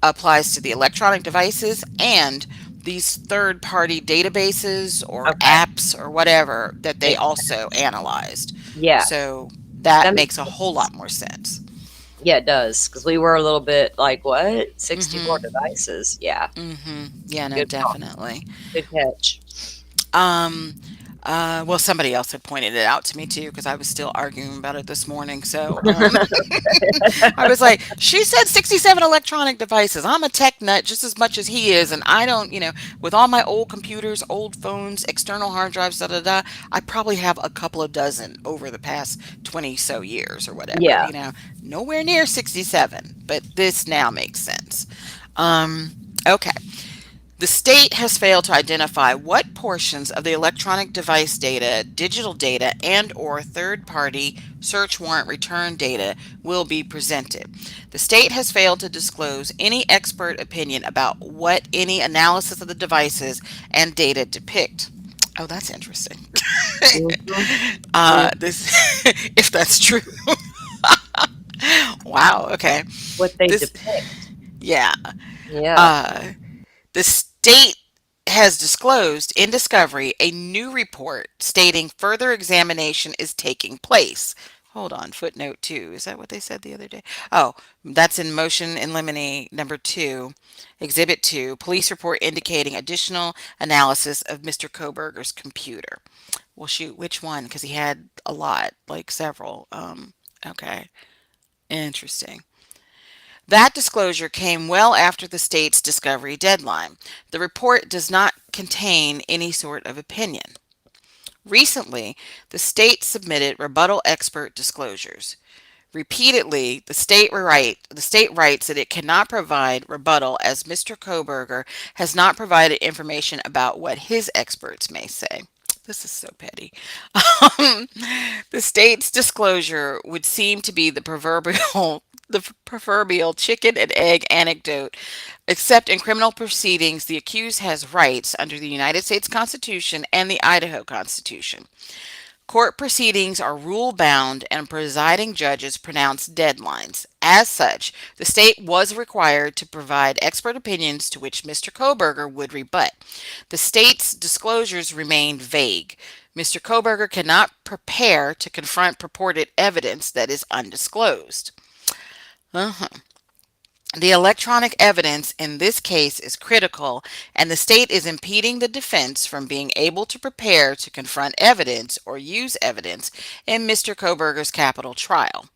applies to the electronic devices and these third-party databases or Okay. apps or whatever that they Exactly. also analyzed. Yeah. So that That makes makes a whole sense. lot more sense. Yeah, it does. Because we were a little bit like, what? 64 Mm-hmm. devices. Yeah. Mm-hmm. Yeah, no, Good call. definitely. Good catch. Um, well, somebody else had pointed it out to me too because I was still arguing about it this morning. So, I was like, she said 67 electronic devices. I'm a tech nut just as much as he is, and I don't, with all my old computers, old phones, external hard drives, da da da, I probably have a couple of dozen over the past 20 so years or whatever. Yeah. Nowhere near 67, but this now makes sense. Okay. The state has failed to identify what portions of the electronic device data, digital data, and/or third-party search warrant return data will be presented. The state has failed to disclose any expert opinion about what any analysis of the devices and data depict. Oh, that's interesting. Mm-hmm. Mm. This, if that's true. Wow. Okay. What they This, depict. yeah. Yeah. Uh, The state has disclosed in discovery a new report stating further examination is taking place. Hold on, footnote 2. Is that what they said the other day? Oh, that's in motion in limine number 2, Exhibit 2, police report indicating additional analysis of Mr. Koberger's computer. Well, shoot, which one? Because he had a lot, like several. Okay, interesting. That disclosure came well after the state's discovery deadline. The report does not contain any sort of opinion. Recently, the state submitted rebuttal expert disclosures. Repeatedly, the state writes that it cannot provide rebuttal as Mr. Koberger has not provided information about what his experts may say. This is so petty. Um, the state's disclosure would seem to be the proverbial chicken and egg anecdote, except in criminal proceedings, the accused has rights under the United States Constitution and the Idaho Constitution. Court proceedings are rule bound and presiding judges pronounce deadlines. As such, the state was required to provide expert opinions to which Mr. Koberger would rebut. The state's disclosures remained vague. Mr. Koberger cannot prepare to confront purported evidence that is undisclosed. Uh-huh. The electronic evidence in this case is critical, and the state is impeding the defense from being able to prepare to confront evidence or use evidence in Mr. Koberger's capital trial.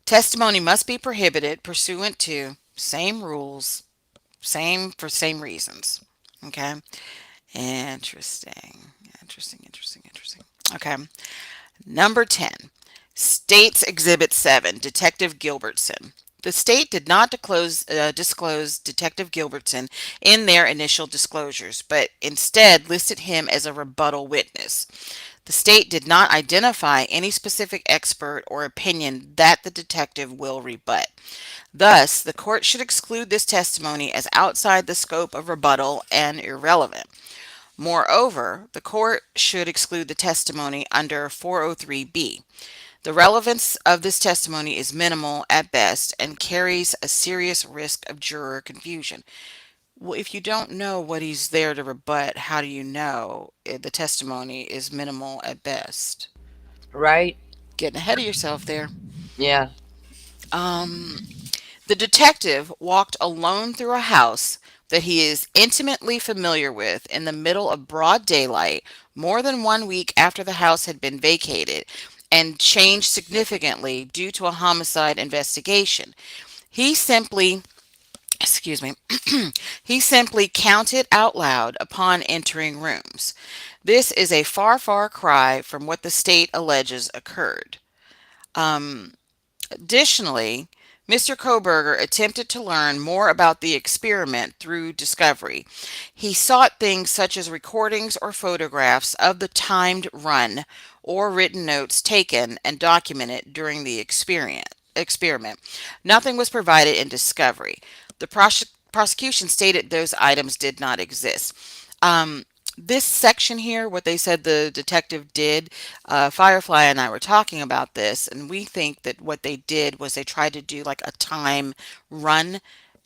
Testimony must be prohibited pursuant to same rules, same reasons. Okay? Interesting. Interesting. Okay. Number 10, State's Exhibit 7, Detective Gilbertson. The state did not disclose Detective Gilbertson in their initial disclosures, but instead listed him as a rebuttal witness. The state did not identify any specific expert or opinion that the detective will rebut. Thus, the court should exclude this testimony as outside the scope of rebuttal and irrelevant. Moreover, the court should exclude the testimony under 403B. The relevance of this testimony is minimal at best and carries a serious risk of juror confusion. Well, if you don't know what he's there to rebut, how do you know the testimony is minimal at best? Right? Getting ahead of yourself there. Yeah. Um, the detective walked alone through a house that he is intimately familiar with in the middle of broad daylight more than 1 week after the house had been vacated and changed significantly due to a homicide investigation. He simply, excuse me, he simply counted out loud upon entering rooms. This is a far cry from what the state alleges occurred. Um, Additionally, Mr. Koberger attempted to learn more about the experiment through discovery. He sought things such as recordings or photographs of the timed run or written notes taken and documented during the experiment. Nothing was provided in discovery. The prosecution stated those items did not exist. Um, this section here, what they said the detective did, Firefly and I were talking about this, and we think that what they did was they tried to do like a time run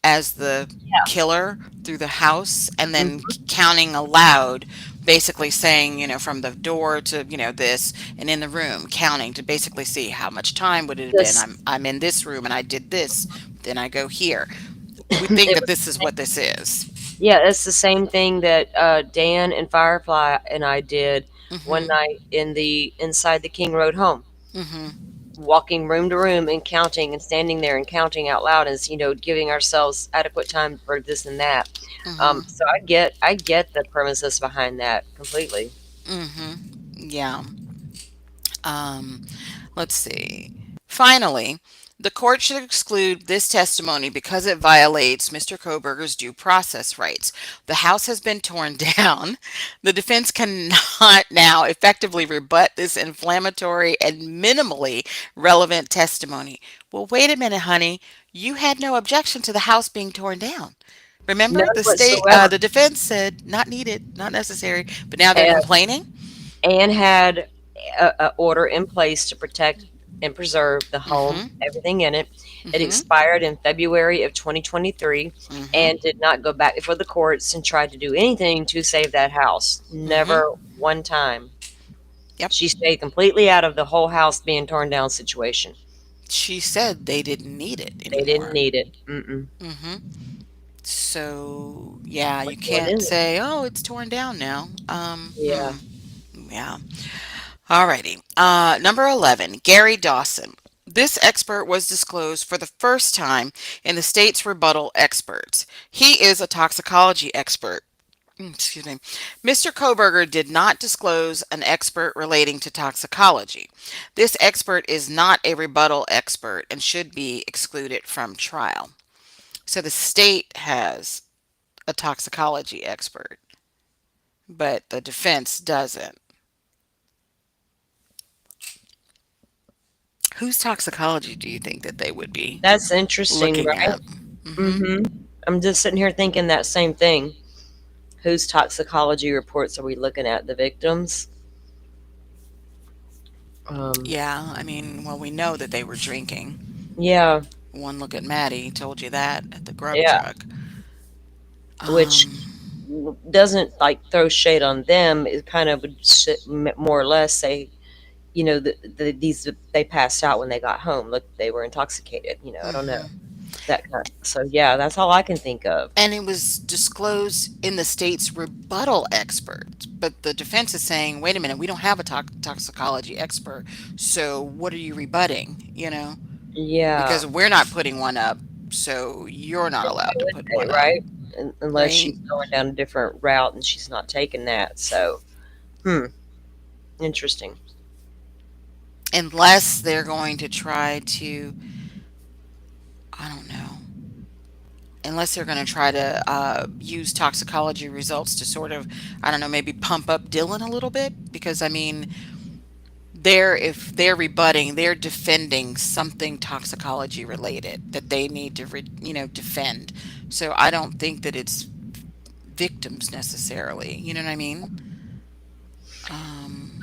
as the Yeah. killer through the house and then Mhm. counting aloud, basically saying, from the door to, this, and in the room counting to basically see how much time would it have been. This I'm in this room and I did this, then I go here. We think it that was this is what this is. Yeah, it's the same thing that Dan and Firefly and I did one Mhm. night in the inside the King Road home, Mhm. walking room to room and counting and standing there and counting out loud as giving ourselves adequate time for this and that. Mhm. So I get the premises behind that completely. Mhm. Yeah. Um, let's see. Finally, the court should exclude this testimony because it violates Mr. Koberger's due process rights. The house has been torn down. The defense cannot now effectively rebut this inflammatory and minimally relevant testimony. Well, wait a minute, honey. You had no objection to the house being torn down. Remember, None whatsoever. the defense said not needed, not necessary, but now they're And complaining. Anne had a order in place to protect and preserve the home, Mm-hmm. everything in it. It Mm-hmm. expired in February of 2023 Mm-hmm. and did not go back before the courts and tried to do anything to save that house. Mm-hmm. Never one time. Yep. She stayed completely out of the whole house being torn down situation. She said they didn't need it They didn't anymore. need it. Mm-mm. Mm-hmm. So yeah, you Which one can't is it? say, "Oh, it's torn down now." Yeah. Yeah. Alrighty. Number 11, Gary Dawson. This expert was disclosed for the first time in the state's rebuttal experts. He is a toxicology expert Excuse me. Mr. Koberger did not disclose an expert relating to toxicology. This expert is not a rebuttal expert and should be excluded from trial. So the state has a toxicology expert, but the defense doesn't. Whose toxicology do you think that they would be That's interesting, looking right? at? Hmm. Mm-hmm. I'm just sitting here thinking that same thing. Whose toxicology reports are we looking at? The victims? Um, Yeah, I mean, well, we know that they were drinking. yeah, One look at Maddie told you that at the grub yeah. truck. Which Um, doesn't like throw shade on them. It kind of would more or less say, these they passed out when they got home. Look, they were intoxicated. I don't know mhm. that kind. So yeah, that's all I can think of. And it was disclosed in the state's rebuttal expert. But the defense is saying, wait a minute, we don't have a toxicology expert. So what are you rebutting? Yeah, Because we're not putting one up. So you're not and why allowed to would put they, one up, right? Unless right? she's going down a different route and she's not taking that. So, hmm, interesting. Unless they're going to try to, I don't know, unless they're going to try to use toxicology results to sort of, I don't know, maybe pump up Dylan a little bit. Because, I mean, if they're rebutting, they're defending something toxicology related that they need to defend. So I don't think that it's victims necessarily. You know what I mean?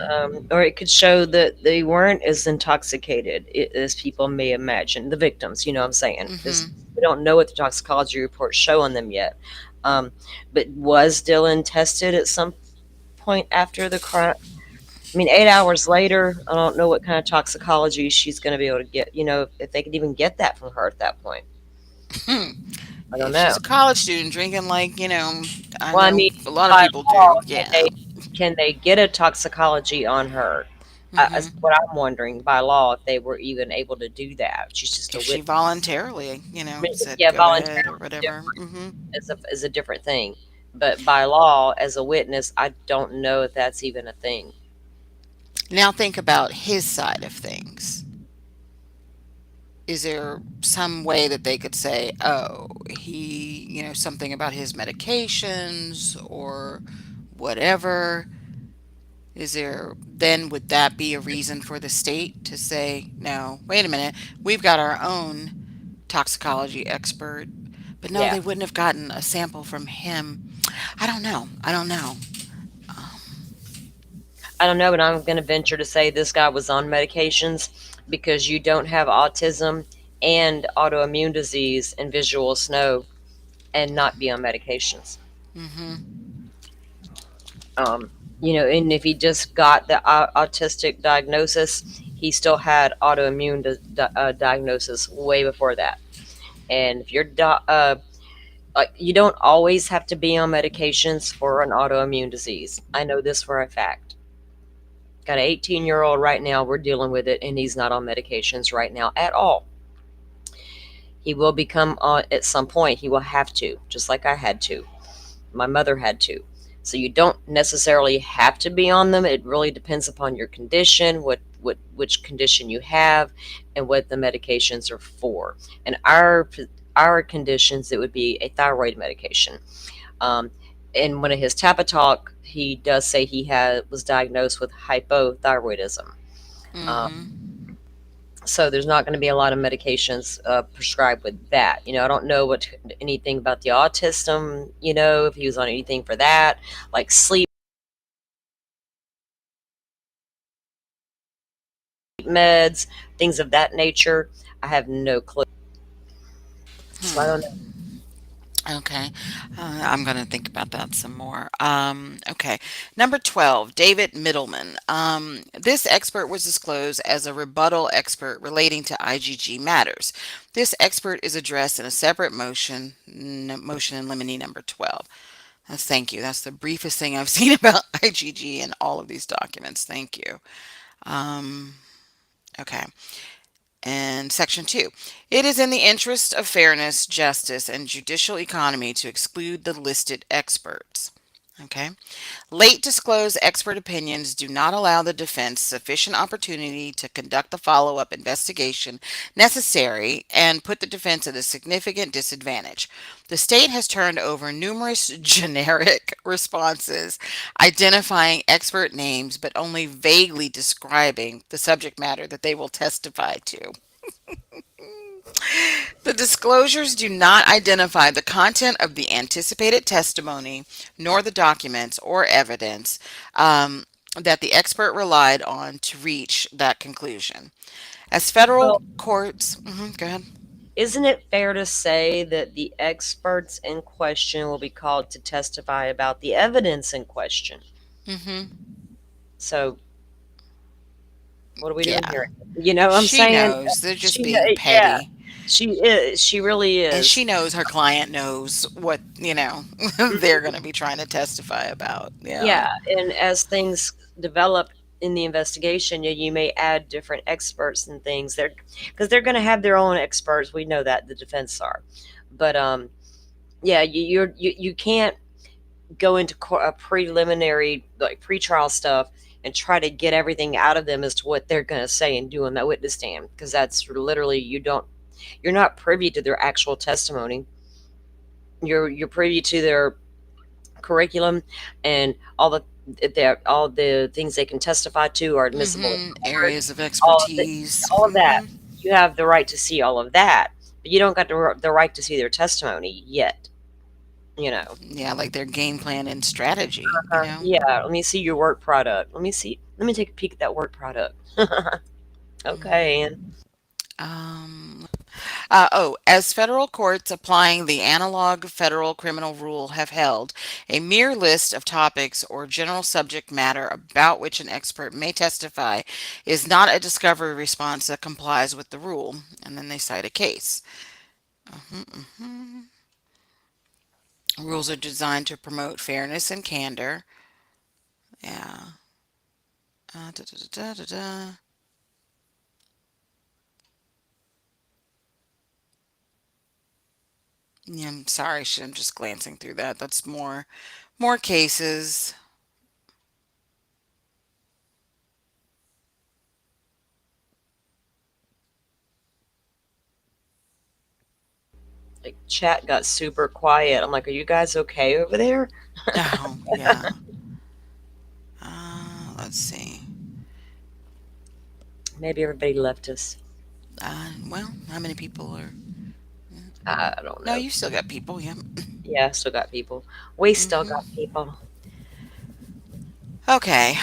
Um, Or it could show that they weren't as intoxicated as people may imagine. The victims, you know what I'm saying? Is mhm. we don't know what the toxicology reports show on them yet. Um, but was Dylan tested at some point after the crime? I mean, 8 hours later, I don't know what kind of toxicology she's going to be able to get. If they could even get that from her at that point. I don't If she's know. a college student drinking, like, I Well, I know mean, a lot of by people law, do. Yeah. can they get a toxicology on her? That's Hmm. what I'm wondering. By law, if they were even able to do that, she's just a If she witness. voluntarily, I mean, said yeah, go ahead or voluntarily whatever. different Hmm. is a different thing, but by law, as a witness, I don't know if that's even a thing. Now think about his side of things. Is there some way that they could say, oh, he, something about his medications or whatever? Is there, then would that be a reason for the state to say, no, wait a minute, we've got our own toxicology expert? But no, Yeah, they wouldn't have gotten a sample from him. I don't know. I don't know. I don't know, but I'm going to venture to say this guy was on medications because you don't have autism and autoimmune disease and visual snow and not be on medications. Hmm. And if he just got the autistic diagnosis, he still had autoimmune diagnosis way before that. And if you're you don't always have to be on medications for an autoimmune disease. I know this for a fact. Got an 18-year-old right now. We're dealing with it, and he's not on medications right now at all. He will become on at some point. He will have to, just like I had to. My mother had to. So you don't necessarily have to be on them. It really depends upon your condition, which condition you have, and what the medications are for. And our conditions, it would be a thyroid medication. Um, in one of his Tapatalk, he does say he was diagnosed with hypothyroidism. Um, Hmm. so there's not going to be a lot of medications prescribed with that. I don't know anything about the autism. If he was on anything for that, like sleep meds, things of that nature. I have no clue. So I don't know. Okay. I'm going to think about that some more. Okay. Number 12, David Middleman. This expert was disclosed as a rebuttal expert relating to IgG matters. This expert is addressed in a separate motion in limine number 12. Thank you. That's the briefest thing I've seen about IgG in all of these documents. Thank you. Um, okay. And section 2. It is in the interest of fairness, justice, and judicial economy to exclude the listed experts. Okay. Late disclosed expert opinions do not allow the defense sufficient opportunity to conduct the follow up investigation necessary and put the defense at a significant disadvantage. The state has turned over numerous generic responses identifying expert names but only vaguely describing the subject matter that they will testify to. The disclosures do not identify the content of the anticipated testimony, nor the documents or evidence that the expert relied on to reach that conclusion. As federal Well, courts, go ahead. isn't it fair to say that the experts in question will be called to testify about the evidence in question? Hmm. So, what are we doing Yeah, here? You know what I'm she saying? knows they're just She, being yeah, petty, she is. She really and is. she knows her client knows what they're going to be trying to testify about. Yeah. Yeah, and as things develop in the investigation, you may add different experts and things. They're because they're going to have their own experts. We know that the defense are, but yeah, you can't go into a preliminary like pretrial stuff and try to get everything out of them as to what they're going to say and do on that witness stand because that's literally you're not privy to their actual testimony. You're privy to their curriculum and all the things they can testify to are admissible in court. Areas of All of expertise. all of that. You have the right to see all of that, but you don't got the right to see their testimony yet. You know. Yeah, like their game plan and strategy. Yeah. Let me see your work product. Let me see. Let me take a peek at that work product. Okay. And Um, as federal courts applying the analog federal criminal rule have held, a mere list of topics or general subject matter about which an expert may testify is not a discovery response that complies with the rule. And then they cite a case. Mhm, mhm. Rules are designed to promote fairness and candor. Yeah. Da, da, da, da, da. Yeah, I'm sorry, I'm just glancing through that. That's more cases. like chat got super quiet. I'm like, are you guys okay over there? Oh, yeah. Let's see. Maybe everybody left us. Well, how many people are? I don't No, know. you still got people. Yeah. Yeah, still got people. We still Hmm. got people. Okay.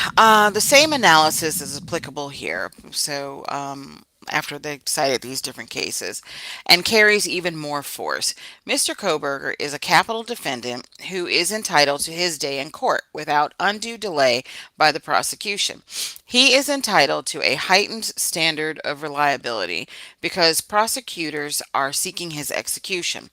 The same analysis is applicable here. So, after they cited these different cases, and carries even more force. Mr. Koberger is a capital defendant who is entitled to his day in court without undue delay by the prosecution. He is entitled to a heightened standard of reliability because prosecutors are seeking his execution.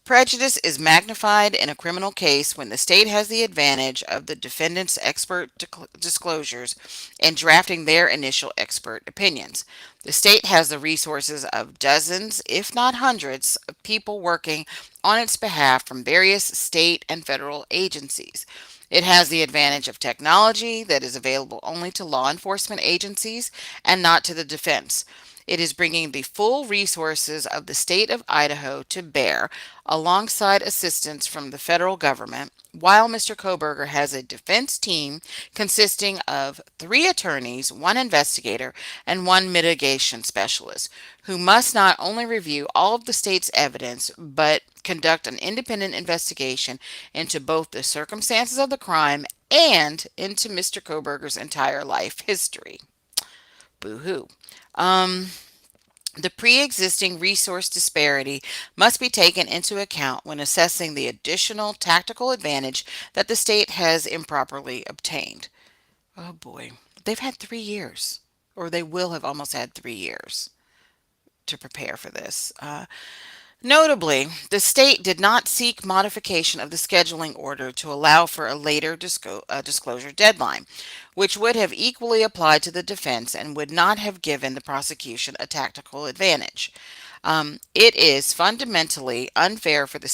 Prejudice is magnified in a criminal case when the state has the advantage of the defendant's expert disclosures in drafting their initial expert opinions. The state has the resources of dozens, if not hundreds, of people working on its behalf from various state and federal agencies. It has the advantage of technology that is available only to law enforcement agencies and not to the defense. It is bringing the full resources of the state of Idaho to bear alongside assistance from the federal government, while Mr. Koberger has a defense team consisting of 3 attorneys, 1 investigator, and 1 mitigation specialist, who must not only review all of the state's evidence, but conduct an independent investigation into both the circumstances of the crime and into Mr. Koberger's entire life history. Boo hoo. Um, the pre existing resource disparity must be taken into account when assessing the additional tactical advantage that the state has improperly obtained. Oh boy, they've had 3 years, or they will have almost had 3 years to prepare for this. Notably, the state did not seek modification of the scheduling order to allow for a later disclosure deadline, which would have equally applied to the defense and would not have given the prosecution a tactical advantage. It is fundamentally unfair for the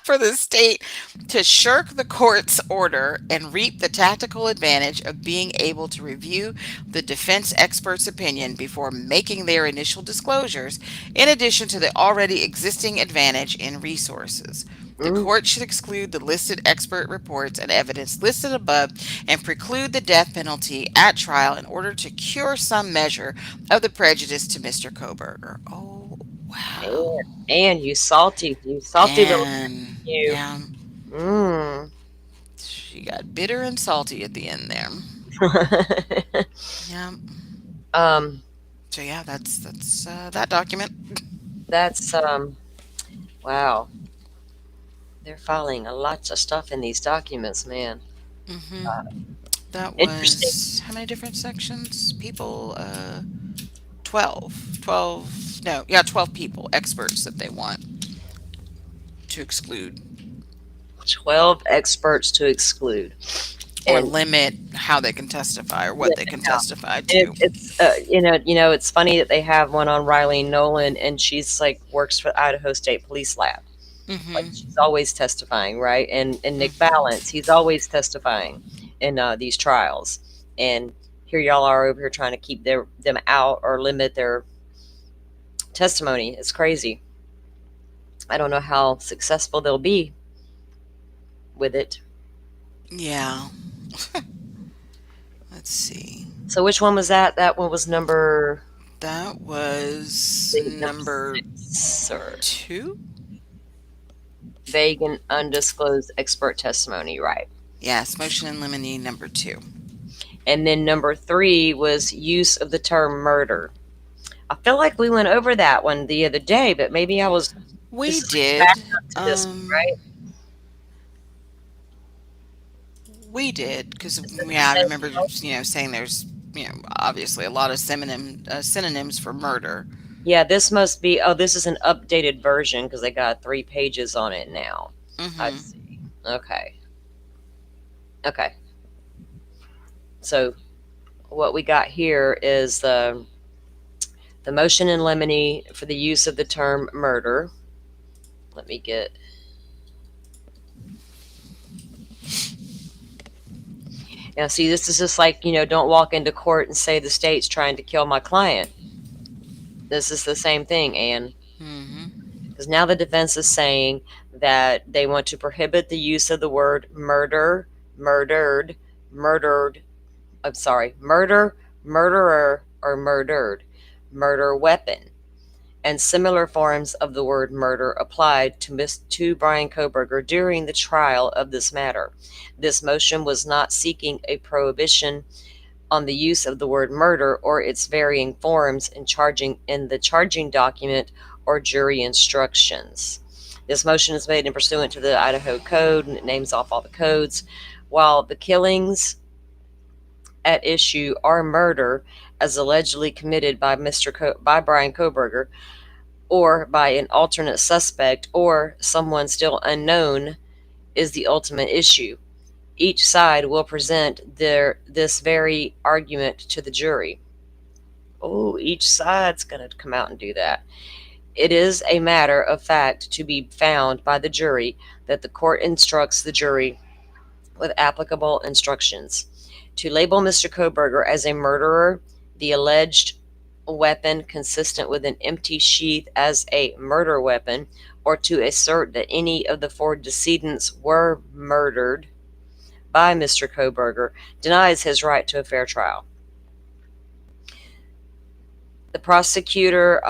for the state to shirk the court's order and reap the tactical advantage of being able to review the defense expert's opinion before making their initial disclosures, in addition to the already existing advantage in resources. The court should exclude the listed expert reports and evidence listed above and preclude the death penalty at trial in order to cure some measure of the prejudice to Mr. Koberger. Oh, wow. And you salty little And you. yeah, Mm. she got bitter and salty at the end there. Yeah. um, So yeah, that's that document. that's wow. They're filing a lots of stuff in these documents, man. hmm That Interesting. was how many different sections? People, 12. 12, no, yeah, 12 people, experts that they want to exclude 12 experts to exclude. or And limit how they can testify or what they can testify to. it's it's funny that they have one on Riley Nolan, and she's like works for Idaho State Police Lab. Like hmm she's always testifying, right? And Nick Balance, he's always testifying in these trials. And here y'all are over here trying to keep them out or limit their testimony. It's crazy. I don't know how successful they'll be with it. Yeah. Let's see. So which one was that? That one was number That was number 6, 2. vague and undisclosed expert testimony, right? Yes, motion in limine number 2. And then number 3 was use of the term murder. I feel like we went over that one the other day, but maybe I was. We did. Back up to this one, right? We did because yeah, I remember saying there's obviously a lot of synonyms for murder. Yeah, this must be. Oh, this is an updated version because they got 3 pages on it now. I see. Okay. Okay. So what we got here is the motion in limine for the use of the term murder. Let me get. Now, see, this is just like, don't walk into court and say the state's trying to kill my client. This is the same thing, Anne. Because now the defense is saying that they want to prohibit the use of the word murder, murdered, murdered, I'm sorry, murder, murderer, or murdered, murder weapon, and similar forms of the word murder applied to Brian Koberger during the trial of this matter. This motion was not seeking a prohibition on the use of the word murder or its varying forms in the charging document or jury instructions. This motion is made in pursuant to the Idaho Code, and it names off all the codes. While the killings at issue are murder, as allegedly committed by by Brian Koberger, or by an alternate suspect, or someone still unknown, is the ultimate issue. Each side will present this very argument to the jury. Oh, each side's going to come out and do that. It is a matter of fact to be found by the jury that the court instructs the jury with applicable instructions. To label Mr. Koberger as a murderer, the alleged weapon consistent with an empty sheath as a murder weapon, or to assert that any of the 4 decedents were murdered by Mr. Koberger, denies his right to a fair trial. The prosecutor,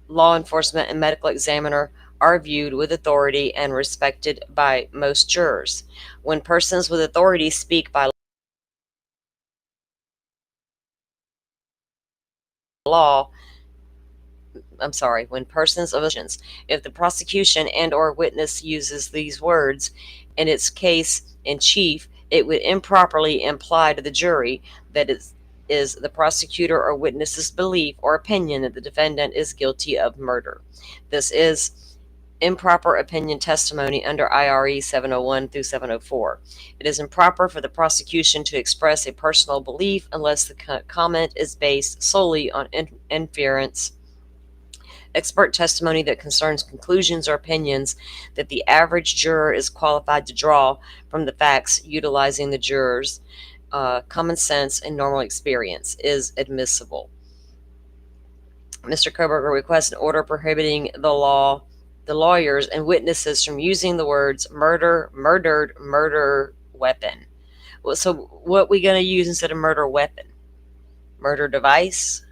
law enforcement, and medical examiner are viewed with authority and respected by most jurors. When persons with authority speak by law, when persons of if the prosecution and or witness uses these words in its case in chief, it would improperly imply to the jury that it is the prosecutor or witness's belief or opinion that the defendant is guilty of murder. This is improper opinion testimony under IRE 701 through 704. It is improper for the prosecution to express a personal belief unless the comment is based solely on inference expert testimony that concerns conclusions or opinions that the average juror is qualified to draw from the facts utilizing the juror's common sense and normal experience is admissible. Mr. Koberger requests an order prohibiting the lawyers and witnesses from using the words murder, murdered, murder, weapon. Well, so what we going to use instead of murder weapon? Murder device?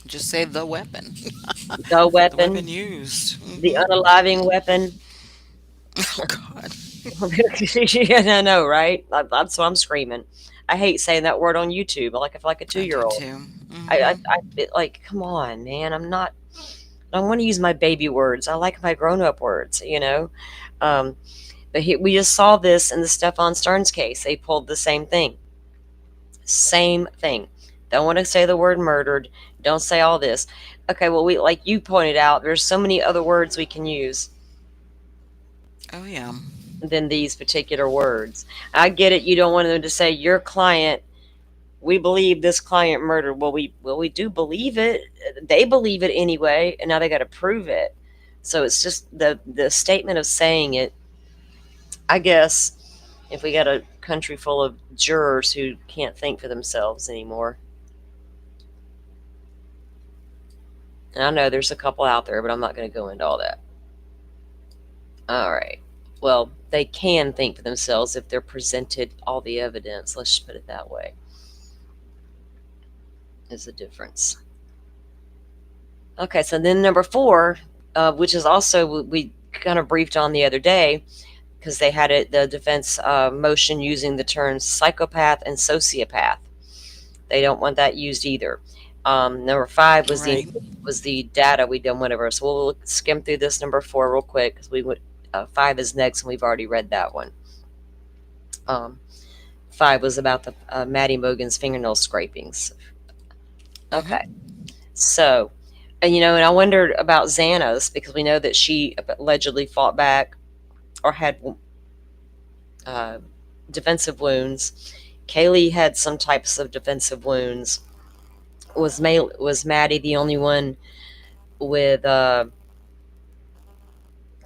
Just say the weapon. The The weapon? weapon used. The unaliving weapon? Oh God. Yeah, I know, right? That's what I'm screaming. I hate saying that word on YouTube. I feel like a I do 2-year-old. too. Like, come on, man. I don't want to use my baby words. I like my grown-up words, Um, but we just saw this in the Stefan Stearns case. They pulled the same thing. Same thing. Don't want to say the word murdered. Don't say all this. Okay, well, we like you pointed out, there's so many other words we can use Oh yeah. than these particular words. I get it. You don't want them to say your client. We believe this client murdered. We do believe it. They believe it anyway, and now they got to prove it. So it's just the statement of saying it. I guess if we got a country full of jurors who can't think for themselves anymore. And I know there's a couple out there, but I'm not going to go into all that. All right. Well, they can think for themselves if they're presented all the evidence. Let's just put it that way. Is the difference. Okay, so then number 4, which is also we kind of briefed on the other day, because they had the defense motion using the terms psychopath and sociopath. They don't want that used either. Number 5 was Right. the data we done whatever. So we'll skim through this number 4 real quick because 5 is next and we've already read that one. 5 was about the Maddie Mogan's fingernail scrapings. Okay, so and I wondered about Xana's because we know that she allegedly fought back or had defensive wounds. Kaylee had some types of defensive wounds. Was Maddie the only one with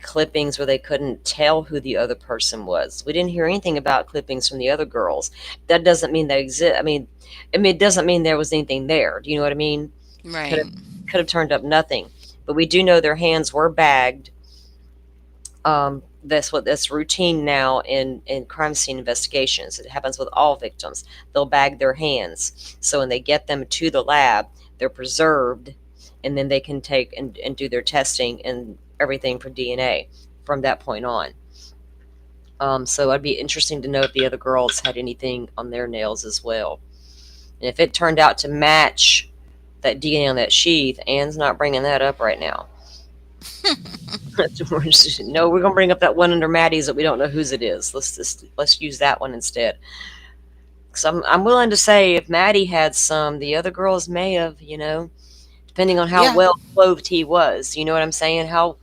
clippings where they couldn't tell who the other person was? We didn't hear anything about clippings from the other girls. That doesn't mean they exist. I mean, it doesn't mean there was anything there. Do you know what I mean? Right. Could have turned up nothing. But we do know their hands were bagged. That's routine now in crime scene investigations. It happens with all victims. They'll bag their hands. So when they get them to the lab, they're preserved, and then they can take and do their testing and everything for DNA from that point on. So it'd be interesting to know if the other girls had anything on their nails as well. And if it turned out to match that DNA on that sheath, Anne's not bringing that up right now. No, we're gonna bring up that one under Maddie's that we don't know whose it is. Let's use that one instead. Because I'm willing to say if Maddie had some, the other girls may have, depending on how Yeah. well clothed he was. You know what I'm saying? How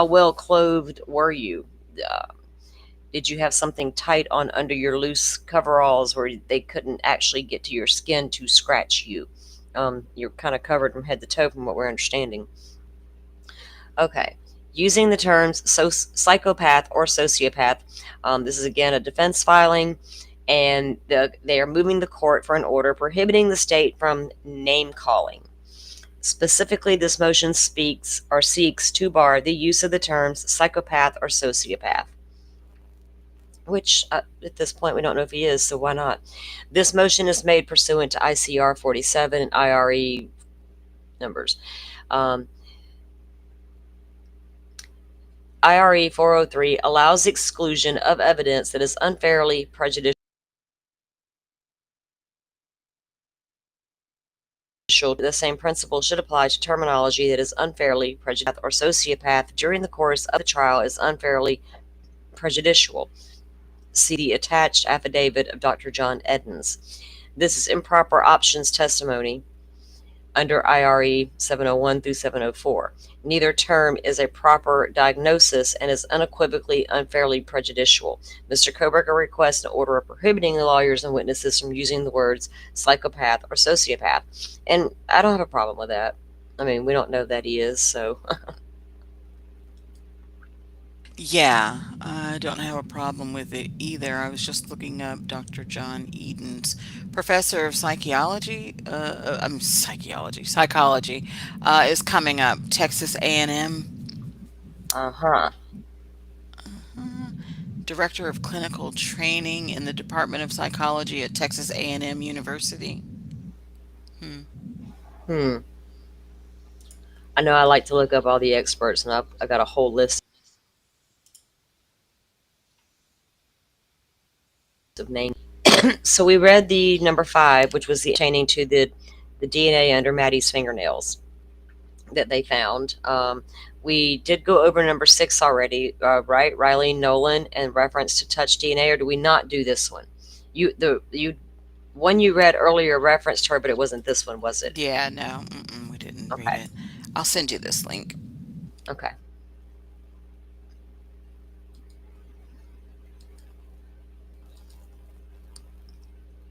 well clothed were you? Did you have something tight on under your loose coveralls where they couldn't actually get to your skin to scratch you? You're kind of covered from head to toe from what we're understanding. Okay. Using the terms psychopath or sociopath, this is again a defense filing, and they are moving the court for an order prohibiting the state from name calling. Specifically, this motion seeks to bar the use of the terms psychopath or sociopath, which at this point we don't know if he is, so why not? This motion is made pursuant to ICR 47 and IRE numbers. IRE 403 allows exclusion of evidence that is unfairly prejudicial. The same principle should apply to terminology that is unfairly prejudicial or sociopath during the course of the trial is unfairly prejudicial. See the attached affidavit of Dr. John Edens. This is improper options testimony under IRE 701 through 704. Neither term is a proper diagnosis and is unequivocally unfairly prejudicial. Mr. Koberger requests an order prohibiting the lawyers and witnesses from using the words psychopath or sociopath. And I don't have a problem with that. I mean, we don't know that he is, so. Yeah, I don't have a problem with it either. I was just looking up Dr. John Eden's professor of psychology, is coming up. Texas A&M, Uh-huh. uh, director of clinical training in the Department of Psychology at Texas A&M University. Hmm. Hmm. I know I like to look up all the experts, and I got a whole list of names. So we read the number 5, which was the pertaining to the DNA under Maddie's fingernails that they found. We did go over number 6 already, right? Riley Nolan and reference to touch DNA, or do we not do this one? You one you read earlier referenced her, but it wasn't this one, was it? Yeah, no, we didn't read Okay. it. I'll send you this link. Okay.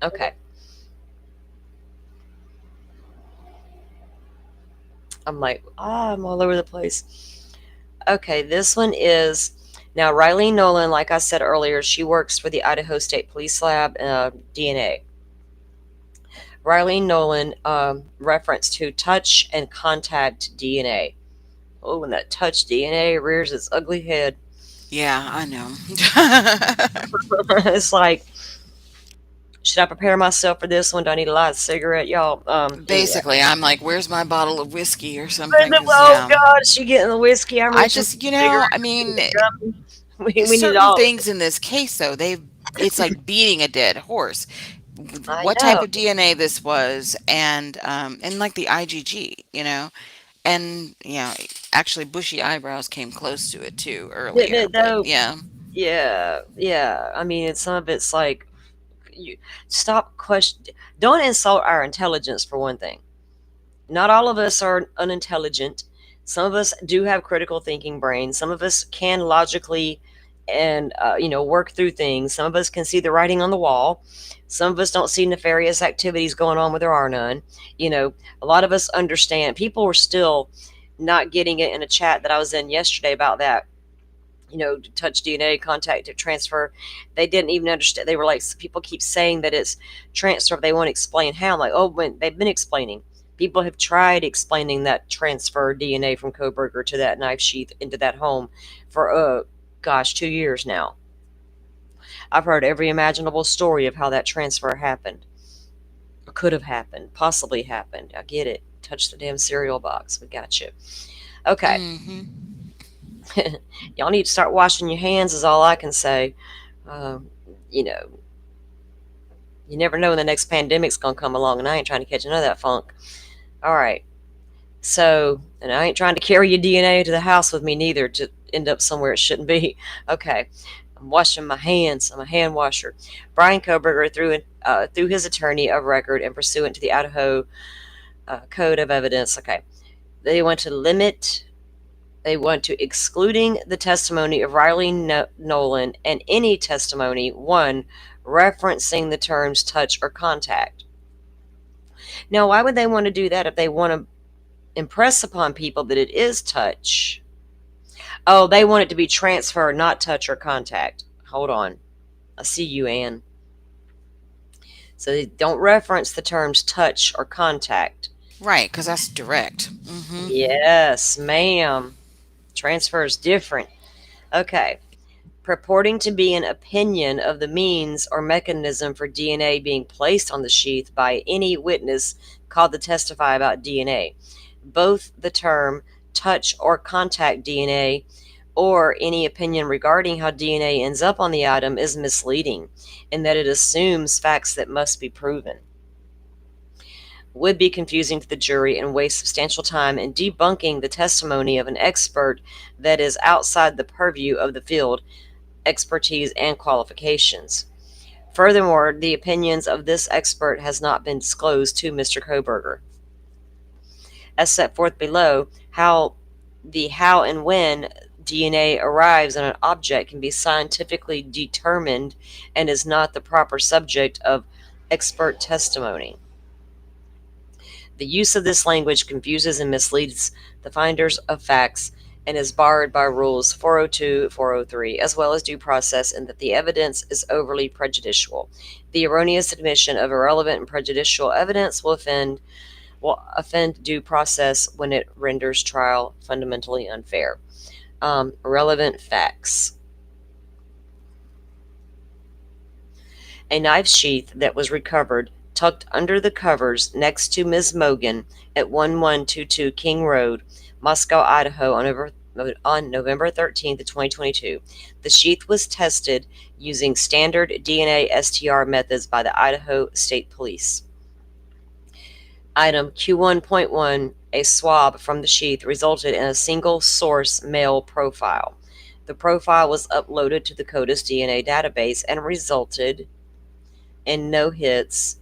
Okay. I'm like, I'm all over the place. Okay, this one is now Riley Nolan. Like I said earlier, she works for the Idaho State Police Lab, DNA. Riley Nolan reference to touch and contact DNA. Oh, when that touch DNA rears its ugly head. Yeah, I know. It's like, should I prepare myself for this one? Do I need to light a cigarette, y'all? Anyway. Basically, I'm like, where's my bottle of whiskey or something? Because, Oh yeah. God, she getting the whiskey. I'm I reaching for just, the cigarette. I mean, We need certain all of things it. in this case, though, it's like beating a dead horse. I What type know. of DNA this was, and like the IgG, and actually, bushy eyebrows came close to it too Didn't earlier, it but though? yeah. Yeah, yeah. I mean, some of it's like, you stop question. Don't insult our intelligence for one thing. Not all of us are unintelligent. Some of us do have critical thinking brains. Some of us can logically and work through things. Some of us can see the writing on the wall. Some of us don't see nefarious activities going on where there are none. A lot of us understand. People were still not getting it in a chat that I was in yesterday about that, touch DNA, contact transfer. They didn't even understand. They were like, people keep saying that it's transfer. They won't explain how. I'm like, oh, when they've been explaining. People have tried explaining that transfer DNA from Koberger to that knife sheath into that home for, gosh, 2 years now. I've heard every imaginable story of how that transfer happened, or could have happened, possibly happened. I get it. Touch the damn cereal box. We got you. Okay. Y'all need to start washing your hands, is all I can say. Um, you know, you never know when the next pandemic's gonna come along, and I ain't trying to catch none of that funk. All right. So, and I ain't trying to carry your DNA to the house with me neither to end up somewhere it shouldn't be. Okay. I'm washing my hands. I'm a hand washer. Brian Koberger, through his attorney of record and pursuant to the Idaho Code of Evidence, okay, they want to excluding the testimony of Riley Nolan and any testimony, one, referencing the terms touch or contact. Now, why would they want to do that if they want to impress upon people that it is touch? Oh, they want it to be transfer, not touch or contact. Hold on. I see you, Ann. So they don't reference the terms touch or contact. Right, because that's direct. Yes, ma'am. Transfer is different. Okay. Purporting to be an opinion of the means or mechanism for DNA being placed on the sheath by any witness called to testify about DNA. Both the term touch or contact DNA or any opinion regarding how DNA ends up on the item is misleading in that it assumes facts that must be proven. Would be confusing to the jury and waste substantial time in debunking the testimony of an expert that is outside the purview of the field, expertise, and qualifications. Furthermore, the opinions of this expert has not been disclosed to Mr. Koberger. As set forth below, how and when DNA arrives on an object can be scientifically determined and is not the proper subject of expert testimony. The use of this language confuses and misleads the finders of facts and is barred by rules 402, 403, as well as due process, in that the evidence is overly prejudicial. The erroneous admission of irrelevant and prejudicial evidence will offend due process when it renders trial fundamentally unfair. Relevant facts. A knife sheath that was recovered tucked under the covers next to Ms. Mogan at 1122 King Road, Moscow, Idaho, on November 13th, 2022. The sheath was tested using standard DNA STR methods by the Idaho State Police. Item Q1.1, a swab from the sheath resulted in a single source male profile. The profile was uploaded to the CODIS DNA database and resulted in no hits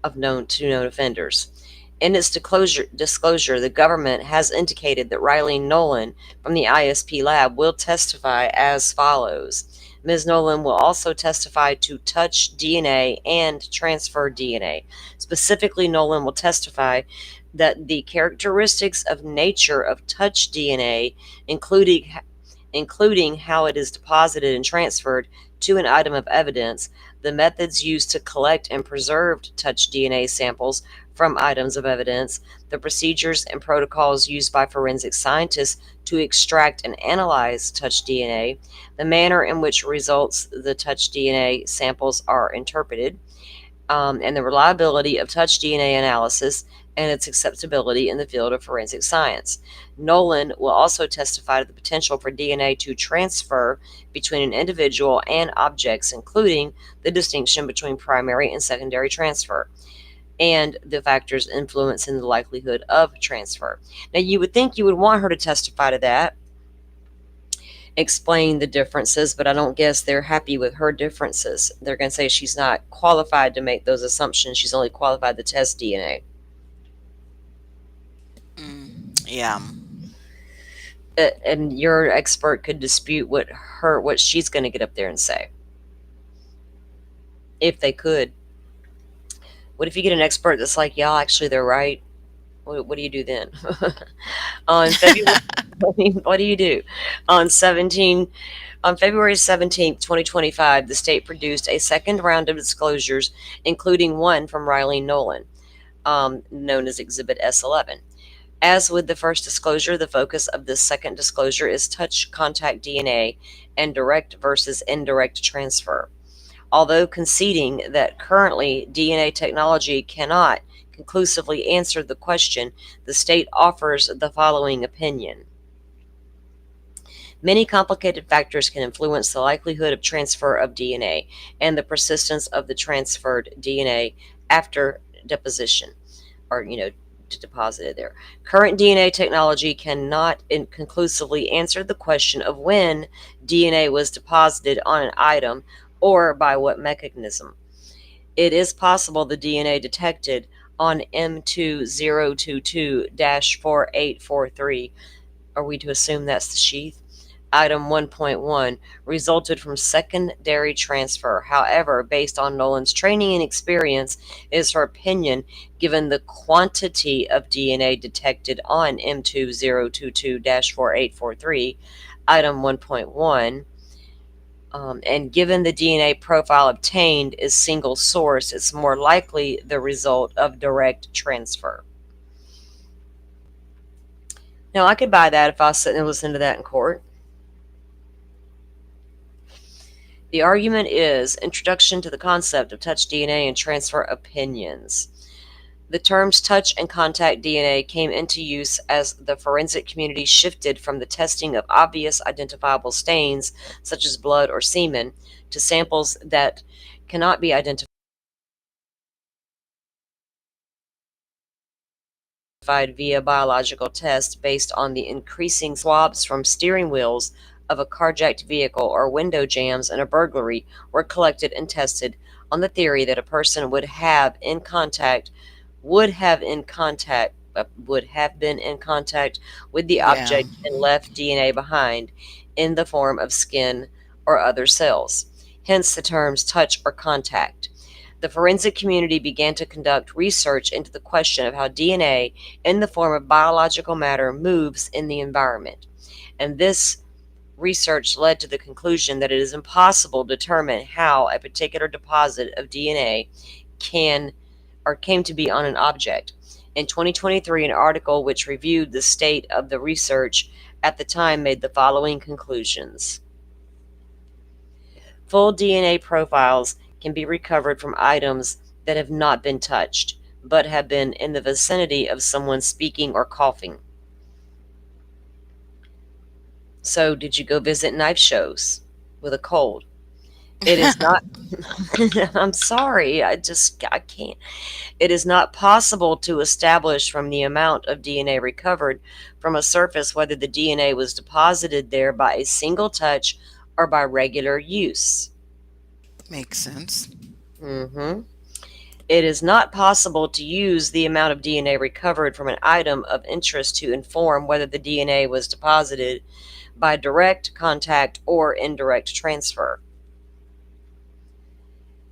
of known offenders. In its disclosure, the government has indicated that Riley Nolan from the ISP lab will testify as follows. Ms. Nolan will also testify to touch DNA and transfer DNA. Specifically, Nolan will testify that the characteristics of nature of touch DNA, including how it is deposited and transferred to an item of evidence, the methods used to collect and preserve touch DNA samples from items of evidence, the procedures and protocols used by forensic scientists to extract and analyze touch DNA, the manner in which results the touch DNA samples are interpreted, and the reliability of touch DNA analysis and its acceptability in the field of forensic science. Nolan will also testify to the potential for DNA to transfer between an individual and objects, including the distinction between primary and secondary transfer, and the factors influencing the likelihood of transfer. Now, you would think you would want her to testify to that, explain the differences, but I don't guess they're happy with her differences. They're going to say she's not qualified to make those assumptions. She's only qualified to test DNA. Yeah. And your expert could dispute what she's going to get up there and say, if they could. What if you get an expert that's like, yeah, actually they're right? What do you do then? On February, what do you do? On February 17th, 2025, the state produced a second round of disclosures, including one from Riley Nolan, known as Exhibit S11. As with the first disclosure, the focus of this second disclosure is touch contact DNA and direct versus indirect transfer. Although conceding that currently DNA technology cannot conclusively answer the question, the state offers the following opinion. Many complicated factors can influence the likelihood of transfer of DNA and the persistence of the transferred DNA after deposition, or, to deposit it there. Current DNA technology cannot conclusively answer the question of when DNA was deposited on an item or by what mechanism. It is possible the DNA detected on M2022-4843, are we to assume that's the sheath? Item 1.1 resulted from secondary transfer. However, based on Nolan's training and experience, it is her opinion, given the quantity of DNA detected on M2022-4843, item 1.1, and given the DNA profile obtained is single source, it's more likely the result of direct transfer. Now, I could buy that if I was sitting and listening to that in court. The argument is Introduction to the Concept of Touch DNA and Transfer Opinions. The terms touch and contact DNA came into use as the forensic community shifted from the testing of obvious identifiable stains, such as blood or semen, to samples that cannot be identified via biological tests based on the increasing swabs from steering wheels of a carjacked vehicle or window jams in a burglary were collected and tested on the theory that a person would have been in contact with the object and left DNA behind in the form of skin or other cells. Hence the terms touch or contact. The forensic community began to conduct research into the question of how DNA in the form of biological matter moves in the environment. And this research led to the conclusion that it is impossible to determine how a particular deposit of DNA can or came to be on an object. In 2023, an article which reviewed the state of the research at the time made the following conclusions. Full DNA profiles can be recovered from items that have not been touched, but have been in the vicinity of someone speaking or coughing. So, did you go visit knife shows with a cold? It is not. I'm sorry. I can't. It is not possible to establish from the amount of DNA recovered from a surface whether the DNA was deposited there by a single touch or by regular use. Makes sense. Mm-hmm. It is not possible to use the amount of DNA recovered from an item of interest to inform whether the DNA was deposited by direct contact or indirect transfer.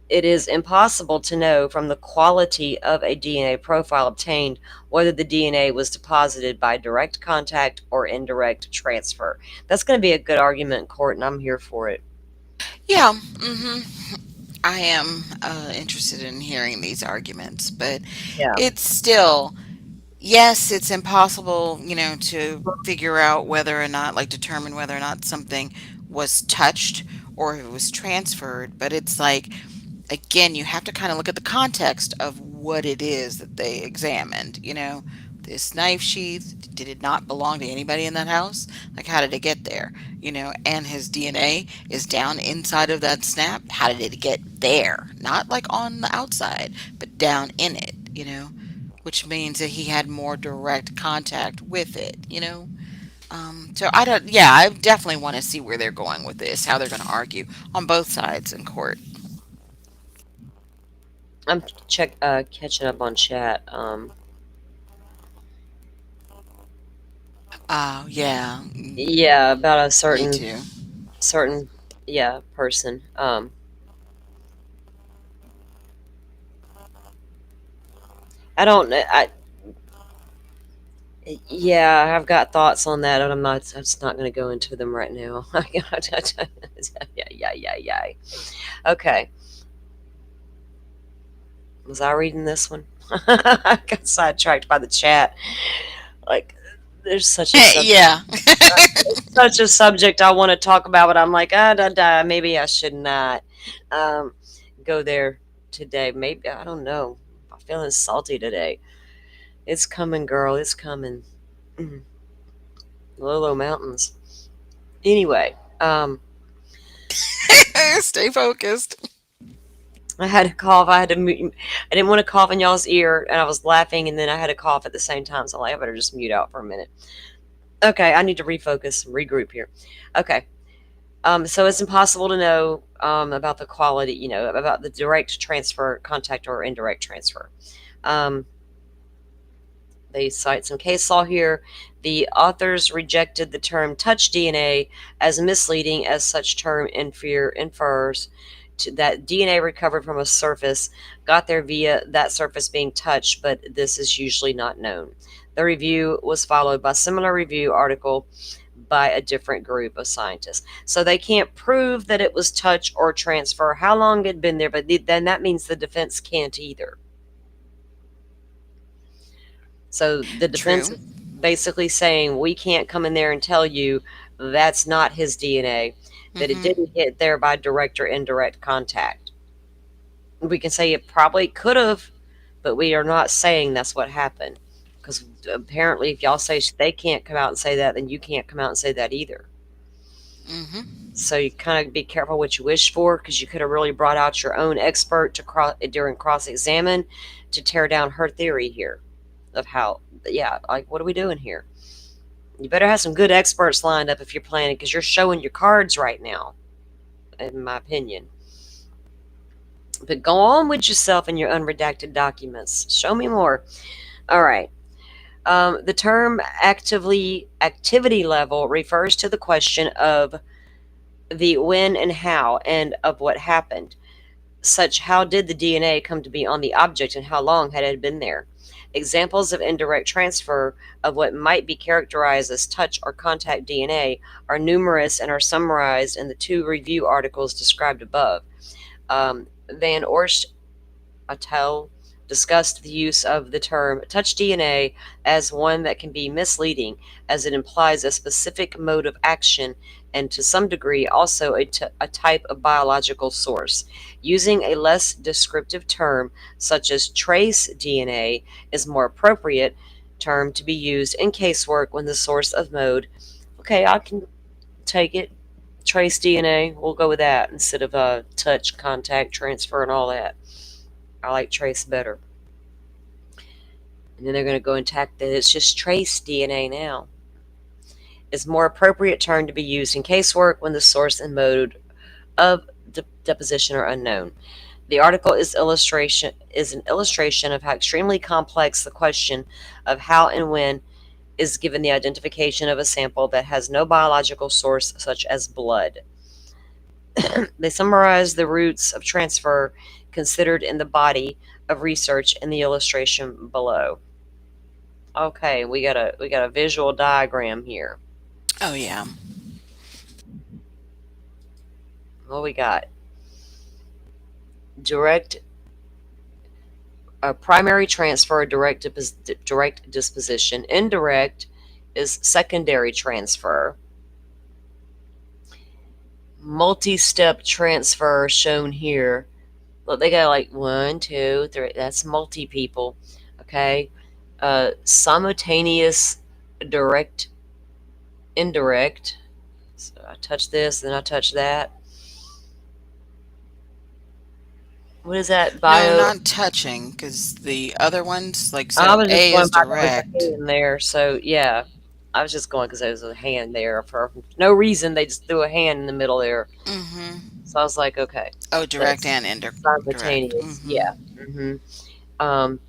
It is impossible to know from the quality of a DNA profile obtained whether the DNA was deposited by direct contact or indirect transfer. That's going to be a good argument in court, and I'm here for it. Yeah, I am interested in hearing these arguments, but Yeah. it's still, yes, it's impossible, to figure out whether or not, like, determine whether or not something was touched or if it was transferred. But it's like, again, you have to kind of look at the context of what it is that they examined. This knife sheath, did it not belong to anybody in that house? Like, how did it get there? And his DNA is down inside of that snap. How did it get there? Not like on the outside, but down in it. Which means that he had more direct contact with it. So I don't, yeah, I definitely want to see where they're going with this, how they're going to argue on both sides in court. I'm catching up on chat. Oh, yeah. Yeah, about a Me too. certain person. I don't know. Yeah, I've got thoughts on that, and I'm just not going to go into them right now. Yeah. Okay. Was I reading this one? I got sidetracked by the chat. Like, there's such a Yeah. such a subject I want to talk about, but I'm like, maybe I should not go there today. Maybe I don't know. I'm feeling salty today. It's coming, girl. It's coming. Lolo Mountains. Anyway, Stay focused. I had to cough. I didn't want to cough in y'all's ear, and I was laughing, and then I had to cough at the same time. So I'm like, I better just mute out for a minute. Okay, I need to refocus and regroup here. Okay. So it's impossible to know about the quality, about the direct transfer, contact, or indirect transfer. They cite some case law here. The authors rejected the term touch DNA as misleading, as such term infers that DNA recovered from a surface got there via that surface being touched, but this is usually not known. The review was followed by a similar review article by a different group of scientists. So they can't prove that it was touch or transfer, how long it had been there, but then that means the defense can't either. So the defense is basically saying we can't come in there and tell you that's not his DNA, that it didn't get there by direct or indirect contact. We can say it probably could have, but we are not saying that's what happened. Because apparently, if y'all say they can't come out and say that, then you can't come out and say that either. So you kind of be careful what you wish for, because you could have really brought out your own expert during cross-examine to tear down her theory here of how, like, what are we doing here? You better have some good experts lined up if you're planning, because you're showing your cards right now, in my opinion. But go on with yourself and your unredacted documents. Show me more. All right. The term activity level refers to the question of the when and how and of what happened. such how did the DNA come to be on the object and how long had it been there? Examples of indirect transfer of what might be characterized as touch or contact DNA are numerous and are summarized in the two review articles described above. Van Orst Attell discussed the use of the term touch DNA as one that can be misleading, as it implies a specific mode of action and to some degree also a type of biological source. Using a less descriptive term such as trace DNA is more appropriate term to be used in casework when the source of mode. Okay, I can take it. Trace DNA, we'll go with that instead of touch, contact, transfer, and all that. I like trace better. And then they're going to go and tack that it's just trace DNA now. Is more appropriate term to be used in casework when the source and mode of deposition are unknown. The article is an illustration of how extremely complex the question of how and when is given the identification of a sample that has no biological source such as blood. They summarize the routes of transfer considered in the body of research in the illustration below. Okay, we got a visual diagram here. Oh yeah. What we got? Direct primary transfer, direct disposition. Indirect is secondary transfer. Multi-step transfer shown here. Look, they got like 1, 2, 3. That's multi people. Okay. Simultaneous direct, indirect. So I touch this, then I touch that. What is that? No, Bio. not touching, because the other ones, like, I so was just A going is by there was a direct. hand there, so yeah. I was just going because there was a hand there for no reason. They just threw a hand in the middle there, Mm-hmm. so I was like, okay, Oh, direct that's and indirect. simultaneous. Mm-hmm. Yeah. Um,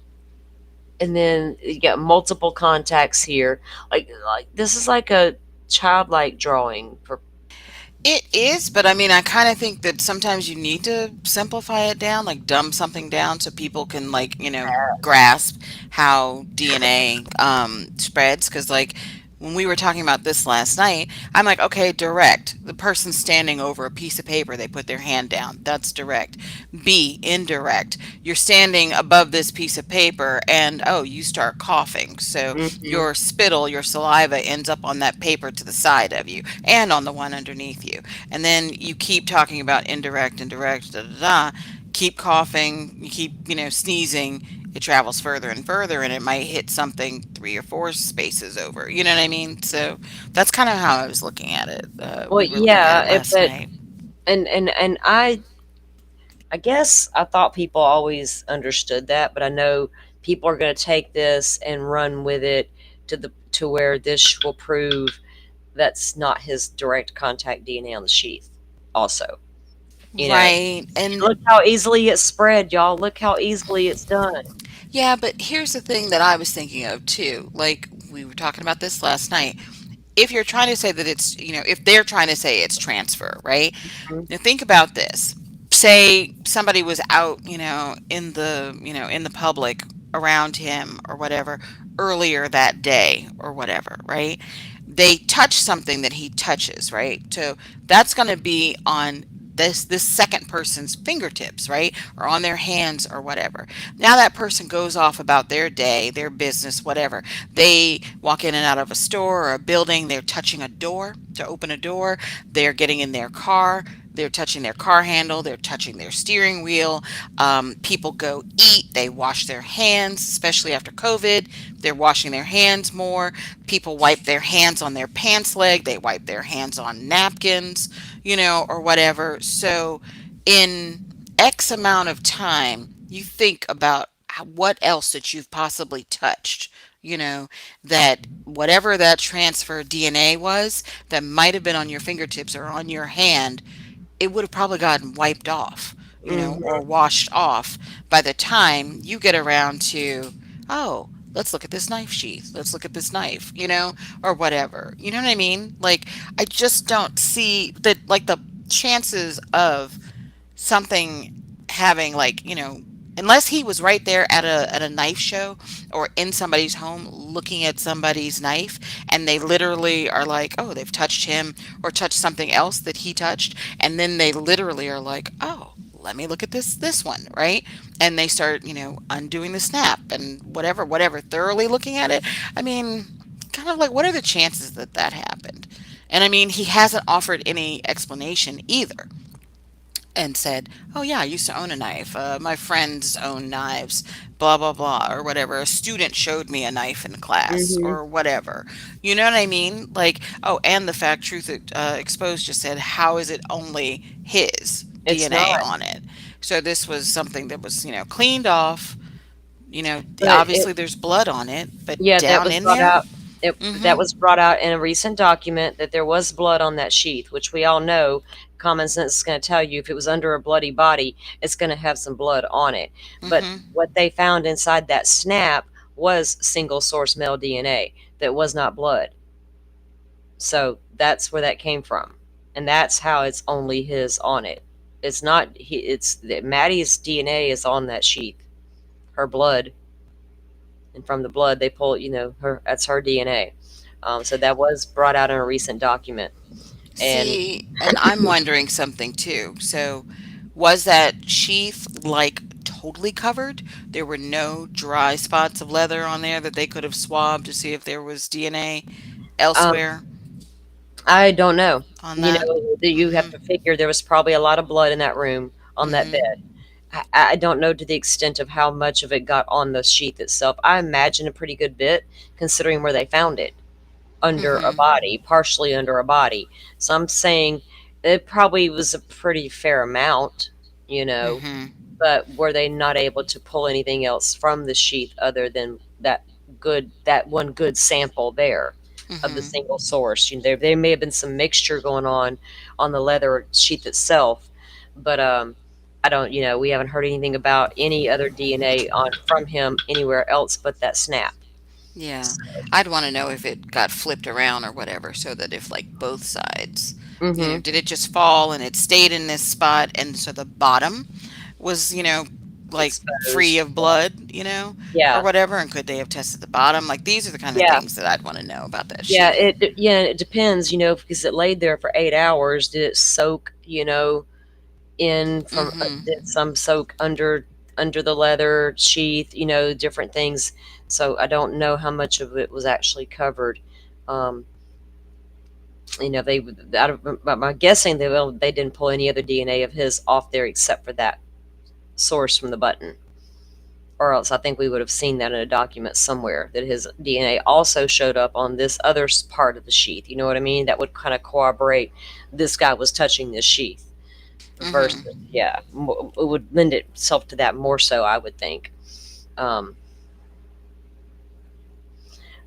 and then you got multiple contacts here. Like this is like a childlike drawing for. It is, but I mean, I kind of think that sometimes you need to simplify it down, like dumb something down so people can, like, grasp how DNA spreads. Because, like, when we were talking about this last night, I'm like, okay, direct. The person standing over a piece of paper, they put their hand down. That's direct. B, indirect. You're standing above this piece of paper and, oh, you start coughing. So Mm-hmm. your spittle, your saliva ends up on that paper to the side of you and on the one underneath you. And then you keep talking about indirect, indirect, da da da. Keep coughing, you keep, sneezing. It travels further and further, and it might hit something 3 or 4 spaces over. You know what I mean? So that's kind of how I was looking at it. Well, We were looking at yeah, it last but night. and I guess I thought people always understood that, but I know people are going to take this and run with it to where this will prove that's not his direct contact DNA on the sheath. Also, Right. And look how easily it's spread, y'all. Look how easily it's done. yeah, but here's the thing that I was thinking of too. Like, we were talking about this last night. If you're trying to say that it's, if they're trying to say it's transfer, right? Mhm. Now think about this. Say somebody was out, in the public around him or whatever earlier that day or whatever, right? They touch something that he touches, right? So that's going to be on this second person's fingertips, right? Or on their hands or whatever. Now that person goes off about their day, their business, whatever. They walk in and out of a store or a building, they're touching a door to open a door, they're getting in their car, they're touching their car handle, they're touching their steering wheel. People go eat, they wash their hands, especially after COVID. They're washing their hands more. People wipe their hands on their pants leg, they wipe their hands on napkins, or whatever. So, in X amount of time, you think about what else that you've possibly touched, that whatever that transfer DNA was that might have been on your fingertips or on your hand, it would have probably gotten wiped off, or Mhm. washed off by the time you get around to, oh, let's look at this knife sheath. Let's look at this knife, or whatever. You know what I mean? Like, I just don't see that, like, the chances of something having, like, unless he was right there at a knife show or in somebody's home looking at somebody's knife, and they literally are like, oh, they've touched him or touched something else that he touched, and then they literally are like, oh, let me look at this one, right? And they start, undoing the snap and whatever, thoroughly looking at it. I mean, kind of like, what are the chances that that happened? And I mean, he hasn't offered any explanation either, and said, "Oh yeah, I used to own a knife. My friends own knives, blah blah blah, or whatever. A student showed me a knife in class, Mhm. or whatever." You know what I mean? Like, oh, and the fact Truth Exposed just said, "How is it only his It's DNA not. on it?" So this was something that was, cleaned off. But it Obviously there's blood on it, but Yeah, that down was in brought there. out that Mm-hmm. was brought out in a recent document that there was blood on that sheath, which we all know common sense is gonna tell you if it was under a bloody body, it's gonna have some blood on it. But Mm-hmm. what they found inside that snap was single source male DNA that was not blood. So that's where that came from. And that's how it's only his on it. It's not it's that Maddie's DNA is on that sheath. Her blood, and from the blood they pull, her, that's her DNA. So that was brought out in a recent document. And See, and I'm wondering something too. So, was that sheath like totally covered? There were no dry spots of leather on there that they could have swabbed to see if there was DNA um, elsewhere I don't know. on that? That you have Mm-hmm. to figure there was probably a lot of blood in that room on that Mm-hmm. bed. I don't know to the extent of how much of it got on the sheath itself. I imagine a pretty good bit, considering where they found it, under a Mm-hmm. body, partially under a body. So I'm saying it probably was a pretty fair amount, you know. Mm-hmm. But were they not able to pull anything else from the sheath other than that one good sample there of the Mm-hmm. single source? There may have been some mixture going on the leather sheath itself, but I don't. We haven't heard anything about any other DNA on from him anywhere else but that snap. Yeah. So, I'd want to know if it got flipped around or whatever, so that if, like, both sides, hmm did it just fall and it stayed in this spot, and so the bottom was, like, free exposed. of blood, or Yeah, whatever, and could they have tested the bottom? Like, these are the kind of yeah. things that I'd want to know about that Yeah, sheath. it depends, because it laid there for 8 hours. Did it soak, in from did Mm-hmm. some soak under the leather sheath, different things. So I don't know how much of it was actually covered. Um, they out of my guessing they didn't pull any other DNA of his off there except for that source from the button. Or else I think we would have seen that in a document somewhere that his DNA also showed up on this other part of the sheath. You know what I mean? That would kind of corroborate this guy was touching this sheath. Versus, Mm-hmm. yeah, it would lend itself to that more so, I would think. Um,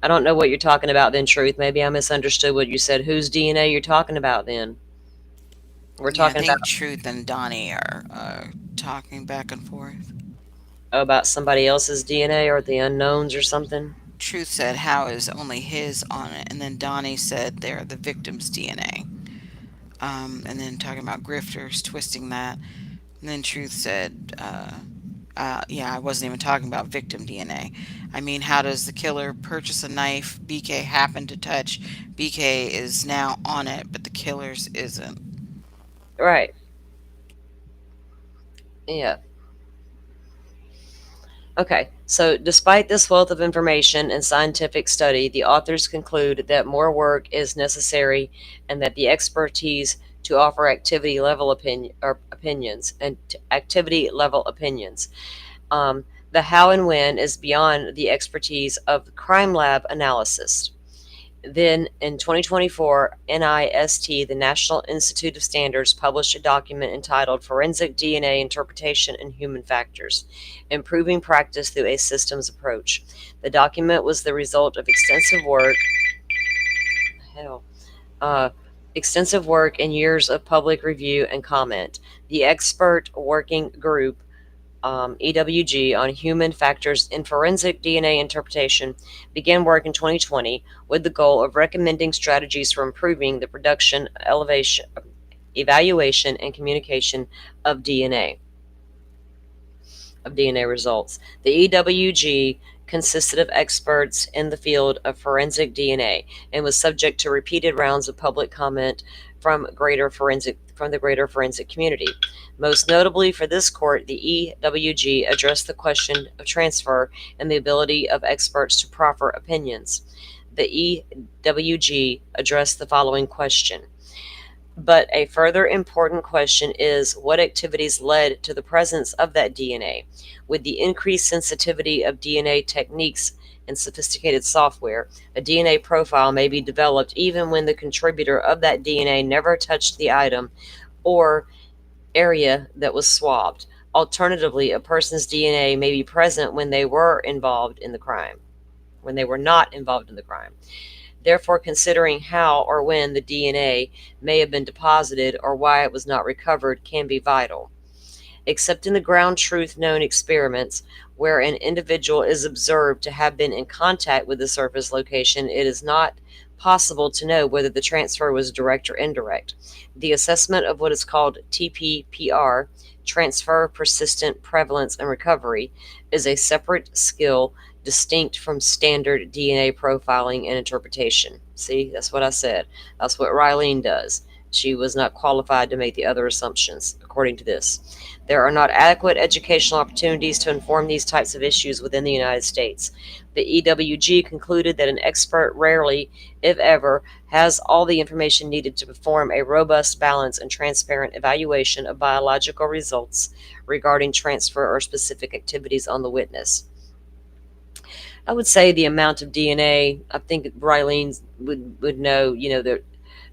I don't know what you're talking about then, Truth. Maybe I misunderstood what you said. Whose DNA you're talking about then? We're Yeah, I talking think about Truth and Donnie are talking back and forth. somebody else's DNA or the unknowns or something. Truth said, "How is only his on it?" And then Donnie said, "They're the victim's DNA." And then talking about grifters twisting that. And then Truth said, yeah, I wasn't even talking about victim DNA. I mean, how does the killer purchase a knife BK happened to touch? BK is now on it, but the killer's isn't. Right. Yeah. Okay, so despite this wealth of information and scientific study, the authors conclude that more work is necessary and that the expertise to offer activity level opinions. The how and when is beyond the expertise of crime lab analysis. Then in 2024, NIST, the National Institute of Standards, published a document entitled Forensic DNA Interpretation and Human Factors, Improving Practice Through a Systems Approach. The document was the result of hell, extensive work and years of public review and comment. The expert working group EWG on human factors in forensic DNA interpretation began work in 2020 with the goal of recommending strategies for improving the production, elevation, evaluation, and communication of DNA. of DNA results. The EWG consisted of experts in the field of forensic DNA and was subject to repeated rounds of public comment from the greater forensic community. Most notably for this court, the EWG addressed the question of transfer and the ability of experts to proffer opinions. The EWG addressed the following question. But a further important question is what activities led to the presence of that DNA? With the increased sensitivity of DNA techniques and sophisticated software, a DNA profile may be developed even when the contributor of that DNA never touched the item or area that was swabbed. Alternatively, a person's DNA may be present when they were involved in the crime, when they were not involved in the crime. Therefore, considering how or when the DNA may have been deposited or why it was not recovered can be vital. Except in the ground truth known experiments, where an individual is observed to have been in contact with the surface location, it is not possible to know whether the transfer was direct or indirect. The assessment of what is called TPPR, transfer, persistent, prevalence, and recovery, is a separate skill distinct from standard DNA profiling and interpretation. See, that's what I said. That's what Rylene does. She was not qualified to make the other assumptions, according to this. There are not adequate educational opportunities to inform these types of issues within the United States. The EWG concluded that an expert rarely, if ever, has all the information needed to perform a robust, balanced, and transparent evaluation of biological results regarding transfer or specific activities on the witness. I would say the amount of DNA, I think Rylene would know, the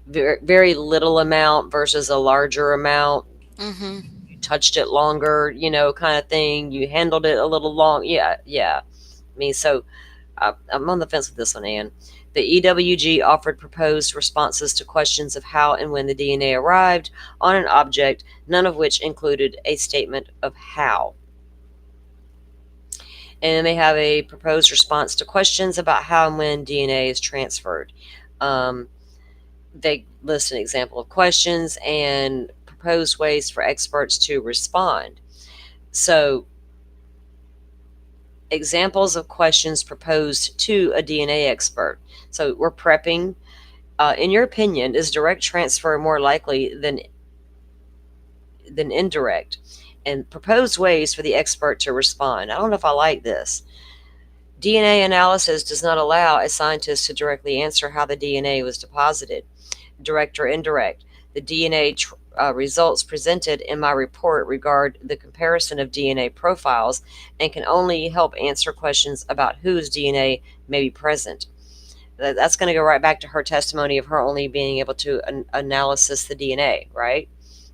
very, very little amount versus a larger amount. Mm-hmm. You touched it longer, kind of thing. You handled it a little long. Yeah. I mean, so I'm on the fence with this one, Ann. The EWG offered proposed responses to questions of how and when the DNA arrived on an object, none of which included a statement of how. And they have a proposed response to questions about how and when DNA is transferred. They list an example of questions and proposed ways for experts to respond. So, examples of questions proposed to a DNA expert. So, we're prepping. In your opinion, is direct transfer more likely than indirect? And proposed ways for the expert to respond. I don't know if I like this. DNA analysis does not allow a scientist to directly answer how the DNA was deposited, direct or indirect. The DNA results presented in my report regard the comparison of DNA profiles and can only help answer questions about whose DNA may be present. That's going to go right back to her testimony of her only being able to analysis the DNA, right?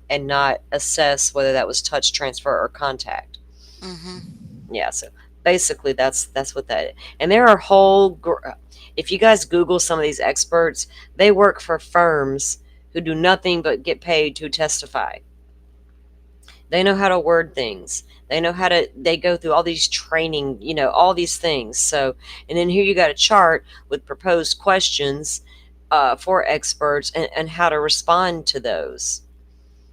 And not assess whether that was touch, transfer, or contact. Mm-hmm. Yeah, so basically that's what that is. And there are whole if you guys Google some of these experts, they work for firms who do nothing but get paid to testify. They know how to word things. They go through all these training, all these things. So, and then here you got a chart with proposed questions for experts and how to respond to those.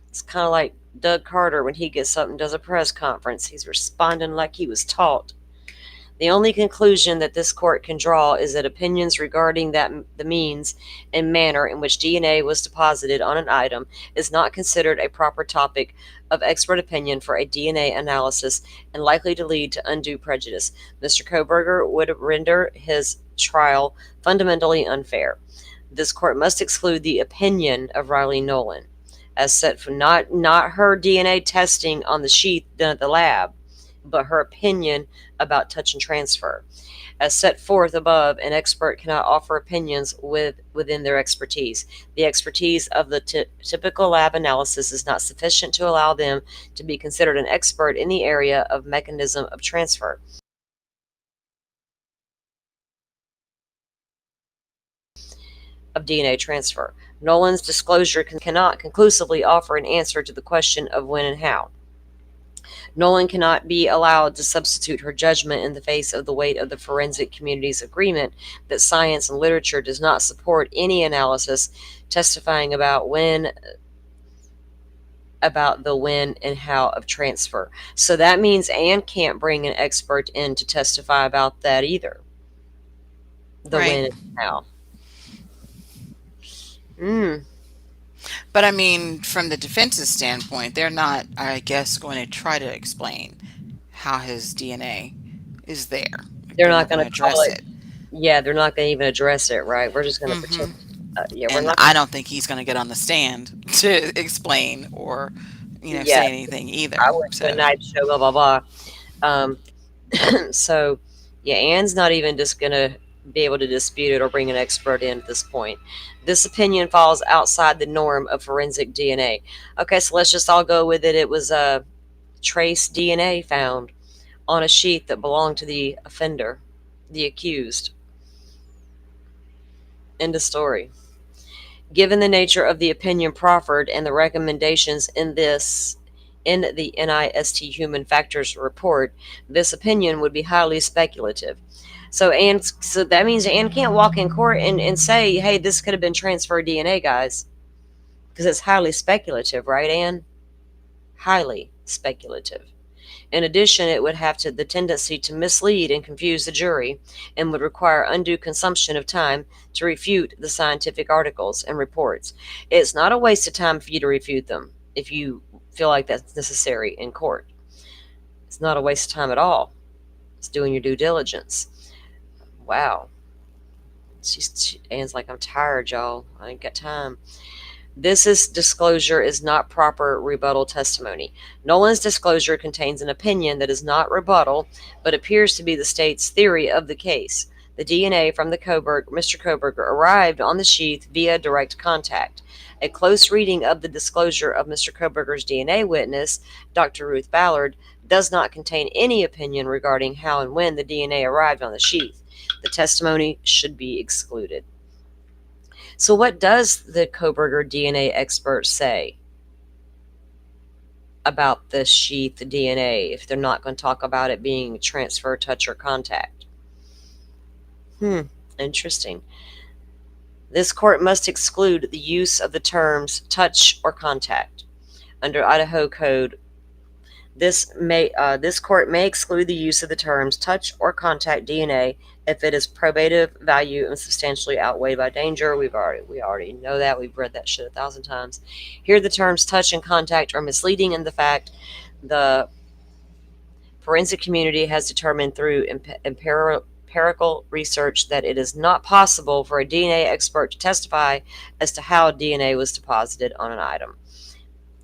It's kind of like Doug Carter when he gets up and does a press conference. He's responding like he was taught. The only conclusion that this court can draw is that opinions regarding the means and manner in which DNA was deposited on an item is not considered a proper topic of expert opinion for a DNA analysis and likely to lead to undue prejudice. Mr. Koberger would render his trial fundamentally unfair. This court must exclude the opinion of Riley Nolan, as set for not her DNA testing on the sheath done at the lab, but her opinion about touch and transfer. As set forth above, an expert cannot offer opinions within their expertise. The expertise of the typical lab analysis is not sufficient to allow them to be considered an expert in the area of mechanism of transfer. Of DNA transfer. Nolan's disclosure cannot conclusively offer an answer to the question of when and how. Nolan cannot be allowed to substitute her judgment in the face of the weight of the forensic community's agreement that science and literature does not support any analysis testifying about when about the when and how of transfer. So that means Anne can't bring an expert in to testify about that either. The Right. when and how. Mm. But I mean, from the defense's standpoint, they're not, I guess, going to try to explain how his DNA is there. Like, They're they're not not going going to to call address it. it. Yeah, they're not going to even address it, right? We're just going to Hmm. pretend. Yeah, we're And not. I don't think he's going to get on the stand to explain or, Yeah, say anything I either. went to a So, night show, blah blah blah. Um, so yeah, Anne's not even just going to be able to dispute it or bring an expert in at this point. This opinion falls outside the norm of forensic DNA. Okay, so let's just all go with it. It was a trace DNA found on a sheath that belonged to the offender, the accused. End of story. Given the nature of the opinion proffered and the recommendations in the NIST Human Factors report, this opinion would be highly speculative. So that means Anne can't walk in court and say, hey, this could have been transferred DNA, guys. Because it's highly speculative, right, Anne? Highly speculative. In addition, it would have the tendency to mislead and confuse the jury and would require undue consumption of time to refute the scientific articles and reports. It's not a waste of time for you to refute them if you feel like that's necessary in court. It's not a waste of time at all. It's doing your due diligence. Wow. Anne's like, I'm tired, y'all. I ain't got time. Disclosure is not proper rebuttal testimony. Nolan's disclosure contains an opinion that is not rebuttal, but appears to be the state's theory of the case. The DNA from Mr. Koberger arrived on the sheath via direct contact. A close reading of the disclosure of Mr. Koberger's DNA witness, Dr. Ruth Ballard, does not contain any opinion regarding how and when the DNA arrived on the sheath. The testimony should be excluded. So, what does the Koberger DNA expert say about the sheath DNA if they're not going to talk about it being transfer, touch, or contact? Interesting. This court must exclude the use of the terms touch or contact. Under Idaho Code, this court may exclude the use of the terms touch or contact DNA if it is probative value and substantially outweighed by danger. We already know that. We've read that shit 1,000 times. Here, the terms touch and contact are misleading in the fact the forensic community has determined through empirical research that it is not possible for a DNA expert to testify as to how DNA was deposited on an item.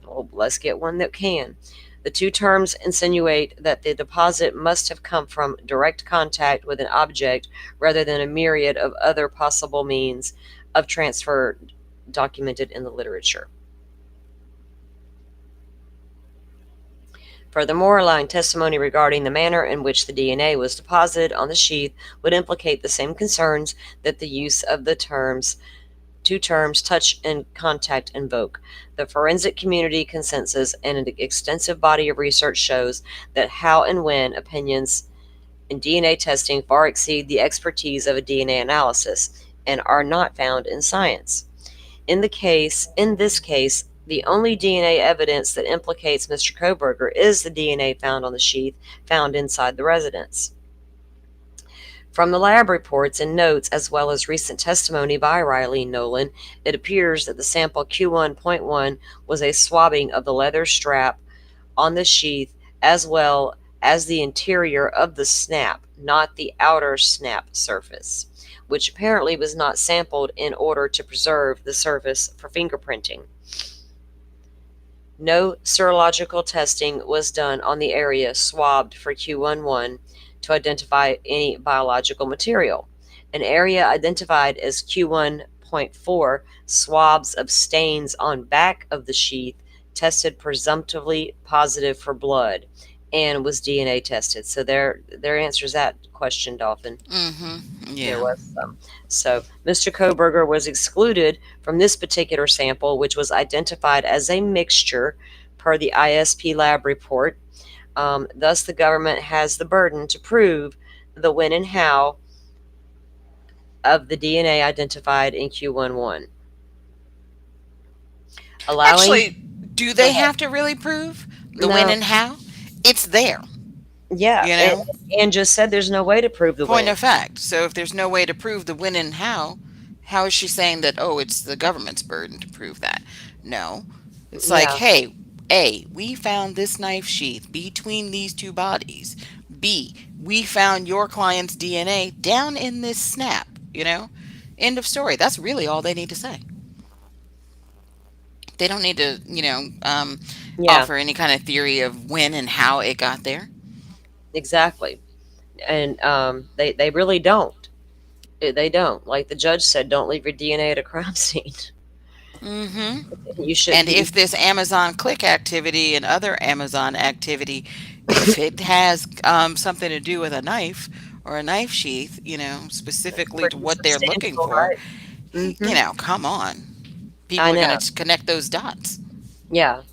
Well, let's get one that can. The two terms insinuate that the deposit must have come from direct contact with an object rather than a myriad of other possible means of transfer documented in the literature. Furthermore, allowing testimony regarding the manner in which the DNA was deposited on the sheath would implicate the same concerns that the use of the two terms touch and contact invoke. The forensic community consensus and an extensive body of research shows that how and when opinions in DNA testing far exceed the expertise of a DNA analysis and are not found in science. In this case, the only DNA evidence that implicates Mr. Koberger is the DNA found on the sheath found inside the residence. From the lab reports and notes, as well as recent testimony by Riley Nolan, it appears that the sample Q1.1 was a swabbing of the leather strap on the sheath as well as the interior of the snap, not the outer snap surface, which apparently was not sampled in order to preserve the surface for fingerprinting. No serological testing was done on the area swabbed for Q11 to identify any biological material. An area identified as Q1.4, swabs of stains on back of the sheath, tested presumptively positive for blood and was DNA tested. So there answers that question, Dolphin. Yeah. There was some. So Mr. Koberger was excluded from this particular sample, which was identified as a mixture per the ISP lab report. Thus, the government has the burden to prove the when and how of the DNA identified in Q11. Actually, Do Go they ahead. have to really prove the when No. and how? It's there, Yeah. you know? And just said there's no way to prove the Point when. of fact. So if there's no way to prove the when and how is she saying that, oh, it's the government's burden to prove that? No. It's like, Yeah. hey, A, we found this knife sheath between these two bodies. B, we found your client's DNA down in this snap, you know? End of story. That's really all they need to say. They don't need to, Yeah. offer any kind of theory of when and how it got there. Exactly. And they really don't. They don't. Like the judge said, don't leave your DNA at a crime scene. Hmm. You should. And if this Amazon click activity and other Amazon activity, if it has something to do with a knife or a knife sheath, specifically to Pretty what they're looking substantial, for, right? Mm-hmm. come on. People I are going know. to connect those dots. Yeah.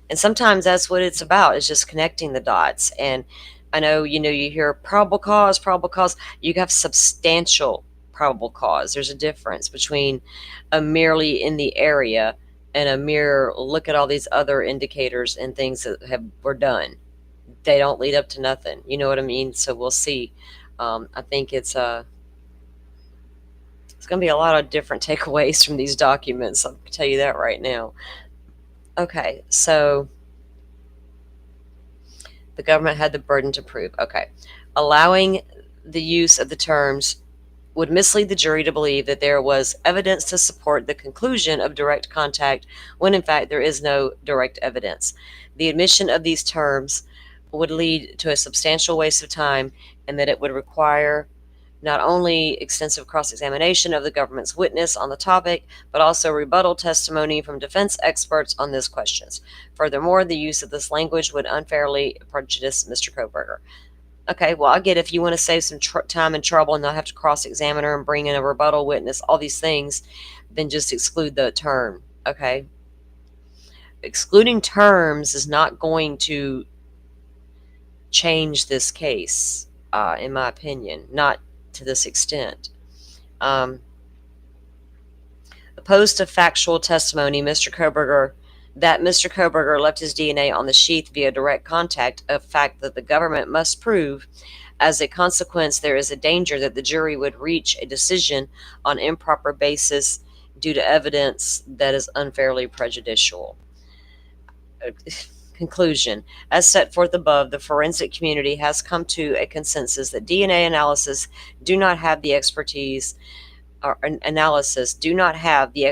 And sometimes that's what it's about, is just connecting the dots. And I know, you hear probable cause, probable cause. You have substantial probable cause. There's a difference between a merely in the area and a mere look at all these other indicators and things that were done. They don't lead up to nothing. You know what I mean? So we'll see. I think it's going to be a lot of different takeaways from these documents. I'll tell you that right now. Okay, so the government had the burden to prove. Okay. Allowing the use of the terms would mislead the jury to believe that there was evidence to support the conclusion of direct contact when in fact there is no direct evidence. The admission of these terms would lead to a substantial waste of time, and that it would require not only extensive cross-examination of the government's witness on the topic, but also rebuttal testimony from defense experts on these questions. Furthermore, the use of this language would unfairly prejudice Mr. Koberger. Okay, well, I get if you want to save some time and trouble and not have to cross-examine her and bring in a rebuttal witness, all these things, then just exclude the term. Okay, excluding terms is not going to change this case, in my opinion, not to this extent. Opposed to factual testimony, Mr. Koberger left his DNA on the sheath via direct contact, a fact that the government must prove. As a consequence, there is a danger that the jury would reach a decision on improper basis due to evidence that is unfairly prejudicial. Conclusion. As set forth above, the forensic community has come to a consensus that DNA analysis do not have the expertise or analysis do not have the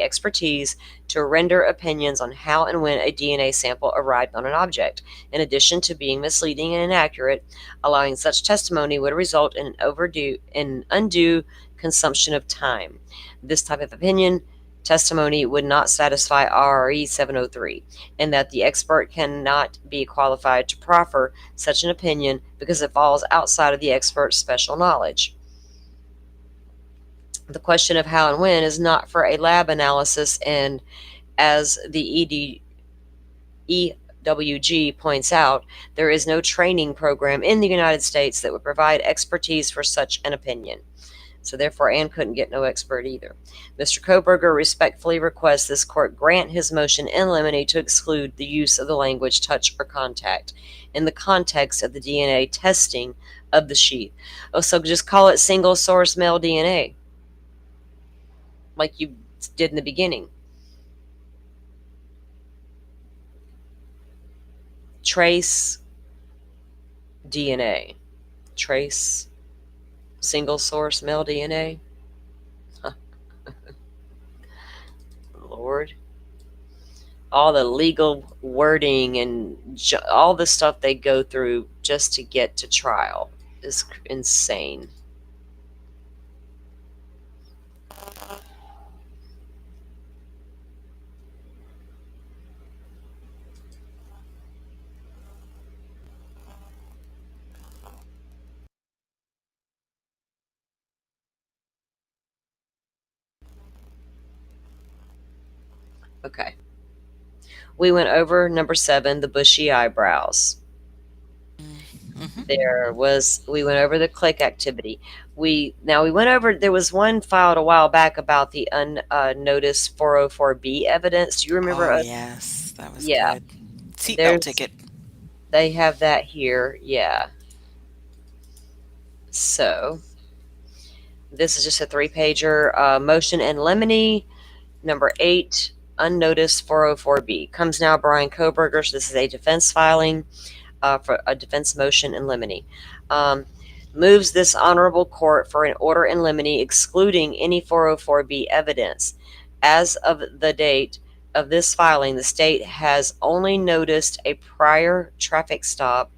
expertise to render opinions on how and when a DNA sample arrived on an object. In addition to being misleading and inaccurate, allowing such testimony would result in an undue consumption of time. This type of opinion testimony would not satisfy RRE 703, and that the expert cannot be qualified to proffer such an opinion because it falls outside of the expert's special knowledge. The question of how and when is not for a lab analysis, and as the EWG points out, there is no training program in the United States that would provide expertise for such an opinion. So therefore, Ann couldn't get no expert either. Mr. Koberger respectfully requests this court grant his motion in limine to exclude the use of the language touch or contact in the context of the DNA testing of the sheath. Oh, so just call it single source male DNA, like you did in the beginning. Trace DNA. Trace single source male DNA. Lord. All the legal wording and all the stuff they go through just to get to trial is insane. Okay. We went over number 7, the bushy eyebrows. Mm-hmm. We went over the click activity. we went over. There was one filed a while back about the unnoticed 404B evidence. Do you remember Oh, us? yes, that was Yeah, good. Seatbelt there's ticket. they have that here. Yeah. So this is just a 3-pager motion in limine number 8, unnoticed 404B. Comes now, Brian Koberger. So this is a defense filing for a defense motion in limine. Moves this honorable court for an order in limine excluding any 404B evidence. As of the date of this filing, the state has only noticed a prior traffic stop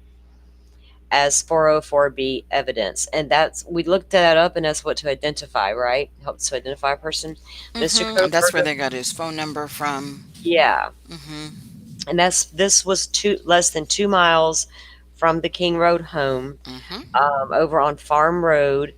as 404B evidence. And that's, we looked that up, and that's what to identify, right? Helps to identify a person. Mr. And that's where Koberger, they got his phone number from. yeah. Mm-hmm. And this was less than 2 miles from the King Road home, Mm-hmm. over on Farm Road,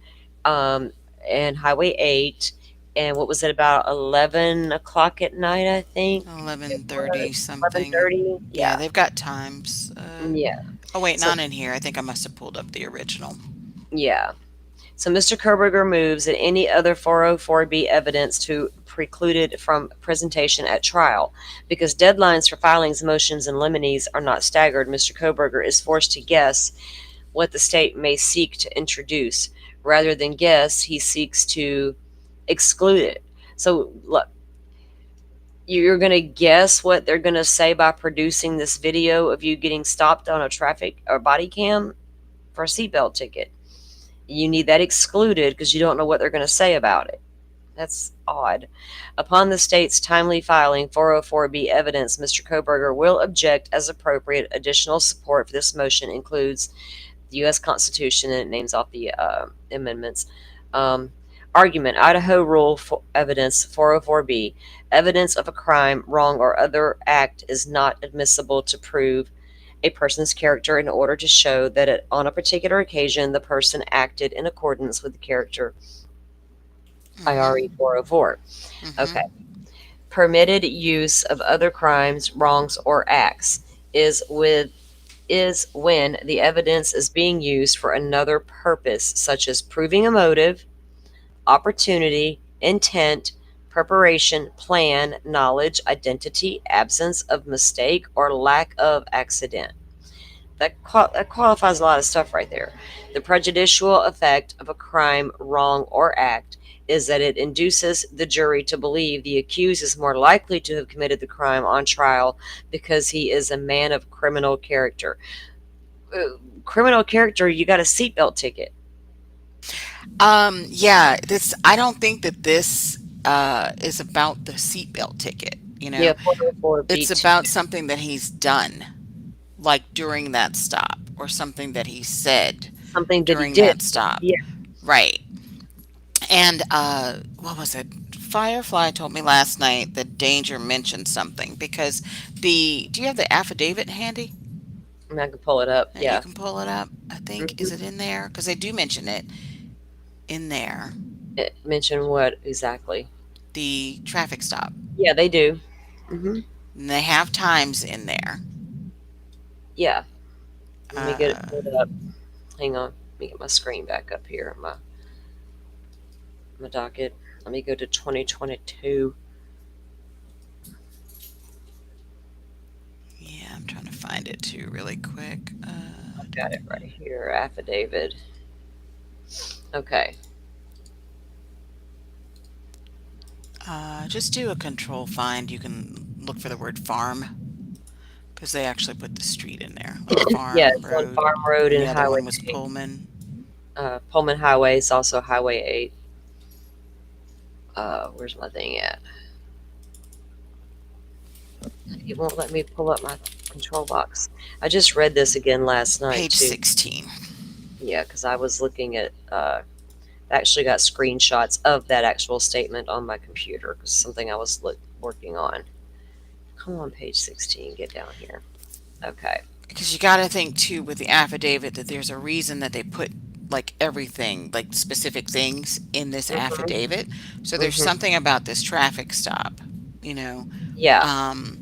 um, and Highway 8. And what was it, about 11 o'clock at night, I think? It 11:30 was something. 11:30. Yeah, Yeah. they've got times. Yeah. Oh wait, So, not in here. I think I must have pulled up the original. yeah. So Mr. Koberger moves that any other 404B evidence to precluded from presentation at trial. Because deadlines for filings, motions, and limines are not staggered, Mr. Koberger is forced to guess what the state may seek to introduce. Rather than guess, he seeks to exclude it. So look, you're going to guess what they're going to say by producing this video of you getting stopped on a traffic or body cam for a seatbelt ticket. You need that excluded because you don't know what they're going to say about it. That's odd. Upon the state's timely filing 404B evidence, Mr. Koberger will object as appropriate. Additional support for this motion includes the U.S. Constitution, and it names off the amendments. Um, Argument: Idaho Rule for Evidence 404B. Evidence of a crime, wrong, or other act is not admissible to prove a person's character in order to show that on a particular occasion the person acted in accordance with the character. IRE 404. Okay. Mm-hmm. Permitted use of other crimes, wrongs, or acts is when the evidence is being used for another purpose, such as proving a motive, opportunity, intent, preparation, plan, knowledge, identity, absence of mistake, or lack of accident. That qualifies a lot of stuff right there. The prejudicial effect of a crime, wrong, or act is that it induces the jury to believe the accused is more likely to have committed the crime on trial because he is a man of criminal character. Criminal character, you got a seatbelt ticket. Yeah, this I don't think that this is about the seatbelt ticket, you Yeah, know. It's 404B2, about something that he's done, like during that stop, or something that he said something that he during did. that stop. Yeah. Right. And what was it? Firefly told me last night that Danger mentioned something because the do you have the affidavit handy? I mean, I can pull it up. You Yeah. can pull it up. I think is Hmm. it in there? Because they do mention it in there. It mentioned what exactly? The traffic stop. Yeah, they do. Hmm. And they have times in there. Yeah. Let me get it Uh, pulled up. Hang on. Let me get my screen back up here. My docket. Let me go to 2022. yeah, I'm trying to find it too really quick. I've got it right here. Affidavit. Okay. Just do a control find. You can look for the word farm because they actually put the street in there, like Yeah, Farm it's on Road, Farm Road and and the other Highway one was 8. Pullman. Pullman Highway is also Highway 8. Where's my thing at? It won't let me pull up my control box. I just read this again last night, Page too. 16. Yeah, because I was looking at, actually got screenshots of that actual statement on my computer because something I was working on. Come on, page 16, get down here. Okay. Because you got to think too with the affidavit that there's a reason that they put like everything, like specific things in this Hmm. affidavit. So there's Hmm. something about this traffic stop, you know. Yeah. Um,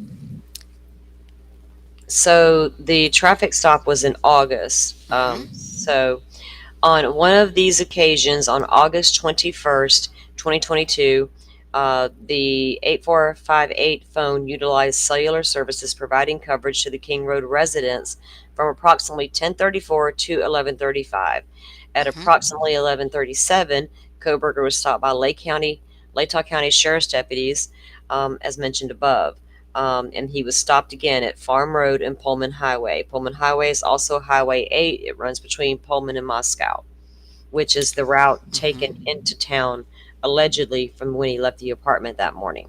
So the traffic stop was in August. mhm. So On one of these occasions, on August 21st, 2022, the 8458 phone utilized cellular services providing coverage to the King Road residents from approximately 10:34 to 11:35. At approximately 11:37, Koberger was stopped by Latah County Sheriff's deputies, as mentioned above. And he was stopped again at Farm Road and Pullman Highway. Pullman Highway is also Highway 8. It runs between Pullman and Moscow, which is the route taken into town allegedly from when he left the apartment that morning.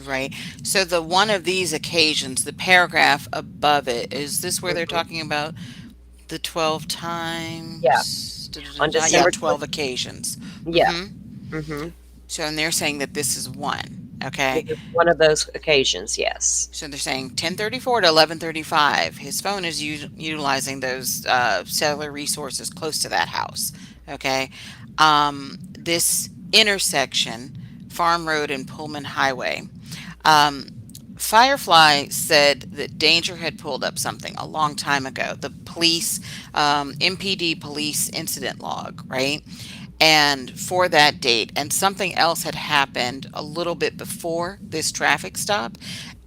Right. So the one of these occasions, the paragraph above it, is this where they're talking about the 12 Yeah. times? On Yeah, December 12 20th. occasions. Yeah. hmm Mm-hmm. So, and they're saying that this is one. Okay. This is one of those occasions, yes. So they're saying 10:34 to 11:35. His phone is utilizing those cellular resources close to that house. Okay. This intersection, Farm Road and Pullman Highway. Um, Firefly said that Danger had pulled up something a long time ago. The police, MPD police incident log, right? And for that date, and something else had happened a little bit before this traffic stop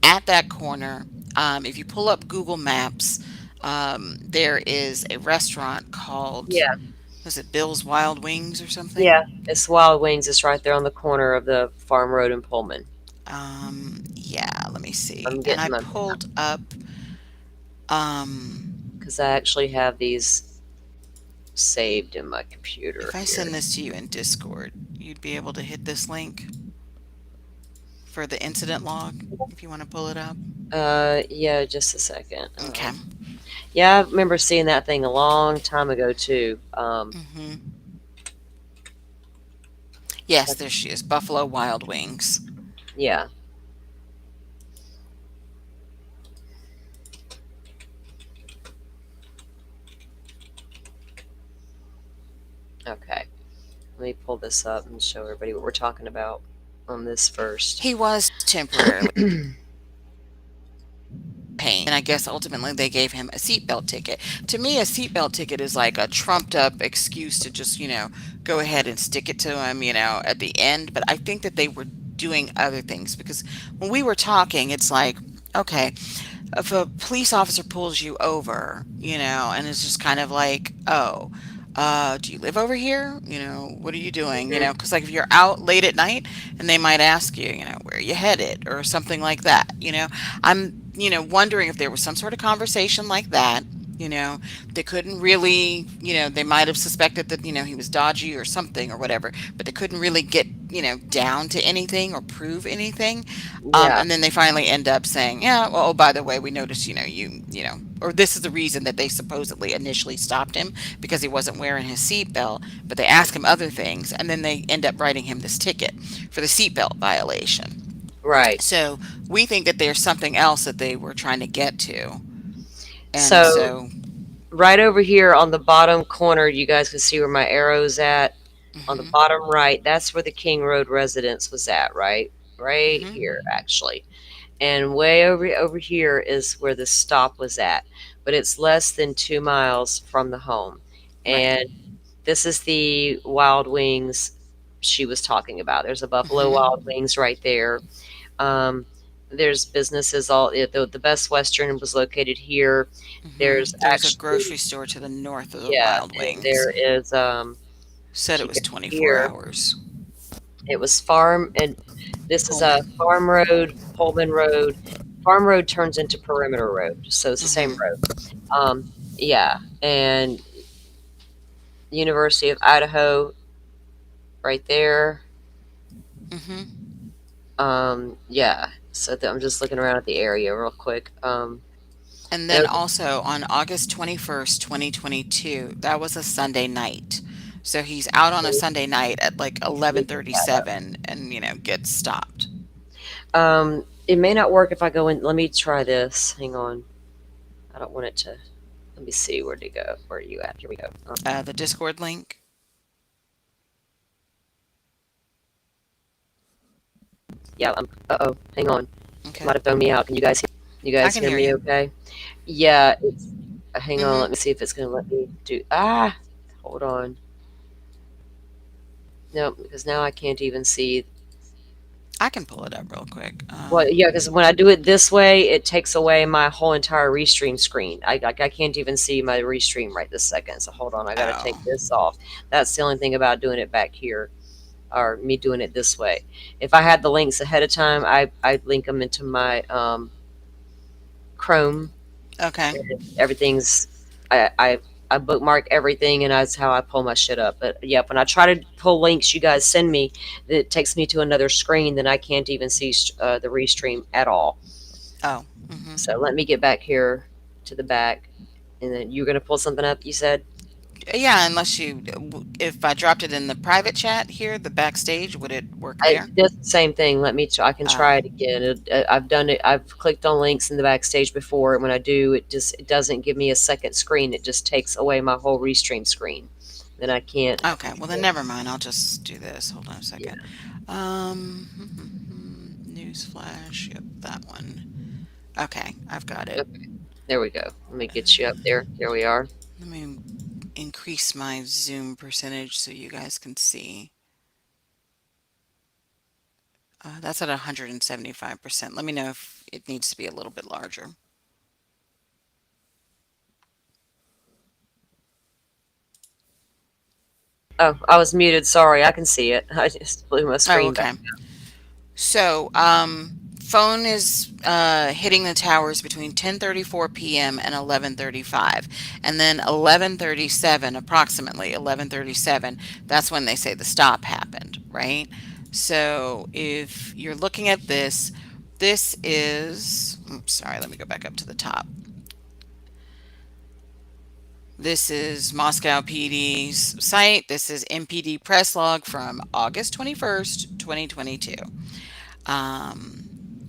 at that corner. If you pull up Google Maps, there is a restaurant called, Yeah. was it Bill's Wild Wings or something? Yeah. It's Wild Wings. It's right there on the corner of the Farm Road and Pullman. Yeah, let me see. I'm And I getting my pulled up, because I actually have these saved in my computer if I here. send this to you in Discord, you'd be able to hit this link for the incident log if you want to pull it up. Yeah, just a second. Okay. Yeah, I remember seeing that thing a long time ago too. Yes, there she is. Buffalo Wild Wings. Yeah. Okay. Let me pull this up and show everybody what we're talking about on this first. He was temporarily paying, and I guess ultimately they gave him a seatbelt ticket. To me, a seatbelt ticket is like a trumped up excuse to just, go ahead and stick it to him, at the end. But I think that they were doing other things because when we were talking, it's like, okay, if a police officer pulls you over, and it's just kind of like, oh, do you live over here? What are you doing? Because like if you're out late at night and they might ask you, where are you headed or something like that. I'm, wondering if there was some sort of conversation like that. They couldn't really, they might have suspected that, he was dodgy or something or whatever, but they couldn't really get, down to anything or prove anything. Yeah. And then they finally end up saying, yeah, well, oh, by the way, we noticed, or this is the reason that they supposedly initially stopped him because he wasn't wearing his seatbelt, but they ask him other things, and then they end up writing him this ticket for the seatbelt violation. Right. So we think that there's something else that they were trying to get to. And So right over here on the bottom corner, you guys can see where my arrow's at. On the bottom right, that's where the King Road residence was at, right? Right here, actually. And way over here is where the stop was at. But it's less than 2 miles from the home. And this is the Wild Wings she was talking about. There's a Buffalo Wild Wings right there. There's businesses all the Best Western was located here. There's There's a actually grocery store to the north of the yeah, Wild and Wings. there is Said it was 24 here. hours. It was Farm, and this is a Farm Road, Pullman Road. Farm Road turns into Perimeter Road, so it's the same road. Yeah, and University of Idaho, right there. Yeah. So I'm just looking around at the area real quick. And then also on August 21st, 2022, that was a Sunday night. So he's out on a Sunday night at like 11:37 and, gets stopped. It may not work if I go in. Let me try this. Hang on. I don't want it to. Let me see where to go. Where are you at? Here we go. The Discord link. Yeah. Uh-oh. Hang on. Okay. Might have thrown me out. Can you guys hear me? Okay. Yeah. Hang on. Let me see if it's gonna let me do. Hold on. No, because now I can't even see. I can pull it up real quick. Well, yeah, because when I do it this way, it takes away my whole entire restream screen. I can't even see my restream right this second. So hold on, I got to Oh, take this off. That's the only thing about doing it back here, or me doing it this way. If I had the links ahead of time, I'd link them into my Chrome. okay. And everything's I bookmark everything, and that's how I pull my shit up. But yeah, when I try to pull links you guys send me, it takes me to another screen. Then I can't even see the restream at all. Oh, So let me get back here to the back, and then you're gonna pull something up. You said. yeah. Unless if I dropped it in the private chat here, the backstage, would it work It there? does the same thing. I can Oh, try it again. I've done it. I've clicked on links in the backstage before, and when I do, it doesn't give me a second screen. It just takes away my whole restream screen. Then I can't. okay. Well, then never mind. I'll just do this. Hold on a Yeah. second. News flash. Yep, that one. Okay, I've got it. Okay. There we go. Let me get you up there. There we are. Let me increase my zoom percentage so you guys can see. That's at 175%. Let me know if it needs to be a little bit larger. Oh, I was muted. Sorry. I can see it. I just blew my Oh, screen back. okay. So, phone is hitting the towers between 10:34 p.m. and 11:35, and then 11:37, approximately 11:37. That's when they say the stop happened, right? So, if you're looking at this, this is. Oops, sorry. Let me go back up to the top. This is Moscow PD's site. This is MPD press log from August 21st, 2022.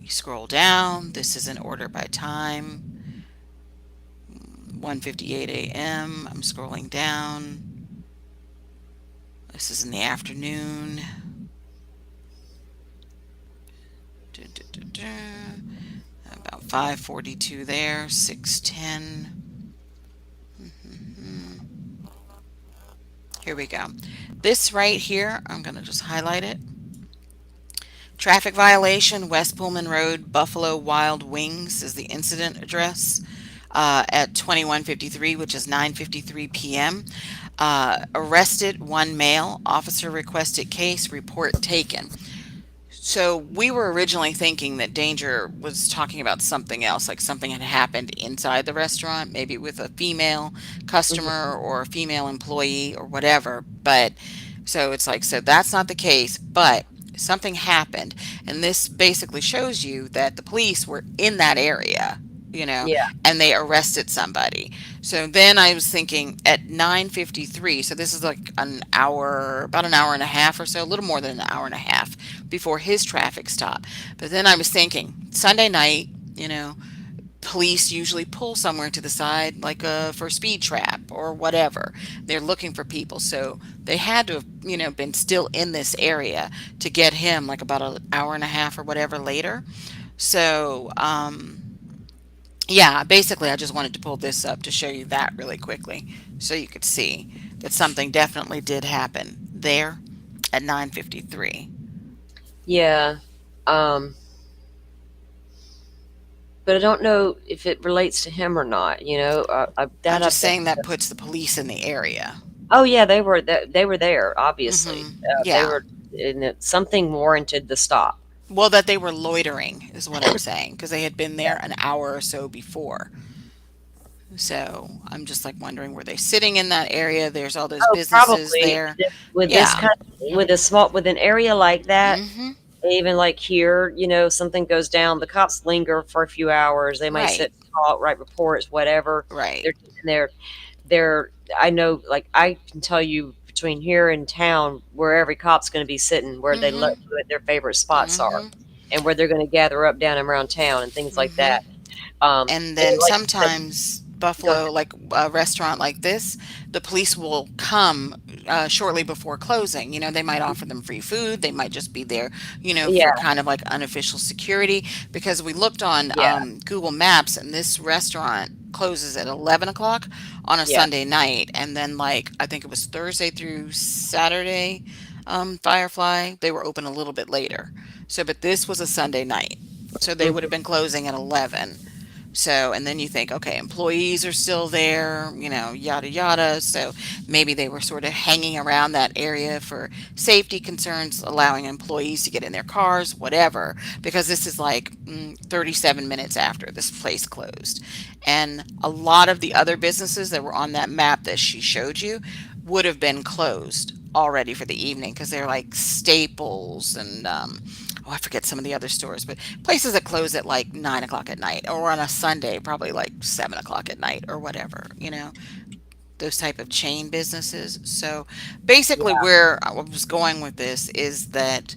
You scroll down. This is an order by time. 1:58 a.m. I'm scrolling down. This is in the afternoon. About 5:42 there. 6:10. Here we go. This right here, I'm going to just highlight it. Traffic violation, West Pullman Road, Buffalo Wild Wings is the incident address at 21:53, which is 9:53 p.m. Arrested one male. Officer requested case. Report taken. So we were originally thinking that Danger was talking about something else, like something had happened inside the restaurant, maybe with a female customer or a female employee or whatever. But so it's like, so that's not the case, but something happened. And this basically shows you that the police were in that area, Yeah. and they arrested somebody. So then I was thinking at 9:53, so this is like an hour, about an hour and a half or so, a little more than an hour and a half before his traffic stop. But then I was thinking Sunday night, police usually pull somewhere to the side, like for speed trap or whatever. They're looking for people, so they had to have, been still in this area to get him like about an hour and a half or whatever later. So, yeah, basically, I just wanted to pull this up to show you that really quickly, so you could see that something definitely did happen there at 9:53. Yeah. Um, but I don't know if it relates to him or not. I'm That just I've done. saying that puts the police in the area. Oh yeah, they were there. Obviously, they Yeah. were. And something warranted the stop. Well, that they were loitering is what I'm saying, because they had been there an hour or so before. So I'm just like wondering, were they sitting in that area? There's all those Oh, businesses probably there. with this Yeah. kind with an area like that. Hmm. Even like here, something goes down. The cops linger for a few hours. They might Right. sit, talk, write reports, whatever. Right. They're sitting there. They're. I know. Like I can tell you between here and town where every cop's going to be sitting, where they Hmm. look what their favorite spots are, Hmm. and where they're going to gather up down and around town and things like Hmm. that. And And then like you said, sometimes go ahead. Buffalo, like a restaurant like this, the police will come shortly before closing. They might offer them free food. They might just be there, Yeah, for kind of like unofficial security. Because we looked on yeah, Google Maps, and this restaurant closes at 11 o'clock on a yeah. Sunday night. And then, like, I think it was Thursday through Saturday, Firefly, they were open a little bit later. So, but this was a Sunday night. So they would have Mhm. been closing at 11. So, and then you think, okay, employees are still there, yada yada. So maybe they were sort of hanging around that area for safety concerns, allowing employees to get in their cars, whatever, because this is like 37 minutes after this place closed. And a lot of the other businesses that were on that map that she showed you would have been closed already for the evening, because they're like Staples and oh, I forget some of the other stores, but places that close at like 9 o'clock at night, or on a Sunday, probably like 7 o'clock at night or whatever, those type of chain businesses. So basically, Yeah, where I was going with this is that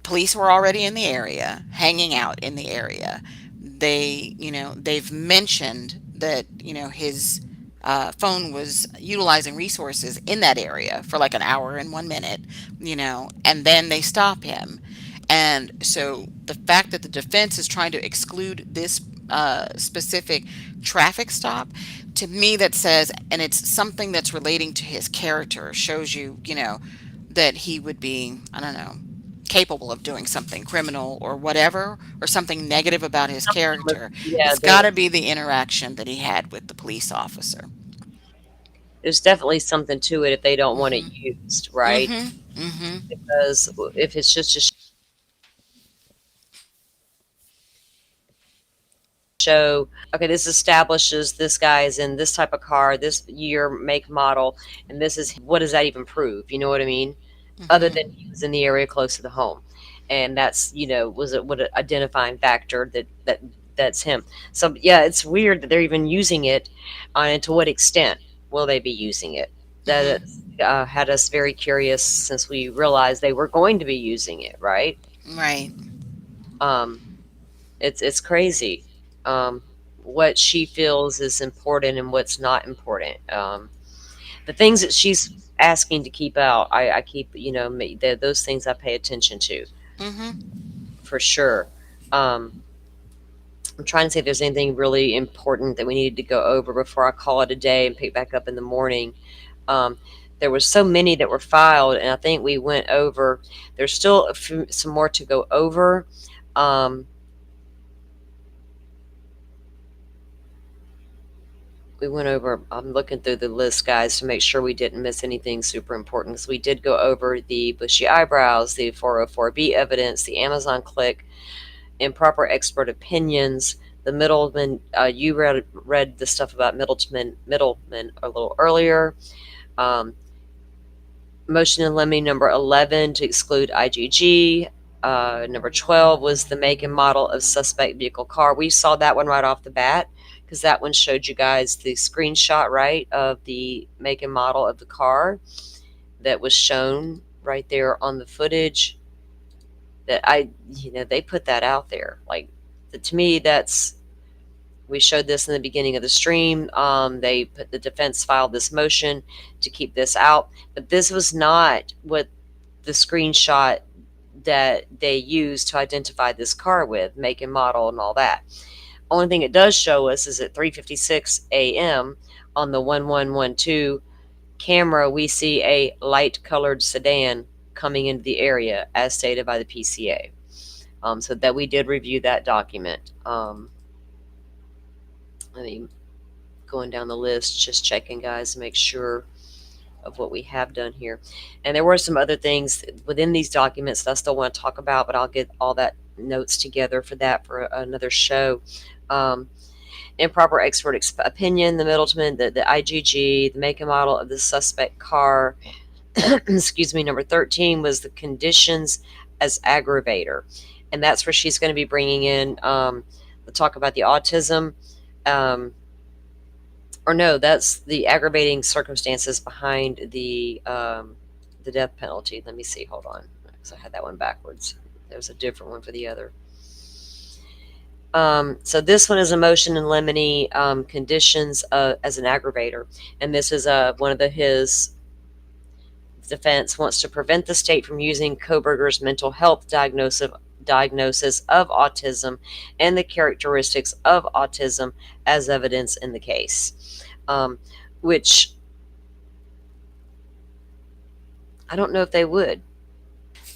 police were already in the area, hanging out in the area. They've mentioned that, his phone was utilizing resources in that area for like an hour and 1 minute, and then they stop him. And so the fact that the defense is trying to exclude this specific traffic stop, to me, that says, and it's something that's relating to his character, shows you, that he would be, I don't know, capable of doing something criminal or whatever, or something negative about his something was, character. yeah, It's got to be the interaction that he had with the police officer. there's definitely something to it if they don't want it Mhm. used, right? Mhm. Mhm. Because if it's just a show, okay, this establishes this guy is in this type of car, this year, make, model, and this is what does that even prove? You know what I mean? Other than he Mhm. was in the area close to the home, and that's was it what an identifying factor that's him. So yeah, it's weird that they're even using it, and to what extent will they be using it? That Mhm. had us very curious since we realized they were going to be using it, right? Right. Um, it's crazy. Um, what she feels is important and what's not important. The things that she's asking to keep out, I keep, those things I pay attention to Mhm. for sure. Um, I'm trying to see if there's anything really important that we needed to go over before I call it a day and pick back up in the morning. Um, there was so many that were filed, and I think we went over. There's still some more to go over. Um, we went over, I'm looking through the list, guys, to make sure we didn't miss anything super important, because we did go over the bushy eyebrows, the 404B evidence, the Amazon click, improper expert opinions, the middleman. You read the stuff about middlemen a little earlier. Um, motion in limine number 11 to exclude IgG. Number 12 was the make and model of suspect vehicle car. We saw that one right off the bat because that one showed you guys the screenshot, right, of the make and model of the car that was shown right there on the footage. That they put that out there. Like, to me, that's, we showed this in the beginning of the stream. They put, the defense filed this motion to keep this out, but this was not what the screenshot that they used to identify this car with, make and model and all that. Only thing it does show us is at 3:56 a.m. on the 1112 camera, we see a light colored sedan coming into the area as stated by the PCA. So that we did review that document. Let me going down the list, just checking, guys, to make sure of what we have done here. And there were some other things within these documents that I still want to talk about, but I'll get all that notes together for that for another show. Um, improper expert opinion, the middleman, the IgG, the make and model of the suspect car. Excuse me. Number 13 was the conditions as aggravator. And that's where she's going to be bringing in the talk about the autism. Or no, that's the aggravating circumstances behind the death penalty. Let me see. Hold on, because I had that one backwards. There's a different one for the other. So this one is a motion in limine conditions as an aggravator, and this is one of his defense wants to prevent the state from using Koberger's mental health diagnosis of autism and the characteristics of autism as evidence in the case, which I don't know if they would.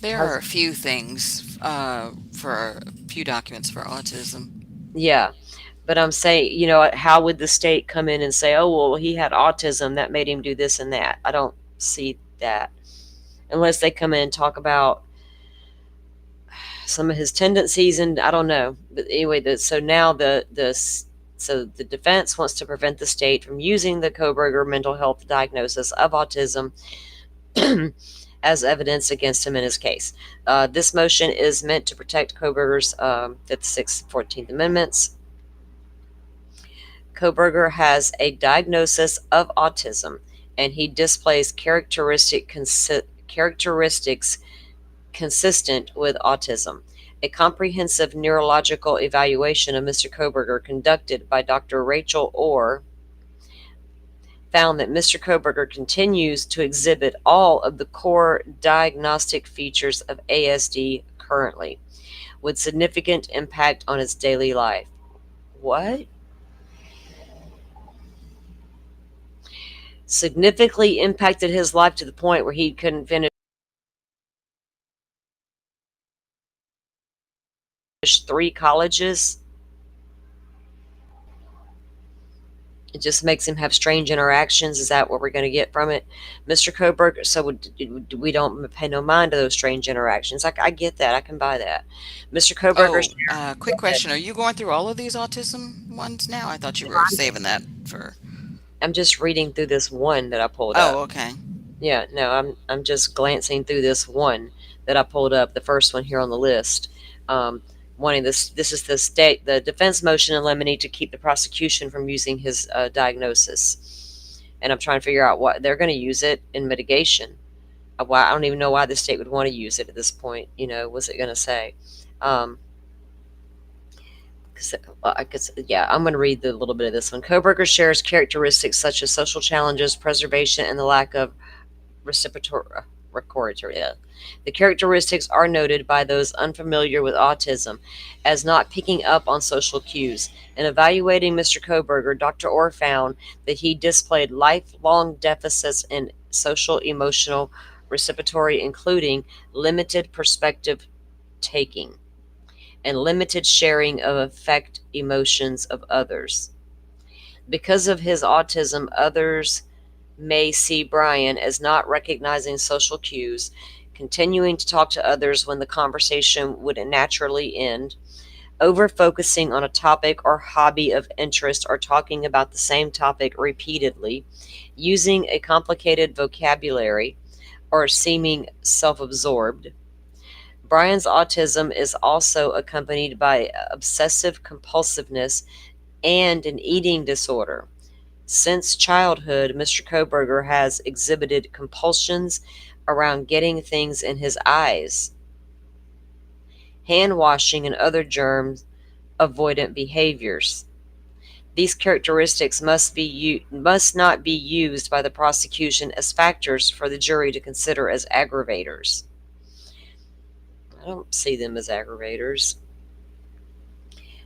There are How's, a few things for a few documents for autism. yeah, but I'm saying, how would the state come in and say, oh, well, he had autism, that made him do this and that? I don't see that. Unless they come in and talk about some of his tendencies, and I don't know. But anyway, so now so the defense wants to prevent the state from using the Koberger mental health diagnosis of autism as evidence against him in his case. This motion is meant to protect Koberger's Fifth, Sixth, 14th Amendments. Koberger has a diagnosis of autism, and he displays characteristics consistent with autism. A comprehensive neurological evaluation of Mr. Koberger conducted by Dr. Rachel Orr found that Mr. Koberger continues to exhibit all of the core diagnostic features of ASD currently, with significant impact on his daily life. What? Significantly impacted his life to the point where he couldn't finish 3 colleges. It just makes him have strange interactions. Is that what we're going to get from it, Mr. Koberger? So we don't pay no mind to those strange interactions. I get that. I can buy that. Mr. Koberger. Oh, quick question. Are you going through all of these autism ones now? I thought you were saving that for... I'm just reading through this one that I pulled up. Oh, okay. Yeah, no, I'm just glancing through this one that I pulled up, the first one here on the list. Wanting this is the defense motion in limine to keep the prosecution from using his diagnosis, and I'm trying to figure out what they're going to use it in mitigation. Why, I don't even know why the state would want to use it at this point. What's it going to say? Yeah, I'm going to read the little bit of this one. Koberger shares characteristics such as social challenges, preservation, and the lack of reciprocity. The characteristics are noted by those unfamiliar with autism as not picking up on social cues. In evaluating Mr. Koberger, Dr. Orr found that he displayed lifelong deficits in social emotional reciprocity, including limited perspective taking and limited sharing of affect emotions of others. Because of his autism, others may see Brian as not recognizing social cues, continuing to talk to others when the conversation would naturally end, over focusing on a topic or hobby of interest, or talking about the same topic repeatedly, using a complicated vocabulary, or seeming self-absorbed. Brian's autism is also accompanied by obsessive compulsiveness and an eating disorder. Since childhood, Mr. Koberger has exhibited compulsions around getting things in his eyes, hand washing, and other germ avoidant behaviors. These characteristics must not be used by the prosecution as factors for the jury to consider as aggravators. I don't see them as aggravators.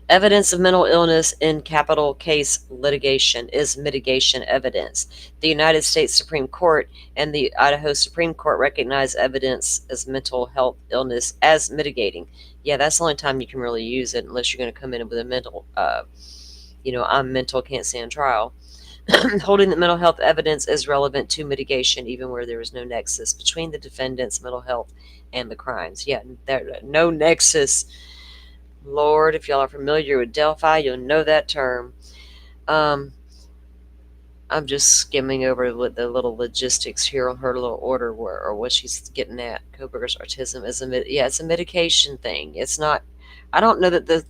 Evidence of mental illness in capital case litigation is mitigation evidence. The United States Supreme Court and the Idaho Supreme Court recognize evidence as mental health illness as mitigating. Yeah, that's the only time you can really use it, unless you're going to come in with a mental, I'm mental, can't stand trial. Holding that mental health evidence is relevant to mitigation, even where there is no nexus between the defendant's mental health and the crimes. Yeah, no nexus. Lord, if y'all are familiar with Delphi, you'll know that term. I'm just skimming over the little logistics here on her little order, or what she's getting at. Koberger's autism is it's a mitigation thing. It's not. I don't know that the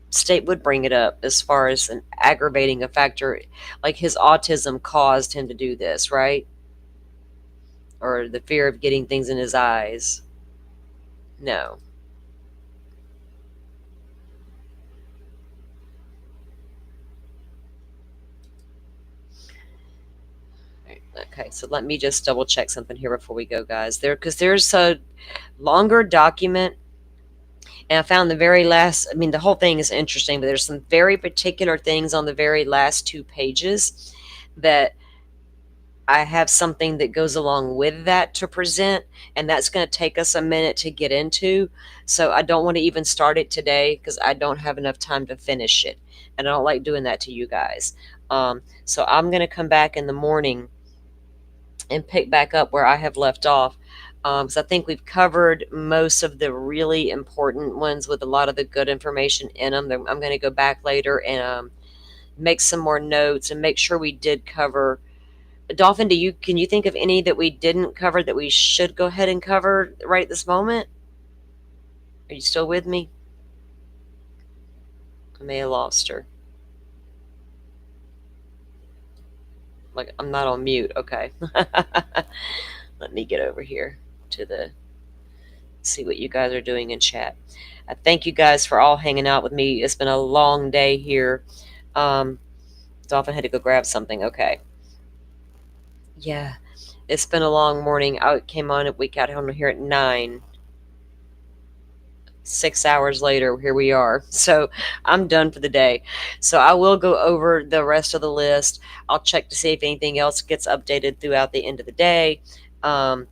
state would bring it up as far as an aggravating a factor, like his autism caused him to do this, right? Or the fear of getting things in his eyes. No. Okay, so let me just double check something here before we go, guys. Because there's a longer document, and I found the very last. I mean, the whole thing is interesting, but there's some very particular things on the very last 2 pages that I have something that goes along with that to present, and that's going to take us a minute to get into. So I don't want to even start it today because I don't have enough time to finish it, and I don't like doing that to you guys. So I'm going to come back in the morning and pick back up where I have left off. Because I think we've covered most of the really important ones with a lot of the good information in them. I'm going to go back later and make some more notes and make sure we did cover. Dolphin, can you think of any that we didn't cover that we should go ahead and cover right at this moment? Are you still with me? I may have lost her. Like, I'm not on mute. Okay. Let me get over here to see what you guys are doing in chat. I thank you guys for all hanging out with me. It's been a long day here. Dolphin had to go grab something. Okay. Yeah, it's been a long morning. I came on we got home here at 9. 6 hours later, here we are. So I'm done for the day. So I will go over the rest of the list. I'll check to see if anything else gets updated throughout the end of the day. And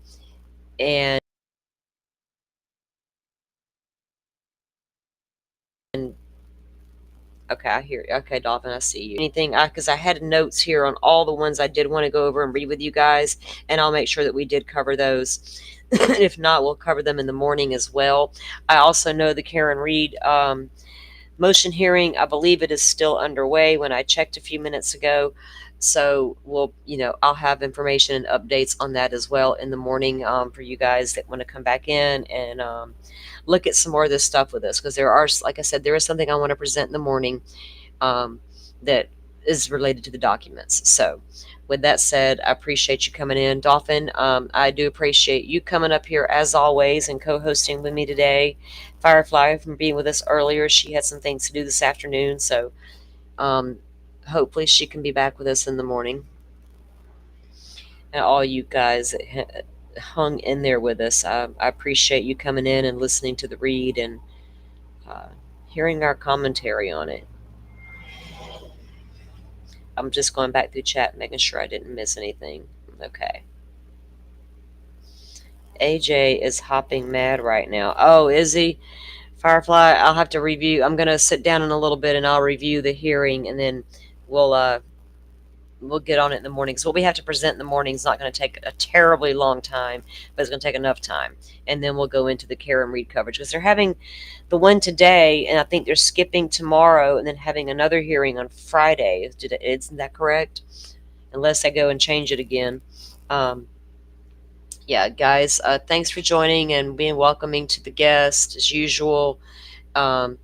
okay, I hear you. Okay, Dolphin, I see you. Anything, because I had notes here on all the ones I did want to go over and read with you guys, and I'll make sure that we did cover those. If not, we'll cover them in the morning as well. I also know the Karen Reed motion hearing, I believe it is still underway when I checked a few minutes ago. So I'll have information and updates on that as well in the morning for you guys that want to come back in and look at some more of this stuff with us, because there are, like I said, there is something I want to present in the morning that is related to the documents. So with that said, I appreciate you coming in. Dolphin, I do appreciate you coming up here as always and co-hosting with me today. Firefly from being with us earlier. She had some things to do this afternoon, so hopefully she can be back with us in the morning. And all you guys that hung in there with us, I appreciate you coming in and listening to the read and hearing our commentary on it. I'm just going back through chat, making sure I didn't miss anything. Okay. AJ is hopping mad right now. Oh, is he? Firefly, I'll have to review. I'm going to sit down in a little bit and I'll review the hearing, and then we'll get on it in the morning. So what we have to present in the morning is not going to take a terribly long time, but it's going to take enough time. And then we'll go into the Karen Reed coverage, because they're having the one today, and I think they're skipping tomorrow and then having another hearing on Friday. Isn't that correct? Unless I go and change it again. Yeah, guys, thanks for joining and being welcoming to the guest as usual, and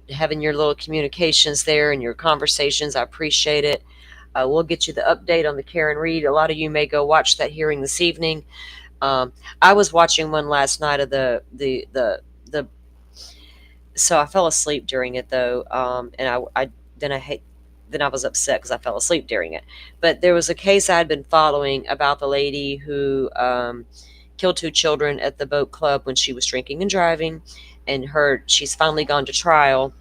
having your little communications there and your conversations. I appreciate it. We'll get you the update on the Karen Reed. A lot of you may go watch that hearing this evening. I was watching one last night of the so I fell asleep during it though, and then I was upset because I fell asleep during it. But there was a case I had been following about the lady who killed 2 children at the boat club when she was drinking and driving, and she's finally gone to trial.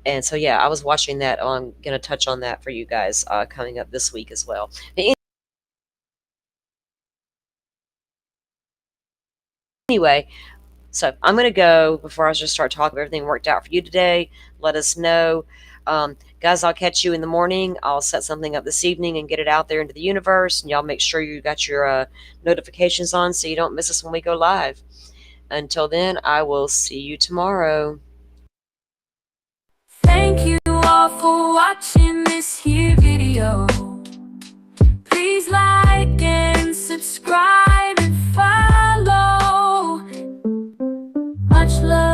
And so, yeah, I was watching that. I'm going to touch on that for you guys coming up this week as well. Anyway, so I'm going to go before I just start talking. If everything worked out for you today, let us know. Guys, I'll catch you in the morning. I'll set something up this evening and get it out there into the universe. And y'all make sure you got your notifications on so you don't miss us when we go live. Until then, I will see you tomorrow. Thank you all for watching this here video. Please like and subscribe and follow. Much love.